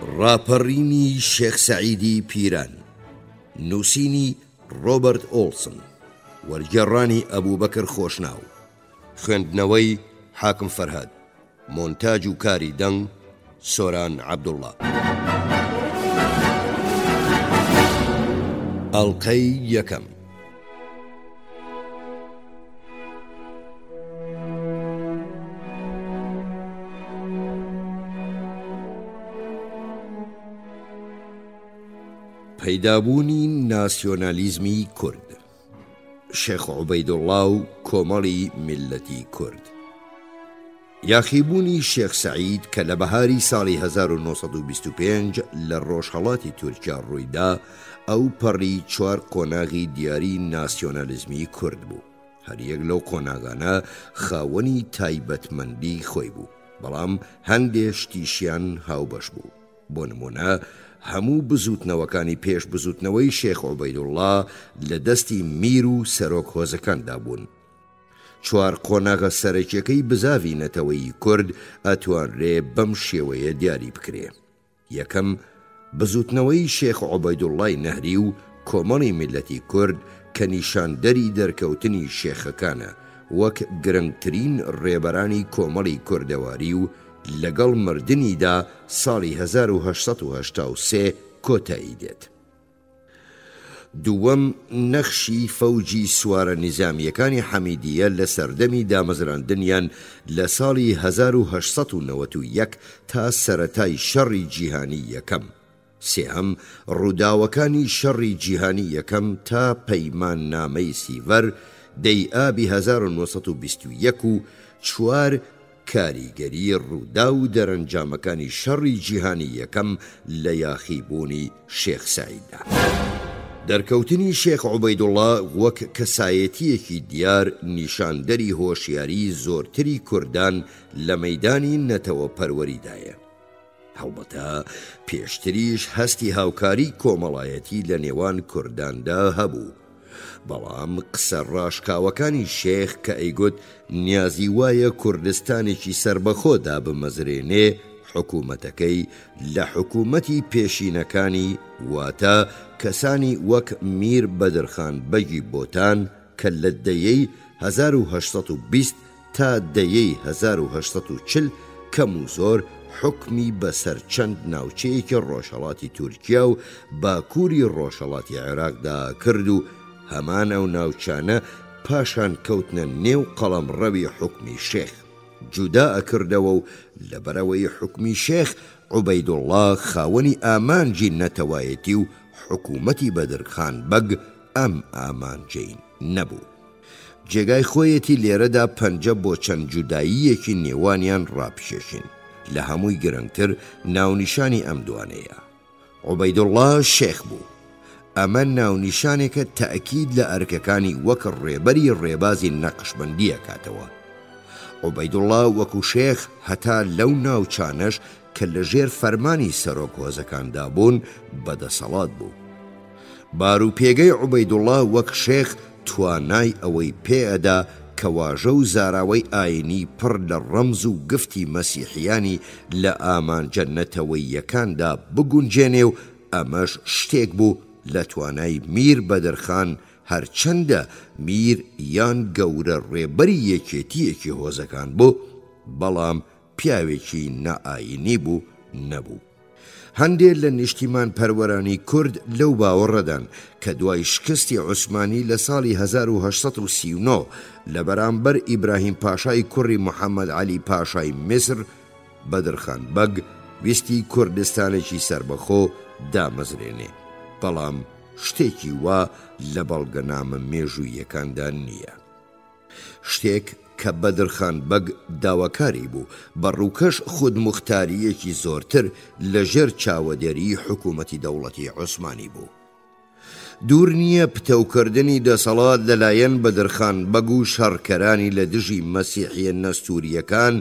ڕاپەڕینی شێخ سەعیدی پیران، نووسینی ڕۆبەرت ئۆڵسن، وەرگێڕانی ئەبووبەکر خۆشناو، خوێندنەوەی حاکم فەرهاد، مۆنتاژ و کاری دەنگ سۆران عەبدوڵڵا. ئەڵقەی یەکەم. پەیدابوونی ناسیۆنالیزمی کورد، شێخ عوبەیدوڵڵا و کۆمەڵی میلەتی کورد. یاخیبوونی شێخ سەعید کە لە بەهاری ساڵی 1925 لە ڕۆژهەڵاتی تورکیا ڕوویدا، ئەو پەڕی 4 قۆناغی دیاری ناسیۆنالیزمی کورد بوو. هەریەک لەو قۆناغانە خاوەنی تایبەتمەندی خۆی بوو، بەڵام هەندێک شتیشیان هاوبەش بوو. بۆ نمونە هەموو بزوتنەوەکانی پێش بزوتنەوەی شێخ عوبەیدوڵڵا لە دەستی میر و سەرۆک هۆزەکاندا بوون. 4 قۆناغە سەرەکیەکەی بزاوی نەتەوەی کورد ئەتوانرێ بەم شێوەیە دیاری بکرێ. یەکەم، بزوتنەوەی شێخ عوبەیدوڵڵای نەهری و کۆمەڵی میلەتی کورد کە نیشاندەری دەرکەوتنی شێخەکانە وەک گرنگترین ڕێبەرانی کۆمەڵی کوردەواری و لەگەڵ مردنیدا ساڵی 1883 کۆتایی دێت. دووەم، نەخشی فەوجی سوارە نظامیەکانی حەمیدیە لە سەردەمی دامەزراندنیان لە ساڵی 1891 تا سەرەتای شەڕی جیهانی یەکەم. سێهەم، ڕووداوەکانی شەڕی جیهانی یەکەم تا پەیمان نامەی سیڤەر دەی ئابی 1921 و 4 کاریگەری ڕوودا و دەرەنجامەکانی شەڕی جیهانی یەکەم لە یاخیبوونی شێخ سەعیددا. دەرکەوتنی شێخ عوبەیدوڵڵا وەک کەسایەتیەکی دیار نیشاندەری هۆشیاری زۆرتری کوردان لە مەیدانی نەتەوە پەروەریدایە. هەڵبەتە پێشتریش هەستی هاوکاری کۆمەڵایەتی لە نێوان کورداندا هەبوو، بەڵام قسە ڕاشکاوەکانی شێخ کە ئەیگوت نیازی وایە کوردستانێکی سربەخۆدا بمەزرێنێ، حکوومەتەکەی لە حکوومەتی پێشینەکانی واتە کەسانی وەک میر بەدرخان بەگی بۆتان کە لە دەیەی 1820 تا دەیەی 1840 کەم و زۆر حکمی بەسەر چەند ناوچەیەکی ڕۆژهەڵاتی تورکیا و باکووری ڕۆژهەڵاتی عێراقدا کرد و هەمان ئەو ناوچانە پاشان کەوتنە نێو قەڵەمڕەوی حکمی شێخ، جودا ئەکردەوە و لەبەرەوەی حکمی شێخ عوبەیدوڵڵا خاوەنی ئامانجی نەتەوایەتی و حکوومەتی بەدرخان بەگ ئەم ئامانجەی نەبوو. جێگای خۆیەتی لێرەدا پەنجە بۆ چەند جوداییەکی نێوانیان ڕاپشێشین. لە هەمووی گرنگتر ناونیشانی ئەم دوانەیە. عوبەیدوڵڵا شێخ بوو. ئەمە ناونیشانێکە تەئکید لە ئەرکەکانی وەک ڕێبەری ڕێبازی نەقشبەندی ئەکاتەوە. عوبەیدوڵڵا وەکو شێخ هەتا لەو ناوچانەش کە لەژێر فەرمانی سەرۆک هۆزەکاندا بوون بەدەسەڵات بوو. باروپێگەی عوبەیدوڵڵا وەک شێخ توانای ئەوەی پێئەدا کە واژە و زاراوەی ئاینی پڕ لە ڕەمز و گفتی مەسیحیانی لە ئامانجە نەتەوەییەکاندا بگونجێنێ و ئەمەش شتێک بوو لە توانای میر بەدرخان، هەرچەندە میر یان گەورە ڕێبەری یەکێتیەکی هۆزەکان بوو، بەڵام پیاوێکی نائاینی بوو نەبوو. هەندێک لە نیشتیمان پەروەرانی کورد لەو باوەڕەدان کە دوای شکستی عوسمانی لە ساڵی 1839 لە بەرامبەر ئیبراهیم پاشای کوڕی محەممەد عەلی پاشای میسر، بەدرخان بەگ ویستی کوردستانێکی سربەخۆ دامەزرێنێ، بەڵام شتێکی وا لە بەڵگەنامە مێژوویەکاندا نییە. شتێک کە بەدرخان بەگ داواکاری بوو بەڕووکەش خودموختاریەکی زۆرتر لەژێر چاوەدێری حکوومەتی دەوڵەتی عوسمانی بوو. دوور نییە پتەوکردنی دەسەڵات لەلایەن بەدرخان بەگ و شەڕکەرانی لە دژی مەسیحیە نەستوریەکان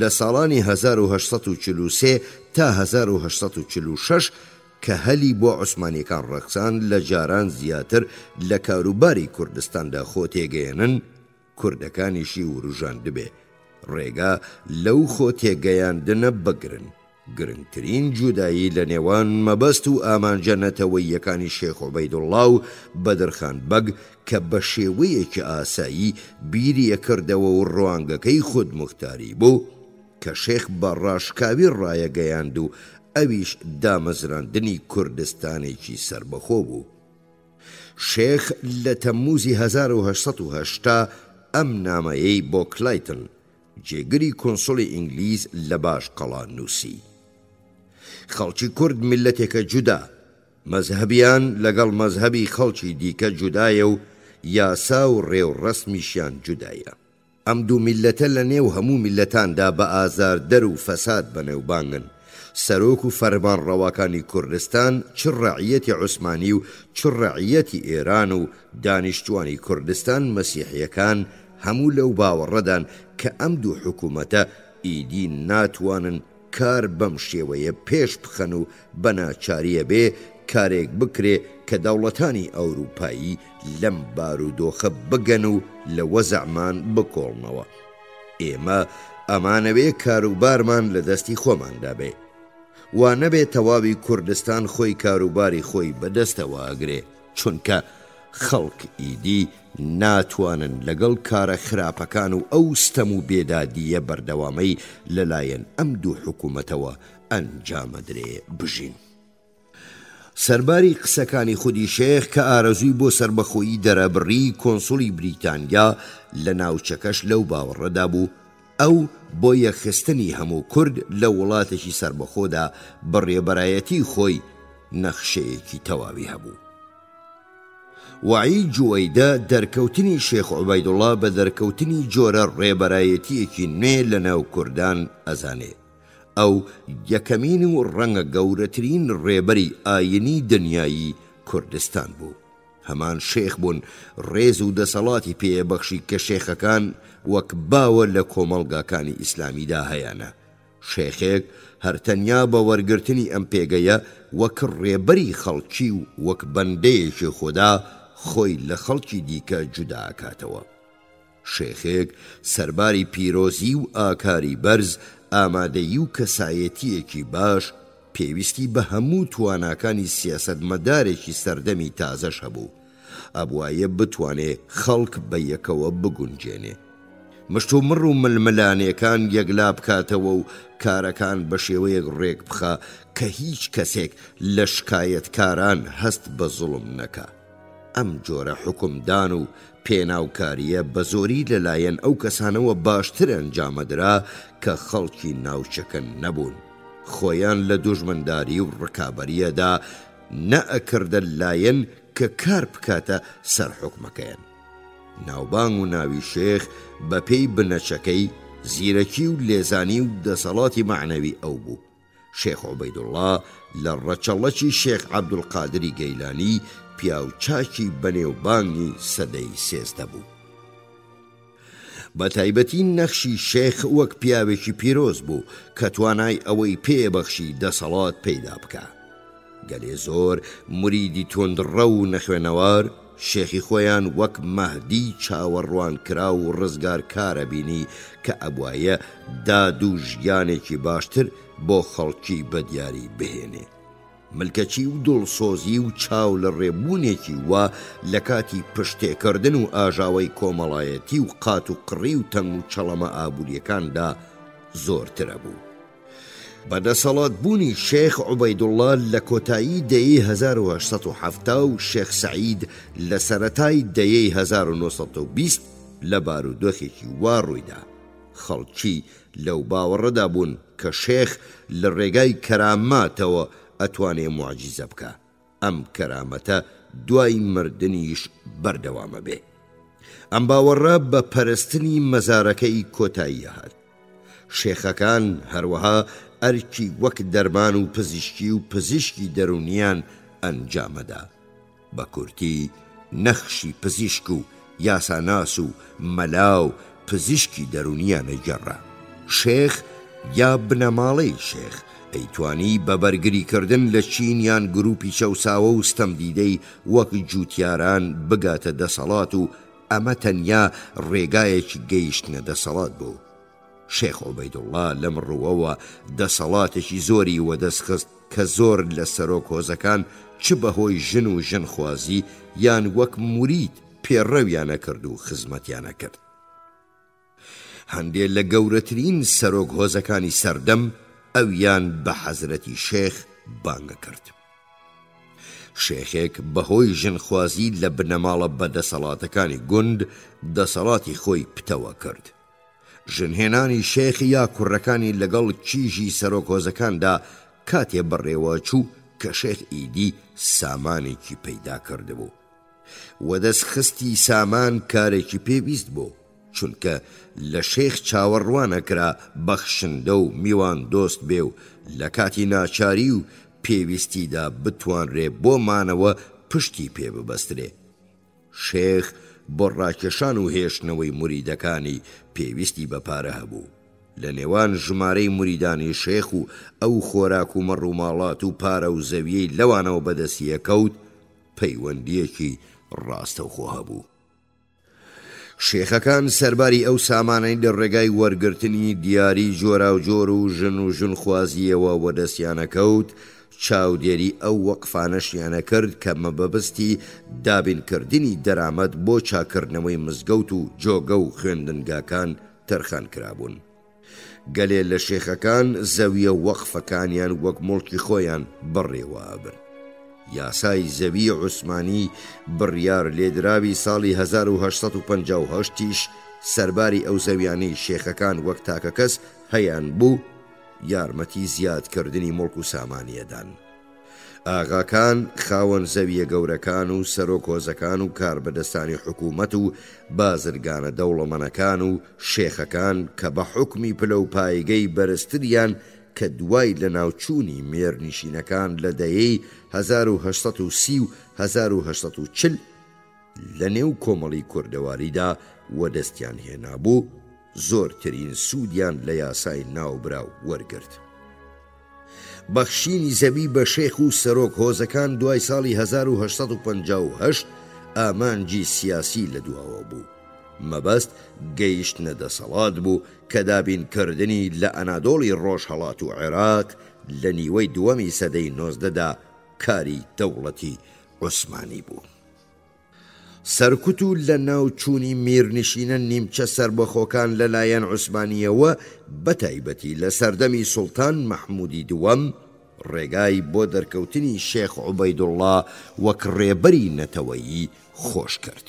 لە ساڵانی 1843 تا 1846 کە هەلی بۆ عوسمانیەکان ڕەخسان لە جاران زیاتر لە کاروباری کوردستاندا خۆ تێگەیەنن، کوردەکانیشی وروژان دەبێ ڕێگا لەو خۆ تێگەیاندنە بگرن گرنگترین جودایی لە نێوان مەبەست و ئامانجەنەتەوەی یەکانی شێخ عوبەیدوڵڵا و بەدرخان بەگ کە بە شێوەیەکی ئاسایی بیریە کردەوە و ڕوانگەکەی خود مختاری بوو کە شێخ بە ڕاشکاوی ڕایەگەیاند و ئەویش دامەزراندنی کوردستانێکی سربەخۆ بوو. شێخ لە تەمموزی 1880 ئەم نامەیەی بۆ کلایتن جێگری کۆنسوڵی ئینگلیز لە باش قەڵا نووسی. خەڵکی کورد میلەتێکە جودا، مەزهەبیان لەگەڵ مەزهەبی خەڵکی دیکە جودایە و یاسا و ڕێوڕەسمیشیان جودایە. ئەم دوو میلەتە لە نێو هەموو میلەتاندا بە ئازاردەر و فەساد بەنێوبانگن. سەرۆک و فەرمانڕەواکانی کوردستان چ ڕەعیەتی عوسمانی و چ ڕەعیەتی ئێران و دانیشتوانی کوردستان مەسیحیەکان هەموو لەو باوەڕەدان کە ئەم دوو حکوومەتە ئیدی ناتوانن کار بەم شێوەیە پێش بخەن و بەناچاریە بێ کارێک بکرێ کە دەوڵەتانی ئەوروپایی لەم بارودۆخە بگەن و لە وەزعمان بکۆڵنەوە. ئێمە ئەمانەوێ کاروبارمان لە دەستی خۆماندا بێ، وا نەبێت تەواوی کوردستان خۆی کاروباری خۆی بەدەستەوە ئەگرێ، چونکە خەڵک ئیدی ناتوانن لەگەڵ کارە خراپەکان و ئەو ستەم و بێدادیە بەردەوامەی لەلایەن ئەم دوو حکوومەتەوە ئەنجامەدرێ بژین. سەرباری قسەکانی خودی شێخ کە ئارەزووی بۆ سربەخۆیی دەرەبڕی کۆنسوڵی بریتانیا لە ناوچەکەش لەو باوەڕەدا بوو، ئەو بۆ یەکخستنی هەموو کورد لە وڵاتێکی سربەخۆدا بەڕێبەرایەتی خۆی نەخشەیەکی تەواوی هەبوو. وعی جوەیدە دەرکەوتنی شێخ عوبەیدوڵڵا بە دەرکەوتنی جۆرە ڕێبەرایەتیەکی نوێ لە ناو کوردان ئەزانێ. ئەو یەکەمین و ڕەنگە گەورەترین ڕێبەری ئاینی دنیایی کوردستان بوو. هەمان شێخ بوون ڕێز و دەسەڵاتی پێبەخشی کە شێخەکان وەک باوە لە کۆمەڵگاکانی ئیسلامیدا هەیەنە. شێخێک هەرتەنیا بە وەرگرتنی ئەم پێگەیە وەک ڕێبەری خەڵکی و وەک بەندەیەکی خۆدا خۆی لە خەڵکی دیکە جوداکاتەوە. شێخێک سەرباری پیرۆزی و ئاکاری بەرز، ئامادەیی و کەسایەتیەکی باش، پێویستی بە هەموو تواناکانی سیاسەتمەدارێکی سەردەمی تازەش هەبوو، ئەبوایە بتوانێ خەڵک بە یەکەوە بگونجێنێ، مشتومڕ و ململانیەکان یەکلا بکاتەوە و کارەکان بە شێوەیەک ڕێک بخە کە هیچ کەسێک لە شکایەتکاران هەست بە زوڵم نەکا. ئەم جۆرە حکومدان و پێناوکاریە بە زۆری لەلایەن ئەو کەسانەوە باشتر ئەنجامەدرا کە خەڵکی ناوچەکە نەبوون، خۆیان لە دوژمنداری و ڕکابەریەدا نەئەکردە لایەن کە کار بکاتە سەر حکومەکەیان. ناوبانگ و ناوی شێخ بە پێی بنەچەکەی زیرەکی و لێزانی و دەسەڵاتی معنەوی ئەو بوو. شێخ عوبەیدوڵڵا لە ڕەچەڵەکی شێخ عەبدولقادری گەیلانی پیاوچاکی بەنێوبانگی سەدەی سێزدە بوو. بە تایبەتی نەخشی شێخ وەک پیاوێکی پیرۆز بوو کە توانای ئەوەی پێبەخشی دەسەڵات پەیدا بکە. گەلێ زۆر موریدی تۆندڕە و نەخوێنەوار شێخی خۆیان وەک مەهدی چاوەڕوان کرا و ڕزگارکارە بینی کە ئەبوایە داد و ژیانێکی باشتر بۆ خەڵکی بەدیاری بهێنێ. ملکەچی و دڵسۆزی و چاو لە ڕێبوونێکی وا لە کاتی پشتێکردن و ئاژاوەی کۆمەڵایەتی و قات و قڕی و تەنگ و چەڵەمە ئابوووریەکاندا زۆرترە بوو. بەدەسەڵات بوونی شێخ عوبەیدوڵڵا لە کۆتایی دەیەی 1870 و شێخ سەعید لە سەرەتای دەیەی 1920 لە بارودۆخێکی وا ڕوویدا. خەڵکی لەو باوەڕەدا بوون کە شێخ لە ڕێگای کەراماتەوە ئەتوانێ موعجیزە بکە، ئەم کەرامەتە دوای مردنیش بەردەوامە بێ. ئەم باوەڕە بە پەرستنی مەزارەکەی کۆتایی هات. شێخەکان هەروەها ئەرکی وەک دەرمان و پزیشکی و پزیشکی دەرونیان ئەنجامەدا. بە کورتی نەخشی پزیشک و یاساناس و مەلا و پزیشکی دەرونیانە جەڕە. شێخ یا بنەماڵەی شێخ ئەیتوانی بە بەرگریکردن لە چینیان گروپی چەوساوە و ستەمدیدەی وەک جووتیاران بگاتە دەسەڵات و ئەمە تەنیا ڕێگایەکی گەیشتنە دەسەڵات بوو. شێخ عوبەیدوڵڵا لەم ڕووەوە دەسەڵاتێکی زۆری وەدەستخست کە زۆر لە سەرۆک هۆزەکان چ بەهۆی ژن و ژنخوازی یان وەک مورید پێڕەویانە کرد و خزمەتیانە کرد. هەندێک لە گەورەترین سەرۆک هۆزەکانی سەردەم ئەویان بە حەزرەتی شێخ بانگە کرد. شێخێک بەهۆی ژنخوازی لە بنەماڵە بەدەسەڵاتەکانی گوند دەسەڵاتی خۆی پتەوە کرد. ژنهێنانی شێخ یا کوڕەکانی لەگەڵ کیژی سەرۆک هۆزەکاندا کاتێ بەڕێوە چوو کە شێخ ئیدی سامانێکی پەیدا کردبوو. وەدەستخستی سامان کارێکی پێویست بوو، چونکە لە شێخ چاوەڕوانەکرا بەخشندە و میوان دۆست بێ و لە کاتی ناچاری و پێویستیدا بتوانرێ بۆمانەوە پشتی پێ ببەسترێ. شێخ بۆ ڕاکێشان و هێشتنەوەی موریدەکانی پێویستی بە پارە هەبوو. لە نێوان ژمارەی موریدانی شێخ و ئەو خۆراک و مەڕووماڵات و پارە و زەویەی لەوانەوە بەدەستیە کەوت پەیوەندیەکی ڕاستەوخۆ هەبوو. شێخەکان سەرباری ئەو سامانەی لە ڕێگای وەرگرتنی دیاری جۆرا و جۆر و ژنخوازیەوە وەدەستیانە کەوت، چاودێری ئەو وەقفانەشیانە کرد کە مەبەستی دابینکردنی دەرامەت بۆ چاکردنەوەی مزگەوت و جۆگە و خوێندنگاکان تەرخان کرابوون. گەلێ لە شێخەکان زەویە وەقفەکانیان وەک مڵکی خۆیان بڕێوە بن. یاسای زەوی عوسمانی بڕیار لێدراوی ساڵی 1858 سەرباری ئەو زەویانەی شێخەکان وەک تاکە کەس هەیان بوو یارمەتی زیادکردنی مڵک و سامانیەدان. ئاغاکان خاوەن زەویە گەورەکان و سەرۆک هۆزەکان و کاربەدەستانی حکوومەت و بازرگانە دەوڵەمەنەکان و شێخەکان کە بە حکمی پلە و پایگەی بەرزتریان کە دوای لە ناوچوونی مێرنشینەکان لە دەیەی 1830 و 1840 لە نێو کۆمەڵی کوردەواریدا وەدەستیان هێنابوو، زۆرترین سوودیان لە یاسای ناوبراو وەرگرت. بەخشینی زەوی بە شێخ و سەرۆک هۆزەکان دوای ساڵی 1858 ئامانجی سیاسی لە دواوە بوو. مەبەست گەیشتنە دەسەڵات بوو کە دابینکردنی لە ئەنادۆڵی ڕۆژهەڵات و عێراق لە نیوەی دووەمی سەدەی 19دا کاری دەوڵەتی عوسمانی بوو. سەرکوت و لە ناوچوونی میرنشینە نیمچە سربەخۆکان لەلایەن عوسمانیەوە بەتایبەتی لە سەردەمی سوڵتان مەحموودی دووەم ڕێگای بۆ دەرکەوتنی شێخ عوبەیدوڵڵا وەک ڕێبەری نەتەوەیی خۆش کرد.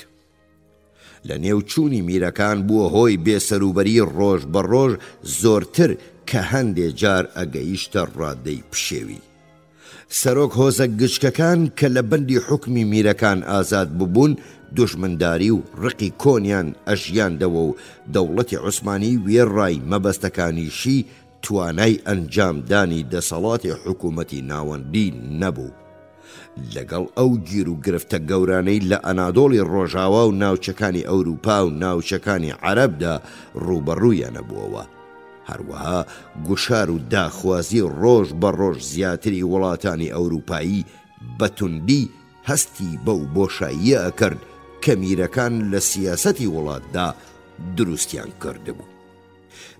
لە نێوچوونی میرەکان بووە هۆی بێسەروبەری ڕۆژ بە ڕۆژ زۆرتر کە هەندێ جار ئەگەیشتە ڕادەی پشێوی. سەرۆک هۆزە گچکەکان کە لە بەندی حکمی میرەکان ئازاد ببوون دوژمنداری و ڕقی کۆنیان ئەژیاندەوە و دەوڵەتی عوسمانی وێڕای مەبەستەکانیشی توانای ئەنجامدانی دەسەڵاتی حکوومەتی ناوەندی نەبوو. لەگەڵ ئەو گیر و گرفتە گەورانەی لە ئەنادۆڵی ڕۆژاوا و ناوچەکانی ئەوروپا و ناوچەکانی عەرەبدا ڕوبەڕوویانە بووەوە. هەروەها گوشار و داخوازی ڕۆژ بە ڕۆژ زیاتری وڵاتانی ئەوروپایی بەتوندی هەستی بەو بۆشاییە ئەکرد کە میرەکان لە سیاسەتی وڵاتدا دروستیان کردبوو.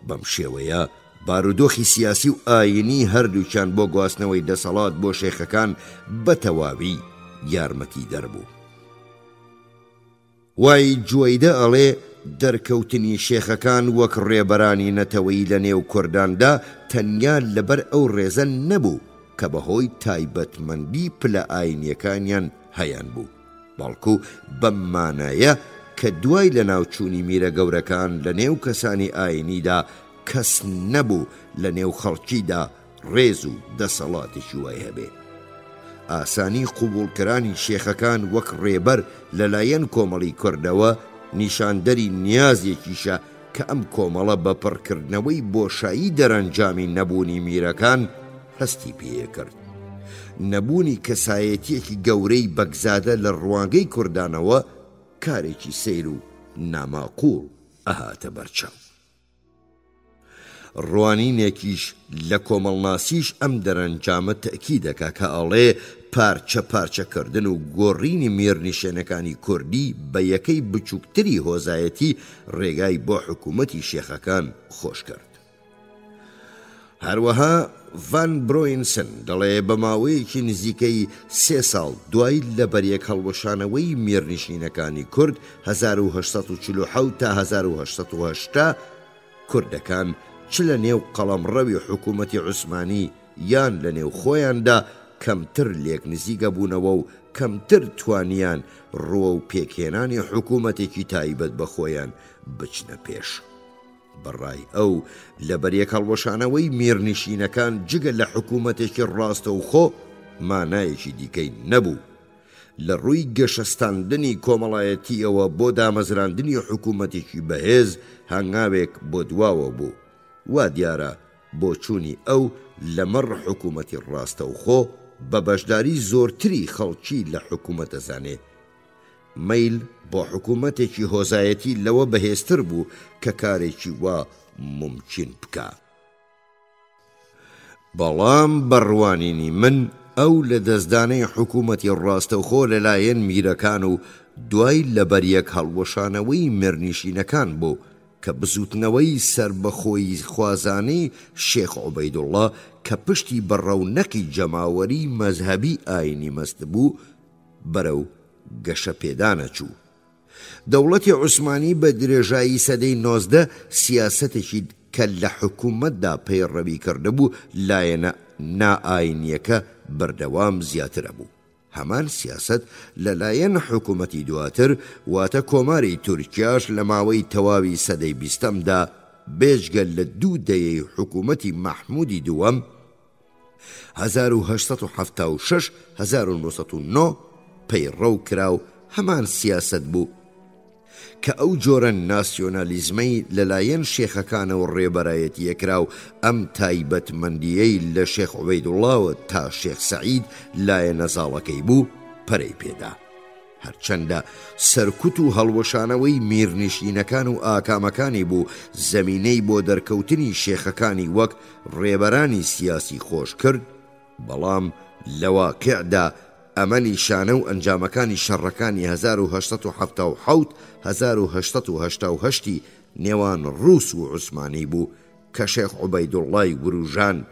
بەم شێوەیە بارودۆخی سیاسی و ئاینی هەردووچان بۆ گواستنەوەی دەسەڵات بۆ شێخەکان بە تەواوی یارمەتی دەربوو. وای جوەیدە ئەڵێ دەرکەوتنی شێخەکان وەک ڕێبەرانی نەتەوەیی لە نێو کورداندا تەنیا لەبەر ئەو ڕێزە نەبوو کە بەهۆی تایبەتمەندی پلە ئاینیەکانیان هەیان بوو، بەڵکو بەم مانایە کە دوای لە ناوچوونی میرە گەورەکان لە نێو کەسانی ئاینیدا کەس نەبوو لە نێو خەڵکیدا ڕێز و دەسەڵاتێکی وای هەبێ. ئاسانی قوبوڵکرانی شێخەکان وەک ڕێبەر لەلایەن کۆمەڵی کوردەوە نیشاندەری نیازێکیشە کە ئەم کۆمەڵە بە پڕکردنەوەی بۆشایی دەرەنجامی نەبوونی میرەکان هەستی پێ کرد. نەبوونی کەسایەتیەکی گەورەی بەگزادە لە ڕوانگەی کوردانەوە کارێکی سەیر و ناماقوڵ ئەهاتە بەرچاو. ڕوانینێکیش لە کۆمەڵناسیش ئەم دەرەنجامە تەکی دەکا کە ئەڵێ پارچە پارچەکردن و گۆڕینی میرنشێنەکانی کوردی بە یەکەی بچووکتری هۆزایەتی ڕێگای بۆ حکوومەتی شێخەکان خۆش کرد. هەروەها ڤان برۆینسن دەڵێ بە ماوەیەکی نزیکەی 3 ساڵ دوای لەبەریەک هەڵوەشانەوەی مێرنشینەکانی کورد 1847 تا 1880 کوردەکان چ لە نێو قەڵەمڕەوی حکوومەتی عوسمانی یان لە نێو خۆیاندا کەمتر لێک نزیکە بوونەوە و کەمتر توانیان ڕوە و پێکهێنانی حکوومەتێکی تایبەت بە خۆیان بچنە پێش. بەڕای ئەو لەبەریەک هەڵوەشانەوەی مێرنشینەکان جگە لە حکوومەتێکی ڕاستە و خۆ مانایەکی دیکەی نەبوو. لە ڕووی گەشەستاندنی کۆمەڵایەتیەوە بۆ دامەزراندنی حکوومەتێکی بەهێز هەنگاوێک بۆ دواوە بوو. وا دیارە بۆ چوونی ئەو لەمەڕ حکوومەتی ڕاستە و خۆ بە بەشداری زۆرتری خەڵکی لە حکوومەتە زانێ. مەیل بۆ حکوومەتێکی هۆزایەتی لەوە بەهێزتر بوو کە کارێکی وا ممکن بکە. بەڵام بەڕوانینی من ئەو لە دەستدانەی حکوومەتی ڕاستەوخۆ لەلایەن میرەکان و دوای لەبەریەک هەڵوەشانەوەی مێرنشینەکان بوو کە بزوتنەوەی سربەخۆی خوازانەی شێخ عوبەیدوڵڵا کە پشتی بەڕەونەقی جەماوەری مەزهەبی ئاینی مەست بوو بەرەو گەشە پێدانە چوو. دەوڵەتی عوسمانی بە درێژایی سەدەی 19 سیاسەتێکی کە لە حکوومەتدا پەیڕەوی کردهبوو لایەنە نائاینیەکە بەردەوام زیاترە بوو. هەمان سیاست لەلایەن حکوومەتی دواتر واتە کۆماری تورکیاش لە ماوەی تەواوی سەدەی 20دا بێجگە لە 2 دەیەی حکوومەتی مەحموودی دووەم 1876 1909 پەیڕەو کرا و هەمان سیاست بوو کە ئەو جۆرە ناسیۆنالیزمەی لەلایەن شێخەکانەوە ڕێبەرایەتیە کرا و ئەم تایبەتمەندیەی لە شێخ عوبەیدوڵڵاوە تا شێخ سەعید لایە نەزاڵەکەی بوو پەرەی پێدا. هەرچەندە سەرکوت و هەڵوەشانەوەی میرنشینەکان و ئاکامەکانی بوو زەمینەی بۆ دەرکەوتنی شێخەکانی وەک ڕێبەرانی سیاسی خۆش کرد، بەڵام لە واقعدا ئەمە نیشانە و ئەنجامەکانی شەڕەکانی 1877 1888 نێوان ڕووس و عوسمانی بوو کە شێخ عوبەیدوڵڵای وروژان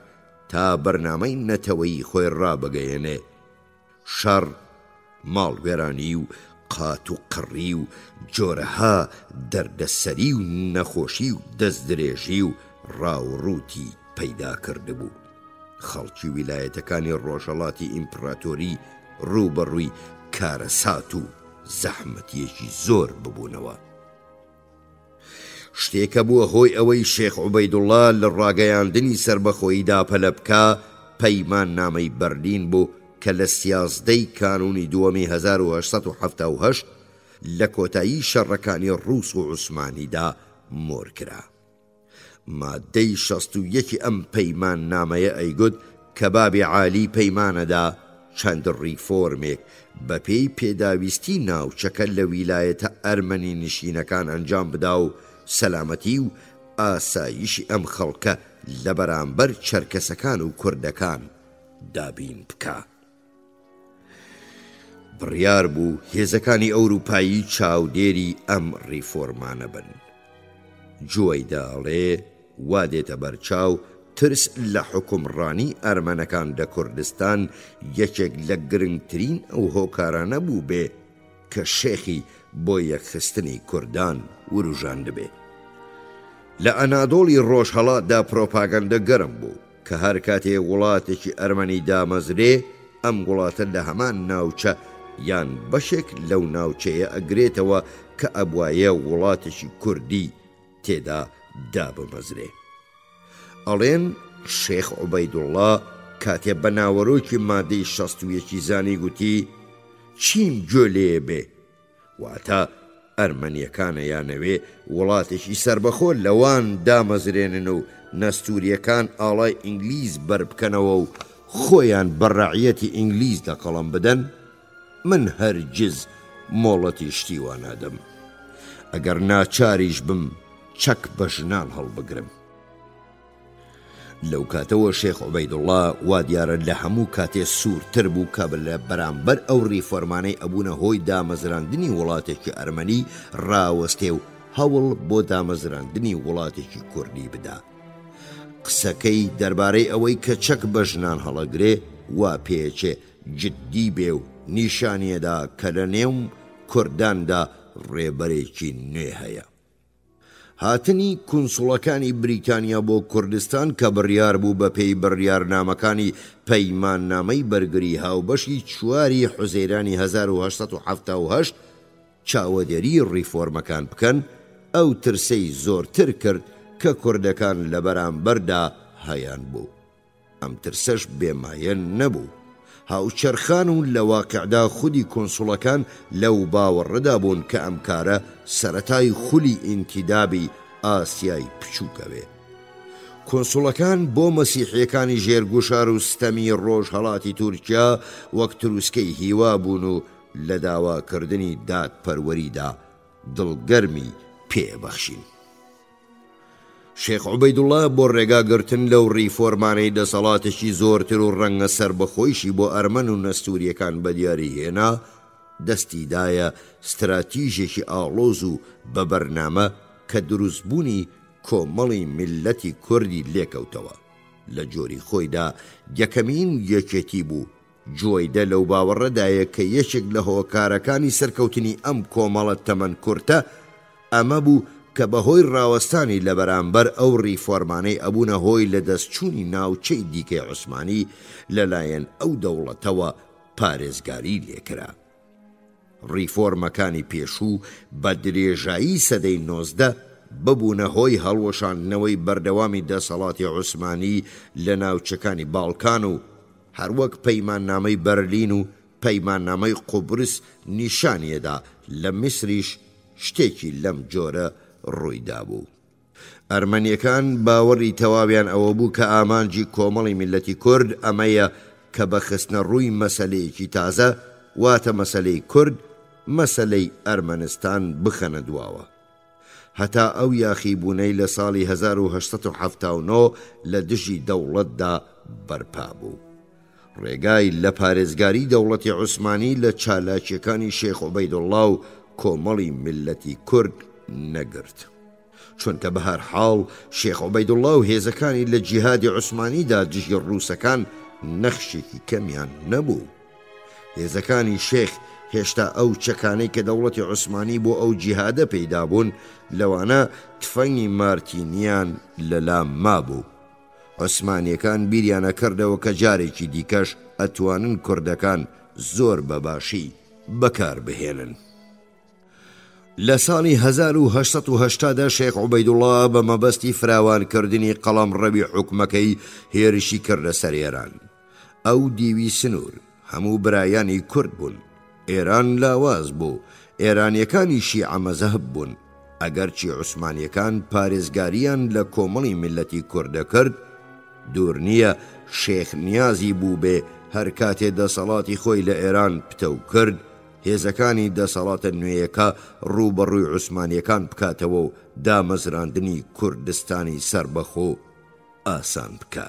تا بەرنامەی نەتەوەی خۆی ڕابگەیەنێ. شەڕ، ماڵوێرانی و قات و قڕی و جۆرەها دەردەسەری و نەخۆشی و دەستدرێژی و ڕاوڕووتی پەیدا کردبوو. خەڵکی ویلایەتەکانی ڕۆژهەڵاتی ئیمپراتۆری ڕووبەڕووی کارەسات و زەحمەتیەکی زۆر ببوونەوە. شتێکە بووە هۆی ئەوەی شێخ عوبەیدوڵڵا لە ڕاگەیاندنی سربەخۆییدا پەلە بکا پەیمان نامەی بەرلین بوو کە لە 11 کانونی دووەمی 1878 لە کۆتایی شەڕەکانی ڕووس و عوسمانیدا مۆر کرا. مادەی 61 ئەم پەیمان نامەیە ئەیگوت کە بابی عالی پەیمانەدا چەند ریفۆرمێک بە پێی پێداویستی ناوچەکە لە ویلایەتە ئەرمەنی نشینەکان ئەنجام بدا و سەلامەتی و ئاسایشی ئەم خەڵکە لە بەرامبەر چەرکەسەکان و کوردەکان دابین بکە. بڕیار بوو هێزەکانی ئەوروپایی چاودێری ئەم ریفۆرمانە بن. جوۆی داڵێ وا دێتە بەرچاو ترس لە حکومڕانی ئەرمەنەکان لە کوردستان یەکێک لە گرنگترین ئەو هۆکارانە بوو بێ کە شێخی بۆ یەکخستنی کوردان وروژان دەبێ. لە ئەنادۆڵی ڕۆژهەڵاتدا پرۆپاگەندە گەرم بوو کە هەر کاتێ وڵاتێکی ئەرمەنی دامەزرێ ئەم وڵاتە لە هەمان ناوچە یان بەشێک لەو ناوچەیە ئەگرێتەوە کە ئەبوایە وڵاتێکی کوردی تێدا دابمەزرێ. ئەڵێن شێخ عوبەیدوڵڵا کاتێ بە ناوەڕۆکی مادەی 61 زانی گوتی چیم گوێ لێ بێ، واتە ئەرمەنیەکانە یانەوێ وڵاتێکی سربەخۆ لەوان دامەزرێنن و نەستوریەکان ئاڵای ئینگلیز بەربکەنەوە و خۆیان بەڕەعیەتی ئینگلیز دەقەڵەم بدەن، من هەرگیز مۆڵەتی شتیوان نادەم. ئەگەر ناچاریش بم چەک بە ژنان هەڵبگرم. لەو کاتەوە شێخ عوبەیدوڵڵا وا دیارە لە هەموو کاتێ سوورتر بوو کە لە بەرامبەر ئەو ریفۆرمانەی ئەبوونە هۆی دامەزراندنی وڵاتێکی ئەرمەنی ڕاوەستێ و هەوڵ بۆ دامەزراندنی وڵاتێکی کوردی بدا. قسەکەی دەربارەی ئەوەی کە چەک بە ژنان هەڵەگرێ وا پێچێ جددی بێ و نیشانیەدا کە لە نێو کورداندا ڕێبەرێکی نوێ هەیە. هاتنی کونسوڵەکانی بریتانیا بۆ کوردستان کە بڕیار بوو بە پێی بڕیارنامەکانی پەیماننامەی بەرگری هاوبەشی 4 حوزەیرانی 1970 چاوەدێری ڕیفۆرمەکان بکەن، ئەو ترسەی زۆرتر کرد کە کوردەکان لە بەرامبەردا هەیان بوو. ئەم ترسەش بێمایە نەبوو. هاوچەرخان و لە واقعدا خودی کۆنسوڵەکان لەو باوەڕەدا بوون کە ئەم کارە سەرەتای خولی ئینتیدابی ئاسیای بچووکەوێ. کۆنسوڵەکان بۆ مەسیحیەکانی ژێرگوشار و ستەمی ڕۆژهەڵاتی تورکیا وەک تروسکەی هیوا بوون و لە داواکردنی دادپەروەریدا دڵگەرمی پێبەخشین. شێخ عوبەیدوڵڵا بۆ ڕێگاگرتن لەو ڕیفۆرمانەی دەسەڵاتێکی زۆرتر و ڕەنگە سربەخۆیشی بۆ ئەرمەن و نەستوریەکان بەدیاری هێنا، دەستیدایە ستراتیژێکی ئاڵۆز و بە بەرنامە کە دروستبوونی کۆمەڵی میلەتی کوردی لێکەوتەوە. لە جۆری خۆیدا یەکەمین یەکێتی بوو، جۆیدە لەو باوەڕەدایە کە یەکێک لە هۆکارەکانی سەرکەوتنی ئەم کۆمەڵە تەمەن کورتە ئەمە بوو کە بەهۆی ڕاوەستانی لە بەرامبەر ئەو ڕیفۆرمانەی ئەبوونە هۆی لە دەستچوونی ناوچەی دیکەی عوسمانی لەلایەن ئەو دەوڵەتەوە پارێزگاری لێکرا. ڕیفۆرمەکانی پێشوو بە درێژایی سەدەی 19 ببوونە هۆی هەڵوەشاندنەوەی بەردەوامی دەسەڵاتی عوسمانی لە ناوچەکانی باڵکان و هەروەک پەیماننامەی بەرلین و پەیماننامەی قوبرس نیشانیەدا لە میسریش شتێکی لەم جۆرە ڕوویدا بوو. ئەرمەنیەکان باوەڕی تەواویان ئەوە بوو کە ئامانجی کۆمەڵی میلەتی کورد ئەمەیە کە بە خستنە ڕووی مەسەلەیەکی تازە، واتە مەسەلەی کورد، مەسەلەی ئەرمەنستان بخەنە دواوە. هەتا ئەو یاخیبوونەی لە ساڵی 1979 لە دژی دەوڵەتدا بەرپا بوو. ڕێگای لە پارێزگاری دەوڵەتی عوسمانی لە چالاکیەکانی شێخ عوبەیدوڵڵا و کۆمەڵی میلەتی کورد نەگرت، چونکە بە هەر حاڵ شێخ عوبەیدوڵڵا و هێزەکانی لە جیهادی عوسمانیدا دژی ڕووسەکان نەخشێکی کەمیان نەبوو. هێزەکانی شێخ هێشتا ئەو چەکانەی کە دەوڵەتی عوسمانی بۆ ئەو جیهادە پەیدا بوون لەوانە تفەنگی مارتینیان لەلام مابوو. عوسمانیەکان بیریانە کردەوە کە جارێکی دیکەش ئەتوانن کوردەکان زۆر بەباشی بەکار بهێنن. لە ساڵی 1980 شێخ عوبەیدوڵڵا بە مەبەستی فراوانکردنی قەڵەمڕەوی حکومەکەی هێرشی کردە سەر ئێران. ئەو دیوی سنوور هەموو برایانی کورد بوون. ئێران لاواز بوو، ئێرانیەکانی شیعە مەزەهب بوون. ئەگەرچی عوسمانیەکان پارێزگاریان لە کۆمەڵی میلەتی کوردە کرد، دوور نییە شێخ نیازی بوو بێ هەر کاتێ دەسەڵاتی خۆی لە ئێران پتەو کرد، هێزەکانی دەسەڵاتە نوێیەکە ڕووبەڕووی عوسمانیەکان بکاتەوە و دامەزراندنی کوردستانی سربەخۆ ئاسان بکە.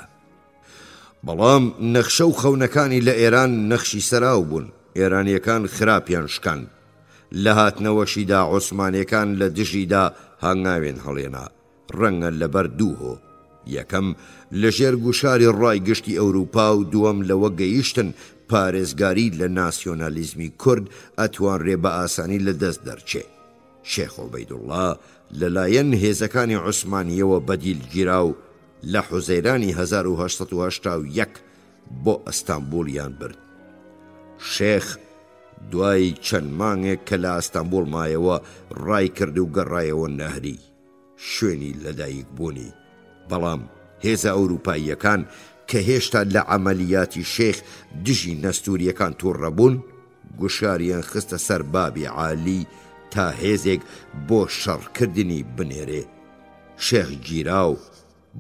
بەڵام نەخشە و خەونەکانی لە ئێران نەخشی سەراو بوون. ئێرانیەکان خراپیان شکان. لە هاتنەوەشیدا عوسمانیەکان لە دژیدا هەنگاوێن هەڵێنا، ڕەنگە لەبەر دووهۆ. یەکەم لەژێر گوشاری ڕایگشتی ئەوروپا و دووەم لەوە گەیشتن پارێزگاری لە ناسیۆنالیزمی کورد ئەتوانرێ بە ئاسانی لە دەست دەرچێ. شێخ عوبەیدوڵڵا لەلایەن هێزەکانی عوسمانیەوە بەدیلگیرا و لە حوزەیرانی 1981 بۆ ئەستانبوڵیان برد. شێخ دوای چەند مانگێک کە لە ئەستانبوڵ مایەوە ڕای کرد و گەڕایەوە نەهری، شوێنی لەدایک بوونی. بەڵام هێزە ئەوروپاییەکان کە هێشتا لە عەمەلیاتی شێخ دژی نەستوریەکان تووڕەبوون، گوشاریان خستە سەر بابی عالی تا هێزێک بۆ شەڕکردنی بنێرێ. شێخ گیراو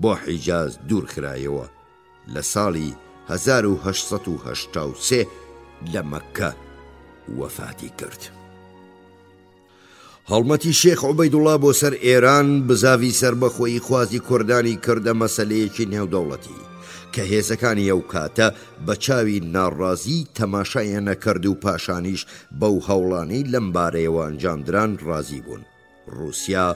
بۆ حیجاز دوور کرایەوە. لە ساڵی 1883 لە مەککە وەفاتی کرد. هەڵمەتی شێخ عوبەیدوڵڵا بۆ سەر ئێران بزاوی سربەخۆیی خوازی کوردانی کردە مەسەلەیەکی نێودەوڵەتی کە هێزەکانی ئەو کاتە بە چاوی ناڕازی تەماشایان نەکرد و پاشانیش بەو هەوڵانەی لەم بارەیەوە ئەنجامدران ڕازی بوون. رووسیا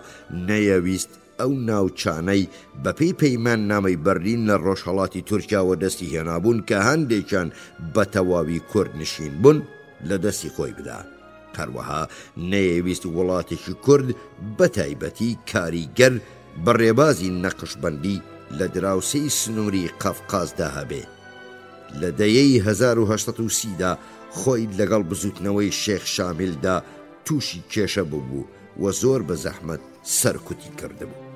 نەیەویست ئەو ناوچانەی بەپێی پەیمان نامەی بەرلین لە ڕۆژهەڵاتی تورکیاوە دەستی هێنابوون کە هەندێکیان بە تەواوی کورد نشین بوون لە دەستی خۆی بدا. هەروەها نەیەویست وڵاتێکی کورد بە تایبەتی کاریگەر بەڕێبازی نەقشبەندی لە دراوسەی سنووری قەفقازدا هەبێ. لە دەیەی 1930دا خۆی لەگەڵ بزوتنەوەی شێخ شامیلدا تووشی کێشە بوو و زۆر بە زەحمەت سەرکوتی کردبوو.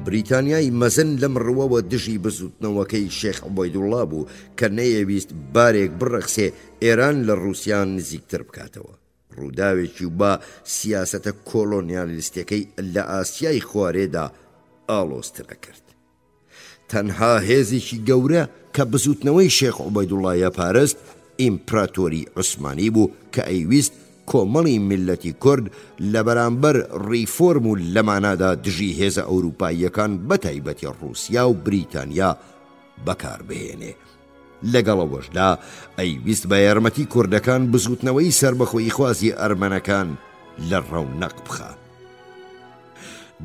بریتانیای مەزن لەم ڕووەوە دژی بزوتنەوەکەی شێخ عوبەیدوڵڵا بوو کە نەیەویست بارێک بڕەخسێ ئێران لە رووسیان نزیکتر بکاتەوە. ڕووداوێکی با سیاسەتە کۆلۆنیالیستەکەی لە ئاسیای خوارێدا ئاڵۆسترە کرد. تەنها هێزێکی گەورە کە بزوتنەوەی شێخ عوبەیدوڵڵایە پارست ئیمپراتۆری عوسمانی بوو کە ئەیویست کۆمەڵی میلەتی کورد لە بەرامبەر ڕیفۆرم و لەمانادا دژی هێزە ئەوروپاییەکان بە تایبەتی ڕووسیا و بریتانیا بەکاربهێنێ. لەگەڵەوەشدا ئەیویست بە یارمەتی کوردەکان بزوتنەوەی سربەخۆیی خوازی ئەرمەنەکان لە ڕەونەق بخا.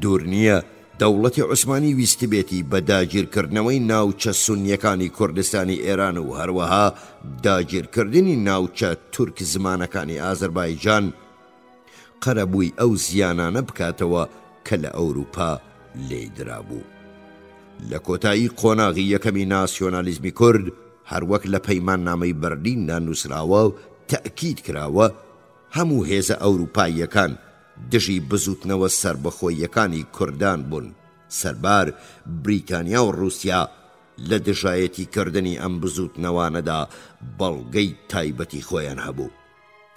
دوور نییە دەوڵەتی عوسمانی ویستی بێتی بە داگیرکردنەوەی ناوچە سونیەکانی کوردستانی ئێران و هەروەها داگیرکردنی ناوچە تورک زمانەکانی ئازەربایجان قەرەبووی ئەو زیانانە بکاتەوە کە لە ئەوروپا لێدرابوو. لە کۆتایی قۆناغی یەکەمی ناسیۆنالیزمی کورد هەروەک لە پەیمان نامەی بەرلیندا نووسراوە و تەئکید کراوە هەموو هێزە ئەوروپاییەکان دژی بزوتنەوە سربەخۆیەکانی کوردان بوون. سەربار بریتانیا و رووسیا لە دژایەتی کردنی ئەم بزوتنەوانەدا بەڵگەی تایبەتی خۆیان هەبوو.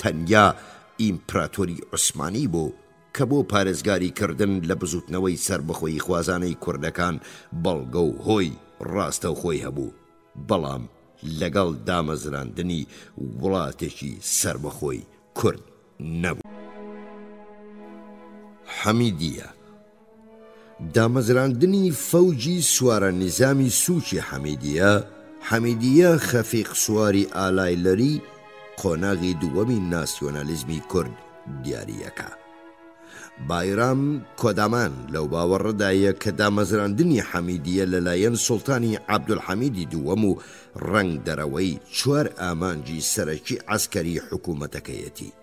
تەنیا ئیمپراتۆری عوسمانی بوو کە بۆ پارێزگاری کردن لە بزوتنەوەی سربەخۆیی خوازانەی کوردەکان بەڵگە و هۆی ڕاستە و خۆی هەبوو، بەڵام لەگەڵ دامەزراندنی وڵاتێکی سربەخۆی کورد نەبوو. حەمیدیە دامەزراندنی فەوجی سوارە نظامی سووکی حەمیدیە خەفیق سواری ئالایلەری قۆناغی دووەمی ناسیۆنالیزمی کورد دیاریەکە. بایرام کۆدامان لەو باوەڕەدایە کە دامەزراندنی حەمیدیە لەلایەن سوڵتانی عەبدولحەمیدی دووەم و ڕەنگ دەرەوەی 4 ئامانجی سەرەکی عەسکەری حکوومەتەکەیەتی: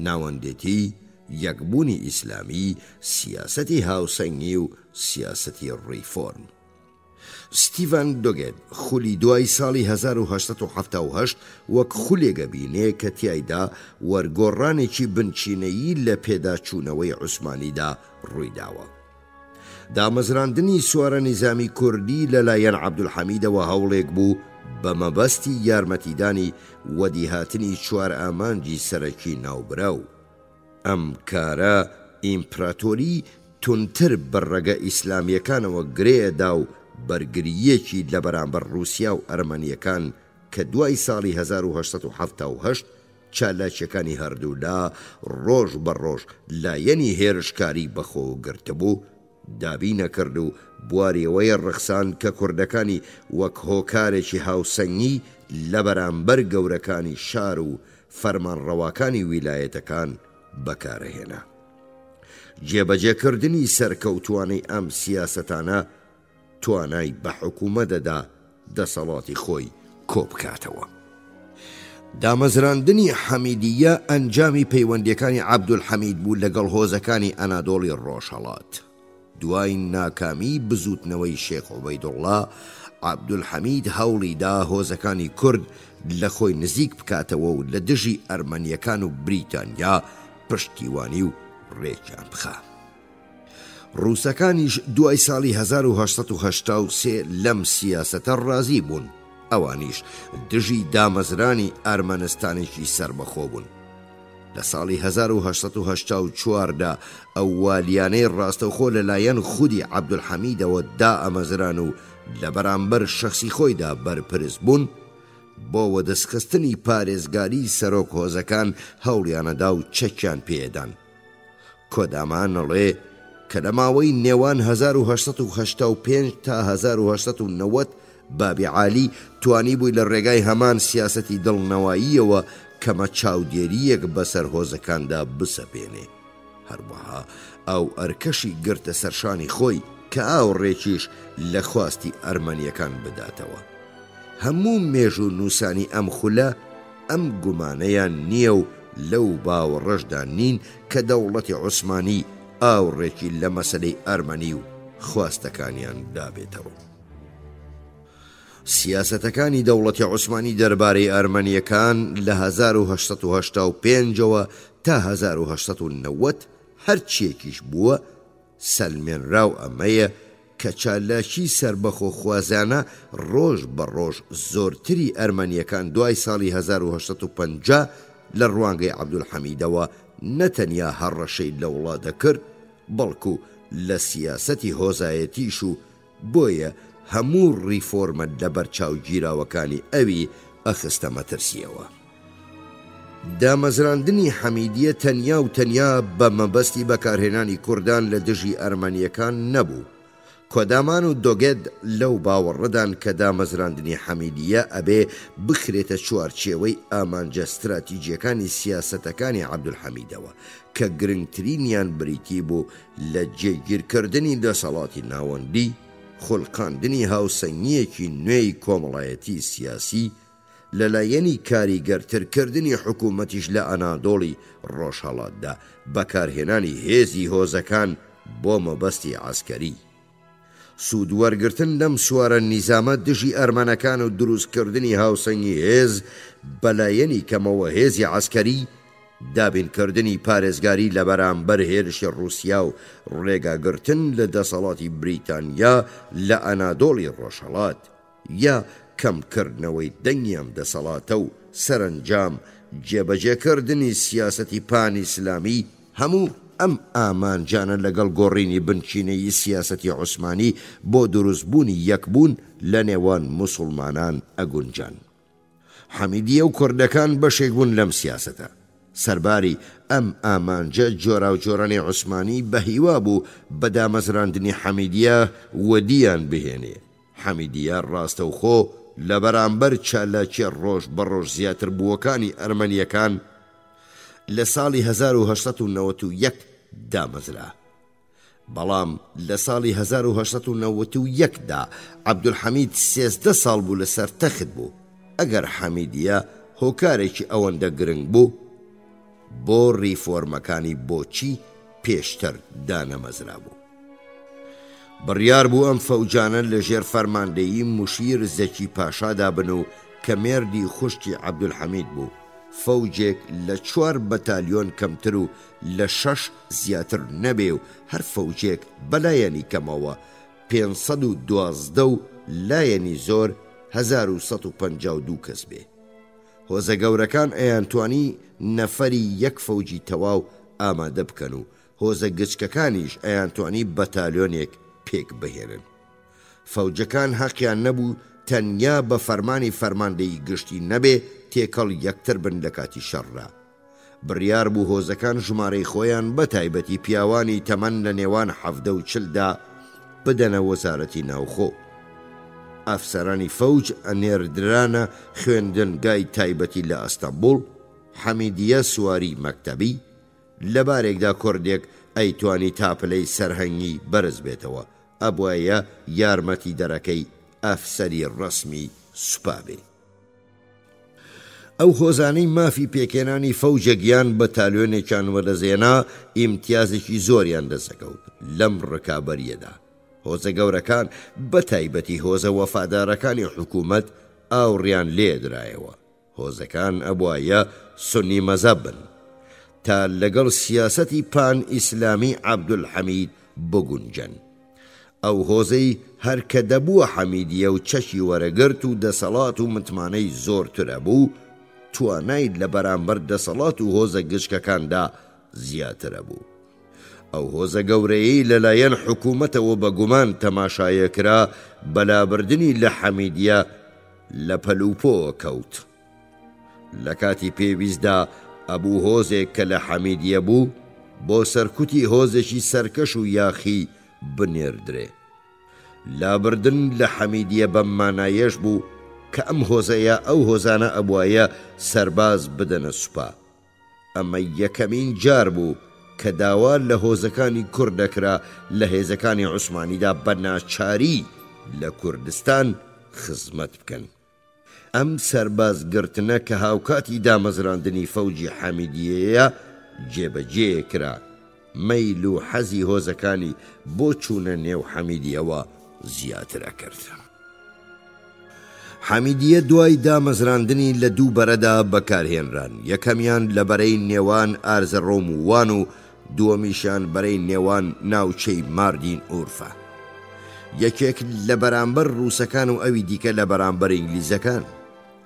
ناوەندێتی، یەکبوونی ئیسلامی، سیاسەتی هاوسەنگی و سیاسەتی ڕیفۆرم. ستیڤەن دۆگێت خولی دوای ساڵی 1970 وەک خولێگە بینێ کە تیایدا وەرگۆڕانێکی بنچینەیی لە پێداچوونەوەی عوسمانیدا ڕوویداوە. دامەزراندنی سوارە نظامی کوردی لەلایەن عەبدولحەمیدەوە هەوڵێک بوو بە مەبەستی یارمەتیدانی وەدیهاتنی 4 ئامانجی سەرەکی ناوبراو. ئەم کارە ئیمپراتۆری تونتر بەڕێگە ئیسلامیەکانەوە گرێدا و بەرگریەکی لە بەرامبەر رووسیا و ئەرمەنیەکان کە دوای ساڵی 1970 چالاکیەکانی هەردوودا ڕۆژ بە ڕۆژ لایەنی هێرشکاری بەخۆ گرتبوو دابی نەکرد و بواریەوەی ڕەخسان کە کوردەکانی وەک هۆکارێکی هاوسەنگی لە بەرامبەر گەورەکانی شار و فەرمانڕەواکانی ویلایەتەکان بەکارهێنا. جێبەجێکردنی سەرکەوتوانەی ئەم سیاسەتانە توانای بە حکوومەتەدا دەسەڵاتی خۆی کۆبکاتەوە. دامەزراندنی حەمیدیە ئەنجامی پەیوەندیەکانی عەبدولحەمید بوو لەگەڵ هۆزەکانی ئەنادۆڵی ڕۆژهەڵات. دوای ناکامی بزوتنەوەی شێخ عوبەیدوڵڵا، عەبدولحەمید هەوڵیدا هۆزەکانی کورد لە خۆی نزیک بکاتەوە و لە دژی ئەرمەنیەکان و بریتانیا پشتیوانی و ڕێکیان بخا. ڕووسەکانیش دوای ساڵی 1983 لەم سیاسەتە ڕازی بوون. ئەوانیش دژی دامەزرانی ئەرمەنستانێکی سربەخۆ بوون. لە ساڵی 1984دا ئەو والیانەی ڕاستەوخۆ لەلایەن خودی عەبدولحەمیدەوە دا ئەمەزران و لە بەرامبەر شەخسی خۆیدا بەرپرس بوون، بۆ وەدەستخستنی پارێزگاری سەرۆک هۆزەکان هەوڵیانەدا و چەکیان پێدان. کۆدامانەڵێ کە لە ماوەی نێوان 1985 تا 1990 بابی عالی توانی بووی لە ڕێگای هەمان سیاسەتی دڵنەواییەوە کەمە چاودێریەک بەسەر هۆزەکاندا بسەپێنێ. هەروەها ئاو ئەرکەشی گرتە سەرشانی خۆی کە ئاوڕێکیش لە خواستی ئەرمەنیەکان بداتەوە. هەموو مێژ و نووسانی ئەم خولە ئەم گومانەیان نییە و لەو باوەڕەشدا نین کە دەوڵەتی عوسمانی ئاوڕێکی لە مەسەلەی ئەرمەنی و خواستەکانیان دابێتەوە. سیاسەتەکانی دەوڵەتی عوسمانی دەربارەی ئەرمەنیەکان لە 1885ەوە تا 1890 هەرچیەکیش بووە سەلمێنراو ئەمەیە کە چالاکی سربەخۆ خوازانە ڕۆژ بە ڕۆژ زۆرتری ئەرمەنیەکان دوای ساڵی 1850 لە ڕوانگەی عەبدولحەمیدەوە نەتەنیا هەڕەشەی لە وڵات دەکرد بەڵکو لە سیاسەتی هۆزایەتیش و بۆیە هەموو ریفۆرمە لە بەرچاو گیراوەکانی ئەوی ئەخستە مەترسیەوە. دامەزراندنی حەمیدیە تەنیا و تەنیا بە مەبەستی بەکارهێنانی کوردان لە دژی ئەرمەنیەکان نەبوو. کۆدامان و دۆگێد لەو باوەڕەدان کە دامەزراندنی حەمیدیە ئەبێ بخرێتە چوارچێوەی ئامانجە استراتیجیەکانی سیاسەتەکانی عەبدولحەمیدەوە کە گرنگترینیان بریتی بوو لە جێگیرکردنی دەسەڵاتی ناوەندی، خوڵقاندنی هاوسەنگیەکی نوێی کۆمەڵایەتی سیاسی، لەلایەنی کاریگەرترکردنی حکوومەتیش لە ئەنادۆڵی ڕۆژهەڵاتدا بەکارهێنانی هێزی هۆزەکان بۆ مەبەستی عەسکەری. سوودوەرگرتن لەم سوارە نیزامە دژی ئەرمەنەکان و دروستکردنی هاوسەنگی هێز بەلایەنی کەمەوە هێزی عەسکەری، دابینکردنی پارێزگاری لە بەرامبەر هێرشی رووسیا و ڕێگاگرتن لە دەسەڵاتی بریتانیا لە ئەنادۆڵی ڕۆژهەڵات یا کەمکردنەوەی دەنگیان دەسەڵاتە و سەرنجام جێبەجێکردنی سیاسەتی پانی ئیسلامی هەموو ئەم ئامانجانە لەگەڵ گۆڕینی بنچینەی سیاسەتی عوسمانی بۆ دروستبوونی یەکبوون لە نێوان موسڵمانان ئەگونجان. حەمیدیە و کوردەکان بەشێک بوون لەم سیاسەتە. سەرباری ئەم ئامانجە جۆرا و جۆرانی عوسمانی بە هیوا بوو بە دامەزراندنی حەمیدیە وەدیان بهێنێ. حەمیدیە ڕاستەوخۆ لە بەرامبەر چالاکی ڕۆژ بە ڕۆژ زیاتر بووەکانی ئەرمەنیەکان لە ساڵی 1891 دامەزرا. بەڵام لە ساڵی 1891دا عەبدولحەمید 13 ساڵ بوو لەسەر تەخت بوو. ئەگەر حەمیدیە هۆکارێکی ئەوەندە گرنگ بوو بۆ ریفۆرمەکانی بۆچی پێشتر دانەمەزرا بوو. بڕیار بوو ئەم فەوجانە لە ژێر فەرماندەیی موشیر زەکی پاشادا بن و کە مێردی خوشکی عەبدولحەمید بوو. فەوجێک لە 4 بەتالیۆن کەمتر و لە 6 زیاتر نەبێ و هەر فەوجێک بەلایەنی کەمەوە 512 و لایەنی زۆر 1152 کەس بێ. هۆزە گەورەکان ئەیانتوانی نەفەری یەک فەوجی تەواو ئامادە بکەن و هۆزە گچکەکانیش ئەیانتوانی بەتالیۆنێک پێک بهێنن. فەوجەکان حەقیان نەبوو تەنیا بە فەرمانی فەرماندەی گشتی نەبێ تێکەڵ یەکتر بن لە کاتی شەڕدا. بڕیار بوو هۆزەکان ژمارەی خۆیان بە تایبەتی پیاوانی تەمەن لە نێوان 70 بدەنە وەزارەتی ناوخۆ. ئەفسەرانی فەوج ئەنێردرانە خوێندنگای تایبەتی لە ئەستەمبوڵ. حەمیدیە سواری مەکتەبی لەبارێکدا کوردێک ئەیتوانی تاپلەی سەرهەنگی بەرز بێتەوە ئەبوایە یارمەتی دەرەکەی ئەفسەری ڕەسمی سوپابێ. ئەو هۆزانەی مافی پێکێنانی فەوجەگیان بە تالیۆنێکیان وەدەزێنا ئیمتیازێکی زۆریان دەسەکەوت لەم ڕکابەریەدا. هۆزە گەورەکان بە تایبەتی هۆزە وەفادارەکانی حکوومەت ئاوڕیان لێدرایەوە. هۆزەکان ئەبوایە سونی مەزەب بن تا لەگەڵ سیاسەتی پان ئیسلامی عەبدولحەمید بگونجن. ئەو هۆزەی هەر کە دەبووە حەمیدیە و چەشی وەرەگرت و دەسەڵات و متمانەی زۆرترە بوو توانای لە بەرامبەر دەسەڵات و هۆزە گشکەکاندا زیاترە بوو. ئەو هۆزە گەورەیەی لەلایەن حکوومەتەوە بە گومان تەماشایەکرا بەلابردنی لە حەمیدیە لە پەلوپۆوە کەوت. لە کاتی پێویستدا ئەبوو هۆزێک کە لە حەمیدیە بوو بۆ سەرکوتی هۆزێکی سەرکەش و یاخی بنێردرێ. لابردن لە حەمیدیە بەم مانایەش بوو کە ئەم هۆزەیە ئەو هۆزانە ئەبوایە سەرباز بدەنە سوپا. ئەمە یەکەمین جار بوو کە داوا لە هۆزەکانی کورد دەکرا لە هێزەکانی عوسمانیدا بە ناچاری لە کوردستان خزمەت بکەن. ئەم سەربازگرتنە کە هاوکاتی دامەزراندنی فەوجی حەمیدیەیە جێبەجێ کرا، مەیل و حەزی هۆزەکانی بۆ چوونە نێو حەمیدیەوە زیاترە کرد. حەمیدیە دوای دامەزراندنی لە دوو بەرەدا بەکارهێنران، یەکەمیان لە بەرەی نێوان ئارزەڕۆم و وان و دووەمیشان بەرەی نێوان ناوچەی ماردین ئورفە، یەکێک لە بەرامبەر ڕووسەکان و ئەوی دیکە لە بەرامبەر ئینگلیزەکان.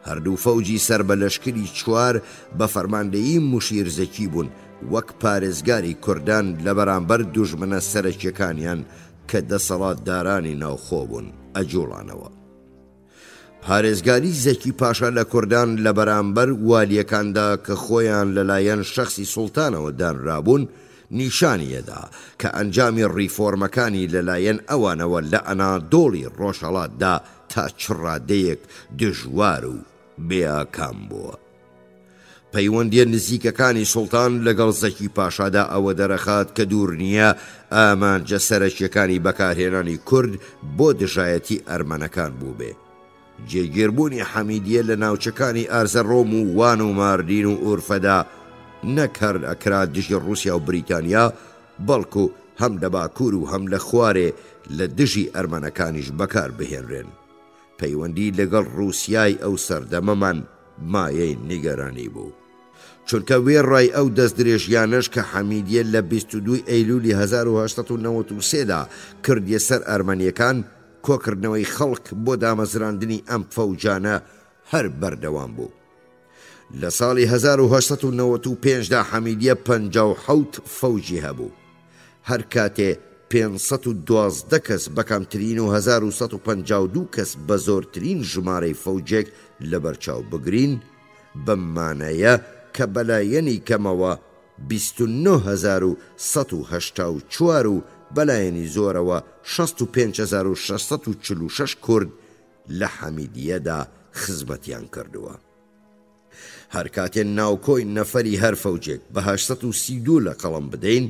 هەردوو فەوجی سەر بە لەشکری چوار بە فەرماندەیی موشیر زەکی بوون وەک پارێزگاری کوردان لە بەرامبەر دوژمنە سەرەکیەکانیان کە دەسەڵاتدارانی ناوخۆ بوون ئەجوڵانەوە. پارێزگاری زەکی پاشا لە کوردان لە بەرامبەر والیەکاندا کە خۆیان لەلایەن شەخسی سوڵتانەوە دانرابوون نیشانیەدا کە ئەنجامی ڕیفۆرمەکانی لەلایەن ئەوانەوە لە ئەنادۆڵی ڕۆژهەڵاتدا تا چڕادەیەک دژوار و بێئاکام بووە. پەیوەندیە نزیکەکانی سوڵتان لەگەڵ زەکی پاشادا ئەوە دەرەخات کە دوور نییە ئامانجە سەرەکیەکانی بەکارهێنانی کورد بۆ دژایەتی ئەرمەنەکان بوو بێ. جێگیربوونی حەمیدیە لە ناوچەکانی ئارزەڕۆم و وان و ماردین و ئورفەدا نەک هەر ئەکرا دژی رووسیا و بریتانیا، بەڵکو هەم لە باکوور و هەم لە خوارێ لە دژی ئەرمەنەکانیش بەکار بهێنرێن. پەیوەندی لەگەڵ رووسیای ئەو سەردەمەمان مایەی نیگەرانی بوو، چونکە وێڕای ئەو دەست درێژیانەش کە حەمیدیە لە 22 ئەیلولی 1893دا کردیە سەر ئەرمەنیەکان، کۆکردنەوەی خەڵک بۆ دامەزراندنی ئەم فەوجانە هەر بەردەوام بوو. لە ساڵی 1895دا حەمیدیە 57 فەوجی هەبوو، هەر کاتێ 512 کەس بەکەمترین و 1152 کەس بە زۆرترین ژمارەی فەوجێک لەبەرچاو بگرین، بەمانەیە کە بەلایەنی کەمەوە 29184 و بەلایەنی زۆرەوە 65646 کورد لە حەمیدیەدا خزمەتیان کردووە. هەر کاتێن ناوکۆی نەفەری هەر فەوجێک بە 832 لە قەڵم بدەین،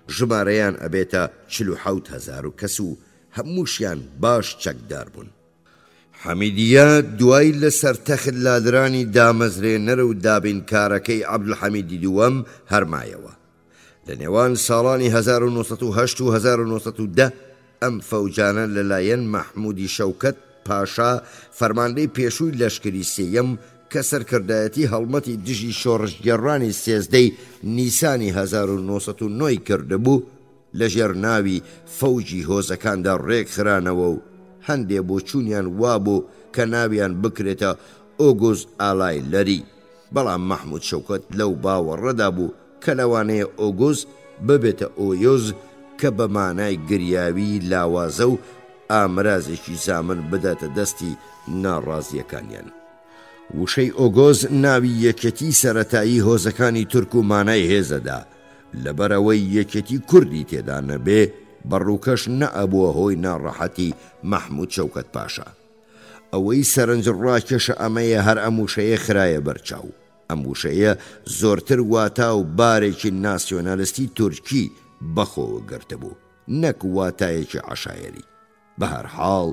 ژمارەیان ئەبێتە 47000 کەس و هەمووشیان باش چەکدار بوون. حەمیدیە دوای لە سەرتەخت لادرانی دامەزرێنەر و دابینکارەکەی عەبدولحەمیدی دووەم هەرمایەوە. لە نێوان ساڵانی 1908 و 1910 ئەم فەوجانە لەلایەن مەحموودی شەوکەت پاشا فەرماندەی پێشووی لەشکری سێیەم کە سەرکردایەتی هەڵمەتی دژی شۆڕشگێڕانی 13 نیسانی 1909 کردبوو، لەژێر ناوی فەوجی هۆزەکاندا ڕێکخرانەوە و هەندێ بۆ چوونیان وابوو کە ناویان بکرێتە ئۆگۆز ئالای لەری، بەڵام مەحموود شەوکەت لەو باوەڕەدا بوو کە لەوانەیە ئۆگۆز ببێتە ئۆیۆز کە بە مانای گریاوی لاوازە و ئامرازێکی زامن بداتە دەستی ناڕازیەکانیان. وشەی ئۆگۆز ناوی یەکێتی سەرەتایی هۆزەکانی تورک و مانای هێزەدا، لەبەرەوەی یەکێتی کوردی تێدا نەبێ بەڕووکەش نەئەبووە هۆی ناڕەحەتی مەحموود شەوکەت پاشا. ئەوەی سەرنج ڕاکێشە ئەمەیە هەر ئەم وشەیە خرایە بەرچاو. ئەم وشەیە زۆرتر واتا و بارێکی ناسیۆنالیستی تورکی بەخۆوە گرتبوو، نەک واتایەکی عەشایەری. بە هەر حاڵ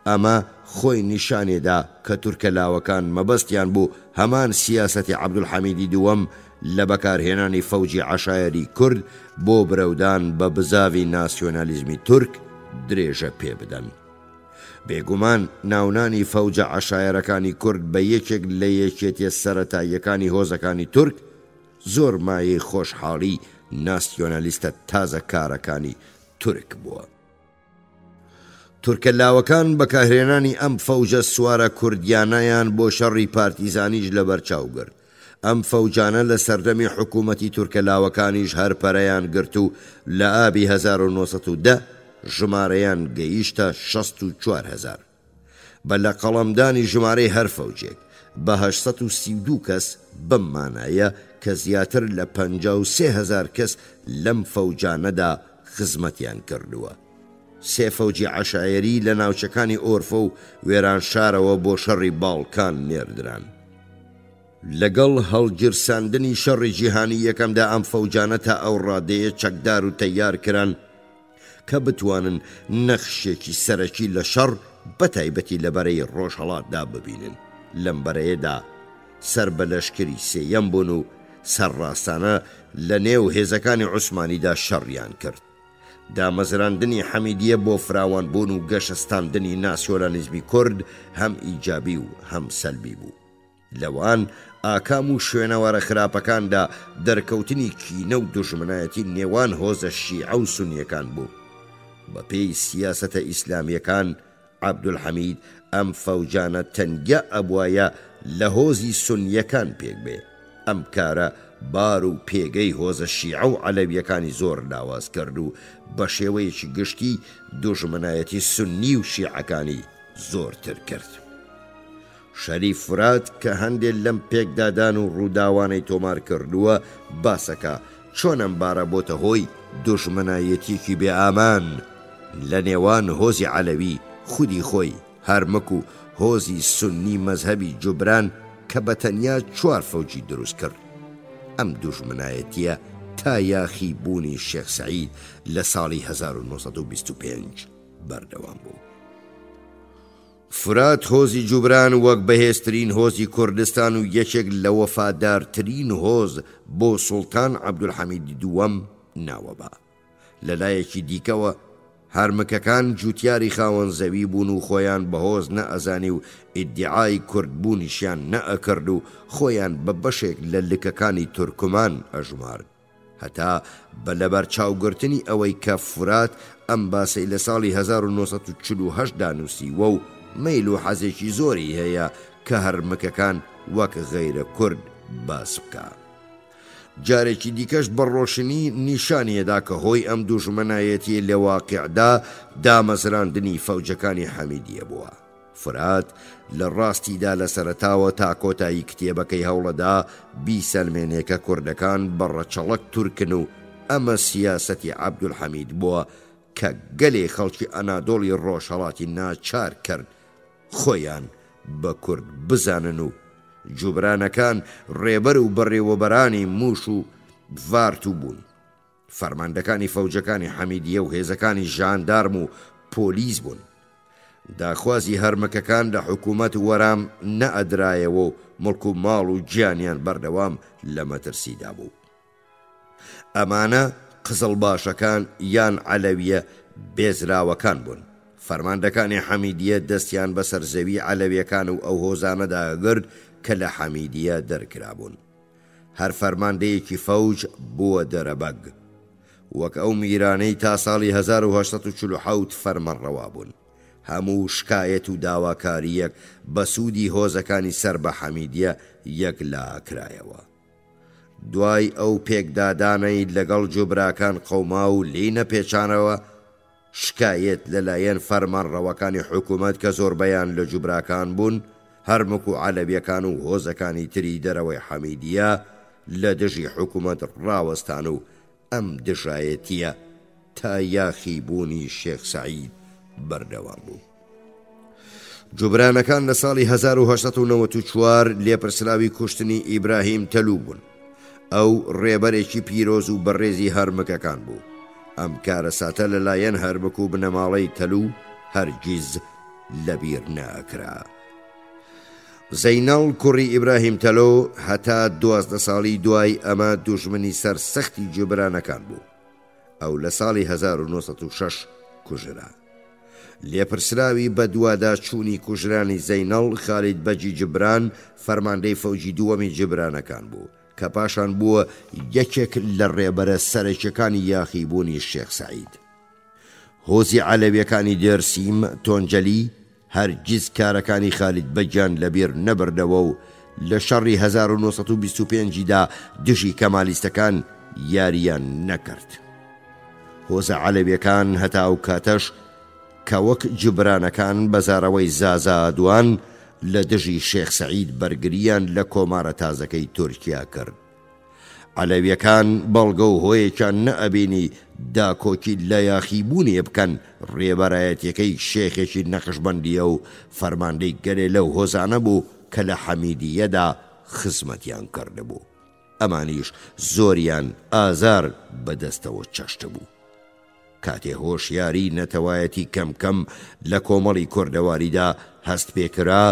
ئەمە خۆی نیشانێدا کە تورکەلاوەکان مەبەستیان بوو هەمان سیاسەتی عەبدولحەمیدی دووەم لە بەکارهێنانی فەوجی عەشایەری کورد بۆ برەودان بە بزاوی ناسیۆنالیزمی تورک درێژە پێ بدەن. بێگومان ناونانی فەوجە عەشایەرەکانی کورد بە یەکێک لە یەکێتیە سەرەتاییەکانی هۆزەکانی تورک زۆر مایەی خۆشحاڵی ناسیۆنالیستە تازەکارەکانی تورک بووە. تورکەلاوەکان بەکارهێنانی ئەم فەوجە سوارە کوردیانەیان بۆ شەڕی پارتیزانیش لەبەرچاو گرت. ئەم فەوجانە لە سەردەمی حکوومەتی تورکەلاوەکانیش هەرپەرەیان گرت و لە ئابی 1910 ژمارەیان گەیشتە 64000. بە لە قەڵەمدانی ژمارەی هەر فەوجێک بە 832 کەس بمانایە کە زیاتر لە 53000 کەس لەم فەوجانەدا خزمەتیان کردووە. سێ فەوجی عەشایەری لە ناوچەکانی ئۆرفە و وێران شارەوە بۆ شەڕی باڵکان نێردران. لەگەڵ هەڵگیرساندنی شەڕی جیهانی یەکەمدا ئەم فەوجانە تا ئەو ڕادەیە چەکدار و تەیار کران کە بتوانن نەخشێکی سەرەکی لە شەڕ بەتایبەتی لەبەرەی ڕۆژهەڵاتدا ببینن. لەم بەرەیەدا سەر بە لەشکری سێیەم بوون و سەرڕاستانە لە نێو هێزەکانی عوسمانیدا شەڕیان کرد. دامەزراندنی حەمیدیە بۆ فراوانبوون و گەشەستاندنی ناسیۆنالیزمی کورد هەم ئیجابی و هەم سەلبی بوو. لەوان ئاکام و شوێنەوەرە خراپەکاندا دەرکەوتنی کینە و دوژمنایەتی نێوان هۆزە شیعە و سونیەکان بوو. بەپێی سیاسەتە ئیسلامیەکان عەبدولحەمید ئەم فەوجانە تەنگە ئەبوایە لە هۆزی سونیەکان پێک بێ. ئەم کارە بار و پێگەی هۆزە شیعە و عەلەویەکانی زۆر لاواز کرد و بە شێوەیەکی گشتی دوژمنایەتی سونی و شیعەکانی زۆرتر کرد. شەریف فرات کە هەندێک لەم پێکدادان و ڕووداوانەی تۆمار کردووە باسەکە چۆن ئەم بارە بۆتە هۆی دوژمنایەتیەکی بێئامان لە نێوان هۆزی عەلەوی خودی خۆی هەرمەک و هۆزی سونی مەزهەبی جوبران کە بەتەنیا 4 فەوجی دروست کرد. ئەم دوژمنایەتیە تا یاخی بوونی شێخ سەعید لە ساڵی 1925 بەردەوام بوو. فرات هۆزی جوبران وەک بەهێزترین هۆزی کوردستان و یەکێک لە وەفادارترین هۆز بۆ سوڵتان عەبدولحەمیدی دووەم ناوەبا. لەلایەکی دیکەوە هەرمەکەکان جوتیاری خاوەن زەوی بوون و خۆیان بە هۆز نەئەزانی و ئیدعای کوردبوونیشیان نەئەکرد و خۆیان بە بەشێک لە لکەکانی تورکمان ئەژمارد. هەتا بە لەبەر چاوگرتنی ئەوەی کە فرات ئەم باسەی لە ساڵی 1948 دانووسیوە و مەیل و حەزێکی زۆری هەیە کە هەرمەکەکان وەک غەیرە کورد باس بکە. جارێکی دیکەش بەڕۆشنی نیشانیەدا کە هۆی ئەم دوژمنایەتی لە واقعدا دامەزراندنی فەوجەکانی حەمیدیە بووە. فرات لە ڕاستیدا لە سەرەتاوە تا کۆتایی کتێبەکەی هەوڵەدا بیسەلمێنێکە کوردەکان بەڕەچەڵک تورکن و ئەمە سیاسەتی عەبدولحەمید بووە کە گەلێ خەڵکی ئەنادۆڵی ڕۆژهەڵاتی ناچار کرد خۆیان بە کورد بزانن و جوبرانەکان ڕێبەر و بەڕێوەبەرانی موش و ڤارتو بوون. فەرماندەکانی فەوجەکانی حەمیدیە و هێزەکانی ژاندارم و پۆلیس بوون. داخوازی هەرمەکەکان لە حکوومەت وەرام نەئەدرایەوە و مڵک و ماڵ و گیانیان بەردەوام لە مەترسیدا بوو. ئەمانە قزڵ باشەکان یان عەلەویە بێزراوەکان بوون. فەرماندەکانی حەمیدیە دەستیان بەسەر زەوی عەلەویەکان و ئەو هۆزانەدا گرت کە لە حەمیدیە دەرکرابوون. هەر فەرماندەیەکی فەوج بووە دەرەبەگ. وەک ئەو میرانەی تا ساڵی 1947 فەرمانڕەوا بوون. هەموو شکایەت و داواکاریەک بە سوودی هۆزەکانی سەر بە حەمیدیە یەکلاکرایەوە. دوای ئەو پێکدادانەی لەگەڵ جوبراکان قەوما و لێی نەپێچانەوە شکایەت لەلایەن فەرمانڕەوەکانی حکوومەت کە زۆربەیان لە جوبراکان بوون هەرمک و عەلەویەکان و هۆزەکانی تری دەرەوەی حەمیدیە لە دژی حکوومەت ڕاوەستان و ئەم دژایەتیە تا یاخی بوونی شێخ سەعید بەردەوام بوو. جوبرانەکان لە ساڵی 1994 لێپرسراوی کوشتنی ئیبراهیم تەلوو بوون. ئەو ڕێبەرێکی پیرۆز و بەڕێزی هەرمەکەکان بوو. ئەم کارە ساتە لەلایەن هەرمک و بنەماڵەی تەلوو هەرگیز لەبیر ناکرا. زەینەڵ کوڕی ئیبراهیم تەلۆ هەتا 12 ساڵی دوای ئەمە دوژمنی سەرسەختی جوبرانەکان بوو. ئەو لە ساڵی 1906 کوژرا. لێپرسراوی بە دوادا چوونی کوژرانی زەینەڵ خالید بەجی جبران فەرماندەی فەوجی دووەمی جبرانەکان بوو کە پاشان بووە یەکێک لە ڕێبەرە سەرەکیەکانی یاخیبوونی شێخ سەعید. هۆزی عەلەویەکانی دێرسیم تۆنجەلی هەرگیز کارەکانی خالید بەجیان لەبیر نەبردەوە و لە شەڕی 1925دا دژی کەمالیستەکان یاریان نەکرد. هۆزە عەلەویەکان هەتا ئەو کاتەش کە وەک جبرانەکان بەزارەوەی زازادوان لە دژی شێخ سەعید بەرگریان لە کۆمارە تازەکەی تورکیا کرد. عەلەویەکان بەڵگە و هۆیەکیان نەئەبینی داکۆکی لە یاخیبوونی بکەن ڕێبەرایەتەکەی شێخێکی نەقشبەندیە و فەرماندەی گەلێ لەو هۆزانە بوو کە لە حەمیدیەدا خزمەتیان کردبوو. ئەمانیش زۆریان ئازار بەدەستەوە چەشتبوو. کاتێ هۆشیاری نەتەوایەتی کەمکەم لە کۆمەڵی کوردەواریدا هەست پێکرا،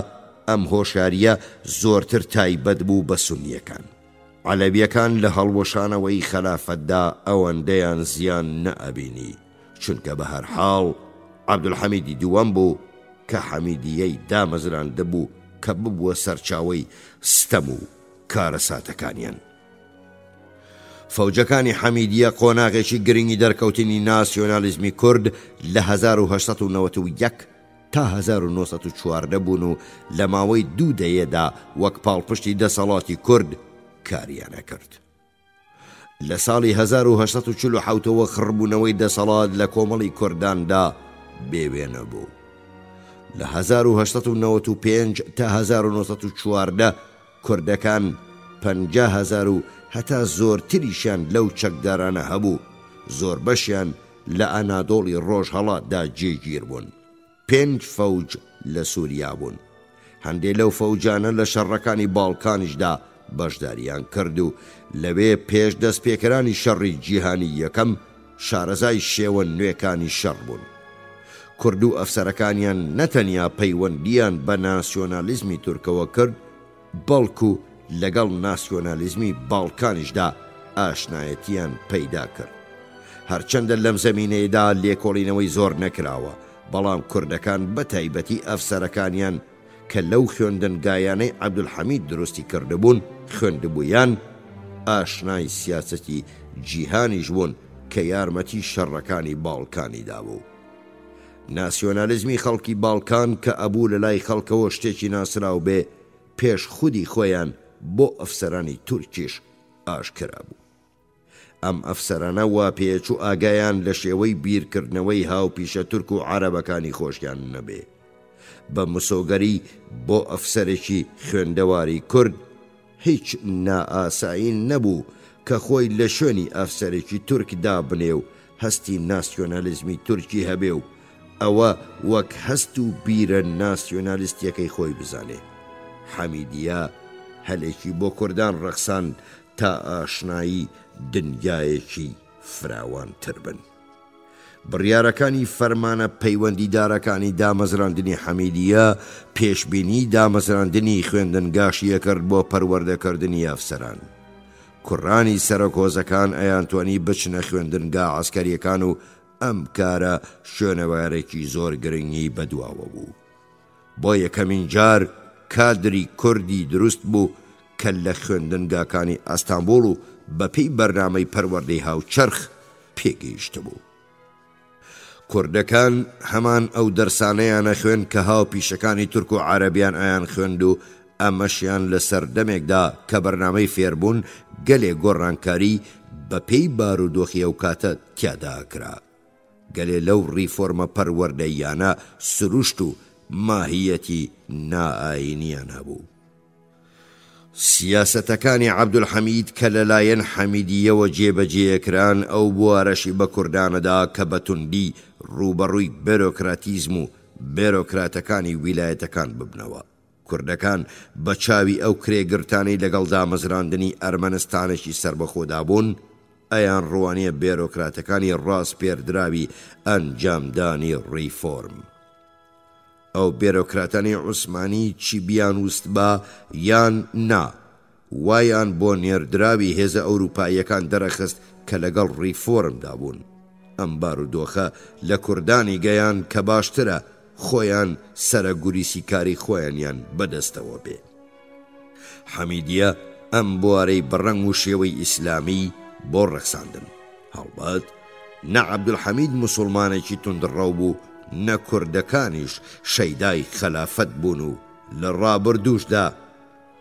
ئەم هۆشیاریە زۆرتر تایبەت بوو بە سونیەکان. عەلەویەکان لە هەڵوەشانەوەی خەلافەتدا ئەوەندەیان زیان نەئەبینی، چونکە بە هەر حاڵ عەبدولحەمیدی دووەم بوو کە حەمیدیەی دامەزراندەبوو کە ببووە سەرچاوەی ستەم و کارەساتەکانیان. فەوجەکانی حەمیدیە قۆناغێکی گرنگی دەرکەوتنی ناسیۆنالیزمی کورد لە 1991 تا 1914 بوون و لە ماوەی 2 دەیەدا وەک پاڵپشتی دەسەڵاتی کورد کاریانە کرد. لە ساڵی 1947ەوە خڕبوونەوەی دەسەڵات لە کۆمەڵی کورداندا بێوێنە بوو. لە 1995 تا 1914 کوردەکان 50,000 و هەتا زۆرتریشیان لەو چەکدارانە هەبوو. زۆر بەشیان لە ئەنادۆڵی ڕۆژهەڵاتدا جێگیر بوون. 5 فەوج لە سووریا بوون. هەندێک لەو فەوجانە لە شەڕەکانی باڵکانیشدا بەشداریان کرد و لەوێ پێش دەستپێکەرانی شەڕی جیهانی یەکەم شارەزای شێوە نوێکانی شەڕ بوون. کورد و ئەفسەرەکانیان نەتەنیا پەیوەندیان بە ناسیۆنالیزمی تورکەوە کرد، بەڵکو لەگەڵ ناسیۆنالیزمی باڵکانیشدا ئاشنایەتیان پەیدا کرد. هەرچەندە لەم زەمینەیەدا لێکۆڵینەوەی زۆر نەکراوە، بەڵام کوردەکان بە تایبەتی ئەفسەرەکانیان کە لەو خوێندنگایانەی عەبدولحەمید دروستی کردبوون خوێندبوویان ئاشنای سیاسەتی جیهانیش بوون کە یارمەتی شەڕەکانی باڵکانی دابوو. ناسیۆنالیزمی خەڵکی باڵکان کە ئەبوو لە لای خەڵکەوە شتێکی ناسراو بێ، پێش خودی خۆیان بۆ ئەفسەرانی تورکیش ئاشکرا بوو. ئەم ئەفسەرانە وا پێچوو ئاگایان لە شێوەی بیرکردنەوەی هاوپیشە تورک و عەرەبەکانی خۆشیان نەبێ. بە مسۆگەری بۆ ئەفسەرێکی خوێندەواری کورد هیچ نائاسایی نەبوو کە خۆی لە شوێنی ئەفسەرێکی تورکدا بنێ و هەستی ناسیۆنالیزمی تورکی هەبێ و ئەوە وەک هەست و بیرە ناسیۆنالیستیەکەی خۆی بزانێ. حەمیدیە هەلێکی بۆ کوردان ڕەخسان تا ئاشنایی دنیایەکی فراوانتر بن. بڕیارەکانی فەرمانە پەیوەندیدارەکانی دامەزراندنی حەمیدیە پێشبینی دامەزراندنی خوێندنگاشیە کرد بۆ پەروەردەکردنی ئەفسەران. کوڕانی سەرۆکۆزەکان ئەیانتوانی بچنە خوێندنگا عەسکەریەکان و ئەم کارە شوێنەوارێکی زۆر گرنگی بەدواوە بوو. بۆ یەکەمین جار کادری کوردی دروست بوو کە لە خوێندنگاکانی ئەستانبوڵ و بەپێی بەرنامەی پەروەردەی هاوچەرخ پێگەیشت بوو. کوردەکان هەمان ئەو دەرسانەیانە خوێن کە هاوپیشەکانی تورک و عەرەبیان ئایان خوێند و ئەمەشیان لە سەردەمێکدا کە بەرنامەی فێربوون گەلێ گۆڕانکاری بەپێی بارودۆخی ئەو کاتە تیادا کرا. گەلێ لەو ڕیفۆرمە پەروەردەیانە سروشت و ماهیەتی نائینیان هەبوو. سیاسەتەکانی عەبدولحەمید کە لەلایەن حەمیدیەوە جێبەجێکران ئەو بوارەشی بە کوردانەدا کە بەتوندی ڕوبەڕووی بێرۆکراتیزم و بێرۆکراتەکانی ویلایەتەکان ببنەوە. کوردەکان بە چاوی ئەو کرێگرتانی لەگەڵ دامەزراندنی ئەرمەنستانێکی سربەخۆدا بوون، ئەیان ڕوانیە بێرۆکراتەکانی ڕاست پێردراوی ئەنجامدانی ڕیفۆرم. ئەو بێرۆکراتانی عوسمانی چی بیان وست بە یان نا، وایان بۆ نێردراوی هێزە ئەوروپاییەکان دەرەخست کە لەگەڵ ڕیفۆرمدا بوون. ئەم بارودۆخە لە کوردانی گەیان کە باشترە خۆیان سەرەگوریسی کاری خۆیانیان بەدەستەوە بێ. حەمیدیە ئەم بوارەی بەڕەنگ و شێوەی ئیسلامی بۆ ڕەخساندن. هەڵبەت نە عەبدولحەمید موسڵمانێکی توندڕەو بوو، نە کوردەکانیش شەیدای خەلافەت بوون و لە ڕابردووشدا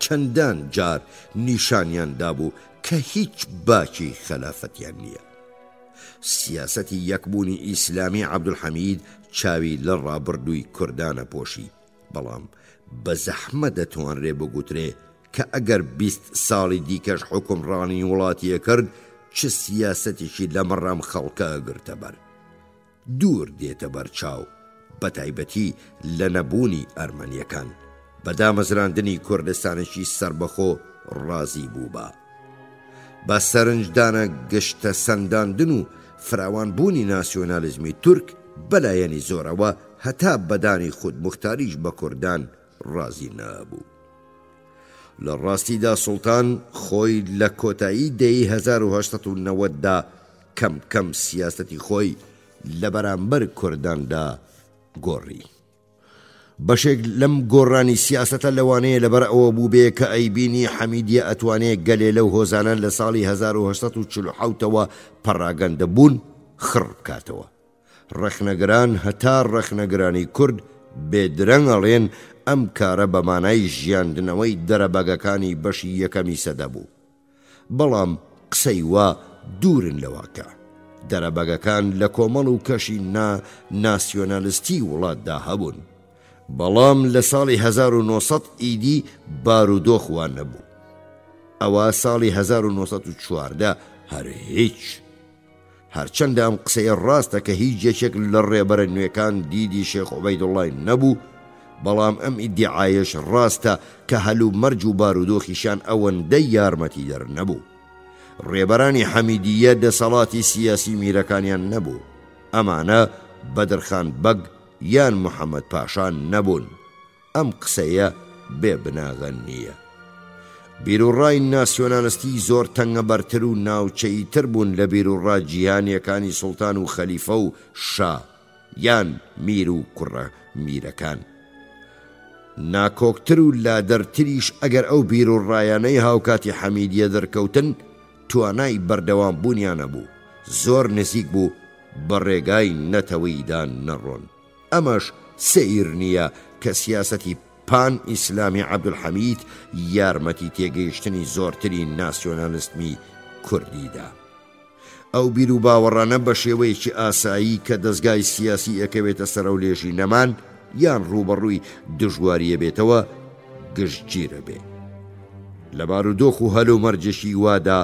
چەندان جار نیشانیاندا بوو کە هیچ باکی خەلافەتیان نییە. سیاسەتی یەکبوونی ئیسلامی عەبدولحەمید چاوی لە ڕابردووی کوردانە پۆشی، بەڵام بە زەحمە دەتوانرێ بگوترێ کە ئەگەر 20 ساڵی دیکەش حوکمڕانی وڵاتیە کرد چ سیاسەتێکی لە مەڕام خەڵکە ئەگرتە بەر. دوور دێتە بەرچاو، بە تایبەتی لە نەبوونی ئەرمەنیەکان، بە دامەزراندنی کوردستانێکی سربەخۆ ڕازی بوو بە سەرنجدانە گشتە سەنداندن و فراوانبوونی ناسیۆنالیزمی تورک بەلایەنی زۆرەوە هەتا بەدانی خودموختاریش بە کوردان ڕازی نەبوو. لە ڕاستیدا سوڵتان خۆی لە کۆتایی دەی 1990دا کەم سیاسەتی خۆی لە بەرامبەر کورداندا گۆڕی. بەشێک لەم گۆڕانی سیاسەتە لەوانەیە لەبەر ئەوە بوو بێ کە ئەیبینی حەمیدیە ئەتوانێت گەلێ لەو هۆزانان لە ساڵی 1947ەوە پەڕاگەندە بوون خڕ بکاتەوە. ڕەخنەگران هەتا ڕەخنەگرانی کورد بێدرەنگ ئەڵێن ئەم کارە بە مانای ژیاندنەوەی دەرەبەگەکانی بەشی یەکەمی سەدە بوو. بەڵام قسەی وا دوورن لەواکە. دەرەبەگەکان لە کۆمەڵ و کەشی ناسیۆنالیستی وڵاتدا هەبوون. بەڵام لە ساڵی 1900 ئیدی بارودۆخوان نەبوو. ئەوە ساڵی 1914 هەر هیچ. هەرچەندە ئەم قسەیە ڕاستە کە هیچ یەکێک لە ڕێبەرە نوێکان دیدی شێخ عوبەیدوڵڵای نەبوو، بەڵام ئەم ئیدعایەش ڕاستە کە هەلوو مەرج و بارودۆخیشان ئەوەندەی یارمەتی دەر نەبوو. ڕێبەرانی حەمیدیە دەسەڵاتی سیاسی میرەکانیان نەبوو. ئەمانە بەدرخان بەگ یان محەممەد پاشان نەبوون. ئەم قسەیە بێ بناغەن نییە. بیرروڕای ناسیۆنالیستی زۆر تەنگە بەرتر و ناوچەیتر بوون لە بیرروڕا جیهانیەکانی سوڵتان و خەلیفە و شا یان میر و کوڕە میرەکان. ناکۆکتر و لادەرتریش ئەگەر ئەو بیرروڕایانەی هاوکاتی حەمیدیە دەرکەوتن توانای بەردەوام بوونیان نەبوو. زۆر نزیک بوو بە ڕێگای نەتەوەیدان نەڕۆن. ئەمەش سەیر نییە کە سیاسەتی پان ئیسلامی عەبدولحەمید یارمەتی تێگەیشتنی زۆرتری ناسیۆنالیستمی کوردیدا. ئەو بیر و باوەڕانە بە شێوەیەکی ئاسایی کە دەستگای سیاسی ئەکەوێتە سەرە و لێژی نەمان یان ڕوبەڕووی دژواریە بێتەوە گشتگیرە بێ. لە بارودۆخ و هەلو مەرجەشی وادا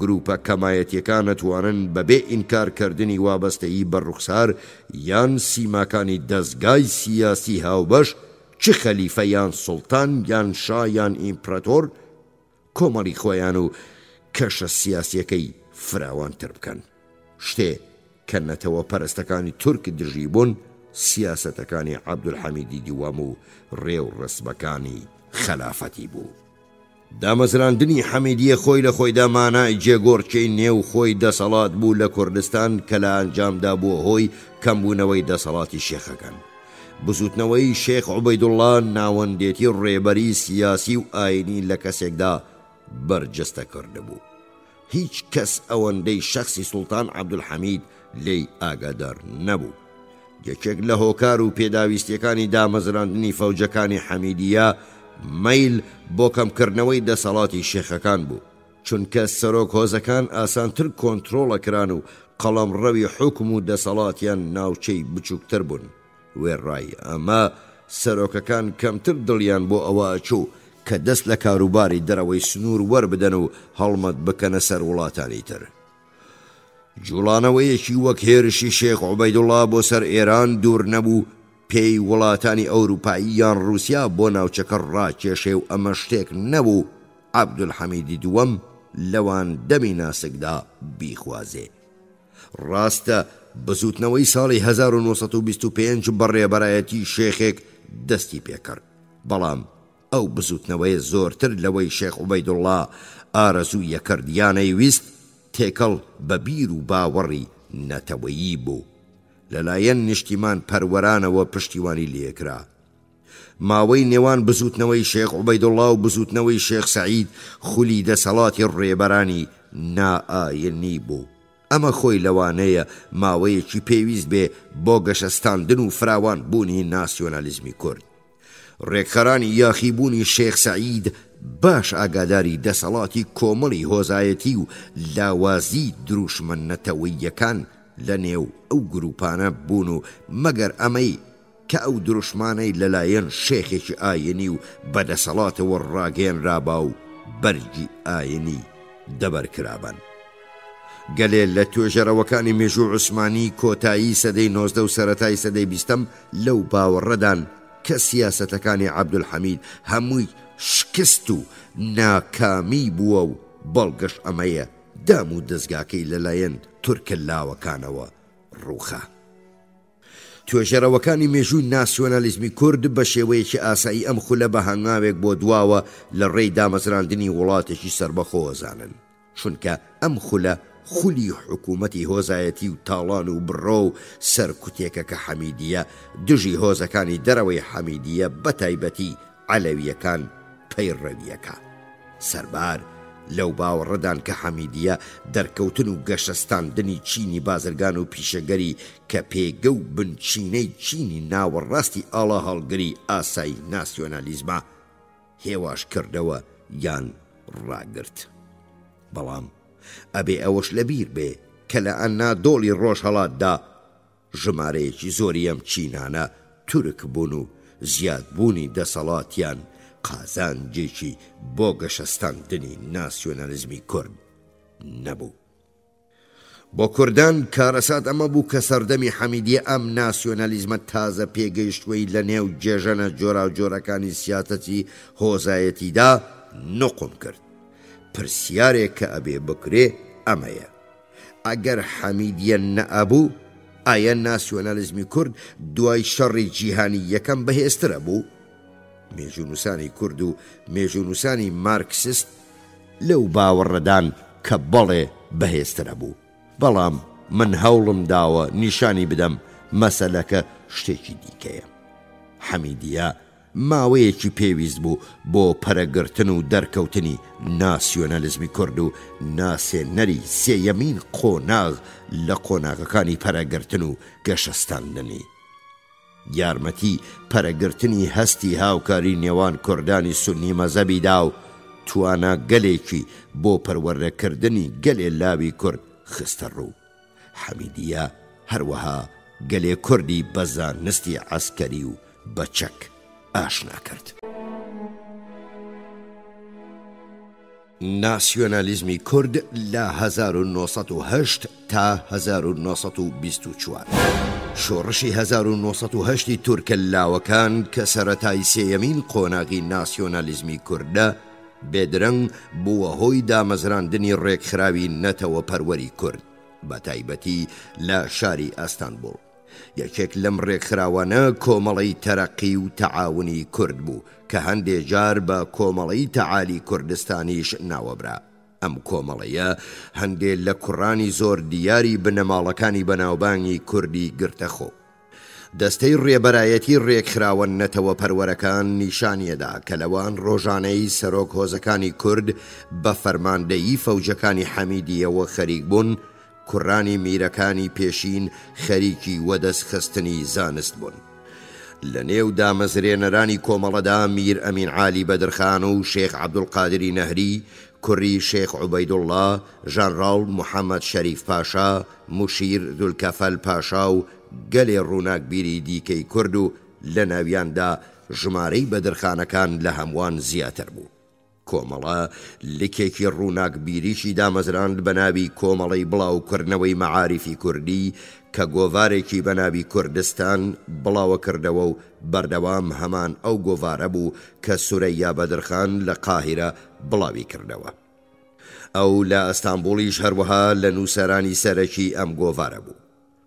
گروپە کەمایەتیەکان ئەتوانن بەبێ ئینکارکردنی وابەستەیی بە ڕوخسار یان سیماکانی دەستگای سیاسی هاوبەش چ خەلیفە یان سوڵتان یان شا یان ئیمپراتۆر کۆمەڵی خۆیان و کەشە سیاسیەکەی فراوانتر بکەن. شتێ کە نەتەوە پەرستەکانی تورک دژی بوون سیاسەتەکانی عەبدولحەمیدی دیوەم و ڕێو ڕسمەکانی خەلافەتی بوو. دامەزراندنی حەمیدیە خۆی لە خۆیدا مانای جێگۆڕچەی نێو خۆی دەسەڵات بوو لە کوردستان کە لە ئەنجامدا بووە هۆی کەمبوونەوەی دەسەڵاتی شێخەکان. بزوتنەوەی شێخ عوبەیدوڵڵا ناوەندێتی ڕێبەری سیاسی و ئاینی لە کەسێکدا بەرجەستە کردبوو. هیچ کەس ئەوەندەی شەخسی سوڵتان عەبدولحەمید لێی ئاگادار نەبوو. یەکێک لە هۆکار و پێداویستیەکانی دامەزراندنی فەوجەکانی حەمیدیە مەیل بۆ کەمکردنەوەی دەسەڵاتی شێخەکان بوو، چونکە سەرۆک هۆزەکان ئاسانتر کۆنتڕۆڵەکران و قەڵەمڕەوی حوکم و دەسەڵاتیان ناوچەی بچووکتر بوون. وێڕای ئەمە سەرۆکەکان کەمتر دڵیان بۆ ئەوە ئەچوو کە دەست لە کاروباری دەرەوەی سنوور وەربدەن و هەڵمەت بکەنە سەر وڵاتانی تر. جوڵانەوەیەکی وەک هێرشی شێخ عوبەیدوڵڵا بۆ سەر ئێران دوور نەبوو پێی وڵاتانی ئەوروپایی یان رووسیا بۆ ناوچەکە ڕاکێشێ و ئەمە شتێک نەبوو عەبدولحەمیدی دووەم لەوان دەمی ناسکدا بیخوازێ. ڕاستە بزوتنەوەی ساڵی 1925 بەڕێبەرایەتی شێخێک دەستی پێکرد، بەڵام ئەو بزوتنەوەی زۆرتر لەوەی شێخ عوبەیدوڵڵا ئارەزوویە کردیانەی ویست تێکەڵ بە بیر و باوەڕی نەتەوەیی بوو. لەلایەن نیشتیمان پەروەرانەوە پشتیوانی لێکرا. ماوەی نێوان بزوتنەوەی شێخ عوبەیدوڵڵا و بزوتنەوەی شێخ سەعید خولی دەسەڵاتی ڕێبەرانی نائاینی بوو. ئەمە خۆی لەوانەیە ماوەیەکی پێویست بێ بۆ گەشەستاندن و فراوان بوونی ناسیۆنالیزمی کورد. ڕێکخەرانی یاخیبوونی شێخ سەعید باش ئاگاداری دەسەڵاتی کۆمەڵی هۆزایەتی و لاوازی دروشمەنەتەوەییەکان لە نێو ئەو گروپانە بوون و مەگەر ئەمەی کە ئەو دروشمانەی لەلایەن شێخێکی ئاینی و بەدەسەڵاتەوە ڕاگەیەنرابا و بەرگی ئاینی دەبەرکرابن. گەلێ لە توێژەرەوەکانی مێژوو عوسمانی کۆتایی سەدەی 19 و سەرەتای سەدەی 20 لەو باوەڕەدان کە سیاسەتەکانی عەبدولحەمید هەمووی شکست و ناکامی بووە و بەڵگەش ئەمەیە دام و دەستگاکەی لەلایەن تورکەلاوەکانەوە ڕووخا. توێژەرەوەکانی مێژووی ناسیۆنالیزمی کورد بە شێوەیەکی ئاسایی ئەم خولە بە هەنگاوێک بۆ دواوە لە ڕێی دامەزراندنی وڵاتێکی سربەخۆوەزانن، چونکە ئەم خولە خولی حکوومەتی هۆزایەتی و تاڵان و بڕۆ و سەرکوتێکە کە حەمیدیە دژی هۆزەکانی دەرەوەی حەمیدیە بە تایبەتی عەلەویەکان پەیڕەویەکە. سەربار لەو باوەڕەدان کە حەمیدیە دەرکەوتن و گەشەستاندنی چینی بازرگان و پیشەگەری کە پێگە و بنچینەی چینی ناوەڕاستی ئاڵا هەڵگری ئاسایی ناسیۆنالیزمە هێواش کردەوە یان ڕاگرت. بەڵام ئەبێ ئەوەش لەبیر بێ کە لە ئەنا دۆڵی ڕۆژهەڵاتدا ژمارەیەکی زۆری ئەم چینانە تورک بوون و زیادبوونی دەسەڵاتیان قازانجێکی بۆ گەشەستاندنی ناسیۆنالیزمی کورد نەبوو. بۆ کوردان کارەسات ئەمە بوو کە سەردەمی حەمیدیە ئەم ناسیۆنالیزمە تازە پێگەیشتوەی لە نێو جێژەنە جۆرا و جۆرەکانی سیاسەتی هۆزایەتیدا نوقم کرد. پرسیارێک کە ئەبێ بکرێ ئەمەیە: ئەگەر حەمیدیە نەئەبوو ئایا ناسیۆنالیزمی کورد دوای شەڕی جیهانی یەکەم بەهێزترە بوو؟ مێژوونووسانی کورد و مێژوونووسانی مارکسیست لەو باوەڕەدان کە بەڵێ بەهێزترە بوو، بەڵام من هەوڵم داوە نیشانی بدەم مەسەلەکە شتێکی دیکەیە. حەمیدیە ماوەیەکی پێویست بوو بۆ پەرەگرتن و دەرکەوتنی ناسیۆنالیزمی کورد و ناسێنەری سێیەمین قۆناغ لە قۆناغەکانی پەرەگرتن و گەشەستاندنی. یارمەتی پەرەگرتنی هەستی هاوکاری نێوان کوردانی سونی مەزەبیدا و توانە گەلێکی بۆ پەروەردەکردنی گەلێ لاوی کورد خستە ڕوو. حەمیدیە هەروەها گەلێ کوردی بە زانستی عەسکەری و بەچەک ئاشنا کرد. ناسیۆنالیزمی کورد لە 1970 تا 1924 شۆڕشی 1970 تورکەلاوەکان کە سەرەتای سێیەمین قۆناغی ناسیۆنالیزمی کوردە بێدرەنگ بووە هۆی دامەزراندنی ڕێکخراوی نەتەوە پەروەری کورد بە تایبەتی لە شاری ئەستانبوڵ. یەکێک لەم ڕێکخراوانە کۆمەڵی تەرەقی و تەعاونی کورد بوو کە هەندێک جار بە کۆمەڵی تەعالی کوردستانیش ناوەبرا. ئەم کۆمەڵەیە هەندێک لە کوڕانی زۆر دیاری بنەماڵەکانی بەناوبانگی کوردی گرتەخۆ. دەستەی ڕێبەرایەتی ڕێکخراوە نەتەوە پەروەرەکان نیشانیەدا کە لەوان ڕۆژانەی سەرۆک هۆزەکانی کورد بە فەرماندەیی فەوجەکانی حەمیدیەوە خەریک بوون، کوڕانی میرەکانی پێشین خەریکی وەدەستخستنی زانست بوون. لە نێو دامەزرێنەرانی کۆمەڵەدا میر ئەمین عالی بەدرخان و شێخ عەبدولقادری نەهری، کوڕی شێخ عوبەیدوڵڵا، ژەنڕاڵ محەممەد شەریف پاشا، موشیر دولکەفەل پاشا و گەلێ ڕووناکبیری دیکەی کورد و لە ناویاندا ژمارەی بەدرخانەکان لە هەمووان زیاتر بوو. کۆمەڵە لکێکی ڕووناکبیریشی دامەزراند بە ناوی کۆمەڵەی بڵاوکردنەوەی مەعاریفی کوردی کە گۆڤارێکی بە ناوی کوردستان بڵاوە کردەوە و بەردەوام هەمان ئەو گۆڤارە بوو کە سورەیا بەدرخان لە قاهیرە بڵاوی کردەوە. ئەو لە ئەستانبوڵیش هەروەها لە نووسەرانی سەرەکی ئەم گۆڤارە بوو.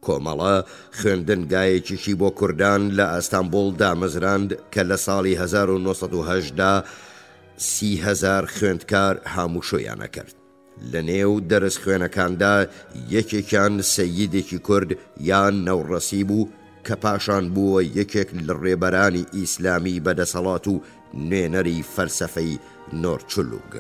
کۆمەڵە خوێندنگایەکیشی بۆ کوردان لە ئەستانبوڵ دامەزراند کە لە ساڵی 1970 30,000 خوێندکار هاموشۆیانە کرد. لە نێو دەرس خوێنەکاندا یەکێکیان سەییدێکی کورد یان نەوڕەسی بوو کە پاشان بووە یەکێک لە ڕێبەرانی ئیسلامی بەدەسەڵات و نوێنەری فەلسەفەی نۆرچلوگ.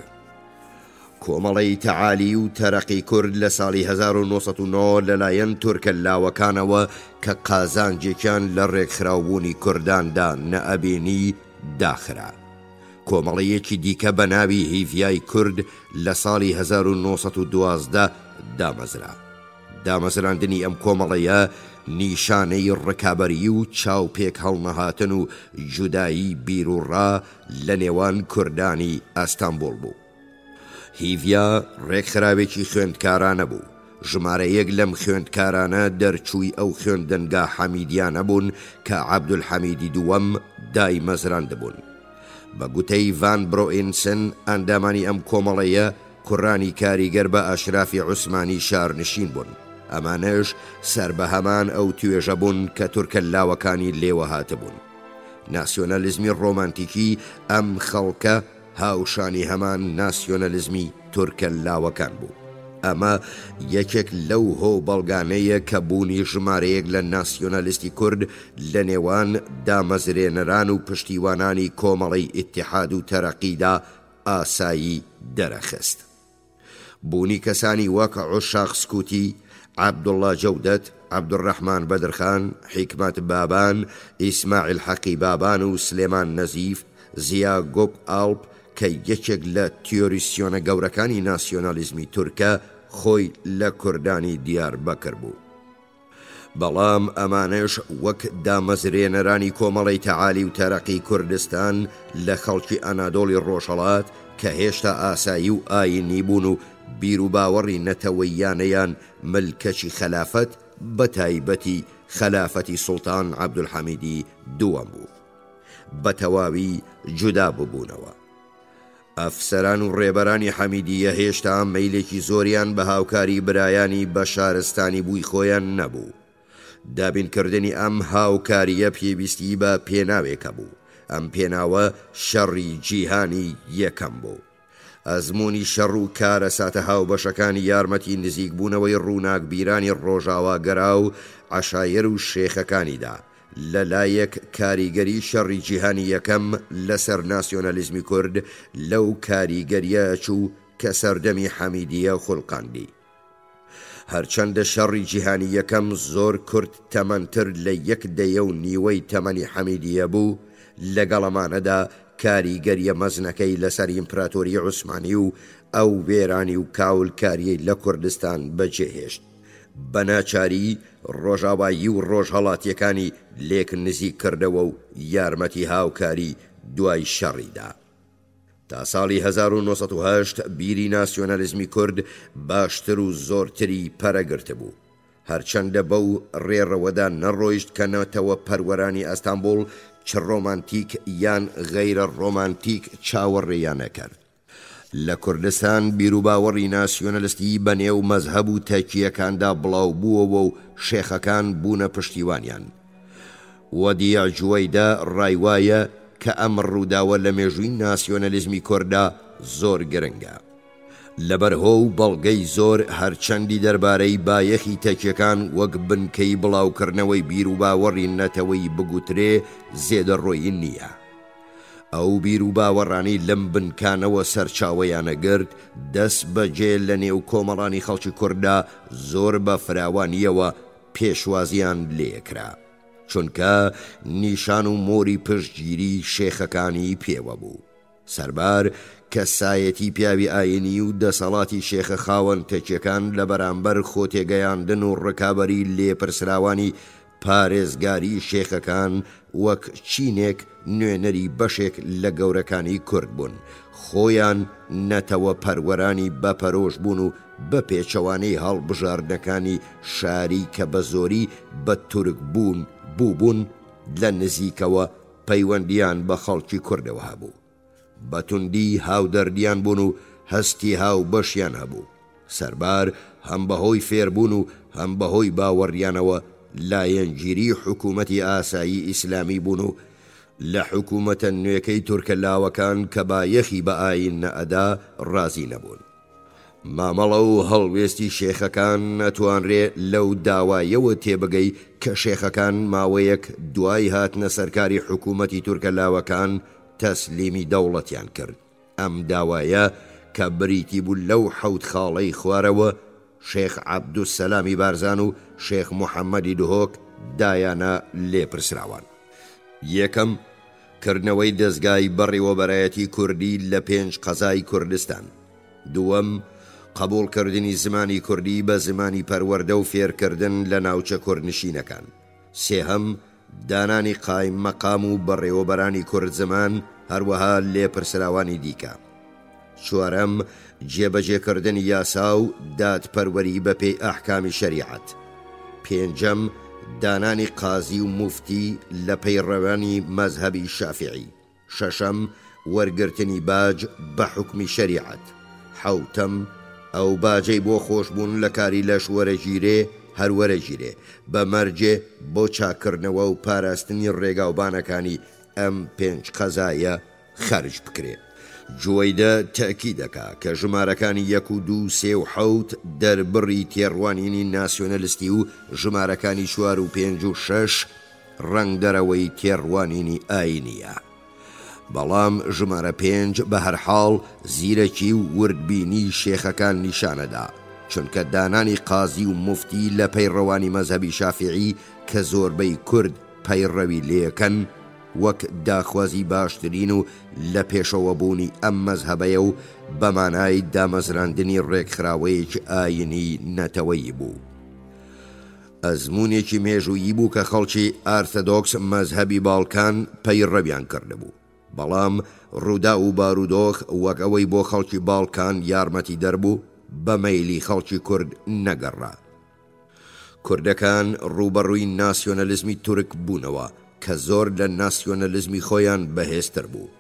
کۆمەڵەی تەعالی و تەرەقی کورد لە ساڵی 1990 لەلایەن تورکەلاوەکانەوە کە قازانجێکیان لە ڕێکخراوبوونی کورداندا نەئەبینی داخرا. کۆمەڵەیەکی دیکە بە ناوی هیڤیای کورد لە ساڵی 1912 دامەزرا. دامەزراندنی ئەم کۆمەڵەیە نیشانەی ڕکابەری و چاوپێک هەڵنەهاتن و جودایی بیر و ڕا لە نێوان کوردانی ئەستانبوڵ بوو. هیڤیا ڕێکخراوێکی خوێندکارانە بوو. ژمارەیەک لەم خوێندکارانە دەرچووی ئەو خوێندنگا حەمیدیانە بوون کە عەبدولحەمیدی دووەم دای مەزراند بوون. بە گوتەی ڤان برۆئینسن ئەندامانی ئەم کۆمەڵەیە کوڕانی کاریگەر بە ئاشرافی عوسمانی شارنشین بوون. ئەمانەش سەر بە هەمان ئەو توێژە بوون کە تورکەلاوەکانی لێوە هاتبوون. ناسیۆنەلیزمی ڕۆمانتیکی ئەم خەڵکە هاوشانی هەمان ناسیۆنەلیزمی تورکەلاوەکان بوو. ئەمە یەکێک لەو هۆ بەڵگانەیە کە بوونی ژمارەیەک لە ناسیۆنەلیستی کورد لە نێوان دامەزرێنەران و پشتیوانانی کۆمەڵەی ئیتیحاد و تەرەقیدا ئاسایی دەرەخست. بوونی کەسانی وەک عوشاق سکوتی، عەبدوڵڵا جەودەت، عەبدوڕەحمان بەدرخان، حیکمەت بابان، ئیسماعیل حەقی بابان و سلێمان نەزیف، زیا گۆب ئاڵپ کە یەکێک لە تیۆریسیۆنە گەورەکانی ناسیۆنالیزمی تورکە خۆی لە کوردانی دیار بەکر بوو. بەڵام ئەمانش وەک دامەزرێنەرانی کۆمەڵەی تەعالی و تەرەقی کوردستان لە خەڵکی ئەنادۆڵی ڕۆژهەڵات کە هێشتا ئاسایی و ئاینی بوون و بیر و باوەڕی نەتەوەییانەیان ملکەچی خەلافەت بە تایبەتی خەلافەتی سوڵتان عەبدولحەمیدی دووەم بوو. بە تەواوی جودا ببوونەوە. ئەفسەران و ڕێبەرانی حەمیدیە هێشتا مەیلێکی زۆریان بە هاوکاری برایانی بە شارستانی بووی خۆیان نەبوو. دابینکردنی ئەم هاوکاریە پێویستی بە پێناوێکە بوو. ئەم پێناوە شەڕی جیهانی یەکەم بوو. ئەزمموی شەڕ و کارە ساتە هاوبەشەکانی یارمەتی نزیکبوونەوەی ڕووناکبیرانی ڕۆژاواگەرا و عەشایر و شێخەکانیدا لەلایەک کاریگەری شەڕی جیهانی یەکەم لەسەر ناسیۆنەلیزمی کورد لەو کاریگەریە چوو کە سەردەمی حەمیدیە خوڵقاندی. هەرچەندە شەڕی جیهانی یەکەم زۆر کورت تەمەنتر لە 1.5 تەمەنی حەمیدیە بوو، لەگەڵەمانەدا کاریگەریە مەزنەکەی لەسەر ئیمپراتۆری عوسمانی و ئەو وێرانی و کاولکاریەی لە کوردستان بەجێهێشت. بەناچاری ڕۆژاوایی و ڕۆژهەڵاتیەکانی لێک نزیک کردەوە و یارمەتی هاوکاری دوای شەڕیدا. تا ساڵی 1980 بیری ناسیۆنەلیزمی کورد باشتر و زۆرتری پەرەگرت بوو. هەرچەندە بەو ڕێڕەوەدا نەڕۆیشت کە نەتەوە پەروەرانی ئەستانبوڵ چ ڕۆمانتیک یان غەیرە ڕۆمانتیک چاوەڕێیان نەکرد. لە کوردستان بیرروباوەڕی ناسیۆنەلیستی بەنێو مەزهەب و تەکیەکاندا بڵاو بووەوە و شێخەکان بوونە پشتیوانیان. وەدیع جوەیدا ڕایوایە کە ئەم ڕووداوە لە مێژووی ناسیۆنەلیزمی کوردا زۆر گرنگە. لەبەرهۆ و بەڵگەی زۆر هەرچەندی دەربارەی بایەخی تەکیەکان وەک بنکەی بڵاوکردنەوەی بیرروباوەڕی نەتەوەی بگوترێ زێدەڕۆیی نییە. ئەو بیرروباوەڕانی لەم بنکانەوە سەرچاوەیانە گرت دەست بەجێ لە نێو کۆمەڵانی خەڵکی کووردا زۆر بە فراوانیەوە پێشوازیان لێکرا، چونکە نیشان و مۆری پشتگیری شێخەکانی پێوە بوو. سەربار کەسایەتی پیاوی ئاینی و دەسەڵاتی شێخە خاوەن تەکیەکان لە بەرامبەر خۆتێگەیاندن و ڕکابەری لێپرسراوانی پارێزگاری شێخەکان وەک چینێک نوێنەری بەشێک لە گەورەکانی کورد بوون. خۆیان نەتەوە پەروەرانی بەپەرۆش بوون و بە پێچەوانەی هەڵبژاردنەکانی شاری کە بە زۆری بە تورک بوون لە نزیکەوە پەیوەندیان بە خەڵکی کوردەوە هەبوو. بەتوندی هاودەردیان بوون و هەستی هاو بەشیان هەبوو. سەربار هەم بەهۆی فێربوون و هەم بەهۆی باوەڕیانەوە لایەنگیری حکوومەتی ئاسایی ئیسلامی بوون و لە حکوومەتە نوێکەی تورکەلاوەکان کە بایەخی بە ئاین نەئەدا ڕازی نەبوون. مامەڵە و هەڵوێستی شێخەکان نەتوانرێ لەو داوایەوە تێبگەی کە شێخەکان ماوەیەک دوای هاتنە سەرکاری حکوومەتی تورکەلاوەکان تەسلیمی دەوڵەتیان کرد. ئەم داوایە کە بریتی بوو لەو حەوت خاڵەی خوارەوە شێخ عەبدوسەلامی بارزان و شێخ موحەممەدی دهۆک دایانە لێپرسراوان. یەکەم کردنەوەی دەستگای بەڕێوەبەرایەتی کوردی لە 5 قەزای کوردستان. دووەم قبولکردنی زمانی کوردی بە زمانی پەروەردە و فێرکردن لە ناوچە کوردنشینەکان. سێهەم دانانی قایم مەقام و بەڕێوەبەرانی کورد زمان هەروەها لێپرسراوانی دیکە. چوارەم جێبەجێکردنی یاسا و دادپەروەری بەپێی ئەحکامی شەریعەت. پێنجەم دانانی قازی و موفتی لە پەیڕەوانی مەزهەبی شافعی. شەشەم وەرگرتنی باج بە حکمی شەریعەت. حەوتەم ئەو باجەی بۆ خۆشبوون لە کاری لەش وەرەگیرێ هەروەرەگیرێ بە مەرجێ بۆ چاکردنەوە و پاراستنی ڕێگاوبانەکانی ئەم 5 قەزایە خەرج بکرێ. جوۆیدە تەکی دەکا کە ژمارەکانی 1 و 2 3 و 7 دەربڕی تێڕوانینی ناسیۆنەلیستی و ژمارەکانی 4 و 5 و 6 ڕەنگدەرەوەی تێڕوانینی ئاینیە. بەڵام ژمارە 5 بە هەرحاڵ زیرەکی و وردبینی شێخەکان نیشانەدا، چونکە دانانی قازی و موفتی لە پەیڕەوانی مەزهەبی شافعی کە زۆربەی کورد پەیڕەوی لێەکەن وەک داخوازی باشترین و لە پێشەوە بوونی ئەم مەزهەبەیە و بەمانای دامەزراندنی ڕێکخراوەیەکی ئاینی نەتەوەیی بوو. ئەزمونێکی مێژوویی بوو کە خەڵکی ئارتەدۆکس مەزهەبی باڵکان پەیڕەویان کردبوو، بەڵام ڕوودا و بارودۆخ وەک ئەوەی بۆ خەڵکی باڵکان یارمەتی دەربوو بە مەیلی خەڵکی کورد نەگەڕا. کوردەکان ڕوبەڕووی ناسیۆنەلیزمی تورک بوونەوە کە زۆر لە ناسیۆنەلیزمی خۆیان بەهێزتر بوو.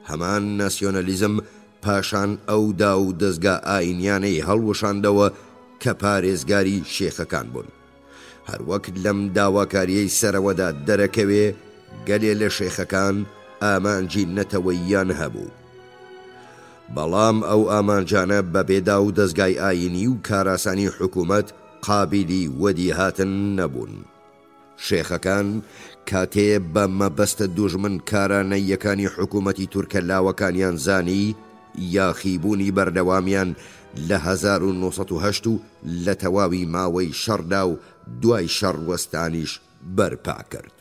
هەمان ناسیۆنەلیزم پاشان ئەو دا و دەستگا ئاینیانەی هەڵوەشاندەوە کە پارێزگاری شێخەکان بوون. هەروەک لەم داواکاریەی سەرەوەدا دەرەکەوێ گەلێ لە شێخەکان ئامانجی نەتەوەییان هەبوو، بەڵام ئەو ئامانجانە بەبێدا و دەستگای ئاینی و کاراسانی حکوومەت قابلی وەدی هاتن نەبوون. شێخەکان کاتێ بە مەبەستە دوژمن کارانەیەکانی حکوومەتی تورکە لاوەکانیان زانی، یاخیبوونی بەردەوامیان لە 1970 و لە تەواوی ماوەی شەڕدا و دوای شەڕوەستانیش بەرپا کرد.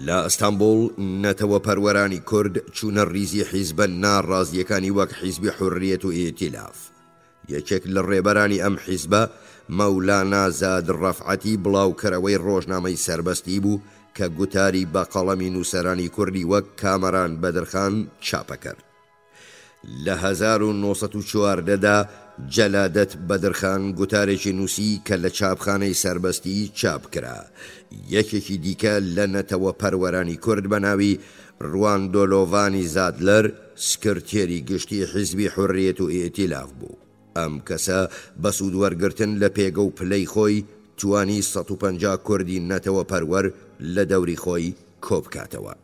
لە ئەستانبوڵ نەتەوە پەروەرانی کورد چوونە ڕیزی حیزبە ناڕازیەکانی وەک حیزبی حوڕیەت و ئێتیلاف. یەکێک لە ڕێبەرانی ئەم حیزبە مەولانا زاد ڕەفعەتی بڵاوکەرەوەی ڕۆژنامەی سەربەستی بوو کە گوتاری بە قەڵەمی نووسەرانی کوردی وەک کامەران بەدرخان چاپە کرد. لە 1940دا جەلادەت بەدرخان گوتارێکی نووسی کە لە چاپخانەی سەربەستی چاپ کرا. یەکێکی دیکە لە نەتەوە پەروەرانی کورد بە ناوی ڕواندۆلۆڤانی زادلەر سکرتێری گشتی حیزبی حوڕیەت و ئێتیلاف بوو. ئەم کەسە بە سوودوەرگرتن لە پێگە و پلەی خۆی توانی 150 کوردی نەتەوە پەروەر لە دەوری خۆی کۆبکاتەوە.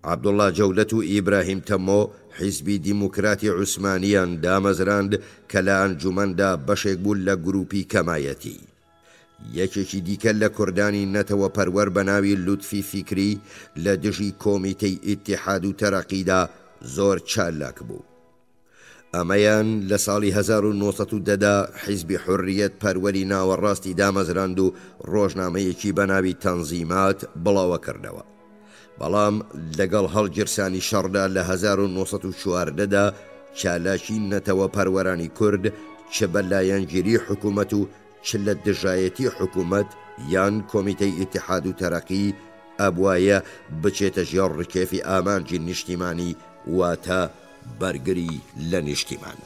عەبدوڵڵا جەولەت و ئیبراهیم تەمۆ حیزبی دیموکراتی عوسمانیان دامەزراند کە لە ئەنجومەندا بەشێک بوون لە گروپی کەمایەتی. یەکێکی دیکە لە کوردانی نەتەوە پەروەر بە ناوی لوتفی فیکری لە دژی کۆمیتەی ئیتیحاد و تەرەقیدا زۆر چالاک بوو. ئەمەیان لە ساڵی 1910دا حیزبی حوڕیەت پەروەری ناوەڕاستی دامەزراند و ڕۆژنامەیەکی بە ناوی تەنزیمات بڵاوە کردەوە. بەڵام لەگەڵ هەڵگیرسانی شەڕدا لە 1940دا چالاکی نەتەوە پەروەرانی کورد چ بە لایەنگیری حکوومەت و چ لە دژایەتی حکوومەت یان کۆمیتەی ئیتیحاد و تەرەقی ئەبوایە بچێتە ژێر ڕکێفی ئامانجی نیشتیمانی واتە بەرگری لە نیشتیمان.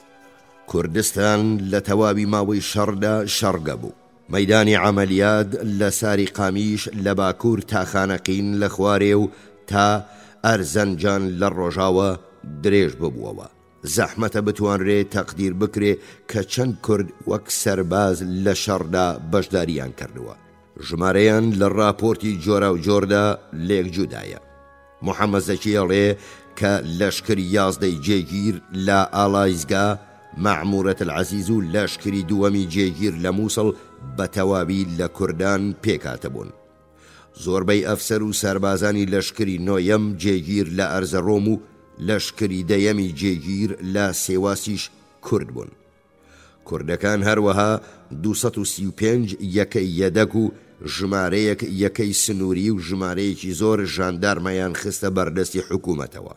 کوردستان لە تەواوی ماوەی شەڕدا شەڕگە بوو. مەیدانی عەمەلیات لە ساری قامیش لە باکوور تا خانەقین لە خوارێ و تا ئەرزەنجان لە ڕۆژاوە درێژ ببووەوە. زەحمەتە بتوانرێت تەقدیر بکرێ کە چەند کورد وەک سەرباز لە شەڕدا بەشداریان کردووە. ژمارەیان لە راپۆرتی جۆرا و جۆردا لێک جودایە. محەممەد زەکیەڵێ کە لەشکری 11 جێگیر لە ئالایزگا، مەعمورەت العەزیز و لەشکری دووەمی جێگیر لە مووسڵ بە تەواوی لە کوردان پێکاتە بوون. زۆربەی ئەفسەر و سەربازانی لەشکری نۆیەم جێگیر لە ئەرزەڕۆم و لەشکری دەیەمی جێگیر لە سێواسیش کورد بوون. کوردەکان هەروەها 235 یەکەی یەدەک و ژمارەیەک یەکەی سنووری و ژمارەیەکی زۆر ژاندارمەیان خستە بەردەستی حکوومەتەوە.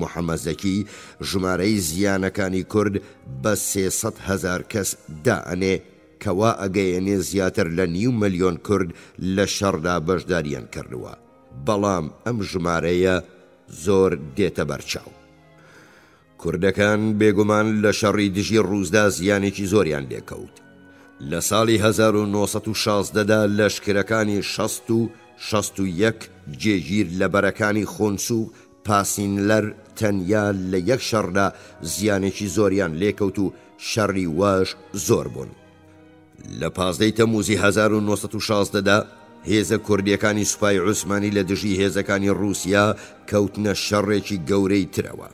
محەممەد زەکی ژمارەی زیانەکانی کورد بە 300,000 کەس دائەنێ کەوا ئەگەیەنێ زیاتر لە 5 ملیۆن کورد لە شەڕدا بەشداریان کردووە. بەڵام ئەم ژمارەیە زۆر دێتە بەرچاو. کوردەکان بێگومان لە شەڕی دژی ڕووسدا زیانێکی زۆریان لێکەوت. لە ساڵی 1960دا لەشکرەکانی 61 جێگیر لە بەرەکانی خۆنس و پاسینلەر تەنیا لە یەک شەڕدا زیانێکی زۆریان لێکەوت و شەڕی واش زۆر بوون. لە 15 تەمووزی 1960دا هێزە کوردیەکانی سوپای عوسمانی لە دژی هێزەکانی ڕووسیا کەوتنە شەڕێکی گەورەی ترەوە.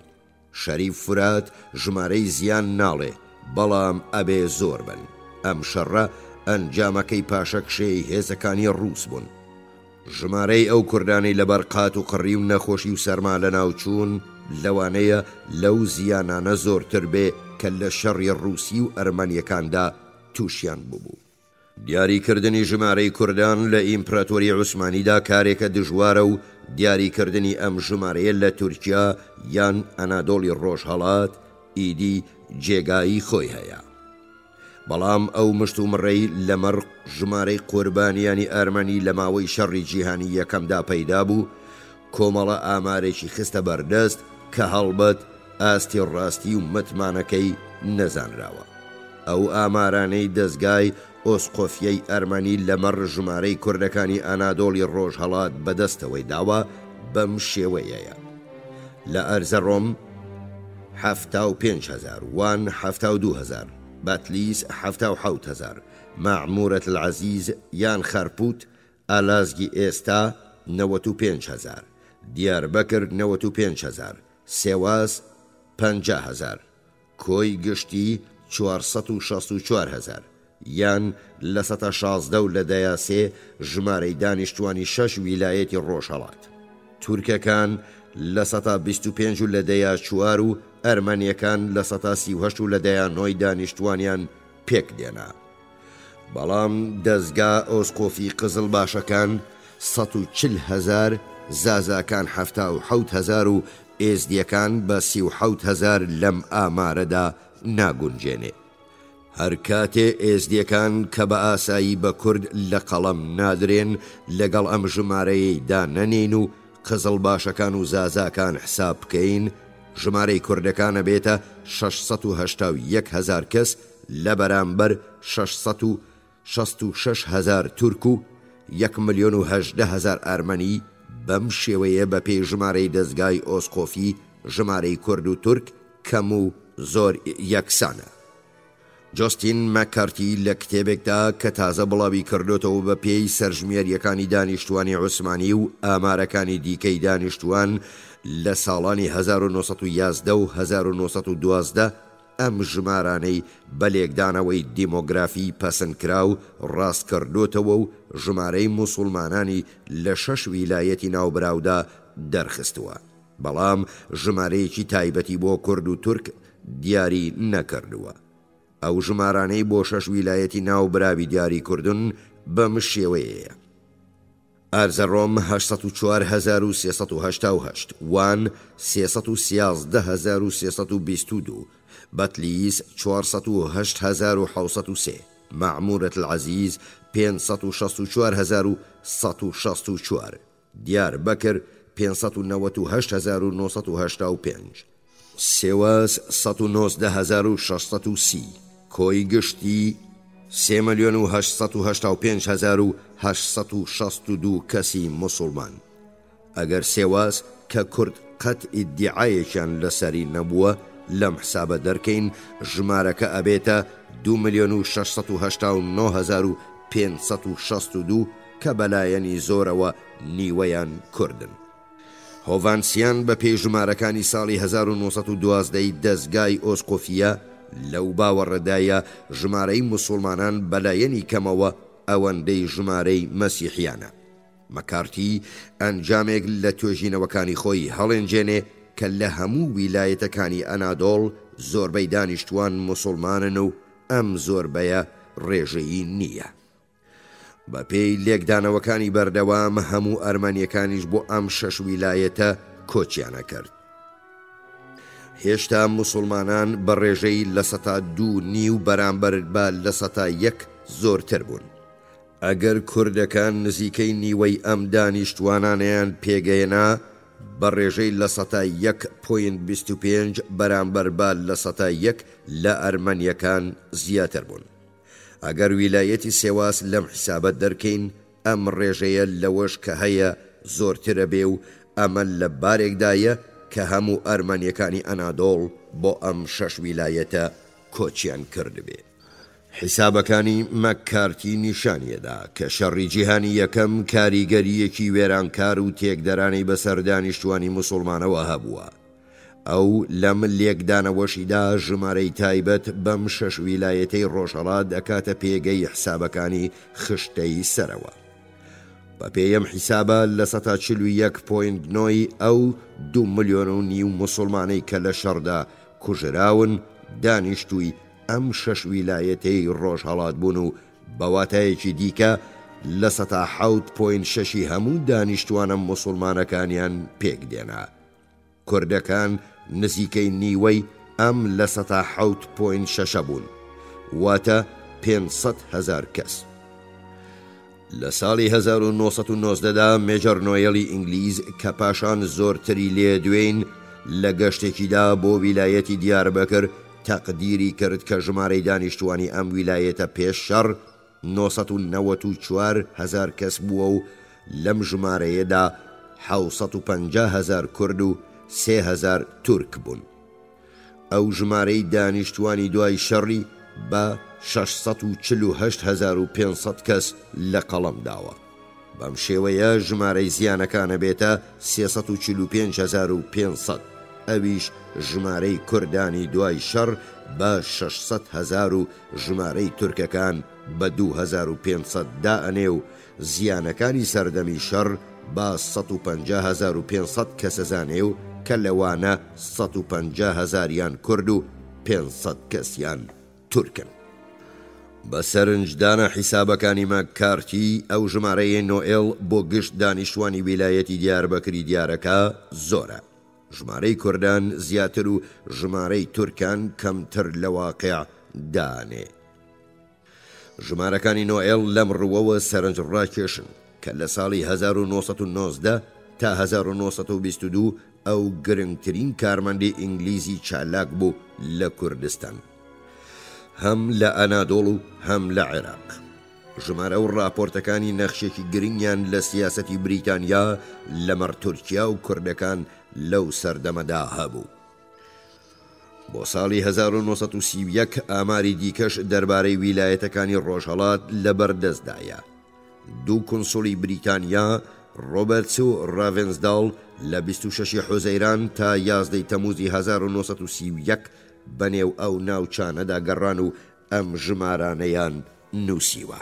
شەریف فرات ژمارەی زیان ناڵێ، بەڵام ئەبێ زۆر بن. ئەم شەڕە ئەنجامەکەی پاشەکشەی هێزەکانی ڕووس بوون. ژمارەی ئەو کوردانەی لەبەر قات و قڕی و نەخۆشی و سەرما لە ناوچوون لەوانەیە لەو زیانانە زۆرتر بێ کە لە شەڕی ڕووسی و ئەرمەنیەکاندا تووشیان بوو. دیاریکردنی ژمارەی کوردان لە ئیمپراتۆری عوسمانیدا کارێکە دژوارە و دیاریکردنی ئەم ژمارەیە لە تورکیا یان ئەنادۆڵی ڕۆژهەڵات ئیدی جێگایی خۆی هەیە. بەڵام ئەو مشت و مڕەی لەمەڕ ژمارەی قوربانیانی ئەرمەنی لە ماوەی شەڕی جیهانی یەکەمدا پەیدا بوو، کۆمەڵە ئامارێکی خستە بەردەست کە هەڵبەت ئاستی ڕاستی و متمانەکەی نەزانراوە. ئەو ئامارانەی دەستگای ئۆسقۆفیەی ئەرمەنی لەمەڕ ژمارەی کوردەکانی ئەنادۆڵی ڕۆژهەڵات بەدەستەوەی داوە بەم شێوەیەیە: لە ئەرزەڕۆم 75,000، وان 72,000، بەتلیس 77,000، مەعمورەت العەزیز یان خەرپوت ئالازگی ئێستا 95,000، دیاربەکر 95,000، سێواس 50,000، کۆی گشتی 464,000 یان لە 16 و لە دەیاسێ ژمارەی دانیشتوانی 6 ویلایەتی ڕۆژهەڵات. تورکەکان لە 125 و لە دەیا 4 و ئەرمەنیەکان لە 138 و لە دەیا 9 دانیشتوانیان پێک دێنا. بەڵام دەستگا ئۆسقۆفی قزڵ باشەکان 140,000، زازاکان 77,000 و ئێزدیەکان بە 37,000 لەم ئامارەدا ناگونجێنێ. هەر کاتێ ئێزدیەکان کە بە ئاسایی بە کورد لە قەڵەم نادرێن لەگەڵ ئەم ژمارەیەیدا نەنین و قزڵ باشەکان و زازاکان حساب بکەین، ژمارەی کوردەکانە بێتە 681,000 کەس لە بەرامبەر 666,000 تورک و 1,018,000 ئەرمەنی. بەم شێوەیە بە پێی ژمارەی دەستگای ئۆسقۆفی ژمارەی کورد و تورک کەم و زۆر یەکسانە. جۆستین مەکارتی لە کتێبێکدا کە تازە بڵاوی کردوتەوە بە پێی سەرژمێریەکانی دانیشتوانی عوسمانی و ئامارەکانی دیکەی دانیشتوان لە ساڵانی 1911 و 1912 ئەم ژمارانەی بە لێکدانەوەی دیمۆگرافی پەسەندکرا و ڕاستکردوتەوە و ژمارەی موسڵمانانی لە 6 ویلایەتی ناوبراودا دەرخستووە، بەڵام ژمارەیەکی تایبەتی بۆ کورد و تورک دیاری نەکردووە. ئەو ژمارانەی بۆ 6 ویلایەتی ناوبراوی دیاری کردن بەم شێوەیەیە: ئەرزەڕۆم 84,388، وان 313,322، بەتلیس 408,703، مەعمورەت العەزیز 564,164، دیاربەکر 598,985، سێواس 119,630، کۆی گشتی 3,885,862 کەسی موسڵمان. ئەگەر سێواس کە کورد قەت ئیدعایەکیان لەسەری نەبووە لەم حسابە دەرکەین، ژمارەکە ئەبێتە 2,669,562 کە بەلایەنی زۆرەوە نیوەیان کوردن. هۆڤانسیان بە پێی ژمارەکانی ساڵی 1912 دەستگای ئۆسقۆفیە لەو باوەڕەدایە ژمارەی موسڵمانان بەلایەنی کەمەوە ئەوەندەی ژمارەی مەسیحیانە. مەکارتی ئەنجامێک لە توێژینەوەکانی خۆی هەڵێنجێنێ کە لە هەموو ویلایەتەکانی ئەنادۆڵ زۆربەی دانیشتوان موسڵمانن و ئەم زۆربەیە ڕێژەیی نییە. بە پێی لێکدانەوەکانی بەردەوام هەموو ئەرمەنیەکانیش بۆ ئەم 6 ویلایەتە کۆچیانە کرد. هێشتا موسڵمانان بە ڕێژەی لە 2.5 بەرامبەر بە لە 100 زۆرتر بوون. ئەگەر کوردەکان نزیکەی نیوەی ئەم دانیشتوانانیان پێگەیەنا، بەڕێژەی لە سەتای 1.25 بەرامبەر با لە سەتای 1 لە ئەرمەنیەکان زیاتر بوون. ئەگەر ویلایەتی سێواس لەم حیسابەت دەرکەین ئەم ڕێژەیە لەوەش کە هەیە زۆرترە بێ و ئەمە لە بارێکدایە کە هەموو ئەرمەنیەکانی ئەنادۆڵ بۆ ئەم 6 ویلایەتە کۆچیان کردبێ. حیسابەکانی مەککارتی نیشانیەدا کە شەڕی جیهانی یەکەم کاریگەریەکی وێرانکار و تێکدەرانەی بەسەر دانیشتوانی موسڵمانەوە هەبووە. ئەو لەم لێکدانەوەشیدا ژمارەی تایبەت بەم 6 ویلایەتەی ڕۆژهەڵات دەکاتە پێگەی حسابەکانی خشتەی سەرەوە. بە پێیەم حیسابە لە 141.9 ئەو 2.5 ملیۆن موسڵمانەی کە لە شەڕدا کوژراون دانیشتووی ئەم 6 ویلایەتەی ڕۆژهەڵات بوون و بەواتایەکی دیکە لە 7.6 هەموو دانیشتوانە موسڵمانەکانیان پێک دێنا. کوردەکان نزیکەی نیوەی ئەم لە 7.6 بوون، واتە 500,000 کەس. لە ساڵی 1990دا مێجەر نۆیەلی ئینگلیز کە پاشان زۆرتری لێ دوێین لە گەشتێکیدا بۆ ویلایەتی دیاربەکر تەقدیری کرد کە ژمارەی دانیشتوانی ئەم ویلایەتە پێش شەڕ 994,000 کەس بووە و لەم ژمارەیەدا 750,000 کورد و 3,000 تورک بوون. ئەو ژمارەی دانیشتوانی دوای شەڕی بە 648,500 کەس لە قەڵەم داوە. بەم شێوەیە ژمارەی زیانەکانە بێتە 345,500. ئەویش ژمارەی کوردانی دوای شەڕ بە 600,000 و ژمارەی تورکەکان بە 2,500 دائەنێ و زیانەکانی سەردەمی شەڕ بە 150,500 کەسەزانێ و کە لەوانە 150,000یان کورد و 500 کەسیان تورکن. بە سەرنجدانە حیسابەکانی مەککارتی ئەو ژمارەیە نۆئێل بۆ گشت دانیشتوانی ویلایەتی دیاربەکری دیارەکە زۆرە. ژمارەی کوردان زیاتر و ژمارەی تورکان کەمتر لە واقع دانێ. ژمارەکانی نۆئێل لەم ڕووەوە سەرنج ڕاکێشن کە لە ساڵی 1990 تا 1922 ئەو گرنگترین کارمەندی ئینگلیزی چالاک بوو لە کوردستان، هەم لە ئەنادۆڵ و هەم لە عێراق. ژمارە و راپۆرتەکانی نەخشێکی گرنگیان لە سیاسەتی بریتانیا لەمەڕ تورکیا و کوردەکان لەو سەردەمەدا هەبوو. بۆ ساڵی 1931 ئاماری دیکەش دەربارەی ویلایەتەکانی ڕۆژهەڵات لەبەردەستدایە. دوو کونسوڵی بریتانیا ڕۆبەرتس و ڕاڤێنسداڵ لە 26 حوزەیران تا 11 تەموزی 1931 بەنێو ئەو ناوچانەدا گەڕان و ئەم ژمارانەیان نووسیوە.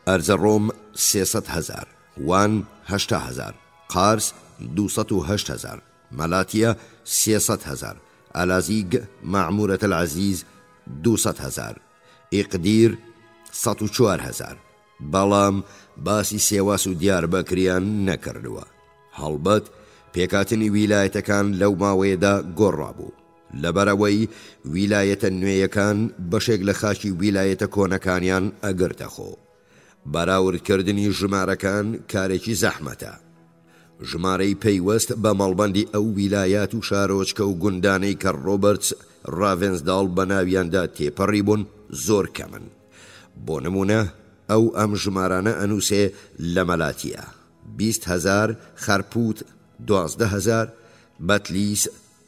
ئەرزەڕۆم 300,000، وان 80,000، قارس 208,000، مەلاتیە 300,000، ئالازیگ مەعمورەت العەزیز 200,000، ئیقدیر 104,000. بەڵام باسی سێواس و دیاربەکریان نەکردووە. هەڵبەت پێکاتنی ویلایەتەکان لەو ماوەیەدا گۆڕابوو لەبەرەوەی ویلایەتە نوێیەکان بەشێک لە خاکی ویلایەتە کۆنەکانیان ئەگرتەخۆ. بەراوردکردنی ژمارەکان کارێکی زەحمەتە. ژمارەی پەیوەست بە مەڵبەندی ئەو ویلایەت و شارۆچکە و گوندانەی کە ڕۆبەرتس ڕاڤێنسداڵ بە ناویاندا تێپەڕی بوون زۆر کەمن. بۆ نمونە ئەو ئەم ژمارانە ئەنووسێ لە مەلاتیە 20,000، خەرپوت 12,000، بەتلیس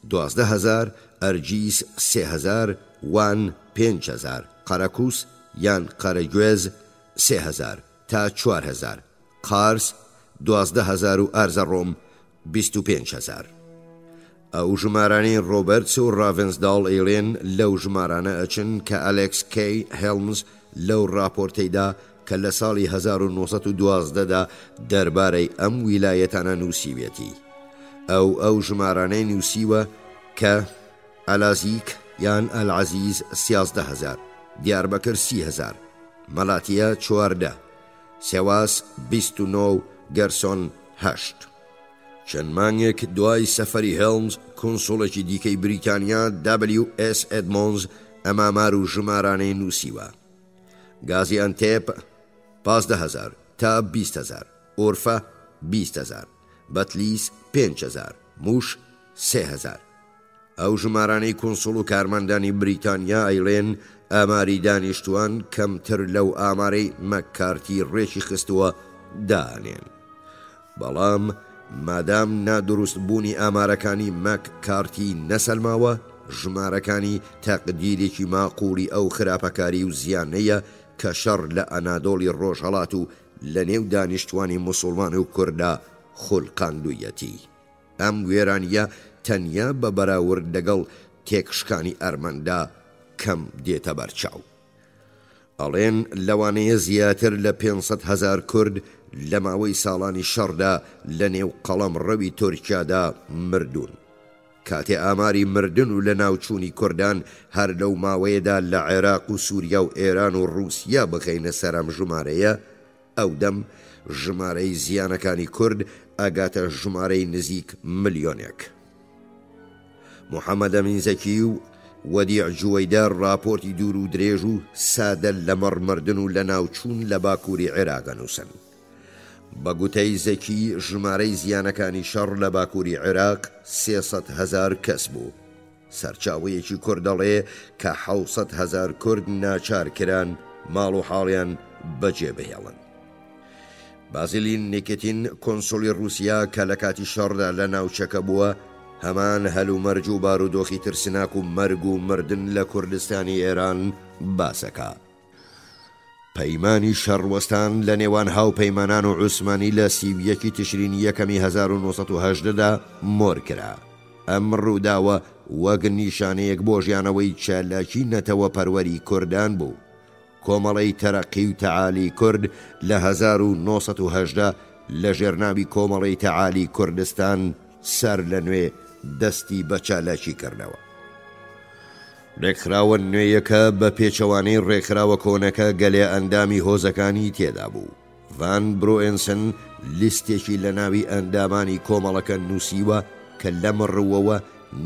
12,000، ئەرجیس 3,000، وان 5,000، قەرەکوس یان قەرەگوێز 3,000 تا 4,000، قارس 12,000 و ئەرزەڕۆم 25,000. ئەو ژمارانەی ڕۆبەرتس و ڕاڤێنسداڵ ئێڵێن لەو ژمارانە ئەچن کە ئەلێکس کەی هێلمز لەو راپۆرتەیدا کە لە ساڵی 1912دا دەربارەی ئەم ویلایەتانە نووسیوێتی. ئەو ژمارانەی نووسیوە کە ئەلازیک یان ئەلعەزیز 13,000، دیاربەکر 30,000، مەلاتیە 14، سێواس 29، گەرسۆن 8. چەند مانگێک دوای سەفەری هێلمز کۆنسوڵێکی دیکەی بریتانیا WS ئێدمۆنز ئەمامار و ژمارانەی نووسیوە. گازیانتێپ 15,000 تا 20,000، ئۆرفە 20,000، بەتلیس 5,000 موش 3,000. ئەو ژمارانەی کۆنسڵ و کارمەندانی بریتانیا ئەیڵێن ئاماری دانیشتوان کەمتر لەو ئامارەی مەککارتی ڕێکی خستووە دانێن. بەڵام مادام نادروست بوونی ئامارەکانی مەککارتی نەسەلماوە، ژمارەکانی تەقدیرێکی ماقوڵی ئەو خراپەکاری و زیانەیە کە شەڕ لە ئەنادۆڵی ڕۆژهەڵات و لە نێو دانیشتوانی موسڵمان و کووردا خوڵقاندوویەتی. ئەم وێرانیە تەنیا بە بەراورد لەگەڵ تێکشکانی ئەرمەندا کەم دێتە بەرچاو. ئەڵێن لەوانەیە زیاتر لە 500,000 کورد لە ماوەی ساڵانی شەڕدا لە نێو قەڵەم ڕەوی تورکیادا مردوون. کاتێ ئاماری مردن و لە ناوچوونی کوردان هەر لەو ماوەیەدا لە عێراق و سووریا و ئێران و ڕووسیا بخەینە سەرم ژمارەیە، ئەو دەم ژمارەی زیانەکانی کورد ئەگاتە ژمارەی نزیک ملیۆنێک. محەممەد ئەمین زەکی و وەدیع جووەیدار راپۆرتی دوور و درێژ و سادە لە مەڕمردن و لە ناوچوون لە باکووری عێراق نووسن. بە گوتەی زەکی ژمارەی زیانەکانی شەڕ لە باکووری عێراق 300,000 کەس بوو. سەرچاوەیەکی کورد دەڵێ کە 700,000 کورد ناچار کران ماڵ و حاڵیان بەجێبهێڵن. بازیلین نیکتین کۆنسڵی رووسیا کە لە کاتی شەڕدا لە ناوچەکە بووە، هەمان هەلومەرج و بارودۆخی ترسناک و مەرگ و مردن لە کوردستانی ئێران باسەکە. پەیمانی شەڕوەستان لە نێوان هاوپەیمانان و عوسمانی لە 31 تشرینی یەکەمی 1970دا مۆر کرا. ئەم ڕووداوە وەک نیشانەیەک بۆ ژیانەوەی چالاکی نەتەوە پەروەری کوردان بوو. کۆمەڵەی تەرەقی و تەعالی کورد لە 1970 لە ژێرناوی کۆمەڵەی تەعالی کوردستان سەر لە نوێ دەستی بە چالاکی کردەوە. ڕێکخراوە نوێیەکە بە پێچەوانەی ڕێکخراوە کۆنەکە گەلێ ئەندامی هۆزەکانی تێدا بوو. ڤان برۆئنسن لیستێکی لە ناوی ئەندامانی کۆمەڵەکە نووسیوە کە لەم ڕووەوە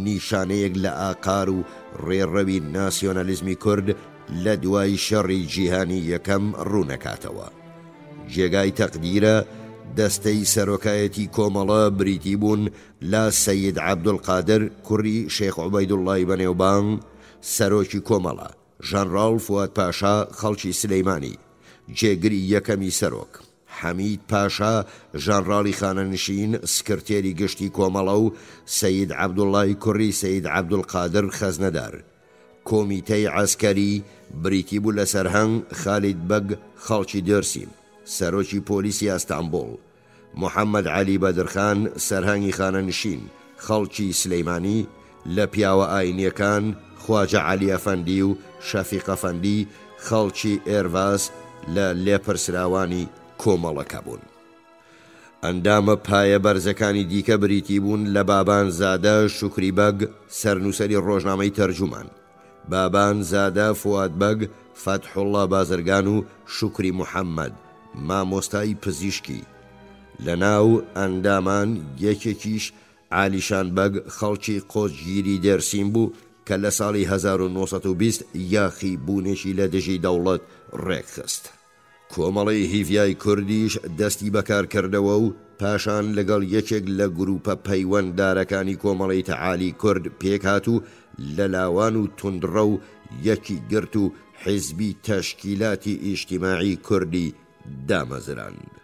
نیشانەیەک لە ئاقار و ڕێڕەوی ناسیۆنەلیزمی کورد لە دوای شەڕی جیهانی یەکەم ڕوونەکاتەوە. جێگای تەقدیرە دەستەی سەرۆکایەتی کۆمەڵە بریتی بوون لە سەید عەبدولقادر کوڕی شێخ عوبەیدوڵڵای بەنێوبانگ، سەرۆکی کۆمەڵە ژەنڕاڵ فواد پاشا خەڵکی سلەیمانی، جێگری یەکەمی سەرۆک حەمید پاشا ژەنڕاڵی خانەنشین سکرتێری گشتی کۆمەڵە و سەید عەبدوڵڵای کوڕی سەید عەبدولقادر خەزنەدار. کۆمیتەی عەسکەری بریتی بوو لە سەرهەنگ خالید بەگ خەڵکی دێرسیم، سەرۆکی پۆلیسی ئەستانبوڵ، محەممەد عەلی بەدرخان سەرهەنگی خانەنشین خەڵکی سلەیمانی، لە پیاوە ئاینیەکان خواجە عەلی ئەفەندی و شەفیق ئەفەندی خەڵکی ئێرڤاس لە لێپرسراوانی کۆمەڵەکە بوون. ئەندامە پایە بەرزەکانی دیکە بریتی بوون لە بابان زادە شوکری بەگ سەرنووسەری ڕۆژنامەی تەرجومان، بابان زادە فواد بەگ فەتحوڵڵا بازرگان و شوکری محەممەد مامۆستای پزیشکی. لە ناو ئەندامان یەکێکیش عالیشان بەگ خەڵکی قۆچگیری دێرسیم بوو کە لە ساڵی 1920 یاخی بوونێکی لە دژی دەوڵەت ڕێکخست. کۆمەڵی هیڤیای کوردیش دەستی بەکارکردەوە و پاشان لەگەڵ یەکێک لە گروپە پەیوەنددارەکانی کۆمەڵی تەعالی کورد پێکهات و لە لاوان و توندڕە و یەکی گرت و حیزبی تەشکیلاتی ئیجتیماعی کوردی دامەزراند.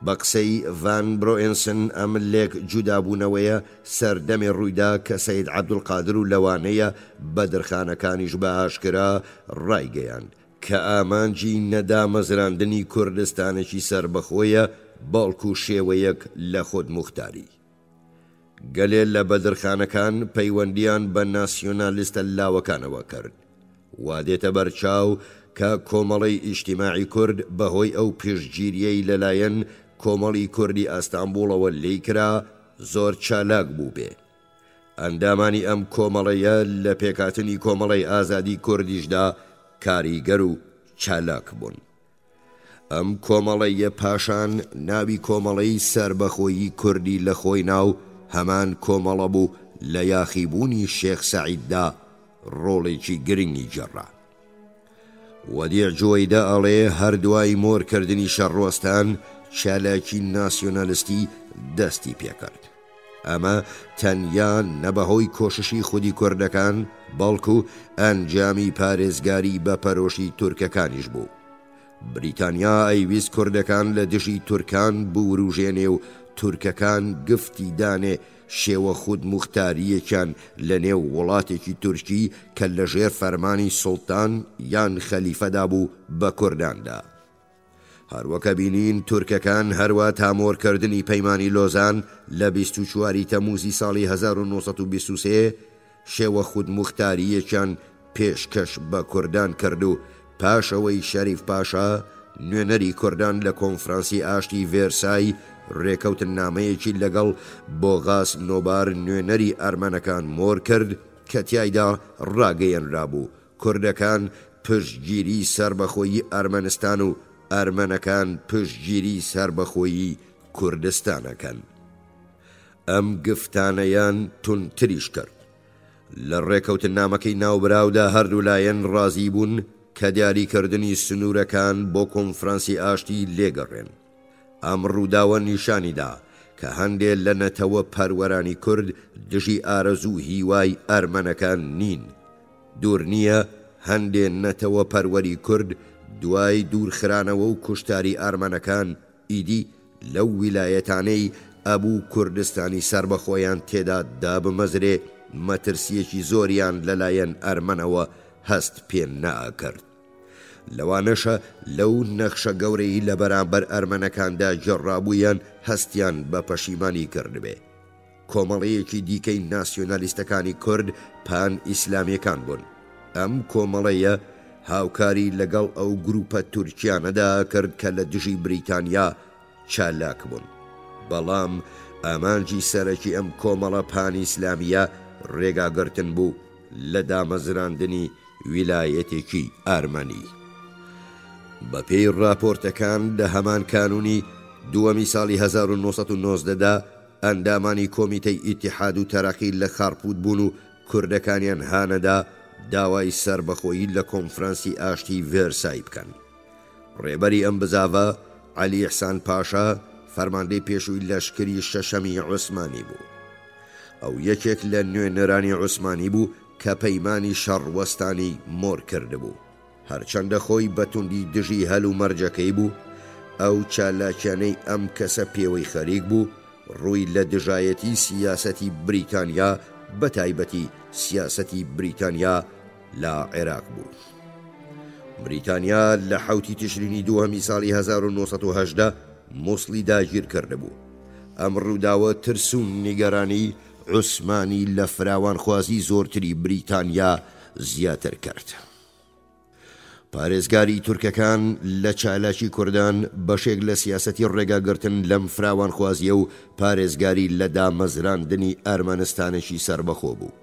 بە قسەی ڤان برۆئنسن ئەم لێک جودابوونەوەیە سەردەمێ ڕوویدا کە سەید عەبدولقادر و لەوانەیە بەدرخانەکانیش بە ئاشکرا ڕایگەیاند کە ئامانجی نەدامەزراندنی کوردستانێکی سربەخۆیە باڵکو شێوەیەک لە خۆت موختاری. گەلێ لە بەدرخانەکان پەیوەندیان بە ناسیۆنالیستە لاوەکانەوە کرد. وادێتە بەرچاو کە کۆمەڵی ئیجتیماعی کورد بەهۆی ئەو پێشگیریەی لەلایەن کۆمەڵی کوردی ئەستانبوڵەوە لێی کرا زۆر چالاک بوو بێ. ئەندامانی ئەم کۆمەڵەیە لە پێکاتنی کۆمەڵی ئازادی کوردیشدا کاریگەر و چالاک بوون. ئەم کۆمەڵەیە پاشان ناوی کۆمەڵەی سەربەخۆیی کوردی لە خۆی ناو هەمان کۆمەڵە بوو لە یاخیبوونی شێخ سەعیددا ڕۆڵێکی گرنگی جێڕا. وەدیع جۆیدا ئەڵێ هەردوای مۆرکردنی شەڕوەستان چالاکی ناسیۆنالیستی دەستی پێکرد. ئەمە تەنیا نەبەهۆی کۆششی خودی کوردەکان بەڵکو ئەنجامی پارێزگاری بە پەرۆشی تورکەکانیش بوو. بریتانیا ئەیویست کوردەکان لە دژی تورکان بوروژێنێ و تورکەکان گفتی دانێ شێوە خود موختاریەکان لە نێو وڵاتێکی تورکی کە لە ژێر فەرمانی سوڵتان یان خەلیفەدا بوو بە کورداندا. هەروەکە بینین تورکەکان هەروە تامۆرکردنی پەیمانی لۆزان لە 24 تەموزی ساڵی 1923 شێوە خود موختاریەکان پێشکەش بە کوردان کرد و پاشەوەی شەریف پاشا نوێنەری کوردان لە کۆنفرانسی ئاشتی ڤێرسای ڕێکەوتن نامەیەکی لەگەڵ بۆغاس نۆبار نوێنەری ئەرمەنەکان مۆر کرد کە تیایدا ڕاگەیەنرابوو کوردەکان پشتگیری سەربەخۆیی ئەرمەنستان و ئەرمەنەکان پشتگیری سەربەخۆیی کوردستانەکەن. ئەم گفتانەیان تونتریش کرد. لە ڕێکەوتن نامەکەی ناوبراودا هەردوو لایەن ڕازی بوون کە دیاریکردنی سنوورەکان بۆ کۆنفرانسی ئاشتی لێگەڕێن. ئەم ڕووداوە نیشانیدا کە هەندێک لە نەتەوە پەروەرانی کورد دژی ئارەزوو هیوای ئەرمەنەکان نین. دوور نییە هەندێک نەتەوە پەروەری کورد دوای دوورخرانەوە و کوشتاری ئەرمەنەکان ئیدی لەو ویلایەتانەی ئەبوو کوردستانی سربەخۆیان تێدا دابمەزرێ مەترسیەکی زۆریان لەلایەن ئەرمەنەوە هەست پێ نەئەکرد. لەوانەشە لەو نەخشە گەورەی لە بەرامبەر ئەرمەنەکاندا جێڕابوویان هەستیان بە پەشیمانی کردبێ. کۆمەڵەیەکی دیکەی ناسیۆنالیستەکانی کورد پان ئیسلامیەکان بوون. ئەم کۆمەڵەیە هاوکاری لەگەڵ ئەو گروپە تورکیانەدا کرد کە لە دژی بریتانیا چالاک بوون. بەڵام ئامانجی سەرەکی ئەم کۆمەڵە پانی ئیسلامیە ڕێگاگرتن بوو لە دامەزراندنی ویلایەتێکی ئەرمەنی. بە پێی راپۆرتەکان لە هەمان کانونی دووەمی ساڵی 1990دا ئەندامانی کۆمیتەی ئیتیحاد و تەرەقی لە خارپوت بوون و کوردەکانیان هانەدا داوای سربەخۆیی لە کۆنفرانسی ئاشتی ڤێرسای بکەن. ڕێبەری ئەم بزاوە عەلی ئیحسان پاشا فەرماندەی پێشووی لەشکری شەشەمی عوسمانی بوو. ئەو یەکێک لە نوێنەرانی عوسمانی بوو کە پەیمانی شەڕوەستانی مۆر کردبوو. هەرچەندە خۆی بەتوندی دژی هەل و مەرجەکەی بوو، ئەو چالاکیانەی ئەم کەسە پێوەی خەریک بوو ڕووی لە دژایەتی سیاسەتی بریتانیا بە تایبەتی سیاسەتی بریتانیا لە عێراق بوو. بریتانیا لە 7 تشرینی دووەمی ساڵی 1970 موسڵی داگیر کردبوو. ئەم ڕووداوە ترس و نیگەرانی عوسمانی لە فراوانخوازی زۆرتری بریتانیا زیاتر کرد. پارێزگاری تورکەکان لە چالاکی کوردان بەشێک لە سیاسەتی ڕێگاگرتن لەم فراوانخوازیە و پارێزگاری لە دامەزراندنی ئەرمەنستانێکی سربەخۆ بوو.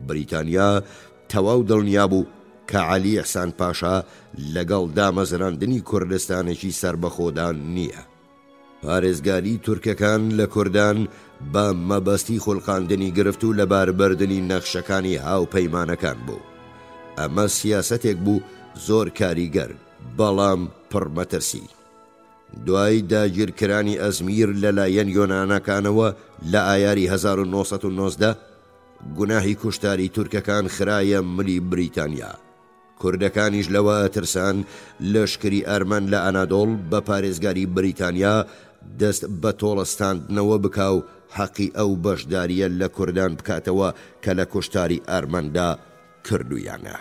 بریتانیا تەواو دڵنیا بوو کە عەلی ئیحسان پاشا لەگەڵ دامەزراندنی کوردستانێکی سربەخۆدان نییە. پارێزگاری تورکەکان لە کوردان بە مەبەستی خوڵقاندنی گرفت و لەباربردنی نەخشەکانی هاوپەیمانەکان بوو. ئەمە سیاسەتێک بوو زۆر کاریگەر بەڵام پڕمەترسی. دوای داگیرکرانی ئەزمیر لەلایەن یۆنانەکانەوە لە ئایاری 1990 گوناهی کوشتاری تورکەکان خرایە ملی بریتانیا. کوردەکانیش لەوە ئەترسان لەشکری ئەرمەن لە ئەنادۆڵ بە پارێزگاری بریتانیا دەست بە تۆڵەستاندنەوە بکا و حەقی ئەو بەشداریە لە کوردان بکاتەوە کە لە کوشتاری ئەرمەندا کردویانە.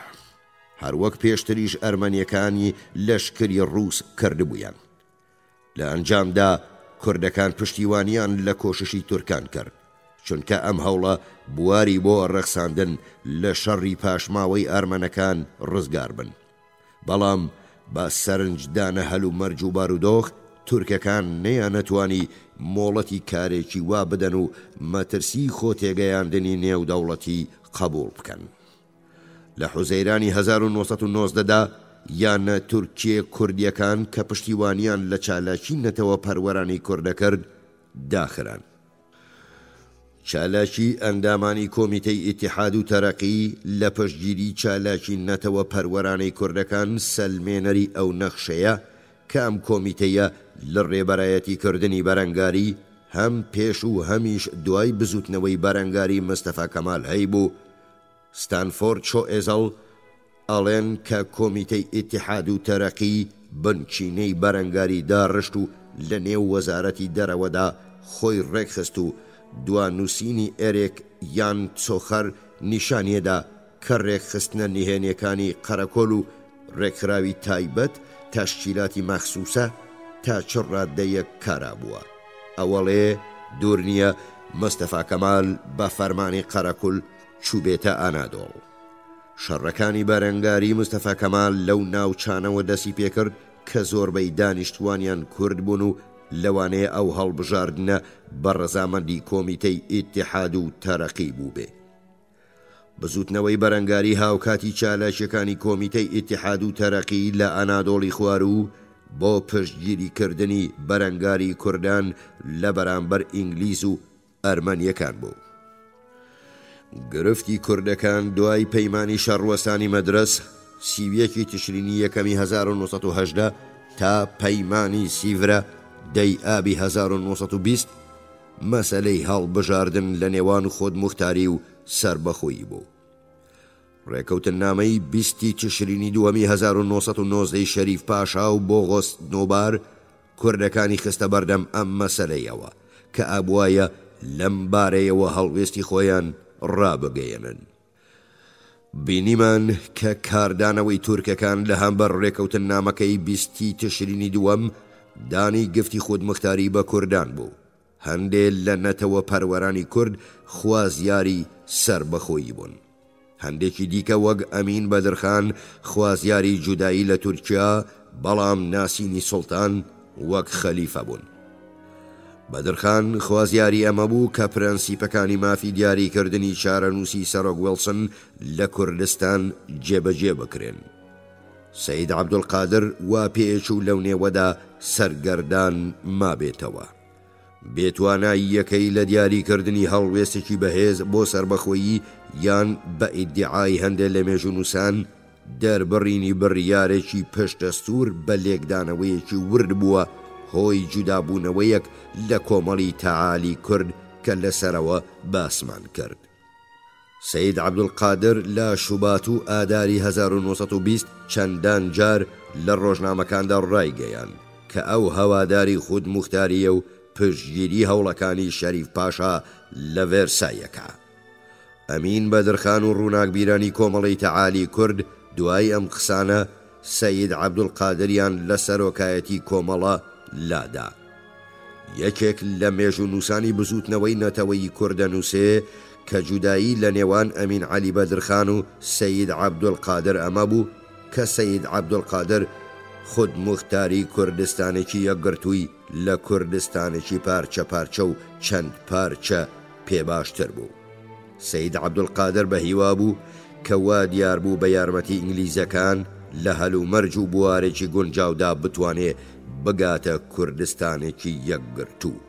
هەروەک پێشتریش ئەرمەنیەکانی لەشکری ڕووس کردبوویان. لە ئەنجامدا کوردەکان پشتیوانیان لە کۆششی تورکان کرد، چونکە ئەم هەوڵە بواری بۆ ڕەخساندن لە شەڕی پاشماوەی ئەرمەنەکان ڕزگار بن. بەڵام با سەرنجدانە هەل و مەرج و بارودۆخ تورکەکان نەیانەتوانی مۆڵەتی کارێکی وا بدەن و مەترسی خۆتێگەیاندنی نێودەوڵەتی قبوڵ بکەن. لە حوزەیرانی 1990دا یانە تورکیە کوردیەکان کە پشتیوانیان لە چالاکی نەتەوە پەروەرانی کوردەکرد داخران. چالاکی ئەندامانی کۆمیتەی ئیتیحاد و تەرەقی لە پشتگیری چالاکی نەتەوە پەروەرانەی کوردەکان سەلمێنەری ئەو نەخشەیە کە ئەم کۆمیتەیە لە ڕێبەرایەتی کردنی بەرەنگاری هەم پێش و هەمیش دوای بزوتنەوەی بەرەنگاری مستەفا کەمال هەیبوو ستانفۆرد چۆ ئێزەڵ ئەڵێن کە کۆمیتەی ئیتیحاد و تەرەقی بنچینەی بەرەنگاری داڕشت و لە نێو وەزارەتی دەرەوەدا خۆی ڕێکخست و دوانووسینی ئێرێک یان چۆخەر نیشانیەدا کە ڕێکخستنە نهێنیەکانی قەرەکۆڵ و ڕێکخراوی تایبەت تەشکیلاتی مەخسووسە تا چ ڕاددەیەک کارا بووە. ئەوەڵێ دوور نییە مستەفا کەمال بە فەرمانی قەرەکوڵ چووبێتە ئانادۆڵ. شەڕەکانی بەرەنگاری مستەفا کەمال لەو ناوچانەوە دەستی پێکرد کە زۆربەی دانیشتوانیان کورد بوون و لەوانەیە ئەو هەڵبژاردنە بە ڕەزامەندی کۆمیتەی ئیتیحاد و تەرەقی بوو بێ. بزوتنەوەی بەرەنگاری هاوکاتی چالاکیەکانی کۆمیتەی ئیتیحاد و تەرەقی لە ئەنادۆڵی خوار و بۆ پشتگیریکردنی بەرەنگاری کوردان لە بەرامبەر ئینگلیز و ئەرمەنیەکان بوو. گرفتی کوردەکان دوای پەیمانی شەڕوەسانی مەدرەس 31 تشرینی یەکەمی 1970 تا پەیمانی سیڤرە دەی ئابی 1920 مەسەلەی هەڵبژاردن لە نێوان خۆدموختاری و سربەخۆیی بوو. ڕێکەوتنامەی 20 تشرینی دووەمی 1990 شەریف پاشا و بۆغۆست نۆبار کوردەکانی خستە بەردەم ئەم مەسەلەیەوە کە ئابوایە لەم بارەیەوە هەڵوێستی خۆیان ڕابگەیەنن. بینیمان کە کاردانەوەی تورکەکان لە هەمبەر ڕێکەوتنامەکەی 20 تشرینی دووەم دانی گفتی خودمختاری بە کوردان بوو. هەندێک لە نەتەوە پەروەرانی کورد خوازیاری سربەخۆیی بوون. هەندێکی دیکە وەک ئەمین بەدرخان خوازیاری جودایی لە تورکیا بەڵام ناسینی سوڵتان وەک خەلیفە بوون. بەدرخان خوازیاری ئەمە بوو کە پرەنسیپەکانی مافی دیاریکردنی چارەنووسی سەرۆک وێڵسن لە کوردستان جێبەجێ بکرێن. سەید عەبدولقادر وا پێچوو لەو نێوەدا سەرگەردان مابێتەوە. بێتوانایی یەکەی لە دیاریکردنی هەڵوێستێکی بەهێز بۆ سربەخۆیی یان بە ئیدعای هەندێک لە مێژوونووسان دەربڕینی بڕیارێکی پشتەستور بە لێکدانەوەیەکی ورد بووە هۆی جودابوونەوەیەک لە کۆمەڵی تەعالی کورد کە لەسەرەوە باسمان کرد. سەید عەبدولقادر لە شوبات و ئاداری 1920 چەندان جار لە ڕۆژنامەکاندا ڕایگەیان کە ئەو هەواداری خودموختاریە و پشتگیری هەوڵەکانی شەریف پاشا لە ڤێرسایەکە. ئەمین بەدرخان و ڕووناکبیرانی کۆمەڵی تەعالی کورد دوای ئەم قسانە سەید عەبدولقادریان لە سەرۆکایەتی کۆمەڵە لادا. یەکێک لە مێژوونووسانی بزوتنەوەی نەتەوەی کوردەنووسێ کە جودایی لە نێوان ئەمین عەلی بەدرخان و سەید عەبدولقادر ئەمە بوو کە سەید عەبدولقادر خودموختاری کوردستانێکی یەکگرتووی لە کوردستانێکی پارچە پارچە و چەند پارچە پێ باشتر بوو. سەید عەبدولقادر بە هیوا بوو کە وا دیار بوو بە یارمەتی ئینگلیزەکان لە هەلومەرج و بوارێکی گونجاودا بتوانێ بگاتە کوردستانێکی یەکگرتوو.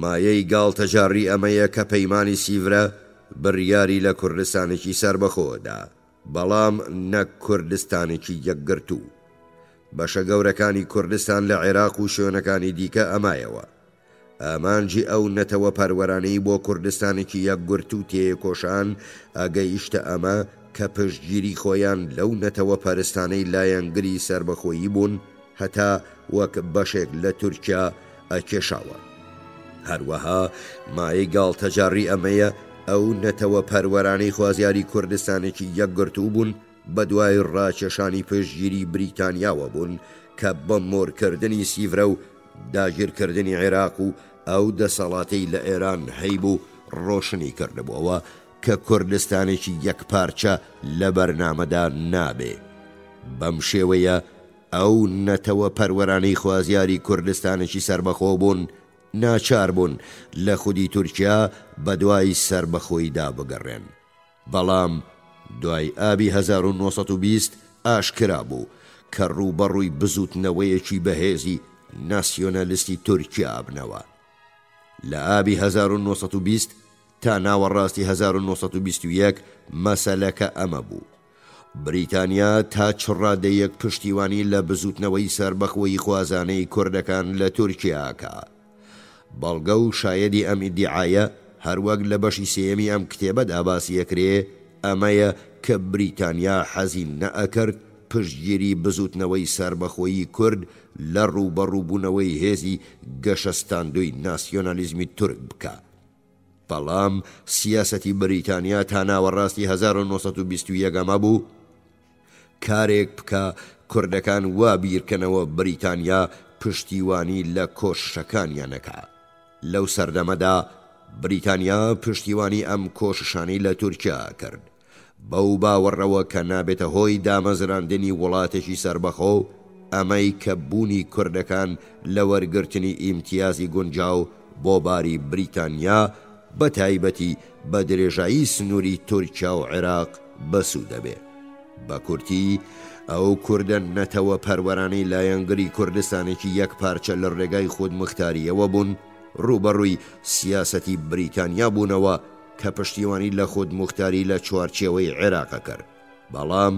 مایەی گاڵتەجاری ئەمەیە کە پەیمانی سیڤرە بڕیاری لە کوردستانێکی سربەخۆدا بەڵام نەک کوردستانێکی یەکگرتوو. بەشە گەورەکانی کوردستان لە عێراق و شوێنەکانی دیکە ئەمایەوە. ئامانجی ئەو نەتەوە پەروەرانەی بۆ کوردستانێکی یەکگرتوو تێکۆشان ئاگەیشتە ئەمە کە پشتگیری خۆیان لەو نەتەوە پەرستانەی لایەنگری سربەخۆیی بوون هەتا وەک بەشێک لە تورکیا ئەکێشاوە. هەروەها مایەی گاڵتەجاری ئەمەیە ئەو نەتەوە پەروەرانەی خوازیاری کوردستانێکی یەکگرتوو بوون بە دوای ڕاکێشانی پشتگیری بریتانیاوە بوون کە بە مۆرکردنی سیڤرە و داگیرکردنی عێراق و ئەو دەسەڵاتەی لە ئێران هەیبوو ڕۆشنی کردبووەوە کە کوردستانێکی یەکپارچە لە بەرنامەدا نابێ. بەم شێوەیە ئەو نەتەوە پەروەرانەی خوازیاری کوردستانێکی سربەخۆ بوون ناچار بوون لە خودی تورکیا بە دوای سربەخۆیدا بگەڕێن. بەڵام دوای ئابی 1920 ئاشکرا بوو کە ڕووبەڕووی بزوتنەوەیەکی بەهێزی ناسیۆنەلیستی تورکیا بنەوە. لە ئابی 1920 تا ناوەڕاستی 1921 مەسەلەکە ئەمە بوو. بریتانیا تا چڕادەیەک پشتیوانی لە بزوتنەوەی سەربەخۆیی خوازانەی کوردەکان لە تورکیاکە. بەڵگە و شایەدی ئەم ئیدعایە هەروەک لە بەشی سێیەمی ئەم کتێبەدا باسیەکرێ ئەمەیە کە بریتانیا حەزی نەئەکرد پشتگیری بزوتنەوەی سەربەخۆیی کورد لە ڕووبەڕووبوونەوەی هێزی گەشەستاندوی ناسیۆنالیزمی تورک بکە. بەڵام سیاسەتی بریتانیا تا ناوەڕاستی 1921 ئەمە بوو کارێک بکە کوردەکان وا بیرکەنەوە بریتانیا پشتیوانی لە کۆششەکانیانەکە. لەو سەردەمەدا بریتانیا پشتیوانی ئەم کۆششانی لە تورکیا کرد بەو باوەڕەوە کە نابێتە هۆی دامەزراندنی وڵاتێکی سەربەخۆ ئەمەی کە بوونی کوردەکان لە وەرگرتنی ئیمتیازی گونجاو بۆ باری بریتانیا بە تایبەتی بە درێژایی سنووری تورکیا و عێراق بەسوو دەبێ. بە کورتی ئەو کوردە نەتەوە پەروەرانەی لایەنگری کوردستانێکی یەک پارچە لە ڕێگای خودمختاریەوە بوون ڕوبەڕووی سیاسەتی بریتانیا بوونەوە کە پشتیوانی لە خودمختاری لە چوارچێوەی عێراقە کرد بەڵام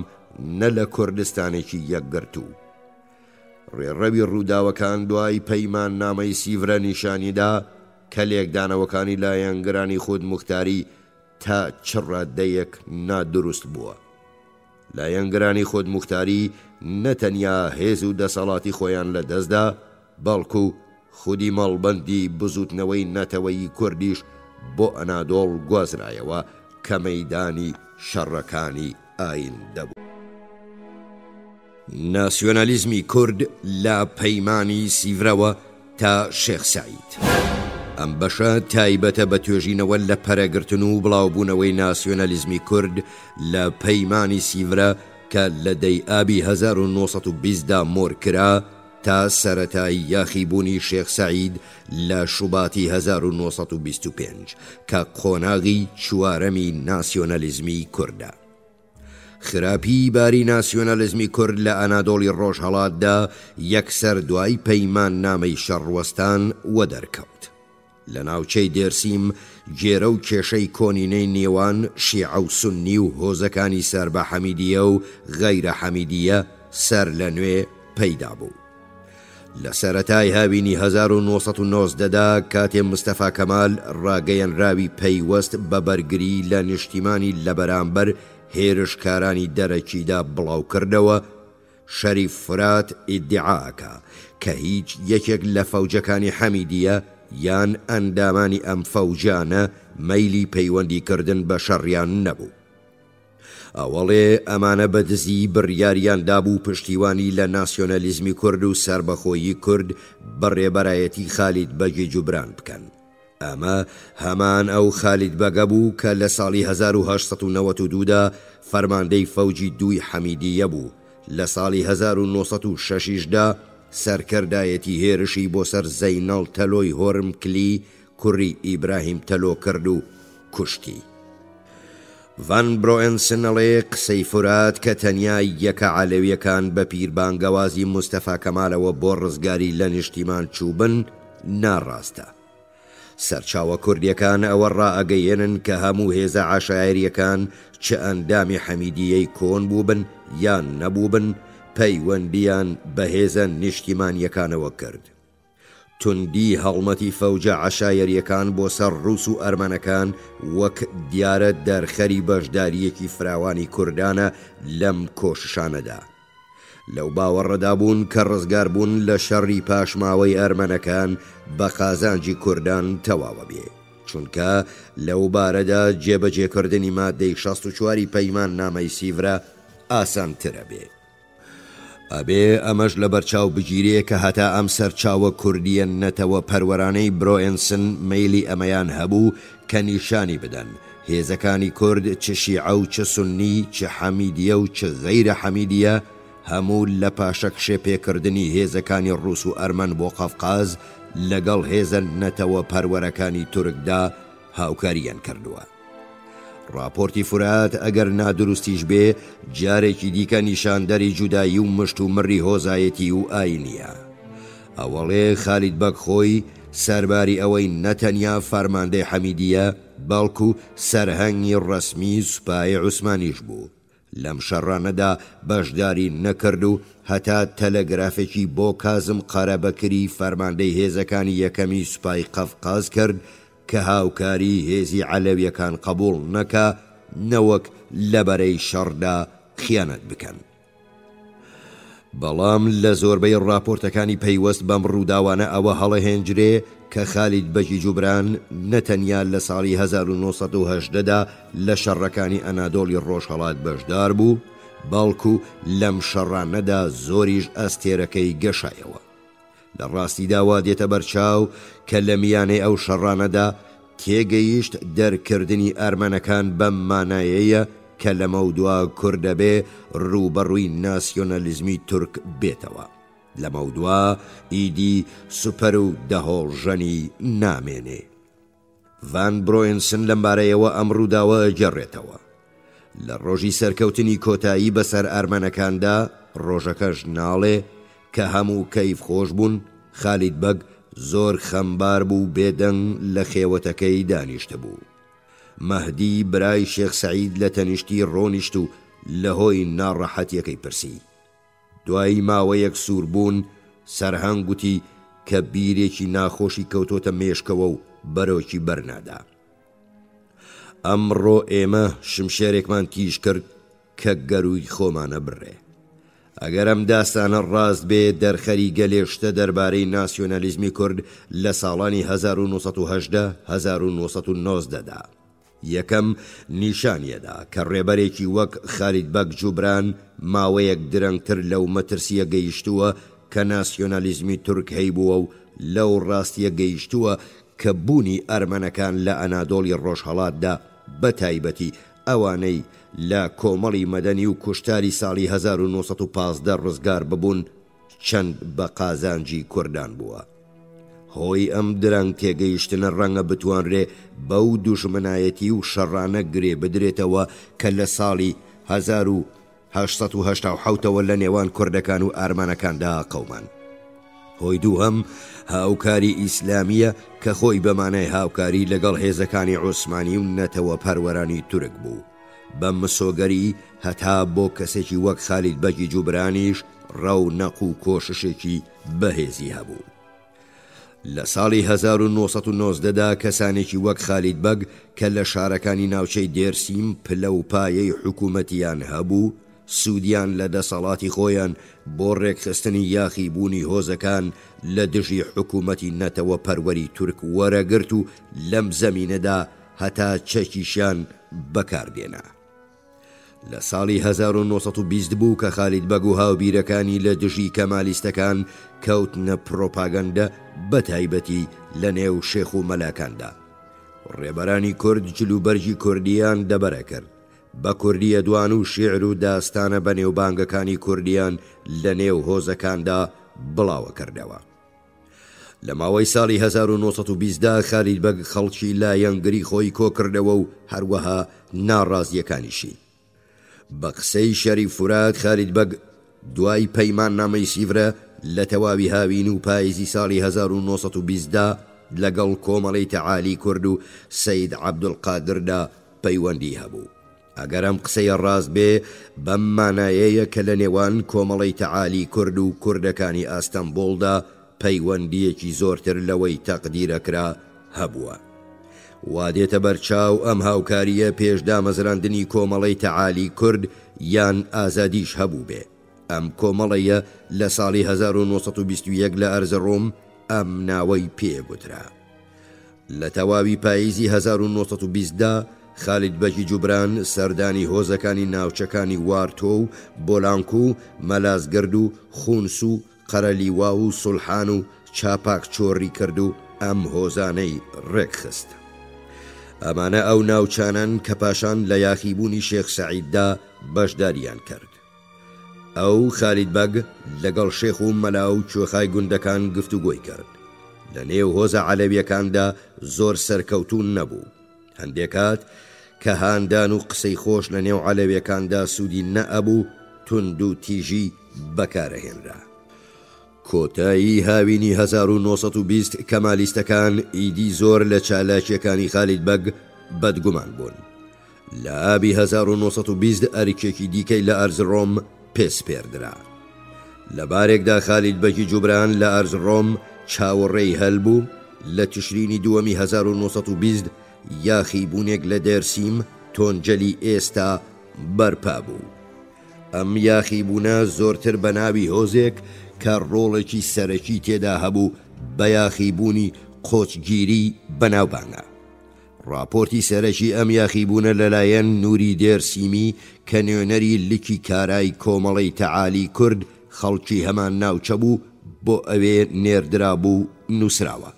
نە لە کوردستانێکی یەکگرتوو. ڕێڕەوی ڕووداوەکان دوای پەیمان نامەی سیڤرە نیشانیدا کە لێکدانەوەکانی لایەنگرانی خودمختاری تا چڕادەیەک نادروست بووە. لایەنگرانی خودمختاری نەتەنیا هێز و دەسەڵاتی خۆیان لە دەستدا بەڵکو خودی مەڵبەندی بزوتنەوەی نەتەوەی کوردیش بۆ ئەنادۆڵ گوازرایەوە کە مەیدانی شەڕەکانی ئاین دەبوو. ناسیۆنالیزمی کورد لە پەیمانی سیڤرەوە تا شێخ سەعید. ئەم بەشە تایبەتە بە توێژینەوە لە پەرەگرتن و بڵاوبوونەوەی ناسیۆنالیزمی کورد لە پەیمانی سیڤرە کە لە دەی ئابی 1920دا مۆرکرا تا سەرەتایی یاخیبوونی شێخ سەعید لە شوباتی 1925 کە قۆناغی چوارەمی ناسیۆنالیزمی کوردە. خراپی باری ناسیۆنالیزمی کورد لە ئەنادۆڵی ڕۆژهەڵاتدا یەکسەر دوای پەیمان نامەی شەڕوەستان وەدەرکەوت. لە ناوچەی دێرسیم جێرە و کێشەی کۆنینەی نێوان شیعە و سونی و هۆزەکانی سەر بە حەمیدیە و غەیرە حەمیدیە سەر لە نوێ پەیدا بوو. لە سەرەتای هاوینی 1990دا کاتێ مستەفا کەمال ڕاگەیەنراوی پەیوەست بە بەرگری لە نیشتیمانی لە بەرامبەر هێرشکارانی دەرەکیدا بڵاو کردەوە شەریف فرات ئیدعاکە کە هیچ یەکێک لە فەوجەکانی حەمیدیە یان ئەندامانی ئەم فەوجانە مەیلی پەیوەندیکردن بە شەڕیان نەبوو. ئەوەڵێ ئەمانە بەدزی بڕیاریان دابوو پشتیوانی لە ناسیۆنالیزمی کورد و سربەخۆیی کورد بەڕێبەرایەتی خالید بەگی جوبران بکەن. ئەمە هەمان ئەو خالید بەگە بوو کە لە ساڵی 1992دا فەرماندەی فەوجی دووی حەمیدیە بوو. لە ساڵی 1906دا سەرکردایەتی هێرشی بۆ سەر زەینەڵ تەلۆی هۆرمکلی کوڕی ئیبراهیم تەلۆ کرد و کوشتی. ڤان برۆئنسنەڵێ قسەی فرات کە تەنیا یەکە عەلەویەکان بە پیربانگەوازی مستەفا کەمالەوە بۆ ڕزگاری لە نیشتیمان چووبن ناڕاستە. سەرچاوە کوردیەکان ئەوە ڕائەگەیەنن کە هەموو هێزە عەشایریەکان چ ئەندامی حەمیدیەی کۆن بووبن یان نەبووبن پەیوەندیان بە هێزە نیشتیمانیەکانەوە کرد. توندی هەڵمەتی فەوجە عەشایریەکان بۆ سەر ڕووس و ئەرمەنەکان وەک دیارە دەرخەری بەشداریەکی فراوانی کوردانە لەم کۆششانەدا. لەو باوەڕەدا بوون کە ڕزگار بوون لە شەڕی پاشماوەی ئەرمەنەکان بە قازانجی کوردان تەواوە بێ چونکە لەو بارەدا جێبەجێکردنی مادەی 64 پەیمان نامەی سیڤرە ئاسانترە بێ. ئەبێ ئەمەش لە بەرچاو بگیرێ کە هەتا ئەم سەرچاوە کوردیە نەتەوە پەروەرانەی برۆئنسن مەیلی ئەمەیان هەبوو کە نیشانی بدەن هێزەکانی کورد چ شیعە و چ سونی چ حەمیدیە و چ غەیرە حەمیدیە هەموو لە پاشە کشێپێکردنی هێزەکانی ڕووس و ئەرمەن بۆ قەفقاز لەگەڵ هێزە نەتەوە پەروەرەکانی تورکدا هاوکاریان کردووە. راپۆرتی فرات ئەگەر نادروستیش بێ جارێکی دیکە نیشاندەری جودایی و مشت و مڕی هۆزایەتی و ئاینیە. ئەوەڵێ خالید بەگ خۆی سەرباری ئەوەی نەتەنیا فەرماندەی حەمیدیە بەڵکو سەرهەنگی ڕەسمی سوپای عوسمانیش بوو. لەم شەڕانەدا بەشداری نەکرد و هەتا تەلەگرافێکی بۆ کازم قەرەبەکری فەرماندەی هێزەکانی یەکەمی سوپای قەفقاز کرد کە هاوکاری هێزی عەلەویەکان قبوڵ نەکا نەوەک لەبەرەی شەڕدا خیانەت بکەن. بەڵام لە زۆربەی ڕاپۆرتەکانی پەیوەست بەم ڕووداوانە ئەوە هەڵەهێنجرێ کە خالید بەگی جوبران نەتەنیا لە ساڵی 1970دا لە شەڕەکانی ئەنادۆڵی ڕۆژهەڵات بەشدار بوو، بەڵکو لەم شەڕانەدا زۆریش ئەستێرەکەی گەشایەوە. لە ڕاستیدا وا دێتە بەرچاو کە لە میانەی ئەو شەڕانەدا تێگەیشت دەرکردنی ئەرمەنەکان بەم مانایەیە کە لە مەودوا کوردەبێ ڕوبەڕووی ناسیۆنەلیزمی تورک بێتەوە. لە مەودوا ئیدی سوپەر و دەهۆڵژەنی نامێنێ. ڤان برۆینسن لەم بارەیەوە ئەم ڕووداوە گەڕێتەوە. لە ڕۆژی سەرکەوتنی کۆتایی بەسەر ئەرمەنەکاندا ڕۆژەکەش ناڵێ کە هەموو کەیف خۆش بوون، خالید بەگ زۆر خەمبار بوو بێدەنگ لە خێوەتەکەی دانیشتە بوو. مەهدی برای شێخ سەعید لە تەنیشتی ڕۆنیشت و لە هۆی ناڕەحەتیەکەی پرسی. دوای ماوەیەک سوور بوون سەرهەنگ گوتی کە بیرێکی ناخۆشی کەوتۆتە مێشکەوە و بەرەوکی بەرنادا. ئەمڕۆ ئێمە شمشێرێکمان تیژ کرد کە گەروی خۆمانە بڕێ. ئەگەر ئەم داستانە ڕاست بێ دەرخەری گەلێشتە دەربارەی ناسیۆنەلیزمی کورد لە ساڵانی 1970-1990دا. یەکەم نیشانیەدا کە ڕێبەرێکی وەک خالید بەگ جوبران ماوەیەک درەنگتر لەو مەترسیە گەیشتووە کە ناسیۆنەلیزمی تورک هەیبووە و لەو ڕاستیە گەیشتووە کە بوونی ئەرمەنەکان لە ئەنادۆڵی ڕۆژهەڵاتدا بەتایبەتی ئەوانەی لە کۆمەڵی مەدەنی و کوشتاری ساڵی 1915 ڕزگار ببوون چەند بە قازانجی کوردان بووە. هۆی ئەم درەنگ تێگەیشتنە ڕەنگە بتوانرێ بەو دوژمنایەتی و شەڕانە گرێ بدرێتەوە کە لە ساڵی 1887ەوە لە نێوان کوردەکان و ئارمانەکاندا قەومان. هۆی دووهەم هاوکاری ئیسلامیە کە خۆی بەمانای هاوکاری لەگەڵ هێزەکانی عوسمانی و نەتەوە پەروەرانی تورک بوو. بەم مسۆگەری هەتا بۆ کەسێکی وەک خالید بەگی جوبرانیش ڕەونەق و کۆششێکی بەهێزی هەبوو. لە ساڵی 1990دا کەسانێکی وەک خالید بەگ کە لە شارەکانی ناوچەی دێرسیم پلە و پایەی حکوومەتیان هەبوو، سوودیان لە دەسەڵاتی خۆیان بۆ ڕێکخستنی یاخی بوونی هۆزەکان لە دژی حکوومەتی نەتەوە پەروەری تورک وەرەگرت و لەم زەمینەدا هەتا چەکیشیان بەکاردێنا. لە ساڵی 1920 بوو کە خالید بەگ و هاوبیرەکانی لە دژی کەمالیستەکان کەوتنە پرۆپاگەندە بەتایبەتی لە نێو شێخ و مەلاکاندا. ڕێبەرانی کورد جلوبەرجی کوردیان دەبەرە کرد. بە کوردیە دوان و شێعر و داستانە بە نێوبانگەکانی کوردیان لە نێو هۆزەکاندا بڵاوە کردەوە. لە ماوەی ساڵی 1920دا خالید بەگ خەڵکی لایەنگری خۆی کۆکردەوە و هەروەها ناڕازیەکانیشی. بە قسەی شەریف فورات خالید بەگ دوای پەیمان نامەی سیڤرە لە تەواوی هاوین و پاییزی ساڵی 1920دا لەگەڵ کۆمەڵی تەعالی کورد و سەید عەبدولقادردا پەیوەندی هەبوو. ئەگەر ئەم قسەیە ڕاست بێ بەم مانایەیە کە لە نێوان کۆمەڵی تەعالی کورد و کوردەکانی ئاستەمبۆڵدا پەیوەندیەکی زۆرتر لەوەی تەقدیرەکرا هەبووە. وا دێتە بەرچاو ئەم هاوکاریە پێشدامەزراندنی کۆمەڵی تەعالی کورد یان ئازادیش هەبوو بێ. ئەم کۆمەڵەیە لە ساڵی 1921 لە ئەرزەڕۆم ئەم ناوەی پێگوترا. لە تەواوی پاییزی 1920دا خالید بەگی جوبران سەردانی هۆزەکانی ناوچەکانی واردۆ و بۆلانکو و مەلازگرد و خونس و قەرەلیوا و سولحان و چاپاک چۆڕی کرد و ئەم هۆزانەی ڕێکخست. ئەمانە ئەو ناوچانن کە پاشان لە یاخیبوونی شێخ سەعیددا بەشداریان کرد. ئەو خالید بەگ لەگەڵ شێخ و مەلا و چۆخای گوندەکان گفتوگۆی کرد. لە نێو هۆزە عەلەویەکاندا زۆر سەرکەوتون نەبوو. هەندێک کات کە هاندان و قسەی خۆش لە نێو عەلەویەکاندا سوودی نەئەبوو تند و تیژی بەکارەهێنرا. کۆتایی هاوینی 1920 کەمالیستەکان ئیدی زۆر لە چالاکیەکانی خالید بەگ بەدگومان بوون. لە ئابی 1920 ئەرکێکی دیکەی لە ئەرزڕۆم پێسپێردرا. لە بارێکدا خالید بەگی جوبران لە ئەرزڕۆم چاوەڕێی هەلبوو. لە تشرینی دووەمی 1920 یاخیبوونێک لە دێرسیم تۆنجەلی ئێستا بەرپا بوو. ئەم یاخیبوونە زۆرتر بە ناوی هۆزێک کە ڕۆڵێکی سەرەکی تێدا هەبوو بە یاخیبوونی قۆچگیری بەناوبانگە. راپۆرتی سەرەکی ئەم یاخیبوونە لەلایەن نووری دێرسیمی کە نوێنەری لکی کارای کۆمەڵەی تەعالی کورد خەڵکی هەمان ناوچە بوو بۆ ئەوێ نێردرا بوو نووسراوە.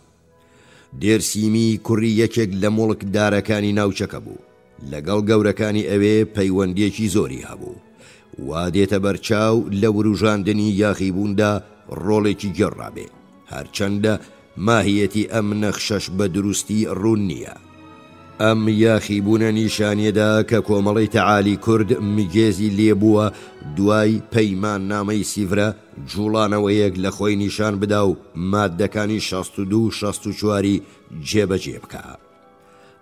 دێرسیمی کوڕی یەکێک لە مۆڵک دارەکانی ناوچەکە بوو. لەگەڵ گەورەکانی ئەوێ پەیوەندێکی زۆری هەبوو. وا دێتە بەرچاو لە وروژاندنی یاخیبووندا ڕۆڵێکی گێڕابێ، هەرچەندە ماهیەتی ئەم نەخشەش بە دروستی ڕوون نییە. ئەم یاخیبوونە نیشانیەدا کە کۆمەڵەی تەعالی کورد میگێزی لێبووە دوای پەیمان نامەی سیڤرە جوڵانەوەیەک لە خۆی نیشان بدا و مادەکانی 62-64 جێبەجێ بکە.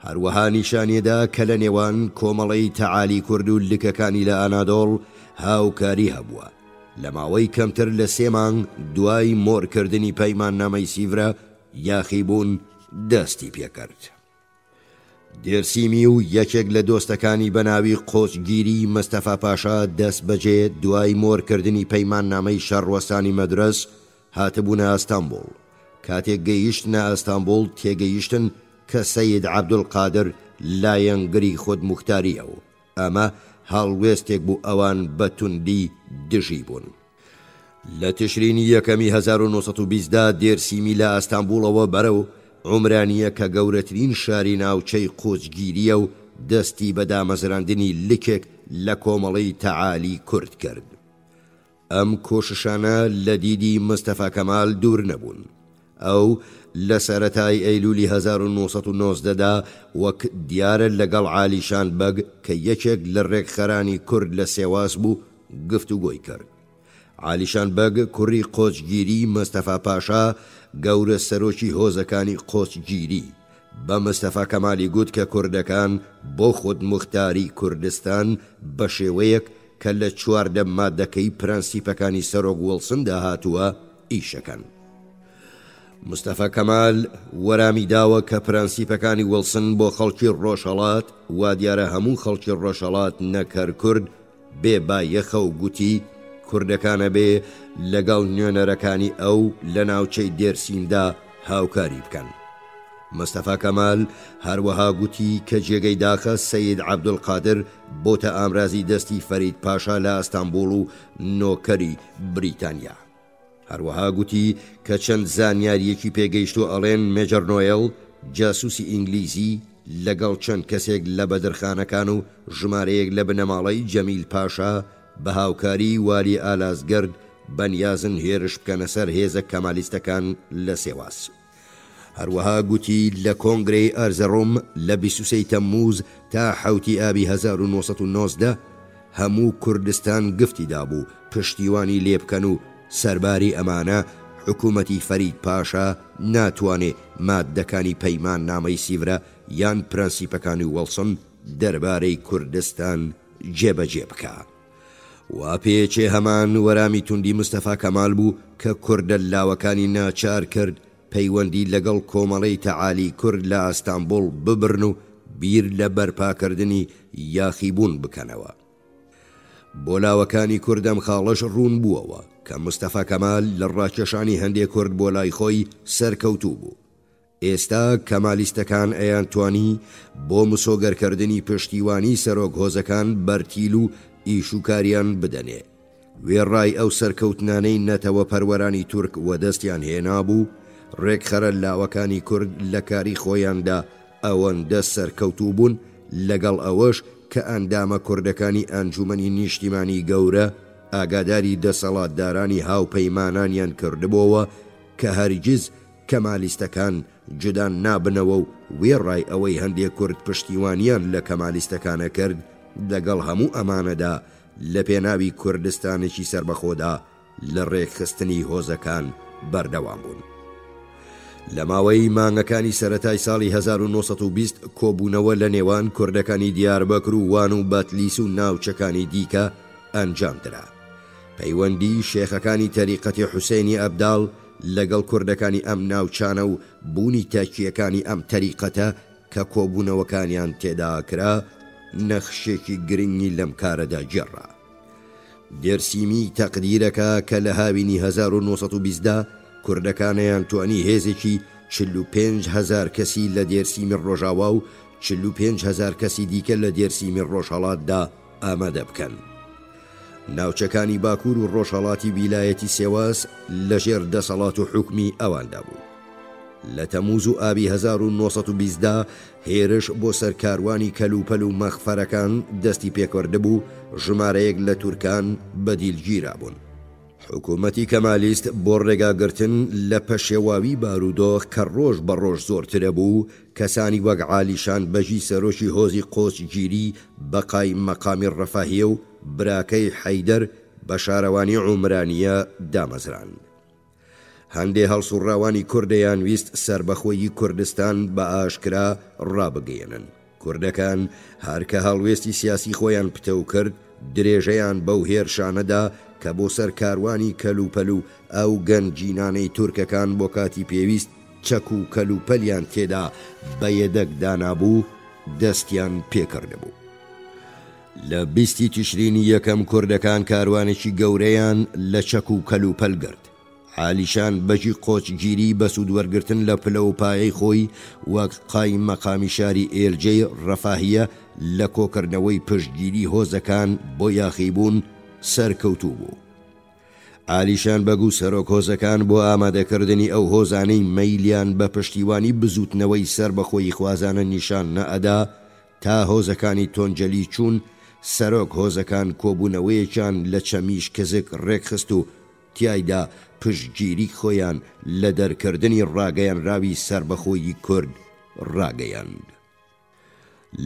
هەروەها نیشانیەدا کە لە نێوان کۆمەڵەی تەعالی کورد و لکەکانی لە ئانادۆڵ هاوکاری هەبووە. لە ماوەی کەمتر لە 3 مانگ دوای مۆرکردنی پەیمان نامەی سیڤرە یاخیبوون دەستی پێکرد. دێرسیمی و یەکێک لە دۆستەکانی بەناوی قۆچگیری مەستەفا پاشا دەست بەجێ دوای مۆرکردنی پەیمان نامەی شەڕوەستانی مەدرەس هاتبوونە ئەستانبوڵ. کاتێک گەیشتنە ئەستانبوڵ تێگەیشتن کە سەید عەبدولقادر لایەنگری خۆد موختاریە و ئەمە هەڵوێستێک بوو ئەوان بە توندی دژی بوون. لە تشرینی یەکەمی 1920دا دێرسیمی لە ئەستانبوڵەوە بەرەو عومرانیە کە گەورەترین شاری ناوچەی قۆچگیریە و دەستی بە دامەزراندنی لکێک لە کۆمەڵەی تەعالی کورد کرد. ئەم کۆششانە لە دیدی مستەفا کەمال دوور نەبوون. ئەو لە سەرەتای ئەیلولی 1990دا وەک دیارە لەگەڵ عالیشان بەگ کە یەکێک لە ڕێکخەرانی کورد لە سێواس بوو گفتوگۆی کرد. عالیشان بەگ کوڕی قۆچگیری مەستەفا پاشا گەورە سەرۆکی هۆزەکانی قۆچگیری بە مستەفا کەمالی گوت کە کوردەکان بۆ خۆد موختاری کوردستان بە شێوەیەک کە لە 14 مادەکەی پرەنسیپەکانی سەرۆک وڵسندا هاتووە ئیشەکەن. مستەفا کەمال وەرامی داوە کە پرەنسیپەکانی وڵسن بۆ خەڵکی ڕۆژهەڵات وا دیارە هەموو خەڵکی ڕۆژهەڵات نەکەر کورد بێ بایەخە و گوتی کوردەکانە بێ لەگەڵ نوێنەرەکانی ئەو لە ناوچەی دێرسیمدا هاوکاری بکەن. مستەفا کەمال هەروەها گوتی کە جێگەی داخە سەید عەبدولقادر بۆتە ئامرازی دەستی فەرید پاشا لە ئەستانبوڵ و نۆکەری بریتانیا. هەروەها گوتی کە چەند زانیاریەکی پێگەیشت و ئەڵێن مێجەر نۆیل جاسووسی ئینگلیزی لەگەڵ چەند کەسێک لە بەدرخانەکان و ژمارەیەک لە بنەماڵەی جەمیل پاشا بە هاوکاری والی ئالازگرد بەنیازن هێرش بکەنە سەر هێزە کەمالیستەکان لە سێواس. هەروەها گوتی لە کۆنگرەی ئەرزەڕۆم لە 23 تەمموز تا 7 ئابی 1990 هەموو کوردستان گفتی دابوو پشتیوانی لێ بکەن و سەرباری ئەمانە حکوومەتی فەرید پاشا ناتوانێ مادەکانی پەیمان نامەی سیڤرە یان پرەنسیپەکانی وڵسن دەربارەی کوردستان جێبەجێ بکە. وا پێچێ هەمان وەرامی توندی مستەفا کەمال بوو کە کوردە لاوەکانی ناچار کرد پەیوەندی لەگەڵ کۆمەڵەی تەعالی کورد لە ئەستانبوڵ ببرن و بیر لە بەرپاکردنی یاخیبوون بکەنەوە. بۆ لاوەکانی کوردەم خاڵەش ڕوون بووەوە کە مستەفا کەمال لە ڕاکێشانی هەندێک کورد بۆ لای خۆی سەرکەوتوو بوو. ئێستا کەمالیستەکان ئەیانتوانی بۆ مسۆگەرکردنی پشتیوانی سەرۆک هۆزەکان بەرتیل و ئیشوکاریان بدەنێ. وێڕای ئەو سەرکەوتنانەی نەتەوە پەروەرانی تورک وەدەستیان هێنا بوو ڕێکخەرە لاوەکانی کورد لە کاری خۆیاندا ئەوەندە سەرکەوتوو بوون لەگەڵ ئەوەش کە ئەندامە کوردەکانی ئەنجومەنی نیشتیمانی گەورە ئاگاداری دەسەڵاتدارانی هاوپەیمانانیان کردبووەوە کە هەرگیز کەمالیستەکان جدان نابنەوە و وێڕای ئەوەی هەندێک کورد پشتیوانیان لە کەمالیستەکانە کرد لەگەڵ هەموو ئەمانەدا لە پێناوی کوردستانێکی سربەخۆدا لە ڕێکخستنی هۆزەکان بەردەوام بوون. لە ماوەی مانگەکانی سەرەتای ساڵی 1920 کۆبوونەوە لە نێوان کوردەکانی دیاربەکر و وان و بەتلیس و ناوچەکانی دیکە ئەنجامدرا. پەیوەندی شێخەکانی تەریقەتی حوسێنی ئەبداڵ لەگەڵ کوردەکانی ئەم ناوچانە و بوونی تاکیەکانی ئەم تەریقەتە کە کۆبوونەوەکانیان تێدا کرا نەخشێکی گرنگی لەم کارەدا جێڕا. دێرسیمی تەقدیرەکە کە لە هاوینی 1920دا کوردەکانیان توانی هێزێکی 45,000 کەسی لە دێرسیمی ڕۆژاوا و 45,000 کەسی دیکە لە دێرسیمی ڕۆژهەڵاتدا ئامادە بکەن. ناوچەکانی باکوور و ڕۆژهەڵاتی ویلایەتی سێواس لەژێر دەسەڵات و حکمی ئەواندا بوو. لە تەمووز و ئابی 1920دا هێرش بۆ سەرکاروانی کەلوپەل و مەخفەرەکان دەستی پێکردبوو، ژمارەیەک لە تورکان بەدیلگیرا بوون. حکوومەتی کەمالیست بۆ ڕێگاگرتن لە پەشێواوی بارودۆخ کە ڕۆژ بە ڕۆژ زۆرترە بوو، کەسانی وەک عالیشان بەژی سەرۆکی هۆزی قۆچگیری بەقای مەقامی ڕەفاهیە و براکەی حەیدەر بە شارەوانی عومرانیە دامەزران. هەندێ هەڵسوڕاوانی کوردەیان ویست سربەخۆیی کوردستان بە ئاشکرا ڕابگەێنن. کوردەکان هەرکە هەڵوێستی سیاسی خۆیان پتەو کرد، درێژەیان بەو هێرشانەدا کە بۆ سەرکاروانی کەلوپەل و ئەو گەنجینانەی تورکەکان بۆ کاتی پێویست چەک و کەلوپەلیان تێدا بە یەدەک دانابوو دەستیان پێکردبوو. لە 20 تشرینی یەکەم کوردەکان کاروانێکی گەورەیان لە چەک و کەلوپەل گرت. عالیشان بەژی قۆچگیری بە سوودوەرگرتن لە پلە و پایەی خۆی وەک قای مەقامی شاری ئێرجەی ڕەفاهیە لە کۆکردنەوەی پشتگیری هۆزەکان بۆ یاخیبوون سەرکەوتوو بوو. عالیشان بەگو سەرۆک هۆزەکان بۆ ئامادەکردنی ئەو هۆزانەی مەیلیان بە پشتیوانی بزوتنەوەی سەر بەخۆی خوازانە نیشان نەئەدا تا هۆزەکانی تۆنجەلی چوون، سەرۆک هۆزەکان کۆبوونەوەیەکیان لە چەمیش کەزک ڕێکخست و تیایدا پشتگیری خۆیان لە دەرکردنی ڕاگەیانراوی سربەخۆیی کورد ڕاگەیاند.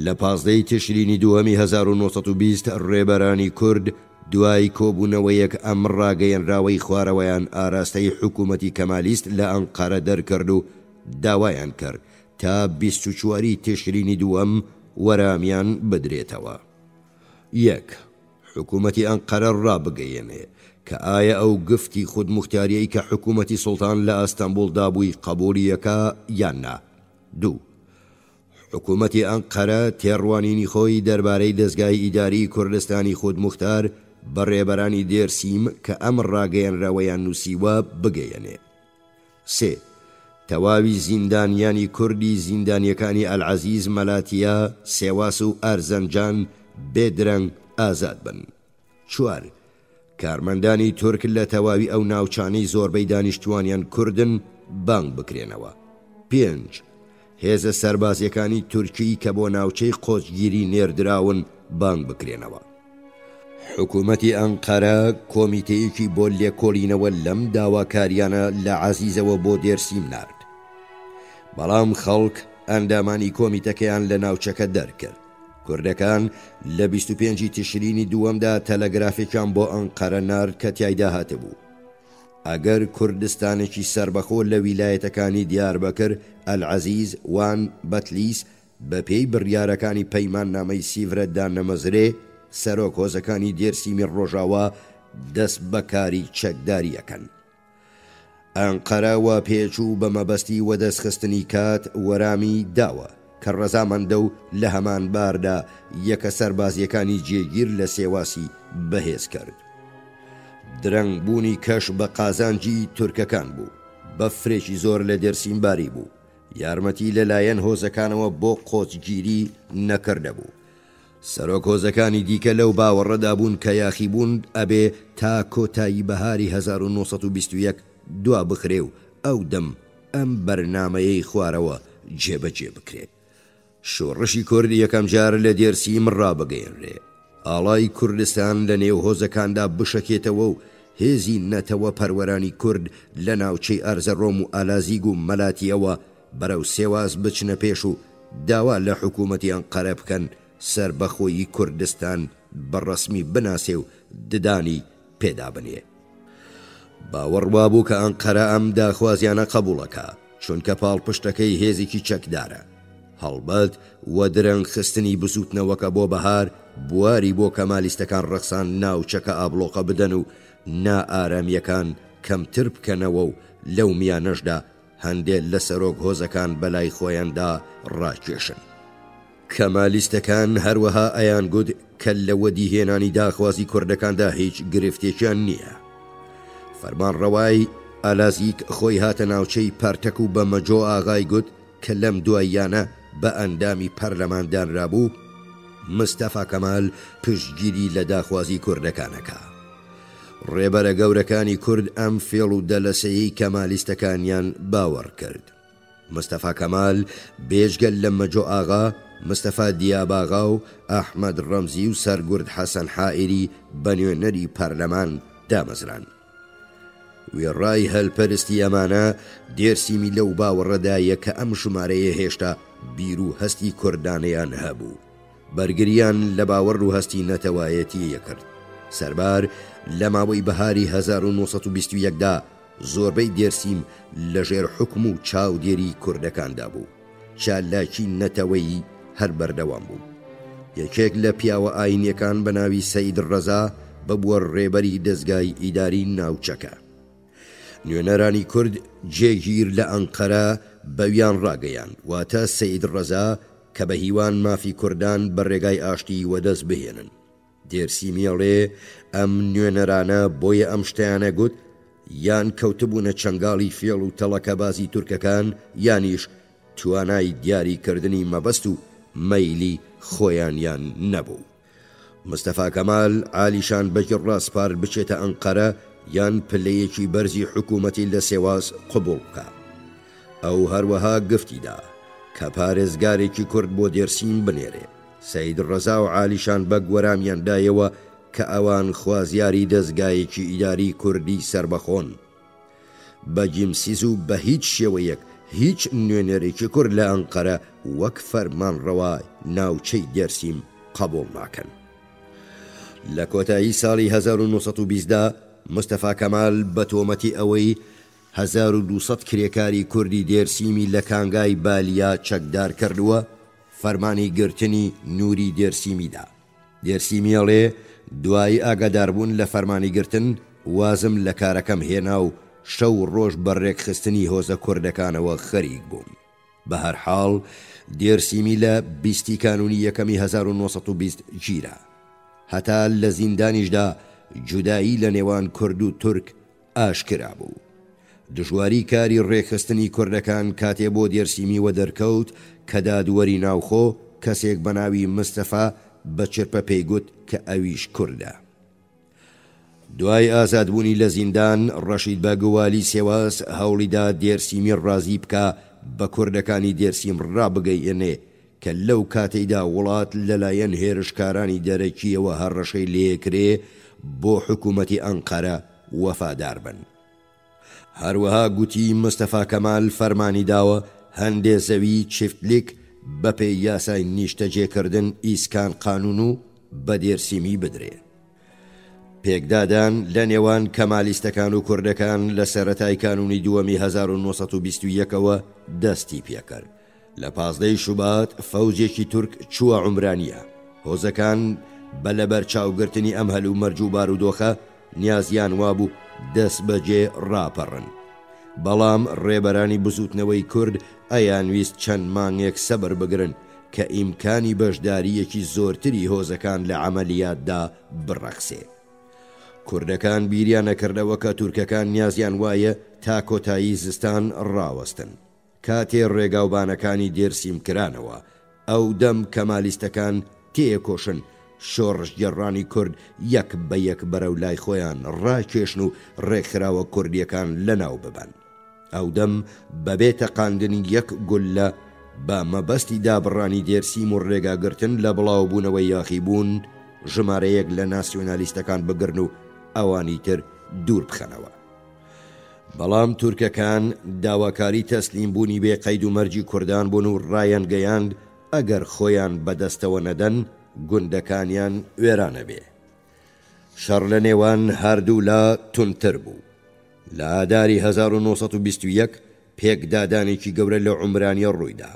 لە 15 تشرینی دووەمی 1920 ڕێبەرانی کورد دوای کۆبوونەوەیەک ئەم ڕاگەیەنراوەی خوارەوەیان ئاراستەی حکوومەتی کەمالیست لە ئەنقەرە دەرکرد و داوایان کرد تا 24 تشرینی دووەم وەرامیان بدرێتەوە. 1. حکوومەتی ئەنقەرە ڕابگەیەنێ کە ئایا ئەو گفتی خودموختاریەی کە حکوومەتی سوڵتان لە ئەستەمبول دابووی قبولیەکە یان نا. 2. حکوومەتی ئەنقەرە تێڕوانینی خۆی دەربارەی دەستگای ئیداری کوردستانی خودموختار بە ڕێبەرانی دێرسیم کە ئەم ڕاگەیەنراوەیان نووسیوە بگەیەنێ. 3. تەواوی زیندانیانی کوردی زیندانیەکانی ئەلعەزیز مەلاتیە، سێواس و ئەرزەنجان بێدرەنگ ئازاد بن. 4. کارمەندانی تورک لە تەواوی ئەو ناوچانەی زۆربەی دانیشتوانیان کوردن بانگ بکرێنەوە. 5. هێزە سەربازیەکانی تورکی کە بۆ ناوچەی قۆچگیری نێردراون بانگ بکرێنەوە. حکوومەتی ئەنقەرە کۆمیتەیەکی بۆ لێکۆڵینەوە لەم داواکاریانە لە عەزیزەوە بۆ دێرسیم نارد. بەڵام خەڵک ئەندامانی کۆمیتەکەیان لە ناوچەکە دەرکرد. کوردەکان لە 25 تشرینی دووەمدا تەلەگرافێکیان بۆ ئەنقەرە نارد کە تیایدا هاتبوو: ئەگەر کوردستانێکی سربەخۆ لە ویلایەتەکانی دیاربەکر، ئەلعەزیز، وان، بەتلیس بە پێی بڕیارەکانی پەیمان نامەی سیڤرەتدا نەمەزرێ، سەرۆک هۆزەکانی دێرسیمی ڕۆژاوا دەست بەکاری چەکداریەکەن. ئەنقەرە وا پێچوو بە مەبەستی وەدەستخستنی کات وەرامی داوە کە ڕەزامەندە و لە هەمان باردا یەکە سەربازیەکانی جێگیر لە سێواسی بەهێز کرد. درەنگبوونی کەش بە قازانجی تورکەکان بوو، بەفرێکی زۆر لە دێرسیم باری بوو، یارمەتی لەلایەن هۆزەکانەوە بۆ قۆچگیری نەکردە بوو. سەرۆک هۆزەکانی دیکە لەو باوەڕەدا بوون کە یاخیبوون ئەبێ تا کۆتایی بەهاری 1921 دوا بخرێ و ئەو دەم ئەم بەرنامەیەی خوارەوە جێبەجێ بکرێت. شۆڕشی کورد یەکەم جار لە دێرسیم ڕابگەیەنرێ، ئاڵای کوردستان لە نێو هۆزەکاندا بشەکێتەوە و هێزی نەتەوە پەروەرانی کورد لە ناوچەی ئەرزەڕۆم و ئالازیگ و مەلاتیەوە بەرەو سێواز بچنە پێش و داوا لە حکوومەتی ئەنقەرە بکەن سەربەخۆیی کوردستان بەڕەسمی بناسێ و ددانی پێدا بنێ. باوەڕوا بوو کە ئەنقەرە ئەم داخوازیانە قبوڵەکە چونکە پاڵپشتەکەی هێزێکی چەکدارە. هەڵبەت وە درەنگ خستنی بسووتنەوەکە بۆ بەهار بواری بۆ کەمالیستەکان ڕەخسان ناوچەکە ئابلۆقە بدەن و نائارامیەکان کەمتر بکەنەوە و لەو میانەشدا هەندێک لە سەرۆک هۆزەکان بەلای خۆیاندا ڕاکێشن. کەمالیستەکان هەروەها ئەیان گوت کە لە وەدیهێنانی داخوازی کوردەکاندا هیچ گرفتێکیان نییە. فەرمانڕەوای ئالازیک خۆی هاتە ناوچەی پارتەک و بە مەجۆ ئاغای گوت کە لەم دواییانە بە ئەندامی پەرلەماندانرا بوو مستەفا کەمال پشتگیری لە داخوازی کوردەکانەکە. ڕێبەرە گەورەکانی کورد ئەم فێڵ و دەلەسەیی کەمالیستەکانیان باوەڕ کرد. مستەفا کەمال بێژگەل لە مەجۆ ئاغا، مستەفا دیاباغا و ئەحمەد ڕەمزی و سەرگورد حەسەن حائیری بە نوێنەری پەرلەمان دامەزران. وێڕای هەلپەرستی ئەمانە دێرسیمی لەو باوەڕەدایە کە ئەم ژمارەیە هێشتا بیر و هەستی کوردانەیان هەبوو. بەرگریان لە باوەڕ و هەستی نەتەوایەتیە کرد. سەربار لە ماوەی بەهاری 1920دا زۆربەی دێرسیم لەژێر حکم و چاودێری کوردەکاندا بوو. چالاکی نەتەوەیی هەر بەردەوام بوو. یەکێک لە پیاوە ئاینیەکان بە ناوی سەید ڕەزا ببووە ڕێبەری دەستگای ئیداری ناوچەکە. نوێنەرانی کورد جێگیر لە ئەنقەرە بەویان ڕاگەیان واتە سەید ڕەزا کە بە هیوان مافی کوردان بە ڕێگای ئاشتی وەدەست بهێنن. دێرسیمیەڵێ ئەم نوێنەرانە بۆیە ئەم شتیانە گوت یان کەوتبوونە چەنگاڵی فێڵ و تەڵەکەبازی تورکەکان یانیش توانای دیاریکردنی مەبەست و مەیلی خۆیانیان نەبوو. مستەفا کەمال عالیشان بەجڕ ڕاستپار بچێتە ئەنقەرە یان پلەیەکی بەرزی حکوومەتی لە سێواز قبوڵ بکە. ئەو هەروەها گفتیدا کە پارێزگارێکی کورد بۆ دێرسیم بنێرێ. سەید ڕەزا و عالیشان بە گوەرامیاندایەوە کە ئەوان خوازیاری دەستگایەکی ئیداری کوردی سربەخۆن. بە جیمسیز و بە هیچ شێوەیەک هیچ نوێنەرێکی کورد لە ئەنقەرە وەک فەرمانڕەوای ناوچەی دێرسیم قبوڵ ناکەن. لە کۆتایی ساڵی 1920دا مستەفا کەمال بە تۆمەتی ئەوەی 1200 کرێکاری کوردی دێرسیمی لە کانگای بالیا چەکدار کردووە فەرمانی گرتنی نووری دێرسیمیدا. دێرسیمیەڵێ دوای ئاگاداربوون لە فەرمانی گرتن وازم لە کارەکەم هێنا و شەو ڕۆژ بەڕێکخستنی هۆزە کوردەکانەوە خەریک بووم. بە هەر حاڵ دێرسیمی لە 20 کانونی یەکەمی 1920 گیرە. هەتا لە زیندانیشدا جودایی لە نێوان کورد و تورک ئاشکرا بوو. دژواری کاری ڕێکخستنی کوردەکان کاتێ بۆ دێرسیمی وە دەرکەوت کە دادوەری ناوخۆ کەسێک بە ناوی مستەفا بە چرپە پێیگوت کە ئەویش کوردە. دوای ئازادبوونی لە زیندان ڕەشید بەگوالی سێواز هەوڵیدا دێرسیمی ڕازی بکە بە کوردەکانی دێرسیم ڕابگەیەنێ کە لەو کاتەیدا وڵات لەلایەن هێرشکارانی دەرەکیەوە هەڕەشەی لێکرێ بۆ حکوومەتی ئەنقەرە وەفادار بن. هەروەها گوتی مستەفا کەمال فەرمانی داوە هەندێ زەوی چفتلیک بەپێی یاسای نیشتەجێکردن ئیسکان قانون و بە دێرسیمی بدرێ. پێکدادان لە نێوان کەمالیستەکان و کوردەکان لە سەرەتای کانونی دووەمی 1921ەوە دەستی پێکرد. لە 15 شوبات فەوجێکی تورک چووە عومرانیە. هۆزەکان بە لەبەر چاوگرتنی ئەم هەلوو مەرج و بارودۆخە نیازیان وابوو دەست بەجێ ڕاپەڕن. بەڵام ڕێبەرانی بزوتنەوەی کورد ئەیانویست چەند مانگێک سەبر بگرن کە ئیمکانی بەشداریەکی زۆرتری هۆزەکان لە عەمەلیاتدا بڕەخسێ. کوردەکان بیریان نەکردەوە کە تورکەکان نیازیان وایە تا کۆتایی زستان ڕاوەستن. کاتێ ڕێگاوبانەکانی دێرسیم کرانەوە ئەو دەم کەمالیستەکان تێکۆشن شۆڕش گەڕانی کورد یەک بە یەک بەرەو لای خۆیان ڕاکێشن و ڕێکخراوە کوردیەکان لەناو ببەن. ئەو دەم بەبێ تەقاندنی یەک گولە بە مەبەستی دابڕانی دێرسیم و ڕێگاگرتن لە بڵاوبوونەوەی یاخیبوون ژمارەیەک لە ناسیۆنالیستەکان بگرن و ئەوانی تر دوور بخەنەوە. بەڵام تورکەکان داواکاری تەسلیم بوونی بێ قەید و مەرجی کوردان بوون و ڕایان گەیاند ئەگەر خۆیان بەدەستەوە نەدەن گوندەکانیان وێرانە بێ. شەڕ لە نێوان هەردوو لا تونتر بوو. لە ئاداری 1920 پێکدادانێکی گەورە لە عومرانیە ڕوویدا.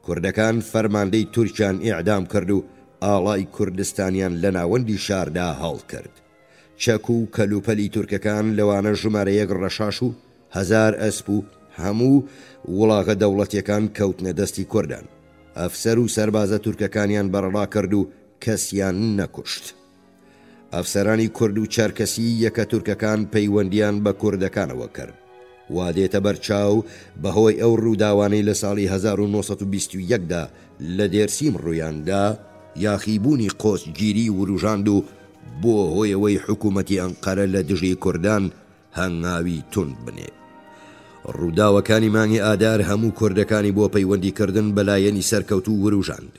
کوردەکان فەرماندەی تورکیان ئیعدام کرد و ئاڵای کوردستانیان لە ناوەندی شاردا هەڵ کرد. چەک و کەلوپەلی تورکەکان لەوانە ژمارەیەک ڕەشاش و 1000 ئەسپ و هەموو وڵاغە دەوڵەتیەکان کەوتنە دەستی کوردان. ئەفسەر و سەربازە تورکەکانیان بەرەڵا کرد و کەسیان نەکوشت. ئەفسەرانی کورد و چەرکەسی یەکە تورکەکان پەیوەندیان بە کوردەکانەوە کرد. وا دێتە بەرچاو بەهۆی ئەو ڕووداوانەی لە ساڵی 1921دا لە دێرسیم ڕوویاندا یاخیبوونی قۆچگیری وروژاند و بۆ هۆیەوەی حکوومەتی ئەنقەرە لە دژی کوردان هەنگاوی تند بنێ. ڕووداوەکانی مانگی ئادار هەموو کوردەکانی بۆ پەیوەندیکردن بەلایەنی سەرکەوتو وروژاند.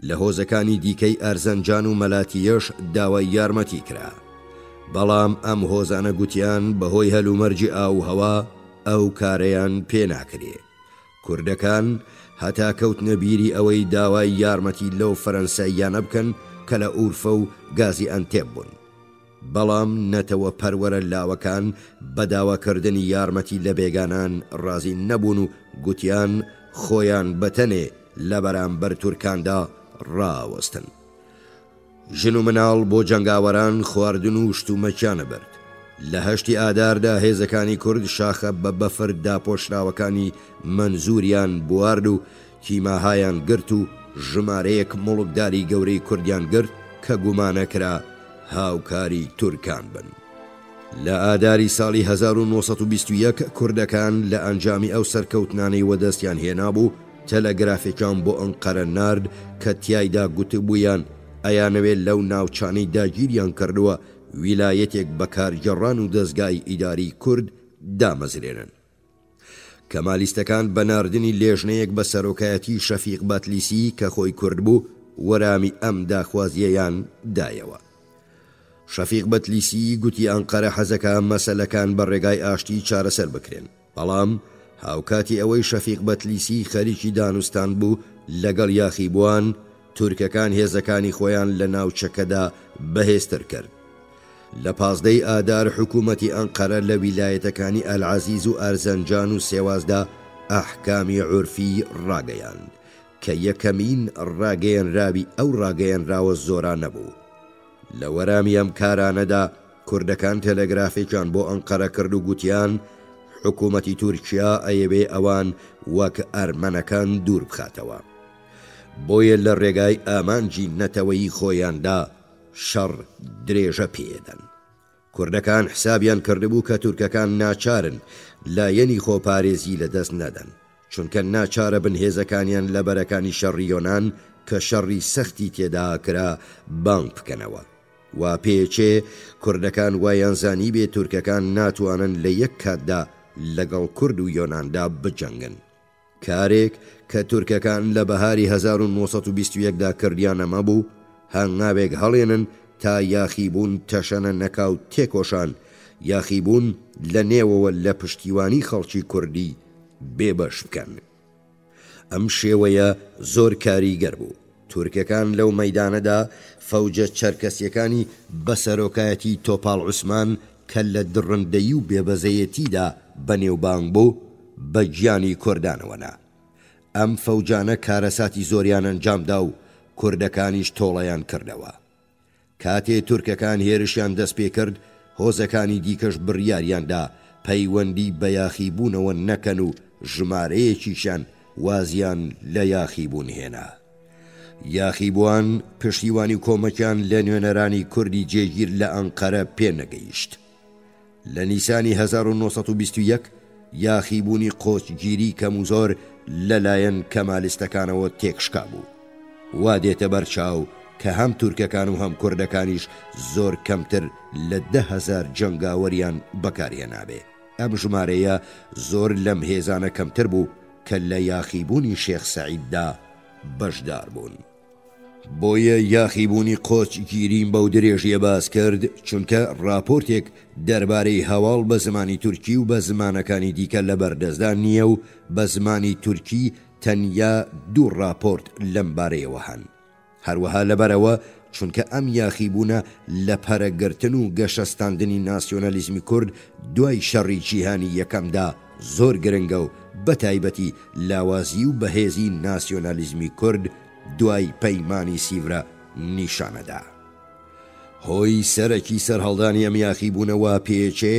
لە هۆزەکانی دیکەی ئەرزەنجان و مەلاتیەش داوای یارمەتی کرا. بەڵام ئەم هۆزانە گوتیان بەهۆی هەلومەرجی ئاو هەوا ئەو کارەیان پێ ناکرێ. کوردەکان هەتا کەوتنە بیری ئەوەی داوای یارمەتی لەو فەرەنساییانە بکەن کە لە ئورفە و گازی ئەنتێب بوون. بەڵام نەتەوە پەروەرە لاوەکان بە داواکردنی یارمەتی لە بێگانان ڕازی نەبوون و گوتیان خۆیان بەتەنێ لە بەرامبەر تورکاندا ڕاوەستن. ژن و مناڵ بۆ جەنگاوەران خواردن و شتومەکیانە برد. لە 8 ئاداردا هێزەکانی کورد شاخە بە بەفر داپۆشراوەکانی منزوریان بوارد و کیماهایان گرت و ژمارەیەک مڵکداری گەورەی کوردیان گرت کە گومانەکرا هاوکاری تورکان بن. لە ئاداری ساڵی 1921 کوردەکان لە ئەنجامی ئەو سەرکەوتنانەی وەدەستیان هێنابوو تەلەگرافێکیان بۆ ئەنقەرە نارد کە تیایدا گوتبوویان ئەیانەوێت لەو ناوچانەی داگیریان کردووە ویلایەتێک بەکارگەڕان و دەستگای ئیداری کورد دامەزرێنن. کەمالیستەکان بە ناردنی لێژنەیەک بە سەرۆکایەتی شەفیق بەتلیسی کە خۆی کورد بوو وەرامی ئەم داخوازیەیان دایەوە. شەفیق بەتلیسی گوتی ئەنقەرە حەزەکە مەسەلەکان بە ڕێگای ئاشتی چارەسەر بکرێن. بەڵام هاوکاتی ئەوەی شەفیق بەتلیسی خەریکی دانوستان بوو لەگەڵ یاخیبوان تورکەکان هێزەکانی خۆیان لە ناوچەکەدا بەهێزتر کرد. لە 15 ئادار حکوومەتی ئەنقەرە لە ویلایەتەکانی ئەلعەزیز و ئەرزەنجان و سێوازدا ئەحکامی عورفی ڕاگەیاند کە یەکەمین ڕاگەیەنراوی ئەو ڕاگەیەنراوە زۆران نەبوو. لە وەرامی ئەم کارانەدا کوردەکان تەلەگرافێکیان بۆ ئەنقەرە کرد و گوتیان حکوومەتی تورکیا ئەیەوێ ئەوان وەک ئەرمەنەکان دوور بخاتەوە. بۆیە لە ڕێگای ئامانجی نەتەوەیی خۆیاندا شەڕ درێژە پێدەن. کوردەکان حسابیان کردبوو کە تورکەکان ناچارن لایەنی خۆپارێزی لەدەست نەدەن، چونکە ناچارە بنهێزەکانیان لە بەرەکانی شەڕیۆنان کە شەڕی سەختی تێدا کرا بانگ بکەنەوە. وا پێچێ کوردەکان وایانزانی بێ تورکەکان ناتوانن لە یەک کاتدا لەگەڵ کورد و یۆناندا بجەنگن. کارێک کە تورکەکان لە بەهاری 1921دا کردیانە مەبوو هەنگاوێک هەڵێنن تا یاخیبوون تەشەنە نەکاو تێکۆشان یاخیبوون لە نێوەوە لە پشتیوانی خەڵکی کوردی بێبەش بکەن. ئەم شێوەیە زۆر کاریگەر بوو. تورکەکان لەو مەیدانەدا فەوجە چەرکەسیەکانی بە سەرۆکایەتی تۆپاڵ عوسمان کە لە دڕندەیی و بێبەزەیەتیدا بەنێوبانگ بوو بە گیانی کوردانەوەنا. ئەم فەوجانە کارەساتی زۆریان ئەنجامدا و کوردەکانیش تۆڵەیان کردەوە. کاتێ تورکەکان هێرشیان دەست پێ کرد هۆزەکانی دیکەش بڕیاریاندا پەیوەندی بە یاخیبوونەوە نەکەن و ژمارەیەکیشان وازیان لە یاخیبوون هێنا. یاخیبوان پشتیوانی کۆمەکیان لە نوێنەرانی کوردی جێگیر لە ئەنقەرە پێنەگەیشت. لە نیسانی 1921 یاخیبوونی قۆچگیری کەم و زۆر لەلایەن کەمالیستەکانەوە تێکشکا بوو. وا دێتە بەرچاو کە هەم تورکەکان و هەم کوردەکانیش زۆر کەمتر لە 10,000 جەنگاوەریان بەکارهێنابێ. ئەم ژمارەیە زۆر لەم هێزانە کەمتر بوو کە لە یاخیبوونی شێخ سەعیددا بەشدار بوون. بۆیە یاخیبوونی قۆچگیریم بەو درێژیە باس کرد چونکە راپۆرتێک دەربارەی هەواڵ بە زمانی تورکی و بە زمانەکانی دیکە لە بەردەستدا نییە و بە زمانی تورکی تەنیا 2 راپۆرت لەم بارەیەوە هەن. هەروەها لەبەرەوە چونکە ئەم یاخیبوونە لە پەرەگرتن و گەشەستاندنی ناسیۆنەلیزمی کورد دوای شەڕی جیهانی یەکەمدا زۆر گرنگە و بەتایبەتی لاوازی و بەهێزی ناسیۆنالیزمی کورد دوای پەیمانی سیڤرە نیشانەدا. هۆی سەرەکی سەرهەڵدانی ئەم یاخیبوونەوە پێچێ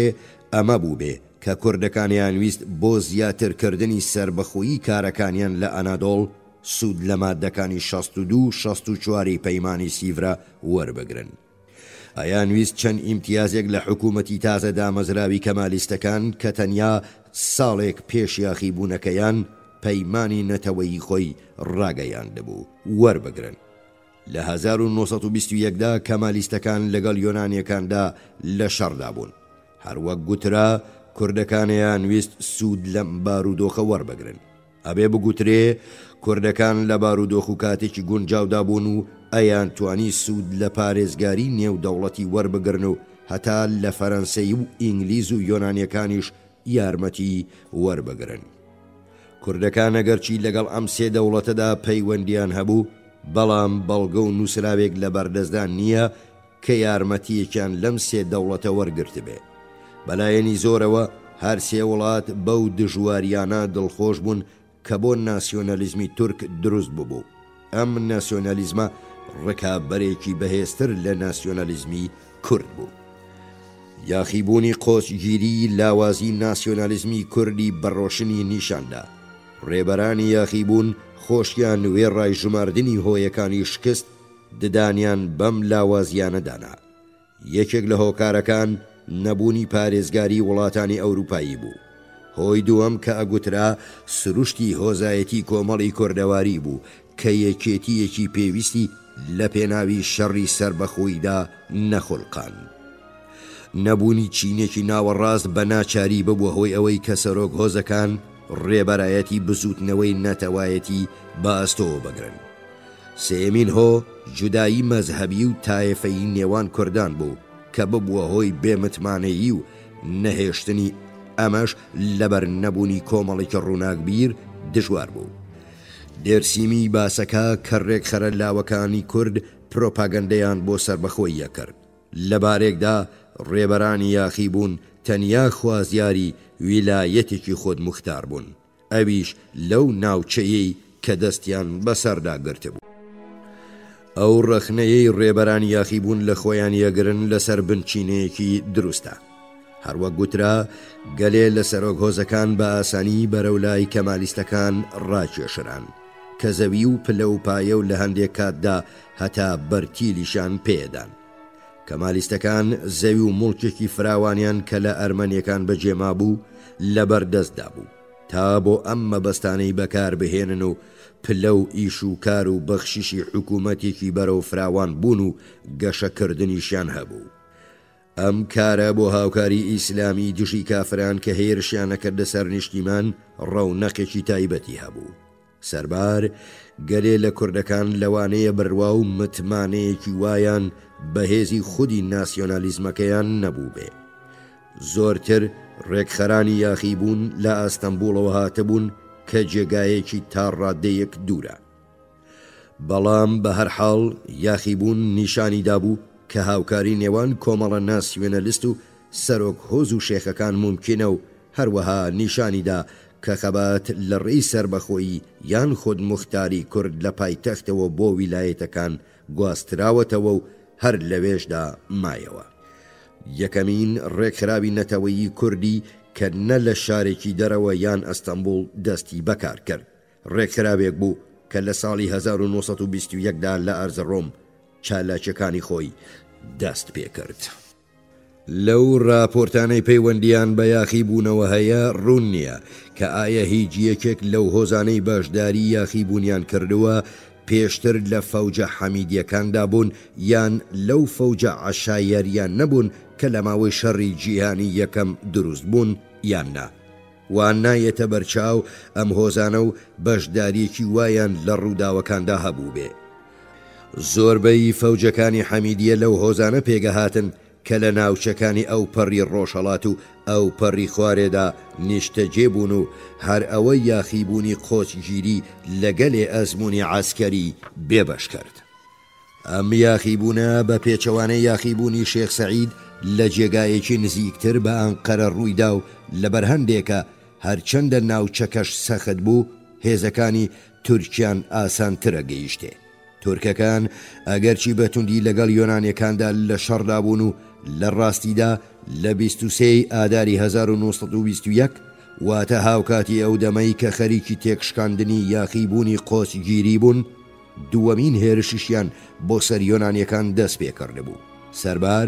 ئەمە بوو بێ کە کوردەکانیان ویست بۆ زیاترکردنی سربەخۆیی کارەکانیان لە ئەنادۆڵ سوود لە مادەکانی 62-64 پەیمانی سیڤرە وەربگرن. ئەیان ویست چەند ئیمتیازێک لە حکوومەتی تازە دامەزراوی کەمالیستەکان کە تەنیا ساڵێک پێش یاخیبوونەکەیان پەیمانی نەتەوەیی خۆی ڕاگەیاندبوو وەربگرن. لە 1921دا کەمالیستەکان لەگەڵ یۆنانیەکاندا لە شەڕدا بوون. هەروەک گوترا کوردەکانیان ویست سوود لەم بارودۆخە وەربگرن. ئەبێ بگوترێ کوردەکان لە بارودۆخ و کاتێکی گونجاودا بوون و ئەیان توانی سوود لە پارێزگاری نێودەوڵەتی وەربگرن و هەتا لە فەرەنسەی و ئینگلیز و یۆنانیەکانیش یارمەتی وەربگرن. کوردەکان ئەگەرچی لەگەڵ ئەم سێ دەوڵەتەدا پەیوەندیان هەبوو، بەڵام بەڵگە و نووسراوێک لە بەردەستدان نییە کە یارمەتیەکیان لەم سێ دەوڵەتە وەرگرت بێ. بەلایەنی زۆرەوە هەر سێ وڵات بەو دژواریانە دڵخۆش بوون کە بۆ ناسیۆنەلیزمی تورک دروست بوو. ئەم ناسیۆنەلیزمە ڕکابەرێکی بەهێزتر لە ناسیۆنەلیزمی کورد بوو. یاخیبوونی قۆچگیری لاوازی ناسیۆنالیزمی کوردی بەڕۆشنی نیشاندا. ڕێبەرانی یاخیبوون خۆشیان وێڕای ژماردنی هۆیەکانی شکست ددانیان بەم لاوازیانەدانا. یەکێک لە هۆکارەکان نەبوونی پارێزگاری وڵاتانی ئەوروپایی بوو. هۆی دووەم کە ئەگوترا سروشتی هۆزایەتی کۆمەڵی کوردەواری بوو کە یەکێتیەکی پێویستی لە پێناوی شەڕی سربەخۆییدا نەخۆڵقان. نەبوونی چینێکی ناوەڕاست بە ناچاری ببووە هۆی ئەوەی کە سەرۆک هۆزەکان ڕێبەرایەتی بزوتنەوەی نەتەوایەتی بەئەستۆ بگرن. سێمین هۆ جودایی مەزهەبی و تایفەیی نێوان کوردان بوو کە ببووە هۆی بێمتمانەیی و نەهێشتنی ئەمەش لەبەر نەبوونی کۆمەڵێکی ڕووناکبیر دژوار بوو. دێرسیمی باسەکە کە ڕێکخەرە لاوەکانی کورد پرۆپاگەندەیان بۆ سربەخۆییە کرد. لەبارێکدا ڕێبەرانی یاخیبوون تەنیا خوازیاری ویلایەتێکی خۆت مختار بوون، ئەویش لەو ناوچەیەی کە دەستیان بەسەردا گرت بوو. ئەو ڕەخنەیەی ڕێبەرانی یاخیبوون لە خۆیان یەگرن لەسەر بنچینەیەکی دروستە. هەروەک گوترا گەلێ لە سەرۆک هۆزەکان بە ئاسانی بەرەولای کەمالیستەکان ڕاکێشران کە زەوی و پلە و پایە و لە هەندێک کاتدا هەتا بەرتیلیشان پێدان. کەمالیستەکان زەوی و مڵکێکی فراوانیان کە لە ئەرمەنیەکان بەجێما بوو لەبەردەستدا بوو تا بۆ ئەم مەبەستانەی بەکار بهێنن و پلە و ئیش و کار و بەخشیشی حکوومەتێکی بەرەو فراوان بوون و گەشەکردنیشیان هەبوو. ئەم کارە بۆ هاوکاری ئیسلامی دژی کافران کە هێرشیانەکردە سەر نیشتیمان ڕەونەقێکی تایبەتی هەبوو. سەربار گەلێ لە کوردەکان لەوانەیە بڕوا و متمانەیەکی وایان بەهێزی خودی ناسیۆنالیزمەکەیان نەبوو بێ. زۆرتر ڕێکخەرانی یاخیبوون لە ئەستەمبوڵەوە هاتەبوون کە جێگایەکی تا ڕادەیەک دوورە. بەڵام بە هەر حاڵ یاخیبوون نیشانی دابوو کە هاوکاری نێوان کۆمەڵە ناسیۆنەلیست و سەرۆک هۆز و شێخەکان ممکنە و هەروەها نیشانیدا کە خەبات لە ڕێی سربەخۆیی یان خود مختاری کورد لە پایتەختەوە بۆ ویلایەتەکان گواستراوەتەوە و هەر لەوێشدا مایەوە. یەکەمین ڕێکخراوی نەتەوەیی کوردی کە نە لە شارێکی دەرەوە یان ئەستەمبوڵ دەستی بەکار کرد ڕێکخراوێک بوو کە لە ساڵی 1921دا لە ئەرزەڕۆم چالاکیەکانی خۆی دەست پێ کرد. لەو راپۆرتانەی پەیوەندیان بە یاخیبوونەوە هەیە ڕوون نییە کە ئایا هیچ یەکێک لەو هۆزانەی باشداری یاخیبوونیان کردووە پێشتر لە فەوجە حەمیدیەکاندا بوون یان لەو فەوجە عەشایەریان نەبوون کە لە ماوەی شەڕی جیهانی یەکەم دروست بوون یان نا. وان نایەتە بەرچاو ئەم هۆزانە و بەشداریەکی وایان لە ڕووداوەکاندا هەبوو بێ. زۆربەی فەوجەکانی حەمیدیە لەو هۆزانە پێگەهاتن کە لە ناوچەکانی ئەو پەڕی ڕۆژهەڵات و ئەو پەڕی خوارێدا نیشتەجێ بوون و هەر ئەوە یاخیبوونی قۆچگیری لەگەلێ ئەزمموی عەسکەری بێبەش کرد. ئەم یاخیبوونە بە پێچەوانەی یاخیبوونی شێخ سەعید لە جێگایەکی نزیکتر بە ئەنقەرە ڕوویدا و لەبەر هەندێکە هەرچەندە ناوچەکەش سەخت بوو هێزەکانی تورکیان ئاسانترە گەیشتێ. تورکەکان ئەگەرچی بەتوندی لەگەڵ یۆنانیەکاندا لە شەڕدا بوون و لە ڕاستیدا لە 23 ئاداری 1921 واتە هاوکاتی ئەو دەمەی کە خەریکی تێکشکاندنی یاخیبوونی قۆچگیری بوون دووەمین هێرشیشیان بۆ سەر یۆنانیەکان دەست پێکرد بوو. سەربار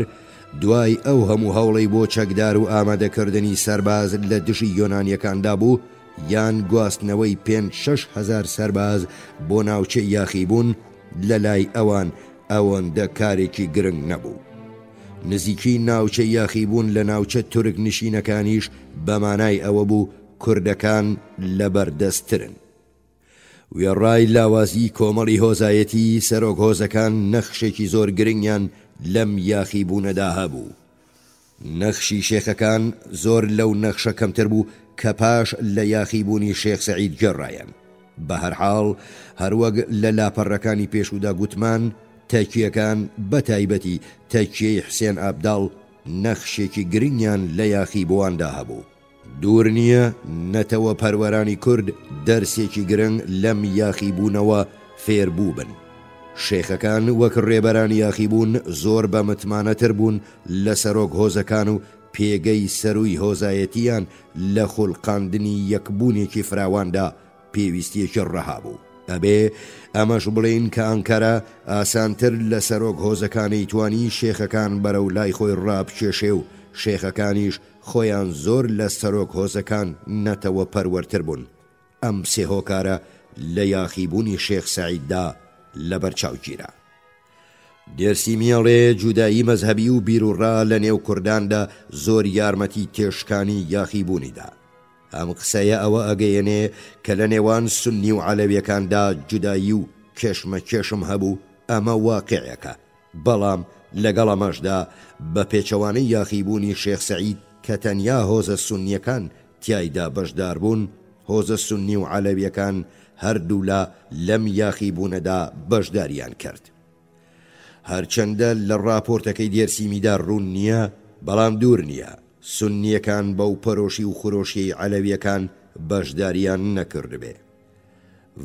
دوای ئەو هەموو هەوڵەی بۆ چەکدار و ئامادەکردنی سەرباز لە دژی یۆنانیەکاندا بوو یان گواستنەوەی 5-6 هەزار سەرباز بۆ ناوچە یاخیبوون لە لای ئەوان ئەوەندە کارێکی گرنگ نەبوو. نزیکی ناوچە یاخیبوون لە ناوچە تورک نشینەکانیش بەمانای ئەوە بوو کوردەکان لەبەردەستترن. وێڕای لاوازی کۆمەڵی هۆزایەتی سەرۆک هۆزەکان نەخشێکی زۆر گرنگیان لەم یاخیبوونەدا هەبوو. نەخشی شێخەکان زۆر لەو نەخشە کەمتر بوو کە پاش لە یاخیبوونی شێخ سەعید گەڕایەن. بە هەرحاڵ هەروەک لە لاپەڕەکانی پێشودا گوتمان تەکیەکان بە تایبەتی تەکیەی حسێن ئابداڵ نەخشێکی گرنگیان لە یاخیبوواندا هەبوو. دوور نییە نەتەوە پەروەرانی کورد دەرسێکی گرنگ لەم یاخیبوونەوە فێربوو بن. شێخەکان وەک ڕێبەرانی یاخیبوون زۆر بە متمانەتر بوون لە سەرۆک هۆزەکان و پێگەی سەرووی هۆزایەتیان لە خوڵقاندنی یەکبوونێکی فراواندا پێویستیەکی ڕەها بوو. ئەبێ ئەمەش بڵێن کە ئەنکەرە ئاسانتر لە سەرۆک هۆزەکانی توانی شێخەکان بەرەو لای خۆی ڕابکێشێ و شێخەکانیش خۆیان زۆر لە سەرۆک هۆزەکان نەتەوە پەروەرتر بوون. ئەم سێ هۆکارە لە یاخیبوونی شێخ سەعیددا لەبەرچاوگیرە. دێرسیمیەڵێ جودایی مەزهەبی و بیرروڕا لە نێو کورداندا زۆر یارمەتی تێشکانی یاخیبوونیدا. ئەم قسەیە ئەوە ئەگەیەنێ کە لە نێوان سونی و عەلەویەکاندا جودایی و کێشمەکێشم هەبوو ئەمە واقعەکە. بەڵام لەگەڵ ئەمەشدا بە پێچەوانەی یاخیبوونی شێخ سەعید کە تەنیا هۆزە سونیەکان تیایدا بەشدار بوون هۆزە سونی و عەلەویەکان هەردوو لەم یاخیبوونەدا بەشداریان کرد. هەرچەندە لە ڕاپۆرتەکەی دێرسیمیدا ڕوون نییە بەڵام دوور نییە سونیەکان بەو پەرۆشی و خۆرۆشیی عەلەویەکان بەشداریان نەکرد بێ.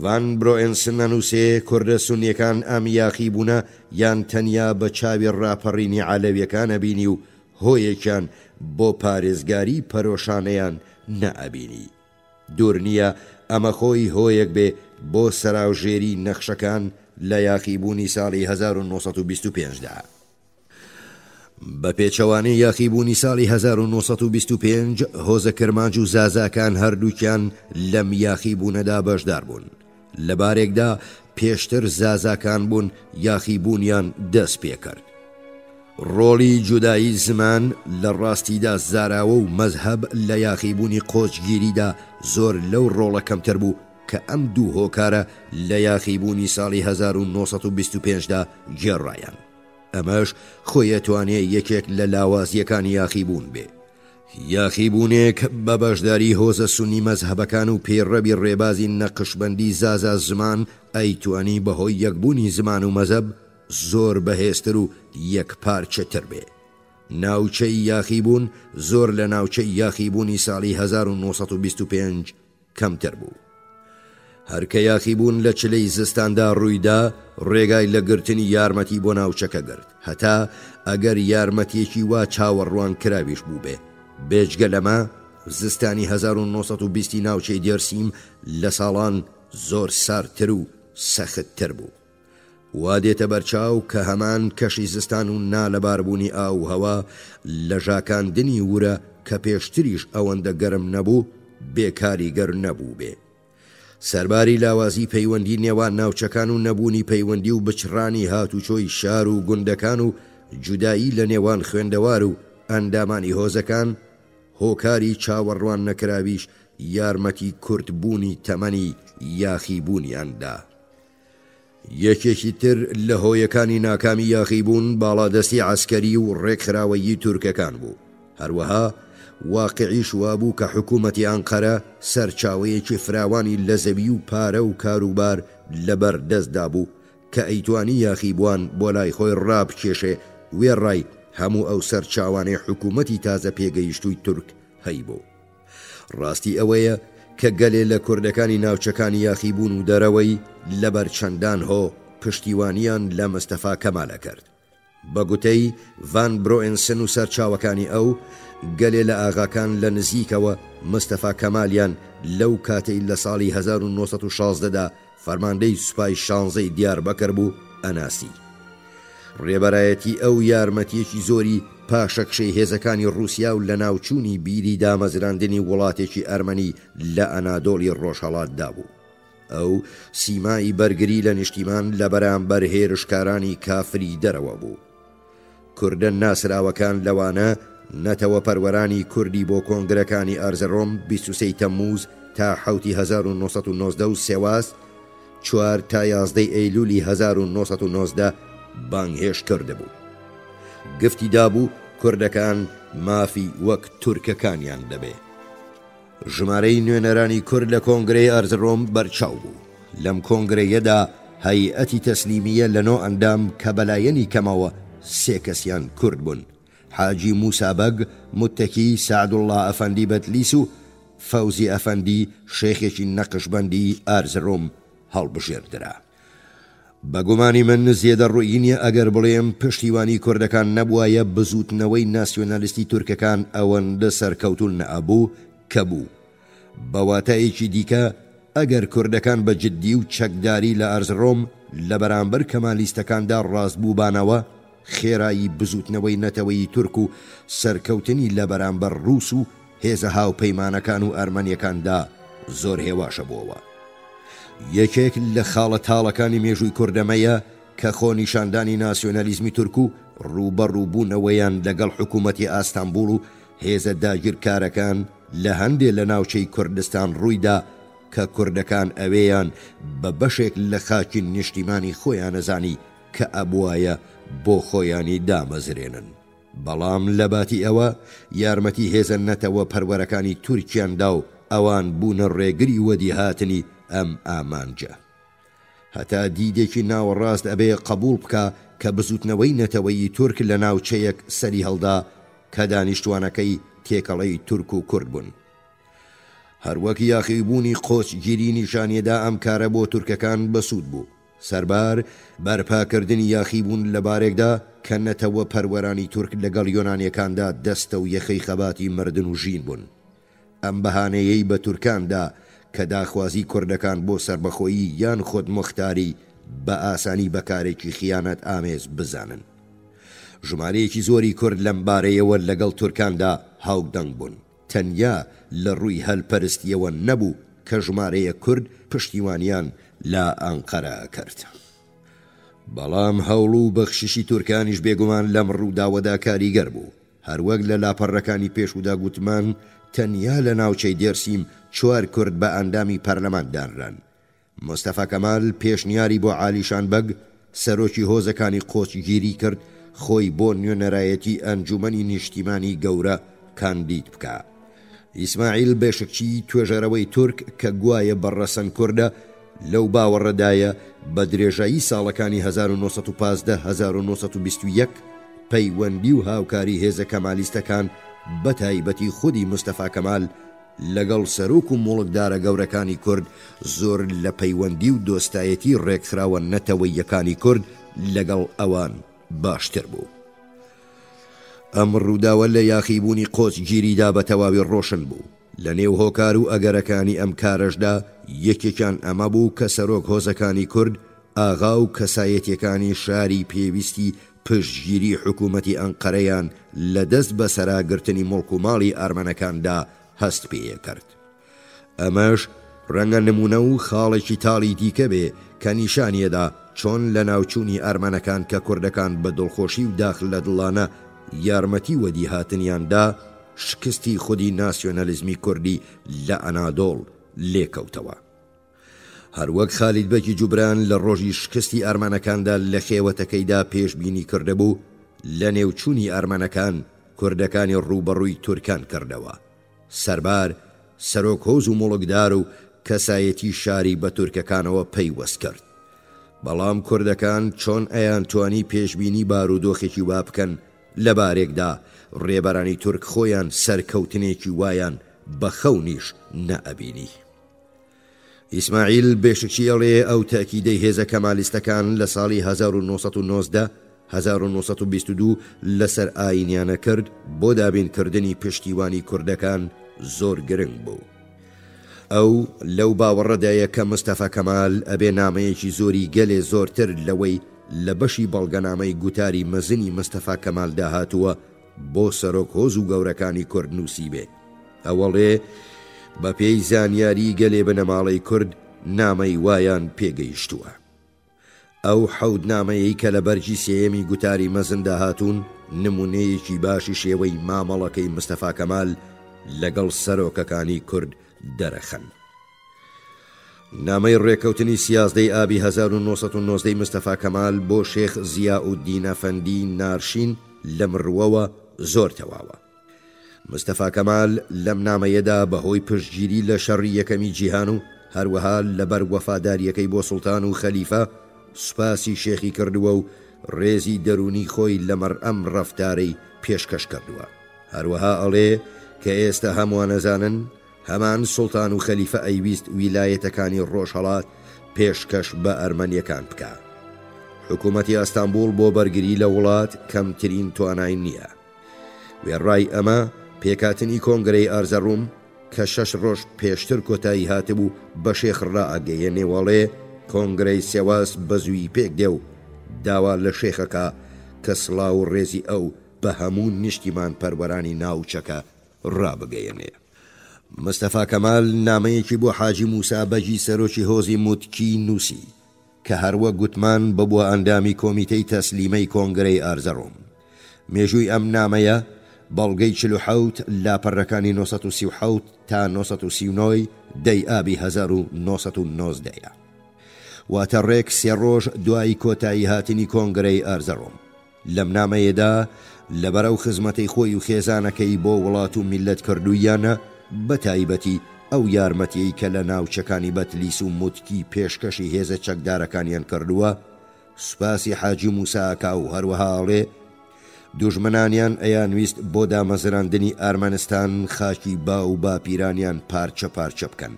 ڤان برۆئنسن نەنووسێ کوردە سونیەکان ئەم یاخیبوونە یان تەنیا بە چاوی ڕاپەڕینی عەلەویەکانە بینی و هۆیەکیان بۆ پارێزگاری پەرۆشانەیان نەئەبینی. دوور نییە ئەمە خۆی هۆیەک بێ بۆ سەراوژێری نەخشەکان لە یاخیبوونی ساڵی 1925دا. بە پێچەوانەی یاخیبوونی ساڵی 1925 هۆزە کرمانج و زازاکان هەردووکیان لەم یاخیبوونەدا بەشدار بوون. لەبارێکدا پێشتر زازاکان بوون یاخیبوونیان دەست پێکرد. ڕۆڵی جودایی زمان لە ڕاستیدا زاراوە و مەزهەب لە یاخیبوونی قۆچگیریدا زۆر لەو ڕۆڵە کەمتر بوو کە ئەم دوو هۆکارە لە یاخیبوونی ساڵی 1925دا گێڕایان. ئەمەش خۆیەتوانێ یەکێک لە لاوازیەکانی یاخیبوون بێ. یاخیبوونێک بە بەشداری هۆزە سونی مەزهەبەکان و پێڕەبی ڕێبازی نەقشبەندی زازا زمان ئەیتوانی بەهۆی یەکبوونی زمان و مەزەب زۆر بەهێزتر و یەکپارچەتر بێ. ناوچەی یاخیبوون زۆر لە ناوچەی یاخیبوونی ساڵی 1925 کەمتر بوو. هەرکە یاخیبوون لە چلەی زستاندا ڕوویدا ڕێگای لە گرتنی یارمەتی بۆ ناوچەکە گرت هەتا ئەگەر یارمەتیەکی وا چاوەڕوان کراویش بوو بێ. بێجگە لەمە زستانی 1920 ناوچەی دێرسیم لە ساڵان زۆر ساردتر و سەختتر بوو. وا دێتە بەرچاو کە هەمان کەشی زستان و نالەباربوونی ئاو هەوا لە ژاکاندنی ورە کە پێشتریش ئەوەندە گەرم نەبوو بێکاریگەر نەبوو بێ. سەرباری لاوازی پەیوەندی نێوان ناوچەکان و نەبوونی پەیوەندی و بچڕانی هاتوچۆی شار و گوندەکان و جودایی لە نێوان خوێندەوار و ئەندامانی هۆزەکان هۆکاری چاوەڕوان نەکراویش یارمەتی کورتبوونی تەمەنی یاخیبوونیاندا. یەکێکی تر لە هۆیەکانی ناکامی یاخیبوون باڵادەستی عەسکەری و ڕێکخراوەیی تورکەکان بوو. هەروەها واقعیش وابوو کە حکوومەتی ئەنقەرە سەرچاوەیەکی فراوانی لە زەوی و پارە و کاروبار لەبەر دەستدا بوو کە ئەیتوانی یاخیبوان بۆ لای خۆی ڕابکێشێ وێڕای هەموو ئەو سەرچاوانەی حکوومەتی تازە پێگەیشتووی تورک هەیبوو. ڕاستی ئەوەیە کە گەلێ لە کوردەکانی ناوچەکانی یاخیبوون و دەرەوەی لەبەر چەندان هۆ پشتیوانیان لە مستەفا کەمالە کرد. بە گوتەی ڤان برۆئنسن و سەرچاوەکانی ئەو گەلێ لە ئاغاکان لە نزیکەوە مستەفا کەمالیان لەو کاتەی لە ساڵی 1916دا فەرماندەی سوپای 16 دیاربەکر بوو ئەناسی. ڕێبەرایەتی ئەو یارمەتیەکی زۆری پاشەکشەی هێزەکانی رووسیا و لە ناوچوونی بیری دامەزراندنی وڵاتێکی ئەرمەنی لە ئەنادۆڵی ڕۆژهەڵاتدا بوو. ئەو سیمای بەرگری لە نیشتیمان لە بەرامبەر هێرشکارانی کافری دەرەوە بوو. کوردە ناسراوەکان لەوانە نەتەوە پەروەرانی کوردی بۆ کۆنگرەکانی ئەرزەڕۆم 23 تەمموز تا 1990 و سێواز 4 تا 11 ئەیلولی 1990 بانگهێش کرده بوو. گفتی دابوو کوردەکان مافی وەک تورکەکانیان دەبێ. ژمارەی نوێنەرانی کورد لە کۆنگرەی ئەرزەڕۆم بەرچاو بوو. لەم کۆنگرەیەدا هەیئەتی تەسلیمیە لە نۆ ئەندام کە بەلایەنی کەمەوە 3 کەسیان کورد بوون: حاجی موسا بەگ، متەکی سعدوڵڵا ئەفەندی بەتلیس و فەوزی ئەفەندی شێخێکی نەقشبەندی ئەرزەڕۆم هەڵبژێردرا. بەگومانی من زێدەڕوویی نییە ئەگەر بڵێم پشتیوانی کوردەکان نەبووایە بزوتنەوەی ناسیۆنالیستی تورکەکان ئەوەندە سەرکەوتون نەئەبوو کە بوو. بەواتایەکی دیکە ئەگەر کوردەکان بە جددی و چەکداری لە ئەرزەڕۆم لە بەرامبەر کەمالیستەکاندا ڕاستبووبانەوە، خێرایی بزوتنەوەی نەتەوەی تورک و سەرکەوتنی لە بەرامبەر رووس و هێزە هاوپەیمانەکان و ئەرمەنیەکاندا زۆر هێواشە بووەوە. یەکێک لە خاڵە تاڵەکانی مێژووی کوردەمەیە کە خۆنیشاندانی ناسیۆنالیزمی تورک و ڕوبەڕووبوونەوەیان لەگەڵ حکوومەتی ئاستانبوڵ و هێزە داگیرکارەکان لە هەندێک لە ناوچەی کوردستان ڕوویدا کە کوردەکان ئەوەیان بە بەشێک لە خاکی نیشتیمانی خۆیان نەزانی کە ئەبوایە بۆ خۆیانی دامەزرێنن. بەڵام لە باتی ئەوە یارمەتی هێزە نەتەوە پەروەرەکانی تورکیاندا و ئەوان بوونە ڕێگری وەدی هاتنی ئەم ئامانجە. هەتا دیدێکی ناوەڕاست ئەبێ قبول بکە کە بزوتنەوەی نەتەوەی تورک لە ناوچەیەک سەری هەڵدا کە دانیشتوانەکەی تێکەڵەی تورک و کورد بوون. هەروەک یاخیبوونی قۆچگیری نیشانیەدا ئەم کارە بۆ تورکەکان بەسوود بوو. سەربار بەرپاکردنی یاخیبوون لە بارێکدا کە نەتەوە پەروەرانی تورک لەگەڵ یۆنانیەکاندا دەستە و یەخەی خەباتی مردن و ژین بوون. ئەم بەهانەیەی بە تورکاندا کە داخوازی کوردەکان بۆ سربەخۆیی یان خۆت مختاری بە ئاسانی بەکارێکی خیانەت ئامێز بزانن. ژمارەیەکی زۆری کورد لەم بارەیەوە لەگەڵ تورکاندا هاودەنگ بوون. تەنیا لە ڕووی هەلپەرستیەوە نەبوو کە ژمارەیە کورد پشتیوانیان لە ئەنقەرە کرد. بەڵام هەوڵ و بەخششی تورکانیش بێگومان لەم ڕووداوەدا کاریگەر بوو. هەروەک لە لاپەڕەکانی پێشودا گوتمان تەنیا لە ناوچەی دێرسیم 4 کورد بە ئەندامی پەرلەمان دانران. مستەفا کەمال پێشنیاری بۆ عالیشان بەگ سەرۆکی هۆزەکانی قۆچگیری کرد خۆی بۆ نوێنەرایەتی ئەنجومەنی نیشتیمانی گەورە کاندید بکە. ئیسماعیل بێشکچی توێژەرەوەی تورک کە گوایە بەڕەسەن کووردە لەو باوەڕەدایە بە درێژایی ساڵەکانی 1915-1921 پەیوەندی و هاوکاری هێزە کەمالیستەکان بە تایبەتی خودی مستەفا کەمال لەگەڵ سەرۆک و مۆڵکدارە گەورەکانی کورد زۆر لە پەیوەندی و دۆستایەتی ڕێکخراوە نەتەوەیەکانی کورد لەگەڵ ئەوان باشتر بوو. ئەم ڕووداوە لە یاخیبوونی قۆچگیریدا بە تەواوی ڕۆشن بوو. لە نێو هۆکار و ئەگەرەکانی ئەم کارەشدا یەکێکیان ئەمە بوو کە سەرۆک هۆزەکانی کورد ئاغا و کەسایەتیەکانی شاری پێویستی پشتگیری حکوومەتی ئەنقەرەیان لە دەست بە سەراگرتنی مڵک و ماڵی ئارمەنەکاندا هەست پێ کرد. ئەمەش ڕەنگە نمونە و خاڵێکی تاڵی دیکە بێ کە نیشانیەدا چۆن لە ناوچوونی ئارمەنەکان کە کوردەکان بە دڵخۆشی و داخل لە دڵانە یارمەتی وەدی هاتنیاندا شکستی خودی ناسیۆنالیزمی کوردی لە ئەنادۆڵ لێکەوتەوە. هەروەک خالید بەکی جوبران لە ڕۆژی شکستی ئارمەنەکاندا لە خێوەتەکەیدا پێشبینی کردهبوو لە نێوچوونی ئارمەنەکان کوردەکانی ڕوبەڕووی تورکان کردەوە. سەربار سەرۆک هۆز و مۆڵکدار و کەسایەتی شاری بە تورکەکانەوە پەیوەست کرد. بەڵام کوردەکان چۆن ئەیانتوانی پێشبینی بارودۆخێکی وا بکەن لە بارێکدا ڕێبەرانی تورک خۆیان سەرکەوتنێکی وایان بە خەونیش نەئەبینی. ئیسماعیل بێشکچیەڵێ ئەو تاکیدەی هێزە کەمالیستەکان لە ساڵی 1922 لەسەر ئاینیانە کرد بۆ دابینکردنی پشتیوانی کوردەکان زۆر گرنگ بوو. ئەو لەو باوەڕەدایە کە مستەفا کەمال ئەبێ نامەیەکی زۆری گەلێ زۆرتر لەوەی لە بەشی بەڵگەنامەی گوتاری مەزنی مستەفا کەمال داهاتووە بۆ سەرۆک هۆز و گەورەکانی کورد نووسی بێ. ئەوەڵێ بە پێی زانیاری گەلێ بنەماڵەی کورد نامەی وایان پێگەیشتووە. ئەو حەود نامەیەی کە لە بەرجی سێیەمی گوتاری مەزن داهاتوون نمونەیەکی باشی شێوەی مامەڵەکەی مستەفا کەمال لەگەڵ سەرۆکەکانی کورد دەرەخەن. نامەی ڕێکەوتنی 11 ئابی 1990 مستەفا کەمال بۆ شێخ زیاءالدین ئەفەندی نارشین لە مڕوەوە زۆر تەواوە. مستەفا کەمال لەم نامەیەدا بەهۆی پشتگیری لە شەڕی یەکەمی جیهان و هەروەها لەبەر وەفاداریەکەی بۆ سوڵتان و خەلیفە سوپاسی شێخی کردووە و ڕێزی دەرونی خۆی لەمەڕ ئەم ڕەفتارەی پێشکەش کردووە. هەروەها ئەڵێ کە ئێستا هەمووان ئەزانن هەمان سوڵتان و خەلیفە ئەیویست ویلایەتەکانی ڕۆژهەڵات پێشکەش بە ئەرمەنیەکان بکە. حکوومەتی ئەستانبوڵ بۆ بەرگری لە وڵات کەمترین توانای نییە. وێڕای ئەمە پێکاتنی کۆنگرەی ئارزەڕووم کە 6 ڕۆژ پێشتر کۆتایی هاتبوو بە شێخ ڕائەگەیەنێ وەڵێ کۆنگرەی سێواز بەزووی پێک دێ و داوا لە شێخەکە کە سڵاو و ڕێزی ئەو بە هەموو نیشتیمان پەروەرانی ناوچەکە ڕابگەیەنێ. مستەفا کەمال نامەیەکی بۆ حاجی موسا بەجی سەرۆکی هۆزی موتکی نووسی کە هەروە گوتمان ببووە ئەندامی کۆمیتەی تەسلیمەی کۆنگرەی ئارزەڕووم. مێژووی ئەم نامەیە بەڵگەی 47 لاپەڕەکانی 1937 تا 1939 دەی ئابی 1990 واتە ڕێک 3 ڕۆژ دوای کۆتایی هاتنی کۆنگرەی ئارزەڕووم. لەم نامەیەدا لەبەرەو خزمەتەی خۆی و خێزانەکەی بۆ وڵات و میلەت کردوویانە بە تایبەتی ئەو یارمەتیەی کە لە ناوچەکانی بەتلیس و موتکی پێشکەشی هێزە چەکدارەکانیان کردووە سوپاسی حاجی موساکا و هەروەهاڵێ دوژمنانیان ئەیانویست بۆ دامەزراندنی ئارمەنستان خاکی با و باپیرانیان پارچە پارچە بکەن.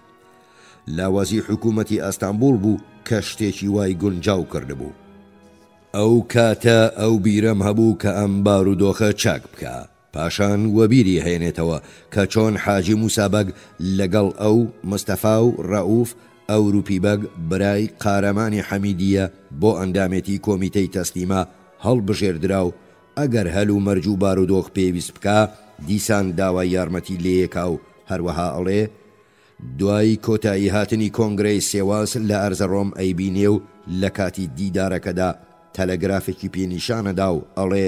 لاوازی حکوومەتی ئەستانبوڵ بوو کە شتێکی وای گونجاو کردبوو. ئەو کاتە ئەو بیرەم هەبوو کە ئەم بارودۆخە چاک بکە. پاشان وەبیری هێنێتەوە کە چۆن حاجی موسا بەگ لەگەڵ ئەو مستەفا و ڕەئوف ئەوروپی بەگ برای قارەمانی حەمیدیە بۆ ئەندامێتی کۆمیتەی تەسلیمە هەڵبژێردرا و ئەگەر هەل و مەرج و بارودۆخ پێویست بکە دیسان داوای یارمەتی لێیەکا و هەروەها ئەڵێ دوای کۆتایی هاتنی کۆنگرەی سێواز لە ئەرزەڕۆم ئەیبینێ و لە کاتی دیدارەکەدا تەلەگرافێکی پێنیشانەدا و ئەڵێ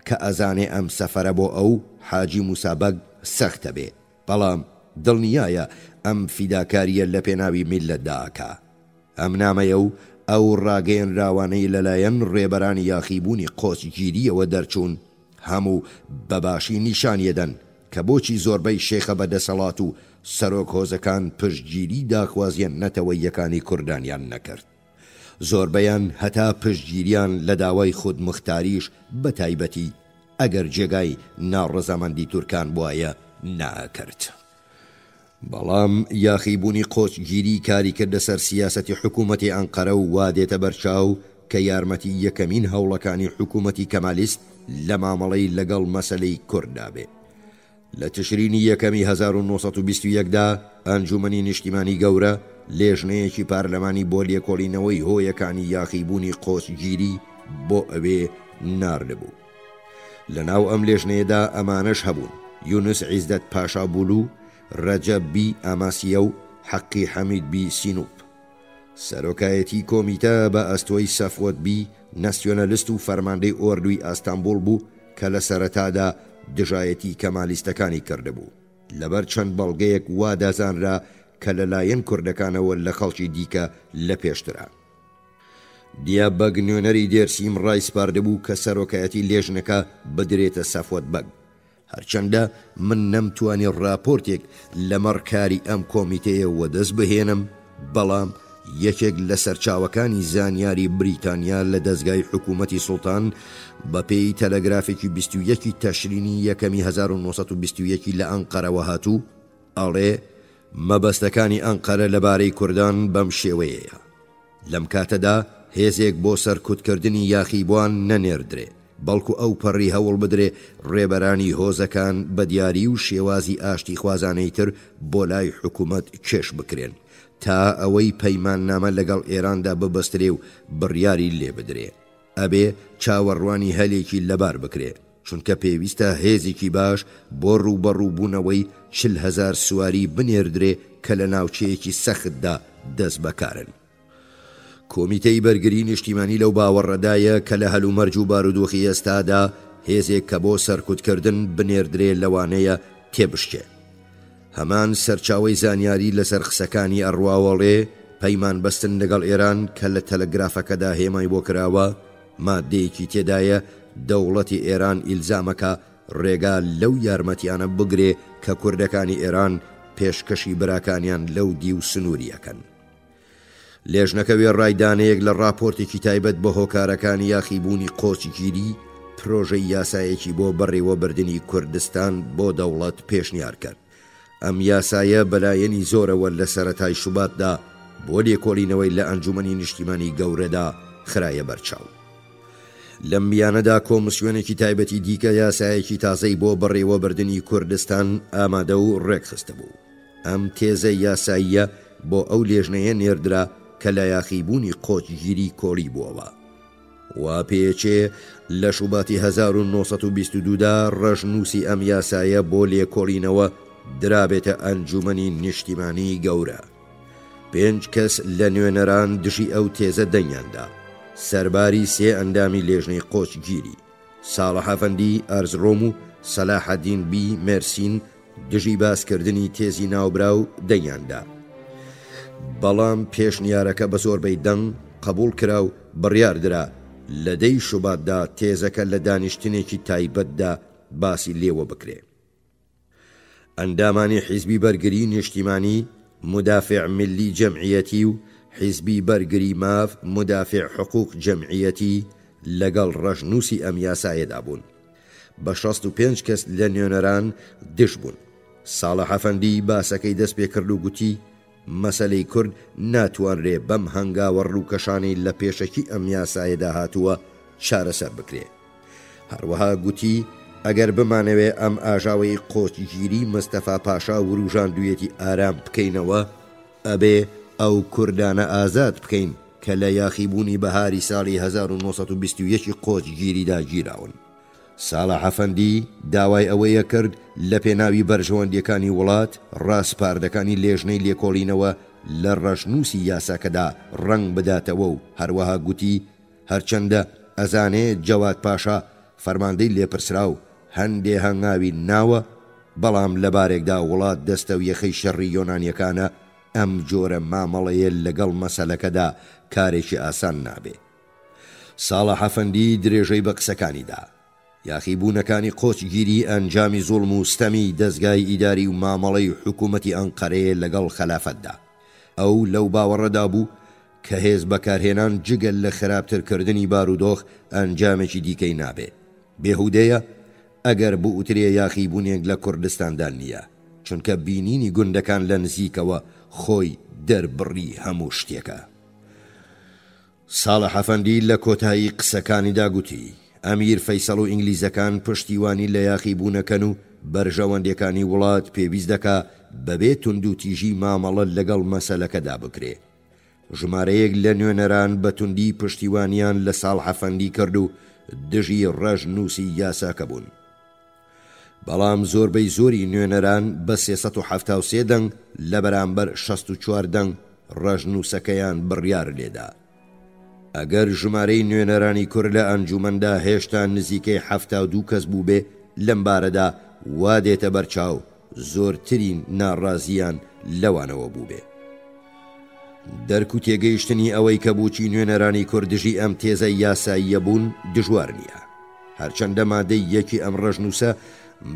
کە ئەزانێ ئەم سەفەرە بۆ ئەو حاجی موسا بەگ سەختە بێ بەڵام دڵنیایە ئەم فیداکاریە لە پێناوی میلەتداکە. ئەم نامەیە و ئەو ڕاگەیەنراوانەی لەلایەن ڕێبەرانی یاخیبوونی قۆچگیریەوە دەرچوون هەموو بەباشی نیشانیەدەن کە بۆچی زۆربەی شێخە بەدەسەڵات و سەرۆک هۆزەکان پشتگیری داخوازیان نەتەوەیەکانی کوردانیان نەکرد. زۆربەیان هەتا پشتگیریان لە داوای خود مختاریش بە تایبەتی ئەگەر جێگای ناڕەزامەندی تورکان بوایە ناکرد. بەڵام یاخیبوونی قۆچگیری کاری کردە سەر سیاسەتی حکوومەتی ئەنقەرە و وادێتە بەرچاو کە یارمەتی یەکەمین هەوڵەکانی حکوومەتی کەمالیست لە مامەڵەی لەگەڵ مەسەلەی کورددا بێ. لە تشرینی یەکەمی 1921دا ئەنجومەنی نیشتیمانی گەورە لێژنەیەکی پارلەمانی بۆ لێکۆڵینەوەی هۆیەکانی یاخیبوونی قۆچگیری بۆ ئەوێ ناردبوو. لە ناو ئەم لێژنەیەدا ئەمانەش هەبوون: یونس عیزدەت پاشا بولو، ڕەجەب بی ئاماسیە و حەقی حەمید بی سینوب. سەرۆکایەتی کۆمیتە بە ئەستۆی سەفوەت بی ناسیۆنەلیست و فەرماندەی ئۆردوی ئەستانبوڵ بوو کە لە سەرەتادا دژایەتی کەمالیستەکانی کردبوو. لەبەر چەند بەڵگەیەک وا دازانرا کە لەلایەن کوردەکانەوە لە خەڵکی دیکە لە پێشترا. دیا بەگ نوێنەری دێرسیم ڕای سپاردەبوو کە سەرۆکایەتی لێژنەکە بدرێتە سەفوەت بەگ. هەرچەندە من نەمتوانی ڕاپۆرتێک لەمەڕ کاری ئەم کۆمیتەیە وەدەست بهێنم، بەڵام یەکێک لە سەرچاوەکانی زانیاری بریتانیا لە دەستگای حکوومەتی سوڵتان بە پێی تەلەگرافێکی 21 تەشرینی یەکەمی 1921 لە ئەنقەرەوە هاتوو ئەڵێ مەبەستەکانی ئەنقەرە لەبارەی کوردان بەم شێوەیەیە. لەم کاتەدا هێزێک بۆ سەرکوتکردنی یاخیبوان نەنێردرێ، بەڵکو ئەو پەڕی هەوڵ بدرێ ڕێبەرانی هۆزەکان بە دیاری و شێوازی ئاشتی خوازانەی تر بۆ لای حکوومەت کێش بکرێن تا ئەوەی پەیماننامە لەگەڵ ئێراندا ببەسترێ و بڕیاری لێ بدرێ. ئەبێ چاوەڕوانی هەلێکی لەبار بکرێ، چونکە پێویستە هێزێکی باش بۆ ڕوبەڕووبوونەوەی 40,000 سواری بنێردرێ کە لە ناوچەیەکی سەختدا دەست بەکارن. کۆمیتەی بەرگری نیشتیمانی لەو باوەڕەدایە کە لە هەلومەرج و بارودۆخی ئێستادا هێزێک کە بۆ سەرکوتکردن بنێردرێ لەوانەیە تێبشکێ. هەمان سەرچاوەی زانیاری لەسەر قسەکانی ئەڕواوەڵێ پەیمان بەستن لەگەڵ ئێران کە لە تەلەگرافەکەدا هێمای بۆ کراوە مادەیەکی تێدایە دەوڵەتی ئێران ئیلزامەکە ڕێگا لەو یارمەتیانە بگرێ کە کوردەکانی ئێران پێشکەشی براکانیان لەو دی و سنووریەکەن. لێژنەکە وێڕایدانەیەک لە راپۆرتێکی تایبەت بە هۆکارەکانی یاخیبوونی قۆچگیری پرۆژەی یاسایەکی بۆ بەڕێوەبردننی کوردستان بۆ دەوڵەت پێشنیار کرد. ئەم یاسایە بەلایەنی زۆرەوە لە سەرەتای شوباتدا بۆ لێکۆڵینەوەی لە ئەنجومەنی نیشتیمانی گەورەدا خرایە بەرچاو. لەم میانەدا کۆمسیۆنێکی تایبەتی دیکە یاسایەکی تازەی بۆ بەڕێوەبردننی کوردستان ئامادە و ڕێکخستە بوو. ئەم تێزە یاساییە بۆ ئەو لێژنەیە نێردرا کە لە یاخیبوونی قۆچگیری کۆڵی بووەوە. وا پێچێ لە شوباتی 1922دا ڕەشنووسی ئەم یاسایە بۆ لێکۆڵینەوە درابێتە ئەنجومەنی نیشتیمانی گەورە. 5 کەس لە نوێنەران دژی ئەو تێزە دەنگیاندا، سەرباری 3 ئەندامی لێژنەی قۆچگیری، ساڵح ئەفەندی ئەرزڕۆم و سەلاحەدین بی مێرسین دژی باسکردنی تێزی ناوبراو دەنگیاندا. بەڵام پێشنیارەکە بە زۆربەی دەنگ قبول کرا و بڕیاردرا لەدەی شوباتدا تێزەکە لە دانیشتنێکی تایبەتدا باسی لێوە بکرێ. ئەندامانی حیزبی بەرگری نیشتیمانی، مدافع ملی جەمعیەتی و حیزبی بەرگری ماف مدافع حقوق جەمعیەتی لەگەڵ ڕەشنووسی ئەم یاسایەدا بوون. بە 65 کەس لە نوێنەران دش بوون. ساڵح ئەفەندی باسەکەی دەست پێ کرد و گوتی مەسەلەی کورد ناتوانرێ بەم هەنگاوە ڕووکەشانی لە پێشەکی ئەم یاسایەدا هاتووە چارەسەر بکرێ. هەروەها گوتی ئەگەر بمانەوێ ئەم ئاژاوەی قۆچگیری مستەفا پاشا وروژاندوویەتی ئارام بکەینەوە، ئەبێ ئەو کوردانە ئازاد بکەین کە لە یاخیبوونی بەهاری ساڵی 1921 قۆچگیریدا گیراون. ساڵح ئەفەندی داوای ئەوەیە کرد لە پێناوی بەرژەوەندیەکانی وڵات ڕاستپاردەکانی لێژنەی لێکۆڵینەوە لە ڕەشنووسی یاساکەدا ڕەنگ بداتەوە و هەروەها گوتی هەرچەندە ئەزانێ جەواد پاشا فەرماندەی لێپرسرا و هەندێ هەنگاوی ناوە، بەڵام لەبارێکدا وڵات دەستە و یەخەی شەڕی یۆنانیەکانە ئەم جۆرە مامەڵەیە لەگەڵ مەسەلەکەدا کارێکی ئاسان نابێ. ساڵح ئەفەندی درێژەی بە قسەکانیدا. یاخیبوونەکانی قۆچگیری ئەنجامی زوڵم و ستەمی دەستگای ئیداری و مامەڵەی حکوومەتی ئەنقەرەیە لەگەڵ خەلافەتدا. ئەو لەو باوەڕەدا بوو کە هێز بەکارهێنان جگەل لە خراپترکردنی بارودۆخ ئەنجامێکی دیکەی نابێ. بێهودەیە ئەگەر بوو ئوترێ یاخیبوونێک لە کوردستاندا نییە، چونکە بینینی گوندەکان لە نزیکەوە خۆی دەربڕی هەموو شتێکە. ساڵح ئەفەندی لە کۆتایی قسەکانیدا گوتی ئەمیر فەیسەڵ و ئینگلیزەکان پشتیوانی لە یاخیبوونەکەن و بەرژەوەندەکانی وڵات پێویست دەکا بەبێ تونند و تیژی مامەڵە لەگەڵ مەسەلەکەدا بکرێ. ژمارەیەک لە نوێنەران بە توندی پشتیوانیان لە ساڵح ئەفەندی کرد و دژی ڕەشنووسی یاساکە بوون. بەڵام زۆربەی زۆری نوێنەران بە 373 دەنگ لە بەرامبەر 64 دەنگ ڕەشنووسەکەیان بڕیار لێدا. ئەگەر ژمارەی نوێنەرانی کورد لە ئەنجومەندا هێشتا نزیکەی 72 کەس بوو بێ، لەم بارەدا وا دێتە بەرچاو زۆرترین ناڕازیان لەوانەوە بوو بێ. دەرک و تێگەیشتنی ئەوەی کە بۆچی نوێنەرانی کوردژی ئەم تێزە یاساییە بوون دژوار نییە. هەرچەندە مادەی یەکی ئەم ڕەشنووسە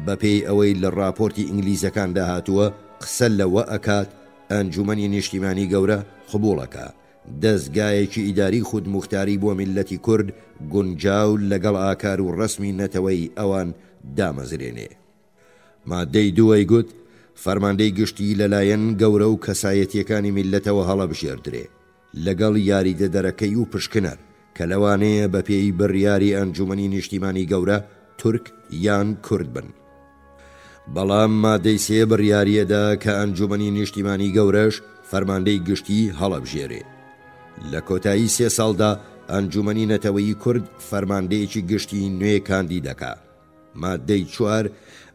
بەپێی ئەوەی لە راپۆرتی ئینگلیزەکاندا هاتووە قسە لەوە ئەکات ئەنجومەنی نیشتیمانی گەورە قبوڵەکە دەستگایەکی ئیداری خودموختاری بۆ میلەتی کورد گونجاو لەگەڵ ئاکار و ڕەسمی نەتەوەی ئەوان دامەزرێنێ. مادەی دووەی گوت فەرماندەی گشتی لەلایەن گەورە و کەسایەتیەکانی میلەتەوە هەڵەبژێردرێ لەگەڵ یاریدەدەرەکەی و پشکنەر کە لەوانەیە بە پێی بڕیاری ئەنجومەنی نیشتیمانی گەورە تورک یان کورد بن. بەڵام مادەی سێ بڕیاریەدا کە ئەنجومەنی نیشتیمانی گەورەش فەرماندەی گشتی هەڵەبژێرێ. لە کۆتایی 3 ساڵدا ئەنجومەنی نەتەوەیی کورد فەرماندەیەکی گشتی نوێ کاندی دەکا. مادەی 4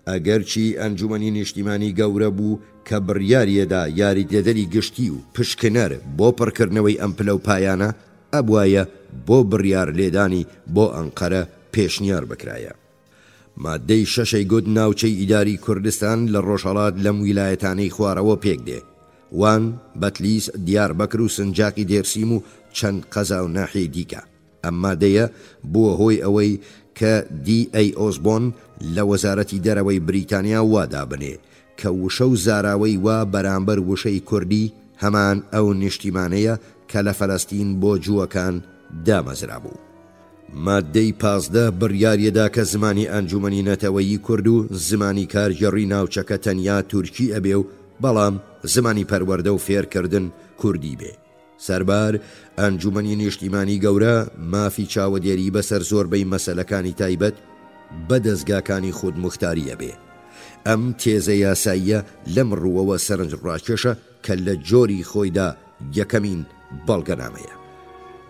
ئەگەرچی ئەنجومەنی نیشتیمانی گەورە بوو کە بڕیاریەدا یاریدەدەری گشتی و پشکنەر بۆ پڕکردنەوەی ئەم پلە و پایانە ئەبوایە بۆ بڕیار لێدانی بۆ ئەنقەرە پێشنیار بکرایە. مادەی 6 گوت ناوچەی ئیداری کوردستان لە ڕۆژهەڵات لەم ویلایەتانەی خوارەوە پێک دێ، وان بەتلیس، دیاربەکر و سنجاقی دێرسیم و چەند قەزا و ناحیەی دیکە. ئەم مادەیە بووە هۆی ئەوەی کە D.A. ئۆزبۆن لە وەزارەتی دەرەوەی بریتانیا وادا بنێ کە وشە و زاراوەی وا بەرامبەر وشەی کوردی هەمان ئەو نیشتیمانەیە کە لە فەلەستین بۆ جووەکان دامەزرا بوو. مادەی 15 بڕیاریەدا کە زمانی ئەنجومەنی نەتەوەیی کورد و زمانی کارگەڕی ناوچەکە تەنیا تورکی ئەبێ و بەڵام زمانی پەروەردە و فێرکردن کوردی بێ. سەربار ئەنجومەنی نیشتیمانی گەورە مافی چاوەدێری بەسەر زۆربەی مەسەلەکانی تایبەت بە دەستگاکانی خودموختاریە بێ. ئەم تێزە یاساییە لەم ڕووەوە سەرنج ڕاکێشە کە لە جۆری خۆیدا یەکەمین بەڵگەنامەیە.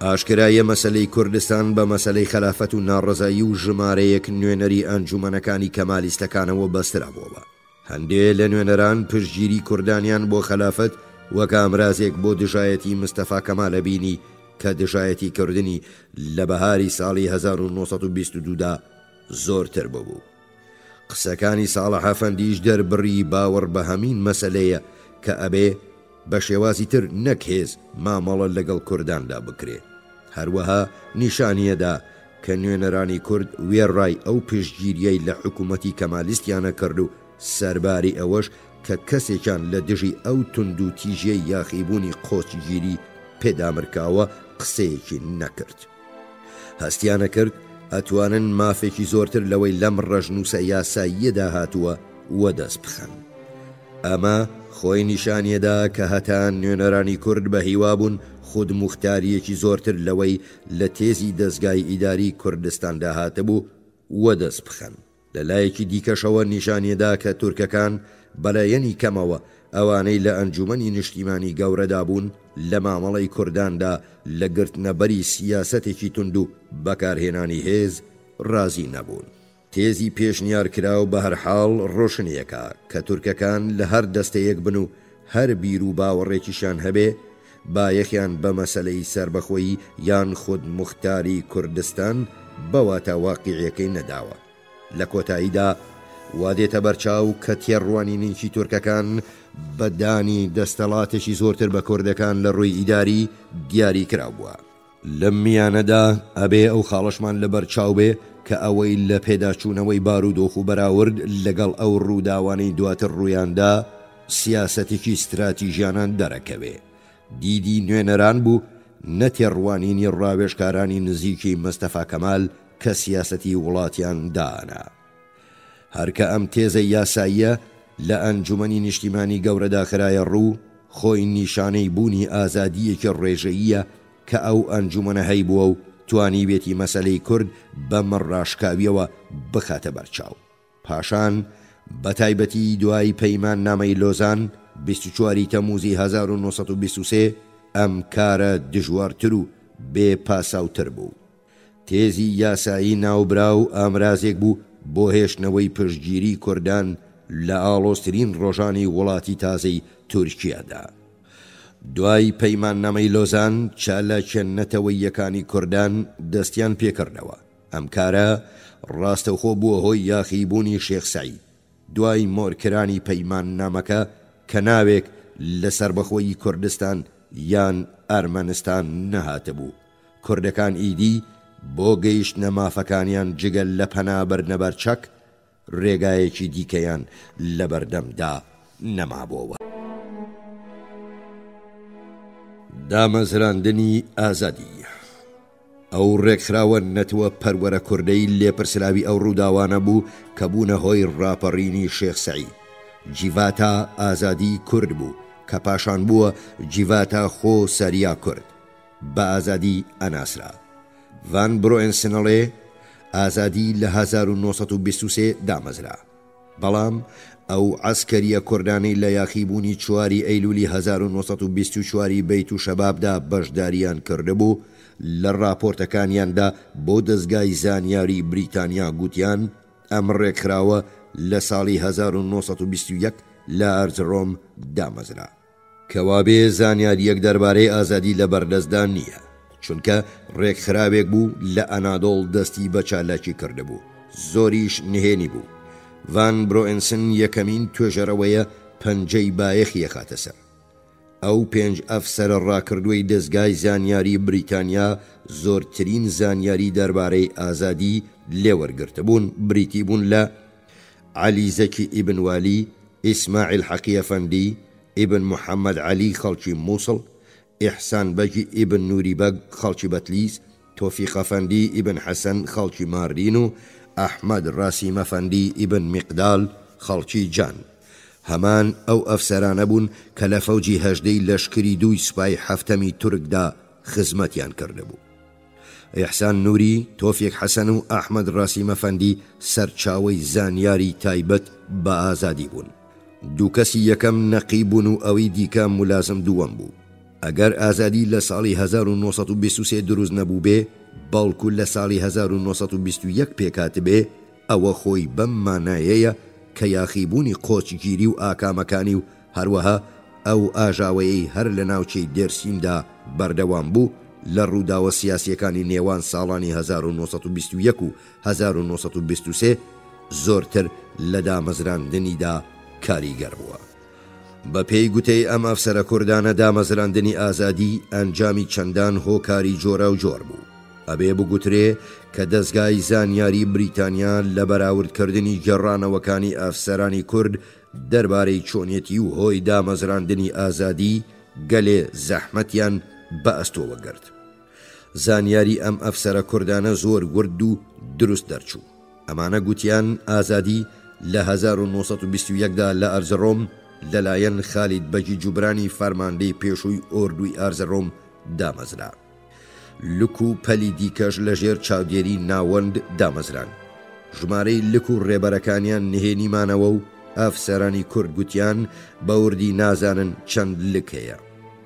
ئاشکرایە مەسەلەی کوردستان بە مەسەلەی خەلافەت و ناڕەزایی و ژمارەیەک نوێنەری ئەنجومەنەکانی کەمالیستەکانەوە بەسترا بووە. هەندێک لە نوێنەران پشتگیری کوردانیان بۆ خەلافەت وەک ئامرازێک بۆ دژایەتی مستەفا کەمالە بینی کە دژایەتی کردنی لە بەهاری ساڵی 1922دا زۆرتر بوو. قسەکانی ساڵح ئەفەندیش دەربڕی باوەڕ بە هەمین مەسەلەیە کە ئەبێ بە شێوازی تر نەکهێز مامەڵە لەگەڵ کورداندا بکرێ. هەروەها نیشانیەدا کە نوێنەرانی کورد وێڕای ئەو پشتگیریەی لە حکوومەتی کەمالیستیانە کرد و سەرباری ئەوەش کە کەسێکیان لە دژی ئەو تند و تیژەی یاخیبوونی قۆچگیری پێدامرکاوە قسەیەکی نەکرد. هەستیانە کرد ئەتوانن مافێکی زۆرتر لەوەی لەم ڕەژنووسە یاساییەدا هاتووە وەدەست بخەن. ئەمە خۆی نیشانیەدا کە هەتان نوێنەرانی کورد بە هیوابوون خودموختاریەکی زۆرتر لەوەی لە تێزی دەستگای ئیداری کوردستاندا هاتەبوو وەدەست بخەن. لەلایەکی دیکەشەوە نیشانیەدا کە تورکەکان بەلایەنی کەمەوە ئەوانەی لە ئەنجومەنی نیشتیمانی گەورەدا بوون لە مامەڵەی کورداندا لە گرتنەبەری سیاسەتێکی تند و بەکارهێنانی هێز ڕازی نەبوون. تێزی پێشنیارکراو بە هەرحاڵ ڕۆشنیەکە کە تورکەکان لە هەر دەستەیەک بن و هەر بیر و باوەڕێکیشان هەبێ با یەکیان بە مەسەلەی سربەخۆیی یان خودموختاری کوردستان بەواتە واقیعەکەی نەداوە. لە کۆتاییدا وادێتە بەرچاو کە تێڕوانینێکی تورکەکان بەدانی دەستەڵاتێکی زۆرتر بە کوردەکان لە ڕووی ئیداری دیاری کراوبووە. لەم میانەدا ئەبێ ئەو خاڵشمان لە بەرچاو بێ کە ئەوەی لە پێداچوونەوەی بارودۆخ و بەراورد لەگەڵ ئەو ڕووداوانەی دواتر ڕوویاندا سیاسەتێکی استراتیژیانان دەرەکەوێ. دیدی نوێنەران بوو نەتێڕوانینی ڕاوێژکارانی نزیکی مستەفا کەمال کە سیاسەتی وڵاتیان دانا. هەرکە ئەم تێزە یاساییە لە ئەنجومەنی نیشتیمانی گەورەدا خرایە ڕوو خۆی نیشانەی بوونی ئازادیەکی ڕێژەییە کە ئەو ئەنجومەنە هەیبووە و توانی بێتی مەسەلەی کورد بە مەڕاشکاویەوە بخاتە بەرچاو. پاشان بە تایبەتی دوای پەیمان نامەی لۆزان 24 تەموزی 1923 ئەم کارە دژوارتر و بێ پاساوتر بوو. تێزی یاسایی ناوبرا و ئامرازێک بوو بۆ هێشتنەوەی پشتگیری کوردان لە ئاڵۆزترین ڕۆژانی وڵاتی تازەی تورکیادا. دوای پەیمان نامەی لۆزان چالاکێنەتەوەیەکانی کوردان دەستیان پێکردنەوە. ئەم کارە ڕاستەوخۆ بووە هۆی یاخیبوونی شێخ سەعید. دوای مۆرکرانی پەیمان نامەکە کە ناوێک لە سربەخۆیی کوردستان یان ئەرمەنستان نەهاتەبوو، کوردەکان ئیدی بۆ گەیشتنە مافەکانیان جگەل لە پەنابەرنە بەرچەک ڕێگایەکی دیکەیان لە بەردەمدا نەمابووەوە. دامەزراندنی ئازادی. ئەو ڕێکخراوە نەتوە پەروەرە کوردەی لێپرسراوی ئەو ڕووداوانە بوو کە بوونە هۆی ڕاپەڕینی شێخ سەعید. جیڤاتە ئازادی کورد بوو کە پاشان بووە جیڤاتە خۆ سەریا کورد بە ئازادی ئەناسرا. ڤان برۆئنسنەڵێ ئازادی لە 1923 دامەزرا، بەڵام ئەو عەسکەریە کوردانەی لە یاخیبوونی 4 ئەیلولی 1924 بەیت و شەبابدا بەشداریان کردبوو. لە راپۆرتەکانیاندا بۆ دەستگای زانیاری بریتانیا گوتیان ئەم ڕێکخراوە لە ساڵی 1921 لە ئەرزڕۆم دامەزرا، کەوابێ زانیاریەک دەربارەی ئازادی لە بەردەستدا نییە، چونکە ڕێکخراوێک بوو لە ئەنادۆڵ دەستی بە چالاکی کردبوو، زۆریش نهێنی بوو. ڤان برۆئنسن یەکەمین توێژەرەوەیە پەنجەی بایەخی خاتە سەر. ئەو 5 ئەفسەرە ڕاکردووی دەستگای زانیاری بریتانیا زۆرترین زانیاری دەربارەی ئازادی لێوەرگرتبوون بریتی بوون لە عەلی زەکی ئیبن والی، ئیسماعیل حەقی ئەفەندی، ئیبن محەممەد عەلی خەڵکی مووسڵ، ئیحسان بەگی ئیبن نووری بەگ خەڵکی بەتلیس، تۆفیق ئەفەندی ئیبن حەسەن خەڵکی ماردین و ئەحمەد ڕاسیم ئەفەندی ئیبن میقدال خەڵکی جان. هەمان ئەو ئەفسەرانە بوون کە لە فەوجی هەژدەی لەشکری 2 سوپای هەفتەمی تورکدا خزمەتیان کردبوو. ئیحسان نووری، تۆفیق حەسەن و ئەحمەد ڕاسیم ئەفەندی سەرچاوەی زانیاری تایبەت بە ئازادی بوون. دوو کەسی یەکەم نەقی بوون و ئەوەی دیکە مولازم دووەم بوو. ئەگەر ئازادی لە ساڵی 1923 دروست نەبوو بێ، بەڵکو لە ساڵی 1921 پێکاتبێ، ئەوە خۆی بەم مانایەیە کە یاخیبوونی قۆچگیری و ئاکامەکانی و هەروەها ئەو ئاژاوەیەی هەر لە ناوچەی دێرسیمدا بەردەوام بوو لە ڕووداوە سیاسیەکانی نێوان ساڵانی 1921 و 1923 زۆرتر لە دامەزراندنیدا کاریگەر بووە. بە پێی گوتەی ئەم ئەفسەرە کوردانە دامەزراندنی ئازادی ئەنجامی چەندان هۆکاری جۆرە و جۆر بوو. ئەبێ بگوترێ کە دەستگای زانیاری بریتانیا لە بەراوردکردنی گەڕانەوەکانی ئەفسەرانی کورد دەربارەی چۆنیەتی و هۆی دامەزراندنی ئازادی گەلێ زەحمەتیان بە ئەستۆوە گرت. زانیاری ئەم ئەفسەرە کوردانە زۆر گورد و دروست دەرچوو. ئەمانە گوتیان ئازادی لە 1921دا لە ئەرزەڕۆم لەلایەن خالید بەگی جوبرانی فەرماندەی پێشووی ئۆردوی ئەرزەڕۆم دامەزرا. لک و پەلی دیکەش لە ژێر چاودێری ناوەند دامەزران. ژمارەی لک و ڕێبەرەکانیان نهێنیمانەوە و ئەفسەرانی کورد گوتیان بەوردی نازانن چەند لک هەیە،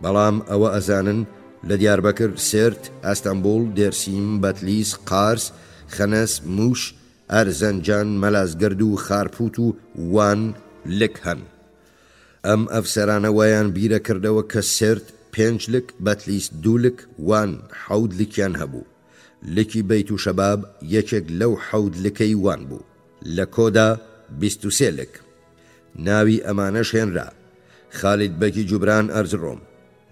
بەڵام ئەوە ئەزانن لە دیاربەکر، سێرت، ئەستەمبول، دێرسیم، بەتلیس، قارس، خەنەس، موش، ئەرزەنجان، مەلازگرد و خارپوت و وان لک هەن. ئەم ئەفسەرانە وایان بیرە کردەوە کە سێرت 5 لک، بەتلیس 2 لک، وان 7 لکیان هەبوو. لکی بەیت و شەباب یەکێک لەو 7 لکەی وان بوو. لە کۆدا 23 لک. ناوی ئەمانەش هێنرا: خالید بەگی جوبران ئەرزڕۆم،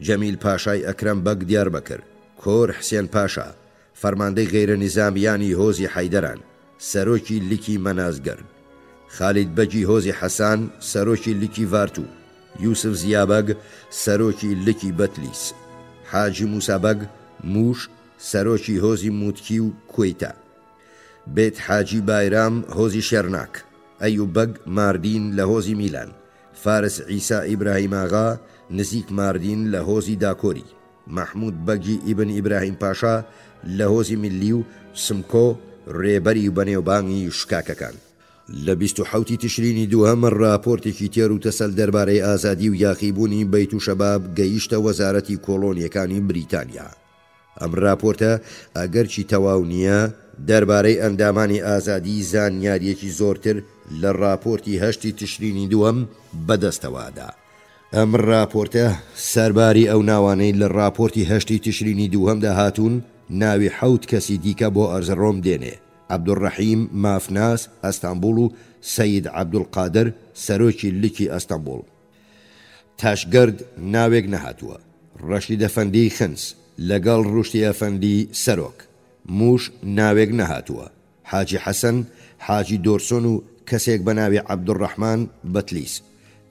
جەمیل پاشای ئەکرەم بەگ دیاربەکر، کۆر حسێن پاشا فەرماندەی غەیرە نیزامیانی هۆزی حەیدەران، سەرۆکی لکی مەنازگەرد، خالید بەگی هۆزی حەسان، سەرۆکی لکی ڤارتوو، یوسف زیابەگ، سەرۆکی لکی بەتلیس، حاجی موسابەگ موش، سەرۆکی هۆزی موتکی و کوێیتا، بێت حاجی بایرام هۆزی شێرناک، ئەیوب بەگ ماردین لە هۆزی میلان، فارس عیسا ئیبراهیم ئاغا نزیک ماردین لە هۆزی داکۆری، محمود بەگی ئیبن ئیبراهیم پاشا لە هۆزی میلی و سمکۆ ڕێبەری و بەنێوبانگی شکاکەکان. لە 27 تشرینی دووهەم راپۆرتێکی تێر و تەسەل دەربارەی ئازادی و یاخیبوونی بەیت و شەباب گەیشتە وەزارەتی کۆڵۆنیەکانی بریتانیا. ئەم راپۆرتە ئەگەرچی تەواو نییە، دەربارەی ئەندامانی ئازادی زانیاریەکی زۆرتر لە راپۆرتی 8 تشرینی دووەم بەدەستەوادا. ئەم راپۆرتە سەرباری ئەو ناوانەی لە راپۆرتی 8 تشرینی دووهەمدا هاتوون ناوی 7 کەسی دیکە بۆ ئەرزەڕۆم دێنێ: عەبدوڕەحیم مافناس ئەستەمبوڵ و سەید عەبدولقادر سەرۆکی لکی ئەستەمبوڵ. تاشگەرد ناوێک نەهاتووە. ڕەشید ئەفەندی خنس لەگەڵ ڕوشتی ئەفەندی سەرۆک. موش ناوێک نەهاتووە. حاجی حەسەن، حاجی دۆرسۆن و کەسێک بە ناوی عەبدوڕەحمان بەتلیس،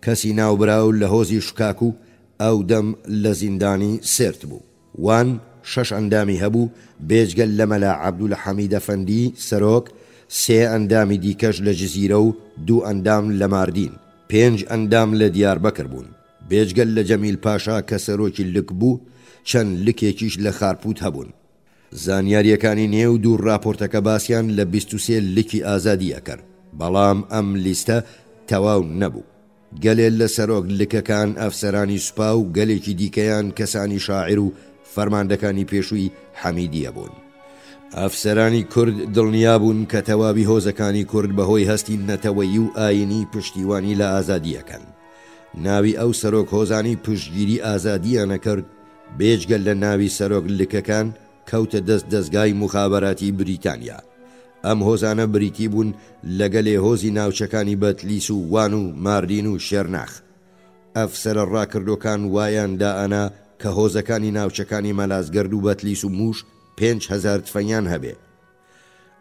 کەسی ناوبراو لە هۆزی شکاک و ئەو دەم لە زیندانی سرت بوو. وان 6 ئەندامی هەبوو بێجگەل لە مەلا عەبدوول حەمید ئەفەندی سەرۆک، 3 ئەندامی دیکەش لە جزیرە و 2 ئەندام لە ماردین، 5 ئەندام لە دیاربەکر بوون. بێجگەل لە جەمیل پاشا کە سەرۆکی لک بوو، چەند لکێکیش لە خارپوت هەبوون. زانیاریەکانی نێو دوو راپۆرتەکە باسییان لە 23 لکی ئازادی ئەکرد، بەڵام ئەم لیستە تەواو نەبوو. گەلێ لە سەرۆک لکەکان ئەفسەرانی سوپا و گەلێکی دیکەیان کەسانی شاعیر و فەرماندەکانی پێشووی حەمیدیە بوون. ئەفسەرانی کورد دڵنیا بوون کە تەواوی هۆزەکانی کورد بەهۆی هەستی نەتەوەیی و ئاینی پشتیوانی لە ئازادیەکەن. ناوی ئەو سەرۆک هۆزانی پشتگیری ئازادیانە کرد، بێجگەل لە ناوی سەرۆک لکەکان کەوتە دەست دەستگای مخابەراتی بریتانیا. ئەم هۆزانە بریتی بوون لەگەلێ هۆزی ناوچەکانی بەتلیس و وان و ماردین و شێرناخ. ئەفسەرە ڕاکردۆکان وایان دائەنا کە هۆزەکانی ناوچەکانی مەلازگەرد و بەتلیس و موش 5,000 تفەنیان هەبێ.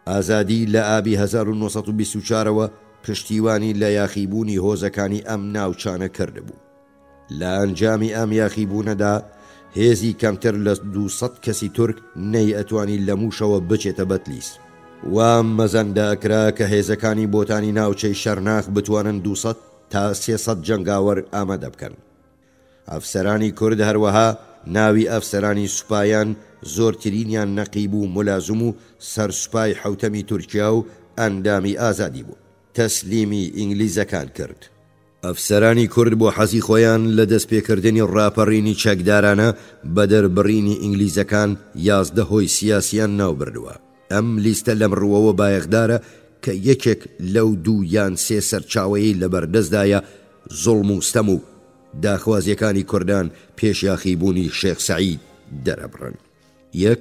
ئازادی لە ئابی 1924ەوە پشتیوانی لە یاخیبوونی هۆزەکانی ئەم ناوچانە کردبوو. لە ئەنجامی ئەم یاخیبوونەدا هێزی کەمتر لە 200 کەسی تورک نەی ئەتوانی لە موشەوە بچێتە بەتلیس. وام مەزەندە ئەکرا کە هێزەکانی بۆتانی ناوچەی شەرناخ بتوانن 200 تا 300 جەنگاوەر ئامادە بکەن. ئەفسەرانی کورد هەروەها ناوی ئەفسەرانی سوپایان زۆرترینیان نەقیب و مولازم و سەرسوپای حوتەمی تورکیا و ئەندامی ئازادی بوو. تەسلیمی ئینگلیزەکان کرد. ئەفسەرانی کورد بۆ حەزی خۆیان لە دەستپێکردنی ڕاپەڕینی چەکدارانە بە دەربڕینی ئینگلیزەکان 11 هۆی سیاسیان ناوبردووە. ئەم لیستە لەم ڕووەوە بایەخدارە کە یەکێک لەو 2 یان 3 سەرچاوەیی لەبەردەستدایە زوڵم و ستەم و داخوازیەکانی کوردان پێش یاخیبوونی شێخ سەعید دەرەبڕن. 1.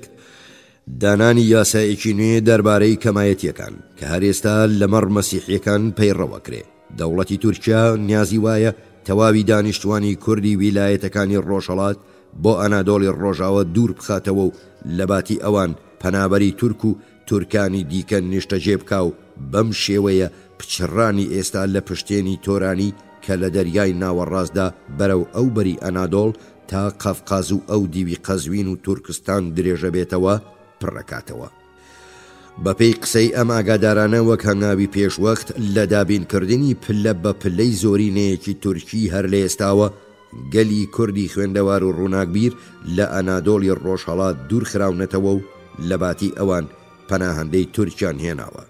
دانانی یاسایەکی نوێ دەربارەی کەمایەتیەکان کە هەرێستا لەمەڕ مەسیحیەکان پەیڕەوەکرێ. دەوڵەتی تورکیا نیازی وایە تەواوی دانیشتوانی کوردی ویلایەتەکانی ڕۆژهەڵات بۆ ئەنادۆڵی ڕۆژاوە دوور بخاتەوە و لە باتی ئەوان پەنابەری تورک و تورکانی دیکە نیشتەجێ بکا و بەم شێوەیە پچڕانی ئێستا لە پشتێنی تۆرانی کە لە دەریای ناوەڕاستدا بەرەو ئەو بەری ئەنادۆڵ تا قەفقاز و ئەو دیوی قەزوین و تورکستان درێژە بێتەوە پڕەکاتەوە. بەپێی قسەی ئەم ئاگادارانە وەک هەنگاوی پێشوەخت لە دابینکردنی پلە بە پلەی زۆرینەیەکی تورکی هەر لە ئێستاوە گەلی کوردی خوێندەوار و ڕووناکبیر لە ئەنادۆڵی ڕۆژهەڵات دوور خراونەتەوە و لە باتی ئەوان پەناهەندەی تورکیان هێناوە.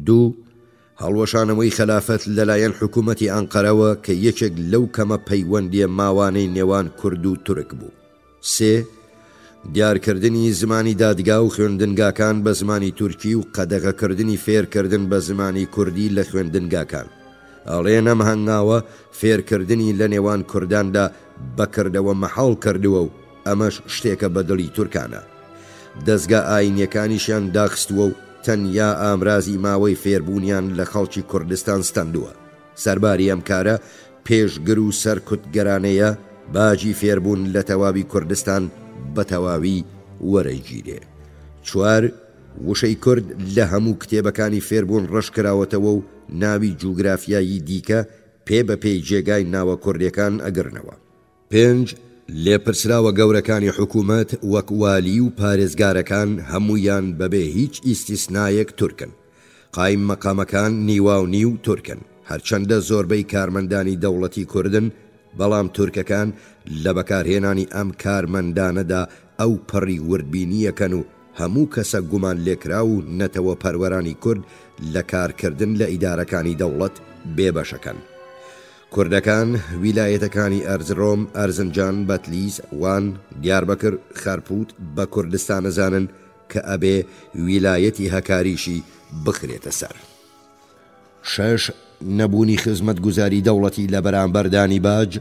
2. هەڵوەشانەوەی خلافەت لەلایەن حکوومەتی ئەنقەرەوە کە یەکێک لەو کەمە پەیوەندیە ماوانەی نێوان کورد و تورک بوو. 3. دیارکردنی زمانی دادگا و خوێندنگاکان بە زمانی تورکی و قەدەغەکردنی فێرکردن بە زمانی کوردی لە خوێندنگاکان. ئەڵێن ئەم هەنگاوە فێرکردنی لە نێوان کورداندا بەکردەوە مەحاڵ کردووە و ئەمەش شتێکە بە دڵی تورکانە. دەستگا ئاینیەکانیشیان داخستووە و تەنیا ئامرازی ماوەی فێربوونیان لە خەڵکی کوردستان ستاندووە. سەرباری ئەم کارە پێشگر و سەرکوتگەرانەیە باجی فێربوون لە تەواوی کوردستان بە تەواوی وەرەگیرێ. 4. وشەی کورد لە هەموو کتێبەکانی فێربوون ڕەشکراوەتەوە و ناوی جوگرافیایی دیکە پێ بە پێی جێگای ناوە کوردیەکان ئەگرنەوە. 5. لێپرسراوە گەورەکانی حکوومەت وەک والی و پارێزگارەکان هەمویان بەبێ هیچ ئیستیسنایەک تورکن. قایم مەقامەکان نیواونی و تورکن، هەرچەندە زۆربەی کارمەندانی دەوڵەتی کوردن، بەڵام تورکەکان لە بەکارهێنانی ئەم کارمەندانەدا ئەو پەڕی وردبینیەکەن و هەموو کەسە گومان لێکرا و نەتەوە پەروەرانی کورد لە کارکردن لە ئیدارەکانی دەوڵەت بێبەشەکەن. کوردەکان ویلایەتەکانی ئەرزڕۆم، ئەرزنجان، بەتلیس، وان، دیاربەکر، خەرپوت بە کوردستان ئەزانن کە ئەبێ ویلایەتی هەکاریشی بخرێتە سەر. 6. نەبوونی خزمەتگوزاری دەوڵەتی لە بەرامبەردانی باج،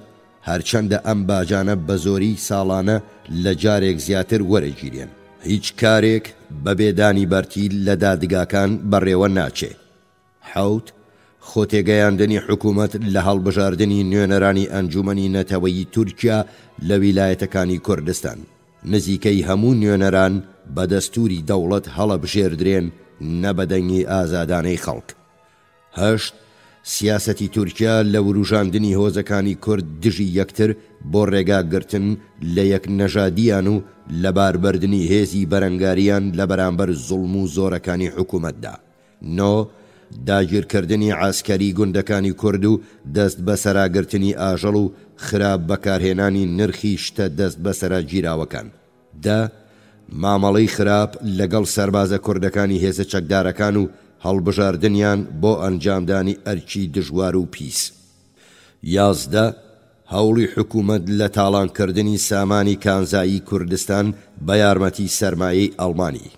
هەرچەندە ئەم باجانە بە زۆری ساڵانە لە جارێک زیاتر وەرەگیرێن. هیچ کارێک بەبێدانی بەرتی لە دادگاکان بەڕێوە ناچێ. 7. خۆتێگەیاندنی حکوومەت لە هەڵبژاردننی نوێنەرانی ئەنجومەنی نەتەوەیی تورکیا لە ویلایەتەکانی کوردستان. نزیکەی هەموو نوێنەران بە دەستوری دەوڵەت هەڵەبژێردرێن نە بە دەنگی ئازادانەی خەڵک. 8. سیاسەتی تورکیا لە وروژاندنی هۆزەکانی کورد دژی یەکتر بۆ ڕێگاگرتن لە یەک نەژادیان و لە باربردنی هێزی بەرەنگاریان لە بەرامبەر زوڵم و زۆرەکانی حکوومەتدا. داگیرکردنی عاسکەری گوندەکانی کورد و دەست بە سەراگرتنی ئاژەڵ و خراپ بەکارهێنانی نرخی شتە دەست بە سەرا گیراوەکان. مامەڵەی خراپ لەگەڵ سەربازە کوردەکانی هێزە چەکدارەکان و هەڵبژاردنیان بۆ ئەنجامدانی ئەرکی دژوار و پیس. 11 هەوڵی حکوومەت لە تاڵانکردنی سامانی کانزایی کوردستان بە یارمەتی سەرمایەی ئەڵمانی.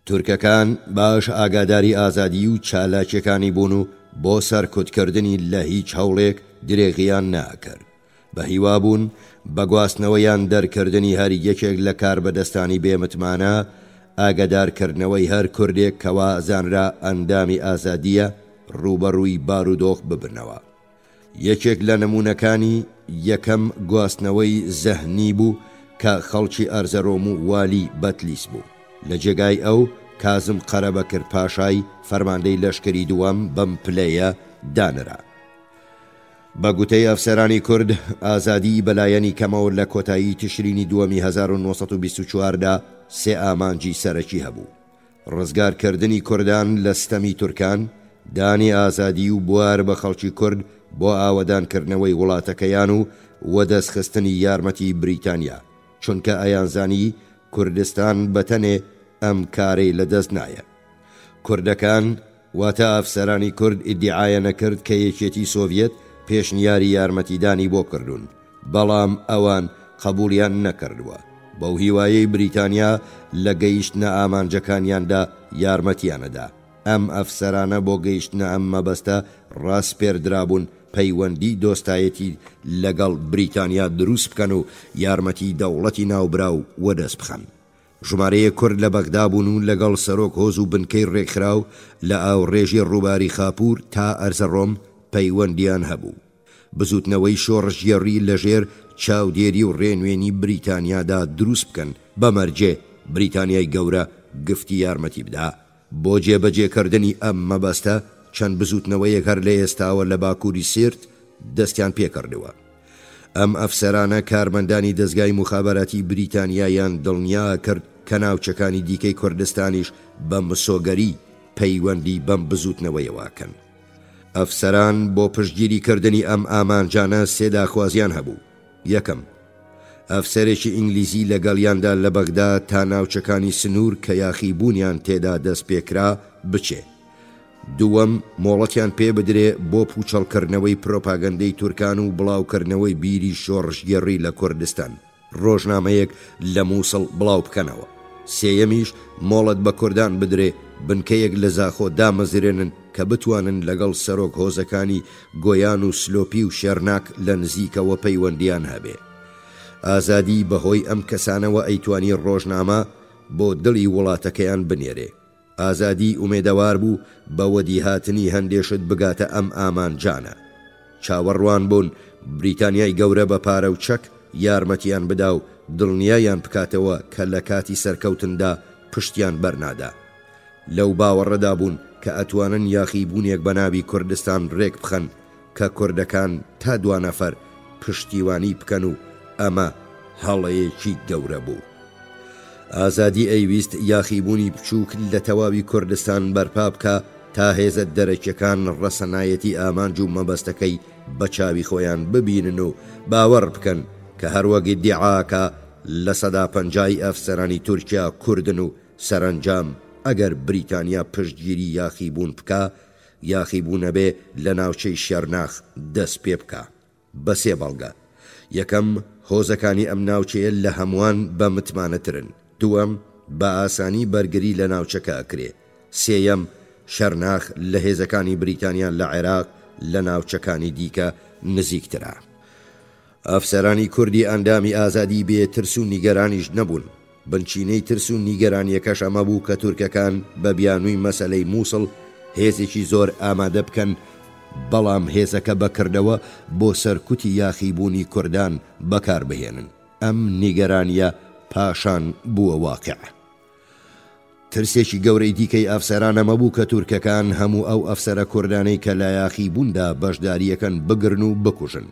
تورکەکان باش ئاگاداری ئازادی و چالاکیەکانی بوون و بۆ سەرکوتکردنی لە هیچ هەوڵێک درێغیان ناکرد. بە هیوابوون بە گواستنەوەیان دەرکردنی هەر یەکێک لە کاربەدەستانی بێمتمانە ئاگادارکردنەوەی هەر کوردێک کەوا زانرا ئەندامی ئازادیە ڕوبەڕووی بارودۆخ ببنەوە. یەکێک لە نمونەکانی یەکەم گواستنەوەی زەهنی بوو کە خەڵکی ئەرزەڕۆم و والی بەتلیس بوو. لە جێگای ئەو کازم قەرەبەکر پاشای فەرماندەی لەشکری دووەم بەم پلەیە دانرا. بە گوتەی ئەفسەرانی کورد ئازادی بەلایەنی کەمەوە لە کۆتایی تشرینی دووەمی 1924دا 3 ئامانجی سەرەکی هەبوو: ڕزگارکردنی کوردان لە ستەمی تورکان، دانی ئازادی و بوار بە خەڵکی کورد بۆ ئاوەدانکردنەوەی وڵاتەکەیان و وەدەستخستنی یارمەتی بریتانیا، چونکە ئەیانزانی کوردستان بەتەنێ ئەم کارەی لەدەست نایە. کوردەکان واتە ئەفسەرانی کورد ئیدعایە نەکرد کە یەکێتی سۆڤیەت پێشنیاری یارمەتیدانی بۆ کردوون، بەڵام ئەوان قبولیان نەکردووە. بەو هیوایەی بریتانیا لە گەیشتنە ئامانجەکانیاندا یارمەتیانەدا. ئەم ئەفسەرانە بۆ گەیشتنە ئەم مەبەستە ڕاستپێردرابوون پەیوەندی دۆستایەتی لەگەڵ بریتانیا دروست بکەن و یارمەتی دەوڵەتی ناوبراو وەدەست بخەن. ژمارەیە کورد لە بەغدا بوون و لەگەڵ سەرۆک هۆز و بنکەی ڕێکخراو لە ئاوڕێژی ڕووباری خاپوور تا ئەرزەڕۆم پەیوەندیان هەبوو. بزوتنەوەی شۆڕژێڕی لەژێر چاودێری و ڕێنوێنی بریتانیادا دروست بکەن، بەمەرجێ بریتانیای گەورە گفتی یارمەتی بدا. بۆ جێبەجێکردنی ئەم مەبەستە چەند بزوتنەوەیەک هەر لە ئێستاوە لە باکووری سێرت دەستیان پێکردووە. ئەم ئەفسەرانە کارمەندانی دەستگای مخابەراتی بریتانیایان دڵنیا کرد کە ناوچەکانی دیکەی کوردستانیش بە مسۆگەری پەیوەندی بەم بزوتنەوەیەواکەن. ئەفسەران بۆ پشتگیریکردنی ئەم ئامانجانە 3 داخوازیان هەبوو. یەکەم، ئەفسەرێکی ئینگلیزی لەگەڵیاندا لە بەغدا تا ناوچەکانی سنوور کە یاخیبوونیان تێدا دەست پێکرا بچێ. دووەم، مۆڵەتیان پێ بدرێ بۆ پوچەڵکردنەوەی پرۆپاگەندەی تورکان و بڵاوکردنەوەی بیری شۆڕژگێڕی لە کوردستان، ڕۆژنامەیەک لە مووسڵ بڵاو بکەنەوە. سێیەمیش، مۆڵەت بە کوردان بدرێ بنکەیەک لە زاخۆ دامەزرێنن کە بتوانن لەگەڵ سەرۆک هۆزەکانی گۆیان و سلۆپی و شێرناک لە نزیکەوە پەیوەندیان هەبێ. ئازادی بەهۆی ئەم کەسانەوە ئەیتوانی ڕۆژنامە بۆ دڵی وڵاتەکەیان بنێرێ. ئازادی ئومێدەوار بوو بە وەدی هاتنی هەندێشت بگاتە ئەم ئامانجانە. چاوەڕوان بوون بریتانیای گەورە بە پارە و چەک یارمەتیان بدا و دڵنیایان بکاتەوە کە لە کاتی سەرکەوتندا پشتیان بەرنادا. لەو باوەڕەدا بوون کە ئەتوانن یاخیبوونێک بە ناوی کوردستان ڕێک بخەن کە کوردەکان تا 2 نەفەر پشتیوانی بکەن و ئەمە هەڵەیەکی گەورە بوو. ئازادی ئەیویست یاخیبوونی بچووک لە تەواوی کوردستان بەرپا بکە تا هێزە دەرەکیەکان ڕەسەنایەتی ئامانج و مەبەستەکەی بە چاوی خۆیان ببینن و باوەڕ بکەن کە هەروەگی دیعاکە لە 150 ئەفسەرانی تورکیا کوردن و سەرنجام ئەگەر بریتانیا پشتگیری یاخیبوون بکە، یاخیبوونە بێ لە ناوچەی شێرناخ دەست پێ بکە بە 3 بەڵگە. یەکەم، هۆزەکانی ئەم ناوچەیە لە هەمووان بە متمانەترن. دووەم، بە ئاسانی بەرگری لە ناوچەکە ئەکرێ. سێیەم، شەرناخ لە هێزەکانی بریتانیان لە عێراق لە ناوچەکانی دیکە نزیکترە. ئەفسەرانی کوردی ئەندامی ئازادی بێ ترس و نیگەرانیش نەبوون. بنچینەی ترس و نیگەرانیەکەش ئەمە بوو کە تورکەکان بە بیانووی مەسەلەی مووسڵ هێزێکی زۆر ئامادە بکەن، بەڵام هێزەکە بەکردەوە بۆ سەرکوتی یاخیبوونی کوردان بەکاربهێنن. ئەم نیگەرانیە پاشان بووە واقع. ترسێکی گەورەی دیکەی ئافسەرانە مەبوو کە تورکەکان هەموو ئەو ئەفسەرە کوردانەی کە لە یاخیبووندا بەشداریەکەن بگرن و بکوژن.